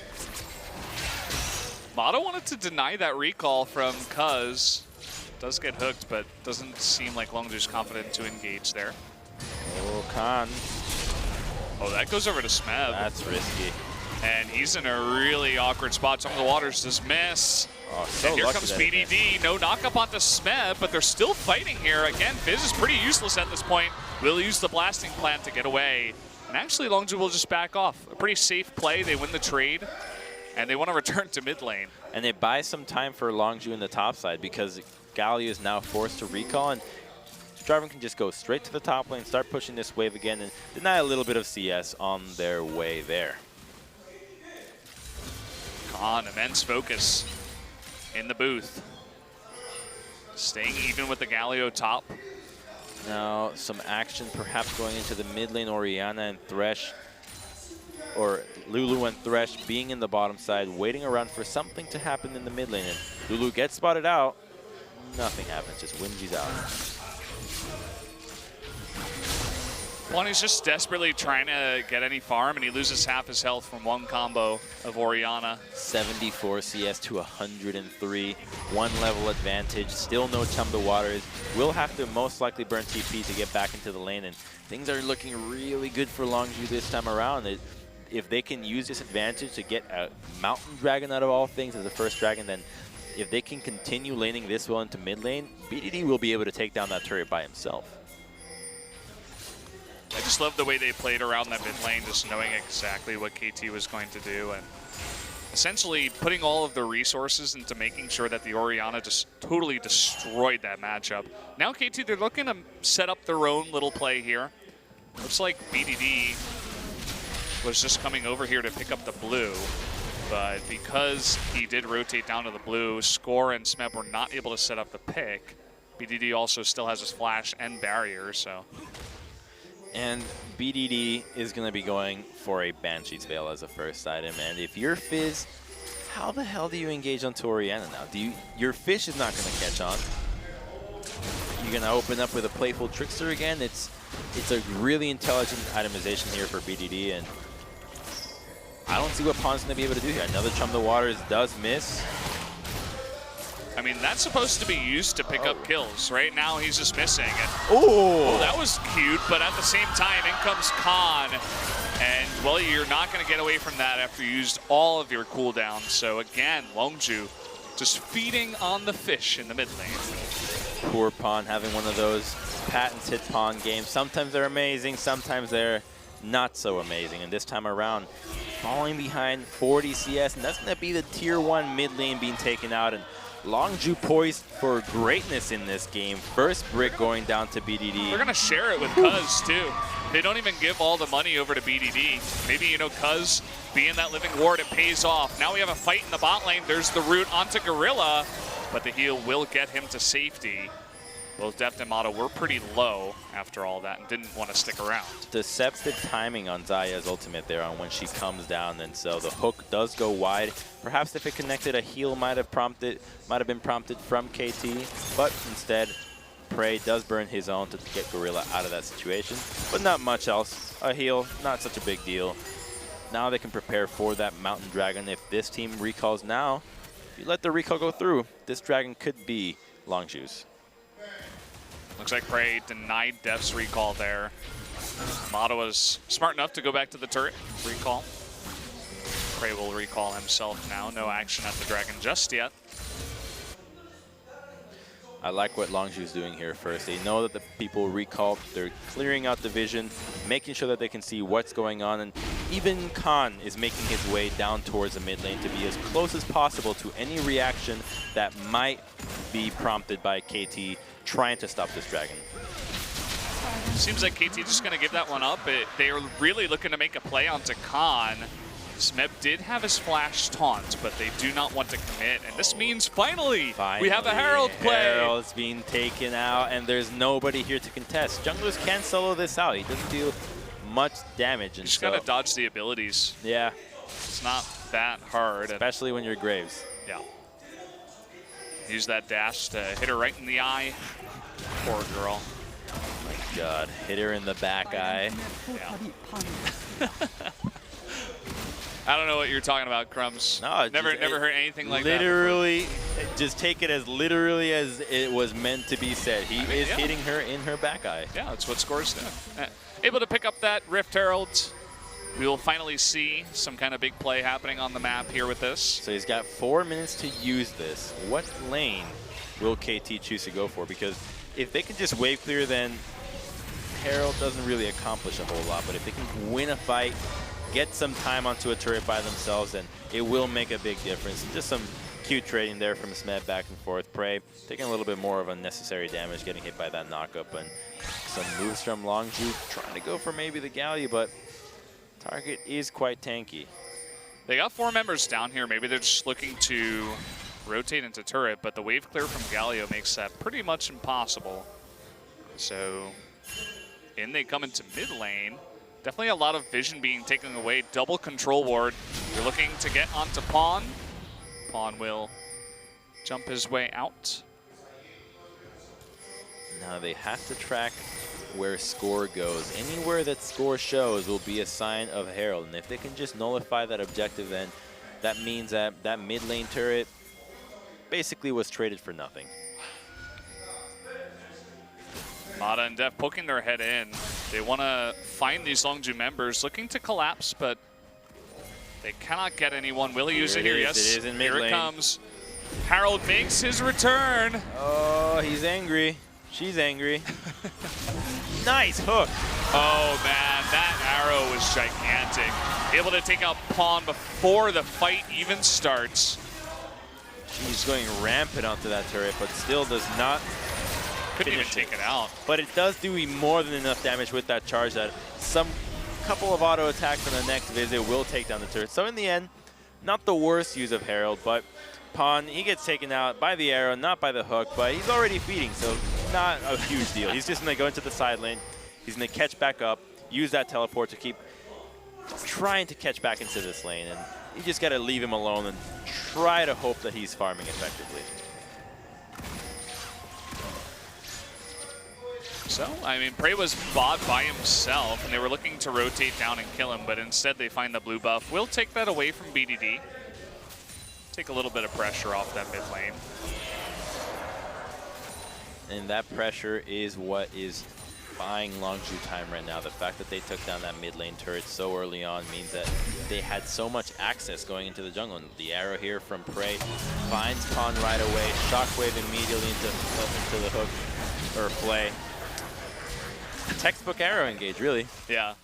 Motto wanted to deny that recall from Cuz. Does get hooked, but doesn't seem like Longzhu's confident to engage there. Oh, Khan. Oh, that goes over to Smeb. That's risky. And he's in a really awkward spot. Some of the Waters just miss. Oh, so and here lucky comes that BDD. No knock-up onto Smeb, but they're still fighting here. Again, Fizz is pretty useless at this point. Will use the blasting plant to get away. And actually, Longzhu will just back off. A pretty safe play. They win the trade, and they want to return to mid lane. And it buys some time for Longzhu in the top side, because Galio is now forced to recall, and Jarvan can just go straight to the top lane, start pushing this wave again, and deny a little bit of CS on their way there. Khan, immense focus. in the booth. Staying even with the Galio top. Now some action perhaps going into the mid lane. Orianna and Thresh, or Lulu and Thresh being in the bottom side, waiting around for something to happen in the mid lane. And Lulu gets spotted out. Nothing happens, just Wingy's out. Well, he's just desperately trying to get any farm, and he loses half his health from one combo of Orianna. 74 CS to 103. One level advantage. Still no Chum the Waters. Will have to most likely burn TP to get back into the lane, and things are looking really good for Longzhu this time around. If they can use this advantage to get a Mountain Dragon out of all things as the first dragon, then if they can continue laning this well into mid lane, BDD will be able to take down that turret by himself. I just love the way they played around that mid lane, just knowing exactly what KT was going to do, and essentially putting all of the resources into making sure that the Orianna just totally destroyed that matchup. Now KT, they're looking to set up their own little play here. Looks like BDD was just coming over here to pick up the blue, but because he did rotate down to the blue, Score and Smeb were not able to set up the pick. BDD also still has his flash and barrier, so. And BDD is going to be going for a Banshee's Veil as a first item. And if you're Fizz, how the hell do you engage onto Orianna now? Your Fish is not going to catch on. You're going to open up with a Playful Trickster again. It's a really intelligent itemization here for BDD, and I don't see what Pawn's going to be able to do here. Another Chum the Waters does miss. I mean, that's supposed to be used to pick up kills. Right now, he's just missing. And, oh, that was cute, but at the same time, in comes Khan. And, well, you're not going to get away from that after you used all of your cooldowns. So, again, Longzhu just feeding on the fish in the mid lane. Poor Pawn having one of those patented Pawn games. Sometimes they're amazing, sometimes they're not so amazing. And this time around, falling behind 40 CS, and that's going to be the tier 1 mid lane being taken out. And Longzhu poised for greatness in this game. First brick going down to BDD. They're going to share it with Cuz, too. They don't even give all the money over to BDD. Maybe, you know, Cuz being that living ward, it pays off. Now we have a fight in the bot lane. There's the root onto Gorilla, but the heal will get him to safety. Both Deft and Motto were pretty low after all that and didn't want to stick around. Deceptive timing on Zaya's ultimate there on when she comes down, and so the hook does go wide. Perhaps if it connected, a heal might have been prompted from KT, but instead Prey does burn his own to get Gorilla out of that situation, but not much else. A heal, not such a big deal. Now they can prepare for that Mountain Dragon. If this team recalls now, if you let the recall go through, this dragon could be Longzhu's. Looks like Prey denied Def's recall there. Motto was smart enough to go back to the turret, recall. Prey will recall himself now. No action at the dragon just yet. I like what Longzhu's doing here first. They know that the people recall. They're clearing out the vision, making sure that they can see what's going on. And even Khan is making his way down towards the mid lane to be as close as possible to any reaction that might be prompted by KT trying to stop this dragon. Seems like KT just going to give that one up. They are really looking to make a play onto Khan. Smeb did have his flash taunt, but they do not want to commit. And this means finally we have a Herald play. Herald's being taken out, and there's nobody here to contest. Junglers can solo this out. He doesn't do much damage. You just got to dodge the abilities. Yeah. It's not that hard. Especially when you're Graves. Yeah. Use that dash to hit her right in the eye. Poor girl. Oh my God, hit her in the back eye. Yeah. I don't know what you're talking about, Crumbs. No, never heard anything like that. Literally, just take it as literally as it was meant to be said. He is hitting her in her back eye. Yeah, that's what Score's doing. Able to pick up that Rift Herald. We will finally see some kind of big play happening on the map here with this. So he's got 4 minutes to use this. What lane will KT choose to go for? Because if they can just wave clear, then Herald doesn't really accomplish a whole lot. But if they can win a fight, get some time onto a turret by themselves, then it will make a big difference. Just some cute trading there from Smeb back and forth. Prey taking a little bit more of unnecessary damage, getting hit by that knockup, and some moves from Longzhu, trying to go for maybe the Galio, but target is quite tanky. They got 4 members down here. Maybe they're just looking to rotate into turret, but the wave clear from Galio makes that pretty much impossible. So in they come into mid lane. Definitely a lot of vision being taken away. Double control ward. You're looking to get onto Pawn. Pawn will jump his way out. Now they have to track where score goes. Anywhere that score shows will be a sign of Herald. And if they can just nullify that objective, then that means that that mid lane turret basically was traded for nothing. Mata and Def poking their head in. They want to find these Longzhu members, looking to collapse, but they cannot get anyone. Will he use it here? Yes, it is in mid here lane. It comes. Harold makes his return. Oh, he's angry. She's angry. Nice hook. Oh man, that arrow was gigantic. Able to take out Pawn before the fight even starts. She's going rampant onto that turret, but still does not Couldn't even take it out. But it does do more than enough damage with that charge that some couple of auto attacks on the next visit will take down the turret. So in the end, not the worst use of Herald, but Pawn, he gets taken out by the arrow, not by the hook, but he's already feeding, so not a huge deal. He's just going to go into the side lane. He's going to catch back up, use that teleport to keep trying to catch back into this lane, and you just got to leave him alone and try to hope that he's farming effectively. So, I mean, Prey was bought by himself, and they were looking to rotate down and kill him, but instead they find the blue buff. We'll take that away from BDD. Take a little bit of pressure off that mid lane. And that pressure is what is buying Longzhu time right now. The fact that they took down that mid lane turret so early on means that they had so much access going into the jungle. And the arrow here from Prey finds Pawn right away. Shockwave immediately into the hook or play. Textbook arrow engage, really. Yeah.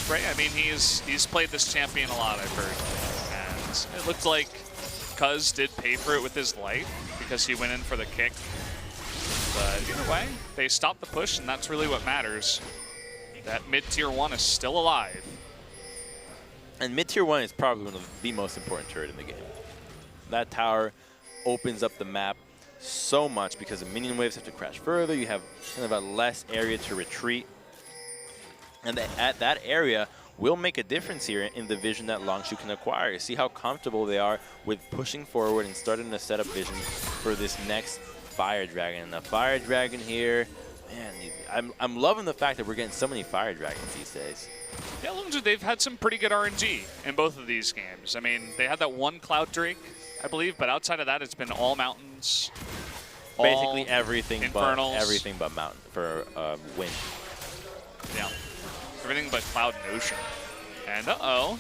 Prey, I mean, he's played this champion a lot, I've heard. And it looked like Cuz did pay for it with his life because he went in for the kick. But either way, they stopped the push, and that's really what matters. That mid-tier 1 is still alive. And mid-tier 1 is probably one of the most important turret in the game. That tower opens up the map so much because the minion waves have to crash further. You have kind of a less area to retreat. And at that area will make a difference here in the vision that Longzhu can acquire. See how comfortable they are with pushing forward and starting to set up vision for this next Fire Dragon. And the Fire Dragon here, man, I'm loving the fact that we're getting so many Fire Dragons these days. Yeah, Longzhu, they've had some pretty good RNG in both of these games. I mean, they had that one Cloud Drake, I believe, but outside of that, it's been all mountains. Basically everything Infernals. but mountain for wind. Yeah, everything but Cloud and Ocean. And uh-oh,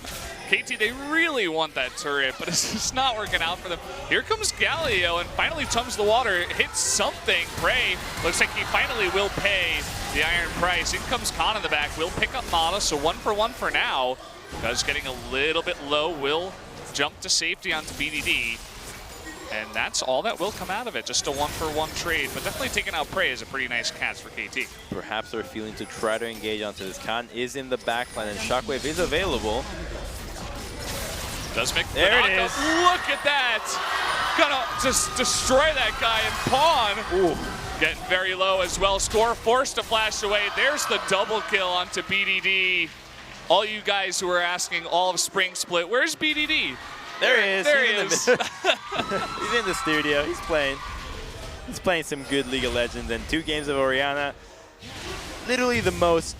KT, they really want that turret, but it's just not working out for them. Here comes Galio and finally chums the water, hits something. Prey looks like he finally will pay the iron price. In comes Khan in the back, will pick up Mata, so 1 for 1 for now. Cuz getting a little bit low, will jump to safety onto BDD. And that's all that will come out of it, just a 1 for 1 trade. But definitely taking out Prey is a pretty nice catch for KT. Perhaps they're feeling to try to engage onto this. Khan is in the backline and Shockwave is available. Does make the there it knockup. is. Look at that. Gonna just destroy that guy, and Pawn getting very low as well. Score forced to flash away. There's the double kill onto BDD. All you guys who are asking all of Spring Split, where's BDD? There he is. There he is. He's in the studio. He's playing. He's playing some good League of Legends and 2 games of Orianna. Literally the most,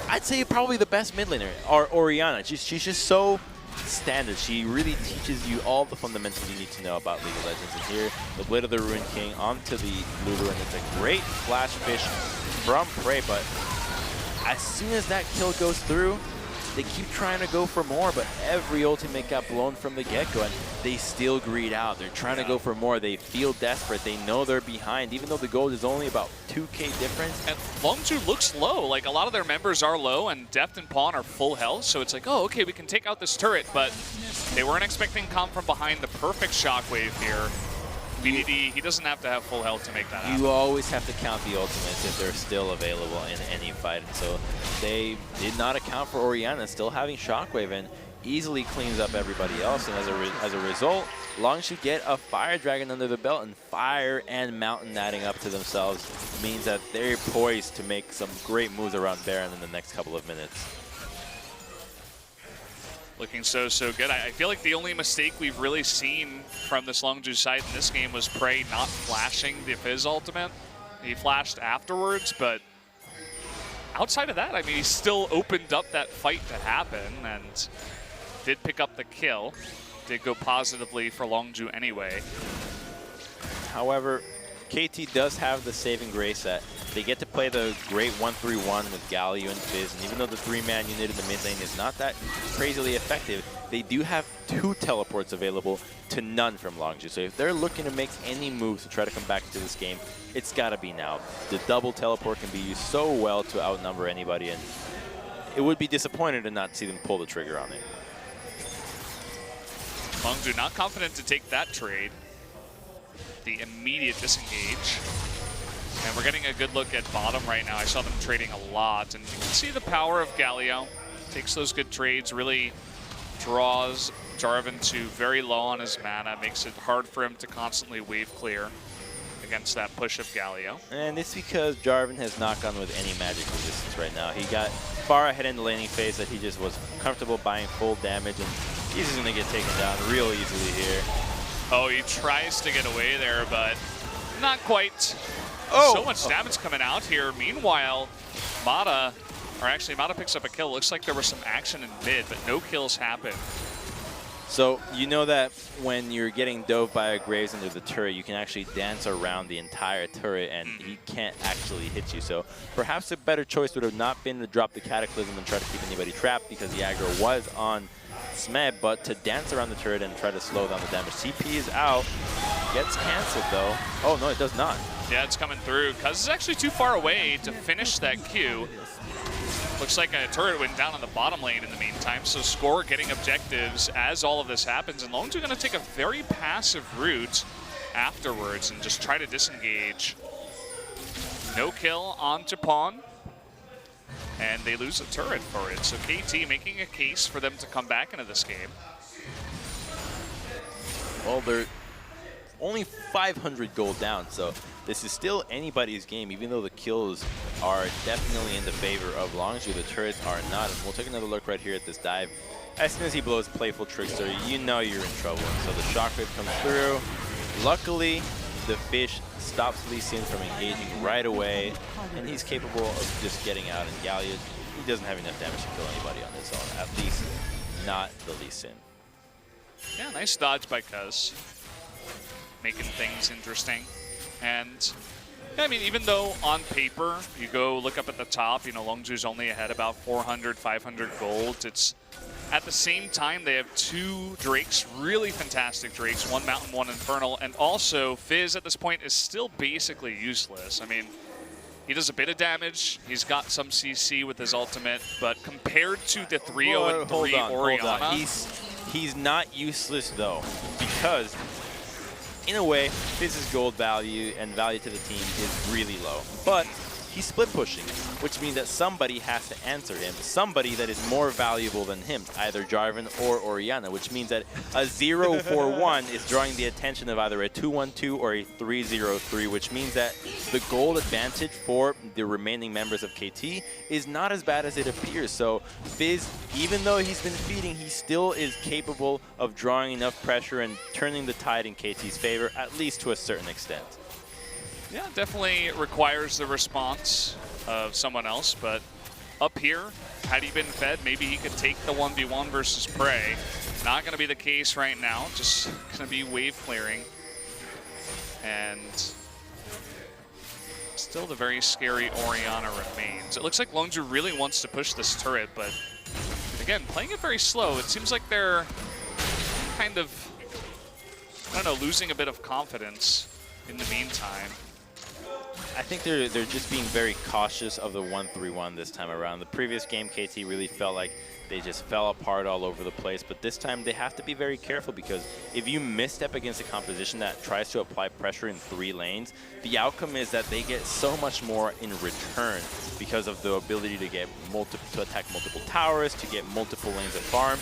I'd say probably the best mid laner, or Orianna. She's just so standard. She really teaches you all the fundamentals you need to know about League of Legends. And here, the Blade of the Ruined King onto the Lulu, and it's a great flash fish from Prey, but as soon as that kill goes through, they keep trying to go for more, but every ultimate got blown from the get-go, and they still greed out. They're trying to go for more. They feel desperate. They know they're behind, even though the gold is only about 2K difference. And Longzhu looks low. Like, a lot of their members are low, and Deft and Pawn are full health, so it's like, oh, okay, we can take out this turret, but they weren't expecting come from behind. The perfect shockwave here. BDD, he doesn't have to have full health to make that happen. You always have to count the ultimates if they're still available in any fight. And so they did not account for Orianna still having Shockwave and easily cleans up everybody else. And as a result, Longzhu get a Fire Dragon under the belt, and Fire and Mountain adding up to themselves means that they're poised to make some great moves around Baron in the next couple of minutes. Looking so good. I feel like the only mistake we've really seen from this Longzhu side in this game was Prey not flashing the Fizz ultimate. He flashed afterwards, but outside of that, I mean, he still opened up that fight to happen and did pick up the kill. Did go positively for Longzhu anyway. However, KT does have the saving grace that they get to play the great 1-3-1 with Galio and Fizz, and even though the 3-man unit in the mid lane is not that crazily effective, they do have 2 teleports available to none from Longzhu. So if they're looking to make any moves to try to come back into this game, it's got to be now. The double teleport can be used so well to outnumber anybody, and it would be disappointing to not see them pull the trigger on it. Longzhu not confident to take that trade. The immediate disengage. And we're getting a good look at bottom right now. I saw them trading a lot, and you can see the power of Galio. Takes those good trades, really draws Jarvan to very low on his mana, makes it hard for him to constantly wave clear against that push of Galio. And it's because Jarvan has not gone with any magic resistance right now. He got far ahead in the laning phase that he just was comfortable buying full damage, and he's just going to get taken down real easily here. Oh, he tries to get away there, but not quite. Oh! So much damage coming out here. Meanwhile, Mata picks up a kill. Looks like there was some action in mid, but no kills happen. So you know that when you're getting dove by a Graves under the turret, you can actually dance around the entire turret and he can't actually hit you. So perhaps a better choice would have not been to drop the Cataclysm and try to keep anybody trapped, because the aggro was on Smed, but to dance around the turret and try to slow down the damage. CP is out. Gets canceled though. Oh no, it does not. Yeah, it's coming through. Cuz is actually too far away to finish that Q. Looks like a turret went down on the bottom lane in the meantime, so Score getting objectives as all of this happens, and Longzhu going to take a very passive route afterwards and just try to disengage. No kill on Japan, and they lose a turret for it. So KT making a case for them to come back into this game. Well, they're only 500 gold down, so this is still anybody's game, even though the kills are definitely in the favor of Longzhu. The turrets are not, and we'll take another look right here at this dive. As soon as he blows Playful Trickster, you know you're in trouble. So the shockwave comes through. Luckily, the fish stops Lee Sin from engaging right away, and he's capable of just getting out. And Galio, he doesn't have enough damage to kill anybody on his own, at least not the Lee Sin. Yeah, nice dodge by Cuz. Making things interesting. And I mean, even though on paper, you go look up at the top, you know, Longzhu's only ahead about 400, 500 gold. It's at the same time, they have 2 Drakes, really fantastic Drakes, 1 Mountain, 1 Infernal, and also Fizz at this point is still basically useless. I mean, he does a bit of damage, he's got some CC with his ultimate, but compared to the 3-0 and 3 Orianna... He's not useless though, because in a way, Fizz's gold value and value to the team is really low. But he's split pushing, which means that somebody has to answer him. Somebody that is more valuable than him, either Jarvan or Orianna, which means that a 0-4-1 is drawing the attention of either a 2-1-2 or a 3-0-3, which means that the gold advantage for the remaining members of KT is not as bad as it appears. So Fizz, even though he's been feeding, he still is capable of drawing enough pressure and turning the tide in KT's favor, at least to a certain extent. Yeah, definitely requires the response of someone else, but up here, had he been fed, maybe he could take the 1v1 versus Prey. Not going to be the case right now, just going to be wave clearing. And still the very scary Orianna remains. It looks like Longzhu really wants to push this turret, but again, playing it very slow. It seems like they're kind of, I don't know, losing a bit of confidence in the meantime. I think they're just being very cautious of the 1-3-1 this time around. The previous game, KT really felt like they just fell apart all over the place, but this time they have to be very careful, because if you misstep against a composition that tries to apply pressure in 3 lanes, the outcome is that they get so much more in return because of the ability to get to attack multiple towers, to get multiple lanes of farm.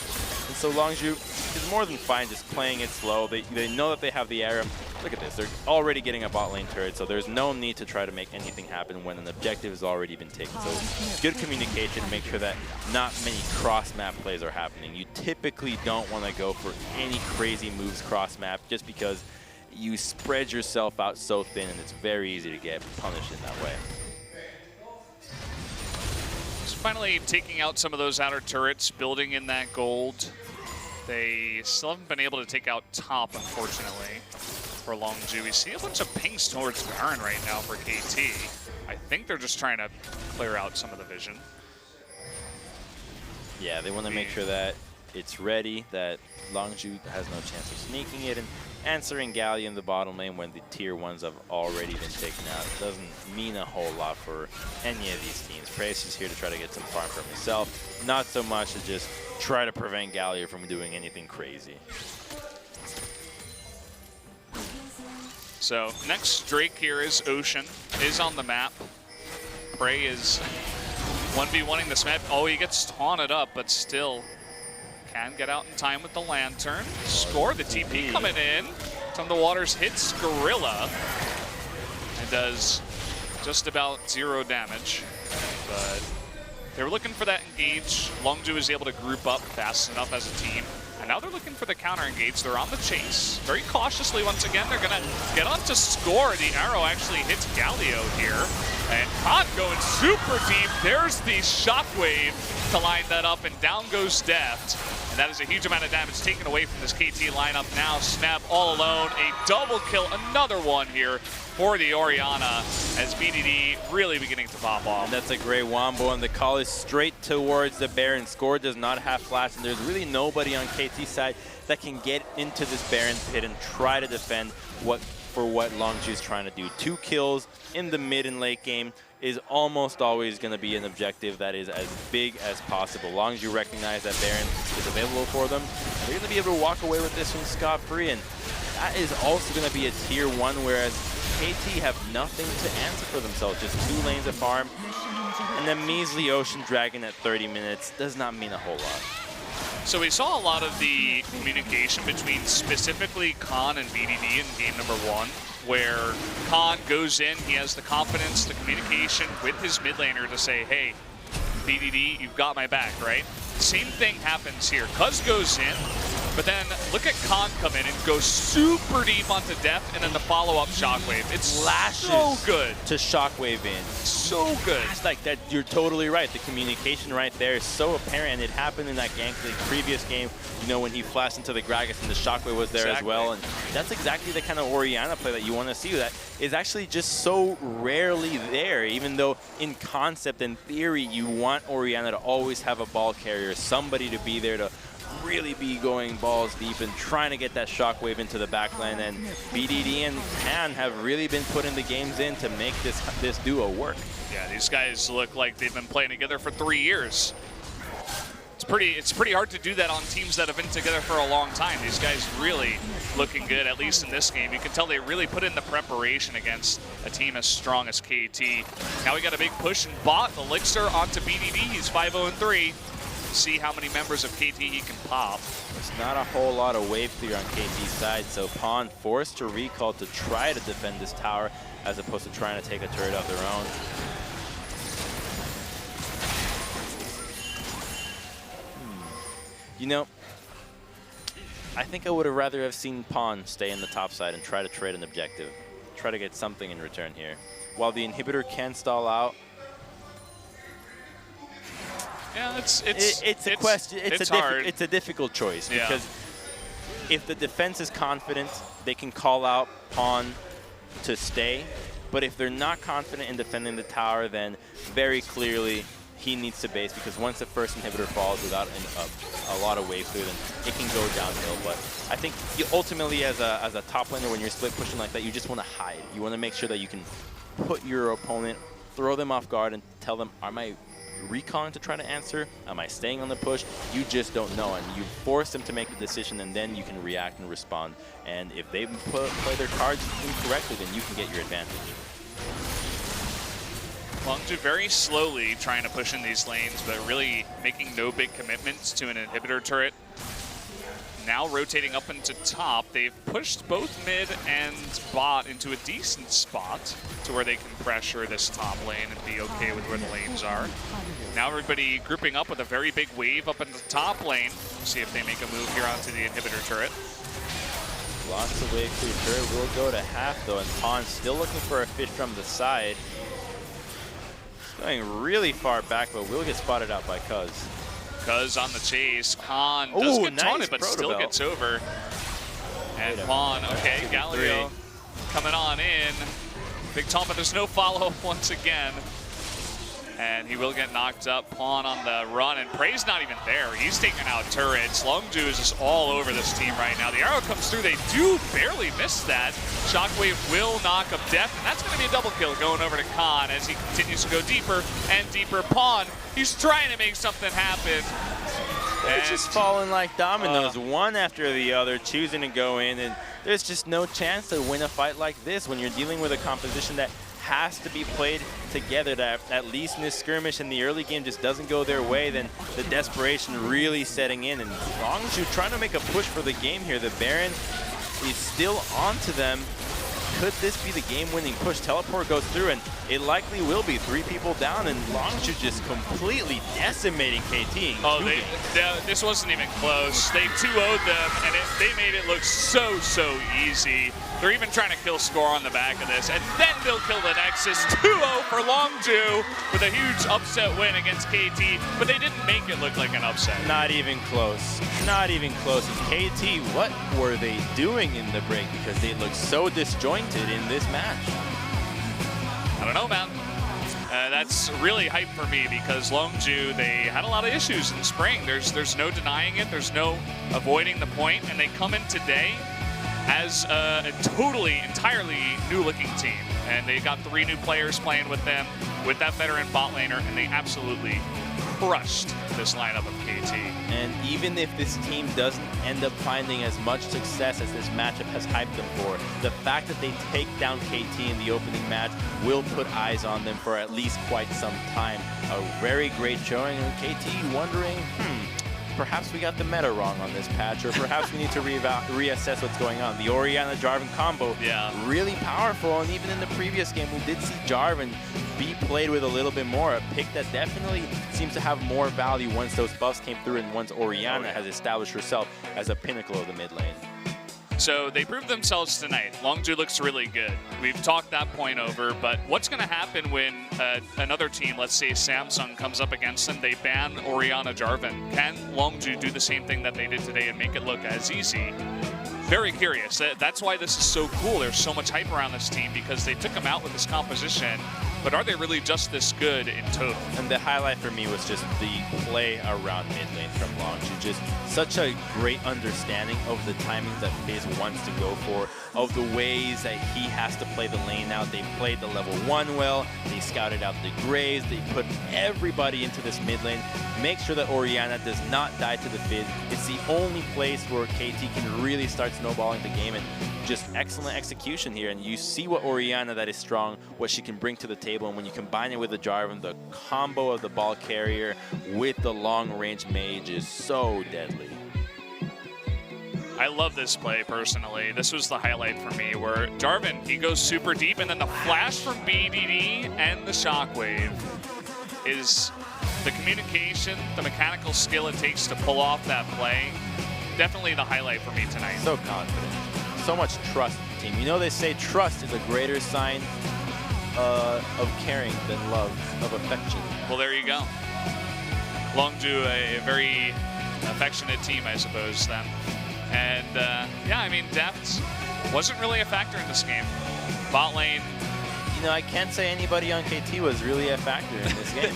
And so Longzhu is more than fine just playing it slow. They know that they have the area. Look at this, they're already getting a bot lane turret, so there's no need to try to make anything happen when an objective has already been taken. So good communication, make sure that not many cross-map plays are happening. You typically don't want to go for any crazy moves cross-map, just because you spread yourself out so thin and it's very easy to get punished in that way. So finally taking out some of those outer turrets, building in that gold. They still haven't been able to take out top, unfortunately, for Longzhu. We see a bunch of pings towards Baron right now for KT. I think they're just trying to clear out some of the vision. Yeah, they want to make sure that it's ready, that Longzhu has no chance of sneaking it, and answering Gallia in the bottom lane when the tier 1s have already been taken out doesn't mean a whole lot for any of these teams. Praise is here to try to get some farm for himself, not so much to just try to prevent Gallia from doing anything crazy. So next Drake here is Ocean, is on the map. Prey is 1v1ing this map. Oh, he gets taunted up, but still can get out in time with the Lantern. Score, the TP coming in. From the Waters hits Gorilla and does just about 0 damage. But they were looking for that engage. Longzhu is able to group up fast enough as a team. And now they're looking for the counter engage. They're on the chase. Very cautiously once again. They're going to get on to score. The arrow actually hits Galio here. And Khan going super deep. There's the shockwave to line that up, and down goes Deft. And that is a huge amount of damage taken away from this KT lineup. Now Snap all alone. A double kill. Another one here for the Orianna, as BDD really beginning to pop off. And that's a great wombo, and the call is straight towards the Baron. Score does not have flash, and there's really nobody on KT's side that can get into this Baron pit and try to defend what Longzhu is trying to do. 2 kills in the mid and late game is almost always going to be an objective that is as big as possible. Longzhu recognize that Baron is available for them. They're going to be able to walk away with this one scot-free, and that is also going to be a tier 1, whereas KT have nothing to answer for themselves. Just 2 lanes of farm, and then measly Ocean Dragon at 30 minutes does not mean a whole lot. So we saw a lot of the communication between specifically Khan and BDD in game number 1, where Khan goes in, he has the confidence, the communication with his mid laner to say, hey, BDD, you've got my back, right? Same thing happens here. Cuz goes in, but then look at Khan come in and go super deep onto Deft, and then the follow-up shockwave. It's Lashes so good to shockwave in. So good. It's like that. You're totally right. The communication right there is so apparent, and it happened in that Gank League previous game. You know, when he flashed into the Gragas and the shockwave was there as well, and that's exactly the kind of Orianna play that you want to see. That is actually just so rarely there. Even though in concept and theory, you want Orianna to always have a ball carrier, somebody to be there to really be going balls deep and trying to get that shockwave into the backline. And BDD and Han have really been putting the games in to make this duo work. Yeah, these guys look like they've been playing together for 3 years. It's pretty hard to do that on teams that have been together for a long time. These guys really looking good, at least in this game. You can tell they really put in the preparation against a team as strong as KT. Now we got a big push in bot. Elixir onto BDD. He's 5-0-3. See how many members of KT he can pop. There's not a whole lot of wave clear on KT's side, so Pawn forced to recall to try to defend this tower as opposed to trying to take a turret of their own. You know, I think I would have rather have seen Pawn stay in the top side and try to trade an objective. Try to get something in return here. While the inhibitor can stall out, yeah, it's a question. hard. It's a difficult choice, yeah, because if the defense is confident, they can call out Pawn to stay. But if they're not confident in defending the tower, then very clearly he needs to base, because once the first inhibitor falls without a lot of wave through, then it can go downhill. But I think ultimately, as a top laner, when you're split pushing like that, you just want to hide. You want to make sure that you can put your opponent, throw them off guard, and tell them, am I recalling to try to answer? Am I staying on the push? You just don't know, and you force them to make a decision, and then you can react and respond. And if they play their cards incorrectly, then you can get your advantage. Longzhu very slowly trying to push in these lanes, but really making no big commitments to an inhibitor turret. Now rotating up into top, they've pushed both mid and bot into a decent spot to where they can pressure this top lane and be okay with where the lanes are. Now everybody grouping up with a very big wave up in the top lane. See if they make a move here onto the inhibitor turret. Lots of wave clear turret will go to half though, and Pawn still looking for a fish from the side. He's going really far back, but will get spotted out by Cuz. Cuz on the chase. Khan does get taunted, but still gets over. And Pawn, okay, Galio coming on in. Big taunt, but there's no follow-up once again. And he will get knocked up. Pawn on the run, and Prey's not even there. He's taking out turrets. Longzhu is just all over this team right now. The arrow comes through. They do barely miss that. Shockwave will knock up Deft, and that's going to be a double kill going over to Khan as he continues to go deeper and deeper. Pawn, he's trying to make something happen. They're just falling like dominoes, one after the other, choosing to go in, and there's just no chance to win a fight like this when you're dealing with a composition that has to be played together, that at least in this skirmish in the early game just doesn't go their way, then the desperation really setting in. And Longzhu trying to make a push for the game here. The Baron is still onto them. Could this be the game-winning push? Teleport goes through, and it likely will be. 3 people down, and Longzhu just completely decimating KT. Oh, this wasn't even close. They 2-0'd them, and they made it look so easy. They're even trying to kill score on the back of this, and then they'll kill the Nexus. 2-0 for Longzhu with a huge upset win against KT, but they didn't make it look like an upset. Not even close. Not even close. And KT, what were they doing in the break? Because they looked so disjointed in this match. I don't know, man. That's really hype for me because Longzhu, they had a lot of issues in spring. There's no denying it. There's no avoiding the point, and they come in today as a entirely new-looking team. And they got 3 new players playing with them, with that veteran bot laner, and they absolutely crushed this lineup of KT. And even if this team doesn't end up finding as much success as this matchup has hyped them for, the fact that they take down KT in the opening match will put eyes on them for at least quite some time. A very great showing, and KT wondering, perhaps we got the meta wrong on this patch, or perhaps we need to reassess what's going on. The Orianna Jarvan combo, really powerful, and even in the previous game, we did see Jarvan be played with a little bit more. A pick that definitely seems to have more value once those buffs came through and once Orianna has established herself as a pinnacle of the mid lane. So they proved themselves tonight. Longzhu looks really good. We've talked that point over, but what's going to happen when another team, let's say Samsung, comes up against them, they ban Orianna Jarvan? Can Longzhu do the same thing that they did today and make it look as easy? Very curious. That's why this is so cool. There's so much hype around this team because they took them out with this composition, but are they really just this good in total? And the highlight for me was just the play around mid lane from Longzhu. Just such a great understanding of the timings that FaZe wants to go for, of the ways that he has to play the lane out. They played the level 1 well, they scouted out the Graves, they put everybody into this mid lane, make sure that Orianna does not die to the Fizz. It's the only place where KT can really start snowballing the game, and just excellent execution here. And you see what Orianna that is strong, what she can bring to the table, and when you combine it with the Jarvan, the combo of the ball carrier with the long range mage is so deadly. I love this play personally. This was the highlight for me where Jarvan, he goes super deep, and then the flash from BDD and the shockwave is the communication, the mechanical skill it takes to pull off that play. Definitely the highlight for me tonight. So confident. So much trust in the team. You know, they say trust is a greater sign of caring than love, of affection. Well, there you go. Longzhu, a very affectionate team, I suppose, then. And, yeah, I mean, Deft wasn't really a factor in this game. Bot lane. You know, I can't say anybody on KT was really a factor in this game.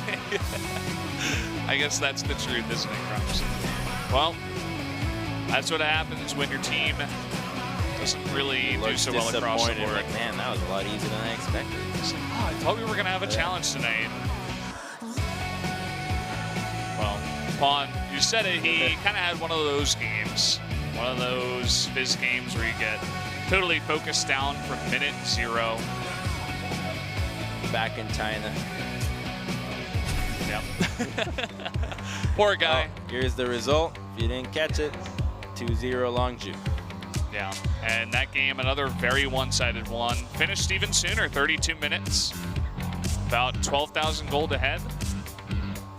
I guess that's the truth, isn't it, Crumbs? Well, that's what happens when your team doesn't really do so well across the board. Like, man, that was a lot easier than I expected. I thought we were going to have a challenge tonight. Well, Pawn, you said it. He kind of had one of those games. One of those Fizz games where you get totally focused down from minute 0. Back in China. Yep. Poor guy. Oh, here's the result. If you didn't catch it, 2-0 Longzhu. Yeah, and that game, another very one-sided one. Finished even sooner, 32 minutes. About 12,000 gold ahead.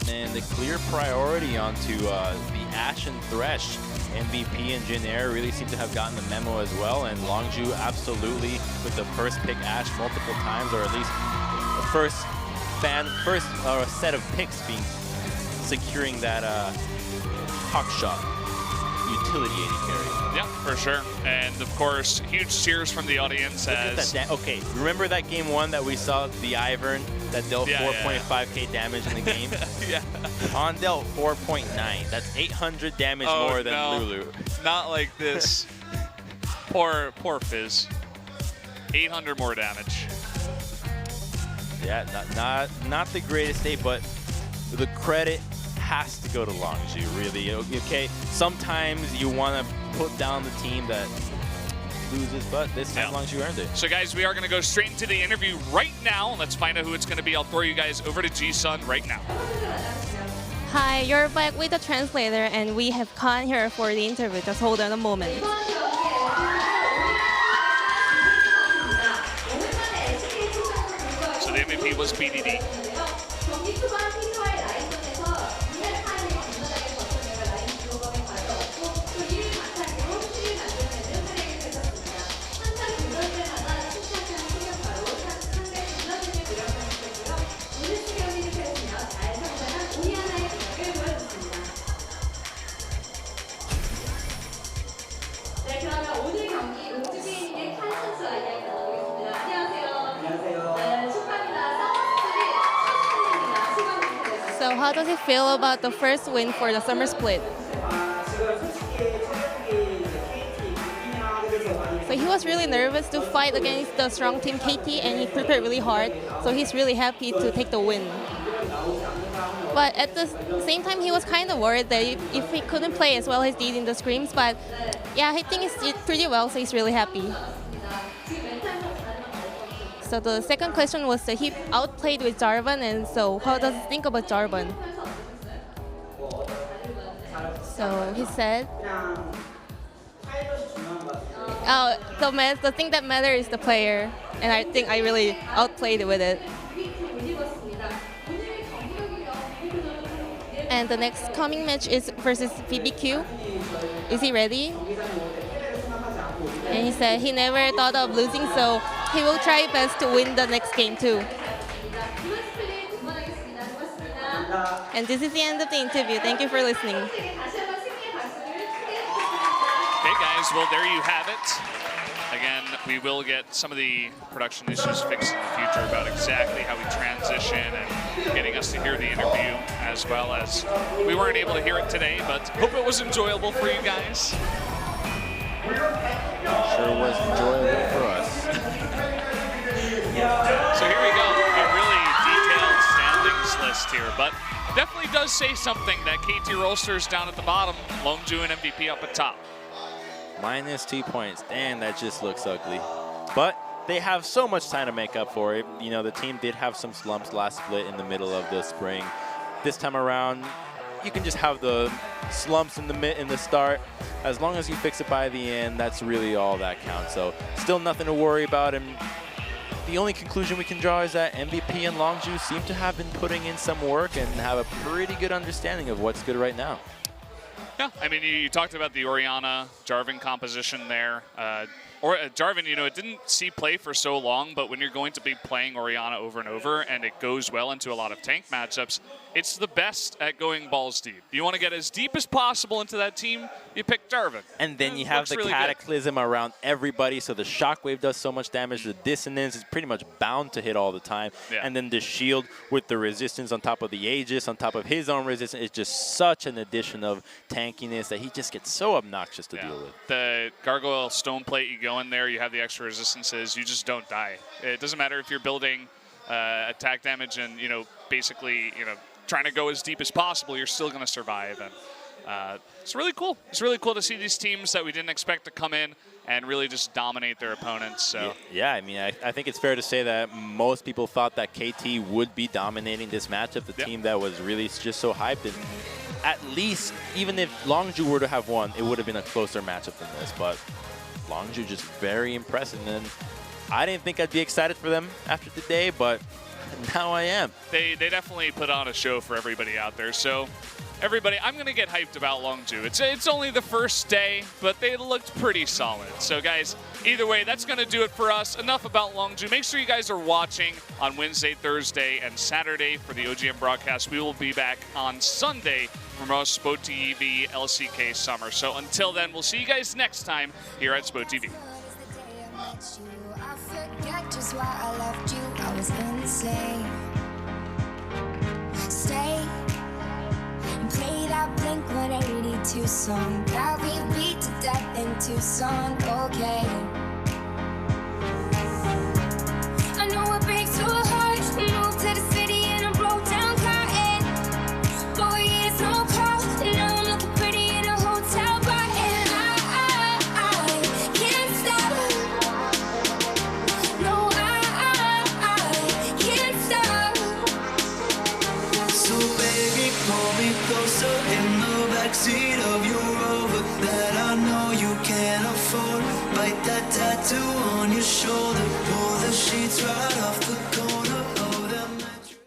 And the clear priority onto the Ashe and Thresh. MVP and Jin Air really seem to have gotten the memo as well, and Longzhu absolutely with the first pick Ashe multiple times, or at least the first set of picks being securing that hawk shot utility AD carry. Yeah, for sure. And of course, huge cheers from the audience. Okay, remember that game 1 that we saw the Ivern that dealt 4.5k damage in the game? Yeah. On dealt 4.9. That's 800 damage more than Lulu. Not like this. poor Fizz. 800 more damage. Yeah, not the greatest day, but the credit has to go to Longzhu, really. Okay, sometimes you want to put down the team that loses, but this time Longzhu earned it. So guys, we are going to go straight into the interview right now. Let's find out who it's going to be. I'll throw you guys over to Ji-sun right now. Hi, you're back with the translator, and we have Khan here for the interview. Just hold on a moment. So the MVP was BDD. So how does it feel about the first win for the summer split? So he was really nervous to fight against the strong team KT, and he prepared really hard. So he's really happy to take the win. But at the same time, he was kind of worried that if he couldn't play as well as he did in the scrims. But yeah, I think he did pretty well, so he's really happy. So the second question was that he outplayed with Jarvan, and so how does he think about Jarvan? So he said, the thing that matters is the player, and I think I really outplayed with it. And the next coming match is versus BBQ. Is he ready? And he said he never thought of losing, so he will try best to win the next game too. And this is the end of the interview. Thank you for listening. Okay, guys, well, there you have it. Again, we will get some of the production issues fixed in the future about exactly how we transition and getting us to hear the interview, as well as we weren't able to hear it today, but hope it was enjoyable for you guys. Sure was enjoyable for us. So here we go, a really detailed standings list here, but definitely does say something that KT Rolster's down at the bottom, Longzhu and MVP up at top. -2 points. Damn, that just looks ugly. But they have so much time to make up for it. You know, the team did have some slumps last split in the middle of the spring. This time around, you can just have the slumps in the start. As long as you fix it by the end, that's really all that counts. So still nothing to worry about. And the only conclusion we can draw is that MVP and Longzhu seem to have been putting in some work and have a pretty good understanding of what's good right now. Yeah, I mean, you talked about the Orianna Jarvan composition there. Jarvan, you know, it didn't see play for so long, but when you're going to be playing Orianna over and over and it goes well into a lot of tank matchups, it's the best at going balls deep. You want to get as deep as possible into that team, you pick Darvin. And then you have the Cataclysm around everybody, so the Shockwave does so much damage. The Dissonance is pretty much bound to hit all the time. Yeah. And then the Shield with the resistance on top of the Aegis, on top of his own resistance, is just such an addition of tankiness that he just gets so obnoxious to deal with. The Gargoyle Stone Plate, you go in there, you have the extra resistances, you just don't die. It doesn't matter if you're building attack damage and, basically, trying to go as deep as possible, you're still going to survive. And it's really cool. It's really cool to see these teams that we didn't expect to come in and really just dominate their opponents. So yeah, I mean, I think it's fair to say that most people thought that KT would be dominating this matchup, the team that was really just so hyped. And at least, even if Longzhu were to have won, it would have been a closer matchup than this. But Longzhu just very impressive. And I didn't think I'd be excited for them after today, but now I am. They definitely put on a show for everybody out there. So everybody, I'm going to get hyped about Longzhu. It's only the first day, but they looked pretty solid. So guys, either way, that's going to do it for us. Enough about Longzhu. Make sure you guys are watching on Wednesday, Thursday, and Saturday for the OGM broadcast. We will be back on Sunday from our Spo TV LCK Summer. So until then, we'll see you guys next time here at Spo TV. Just why I left you, I was insane. Stay and play that Blink-182 song that we beat to death in Tucson, okay. I know it breaks your heart, moved to the city and I broke down crying. 4 years, no call, now I'm looking pretty in a hotel bar. And I can't stop. No, I can't stop. So baby, pull me closer in the backseat of your Rover that I know you can't afford. Bite that tattoo on your shoulder, pull the sheets right off the corner of that mattress.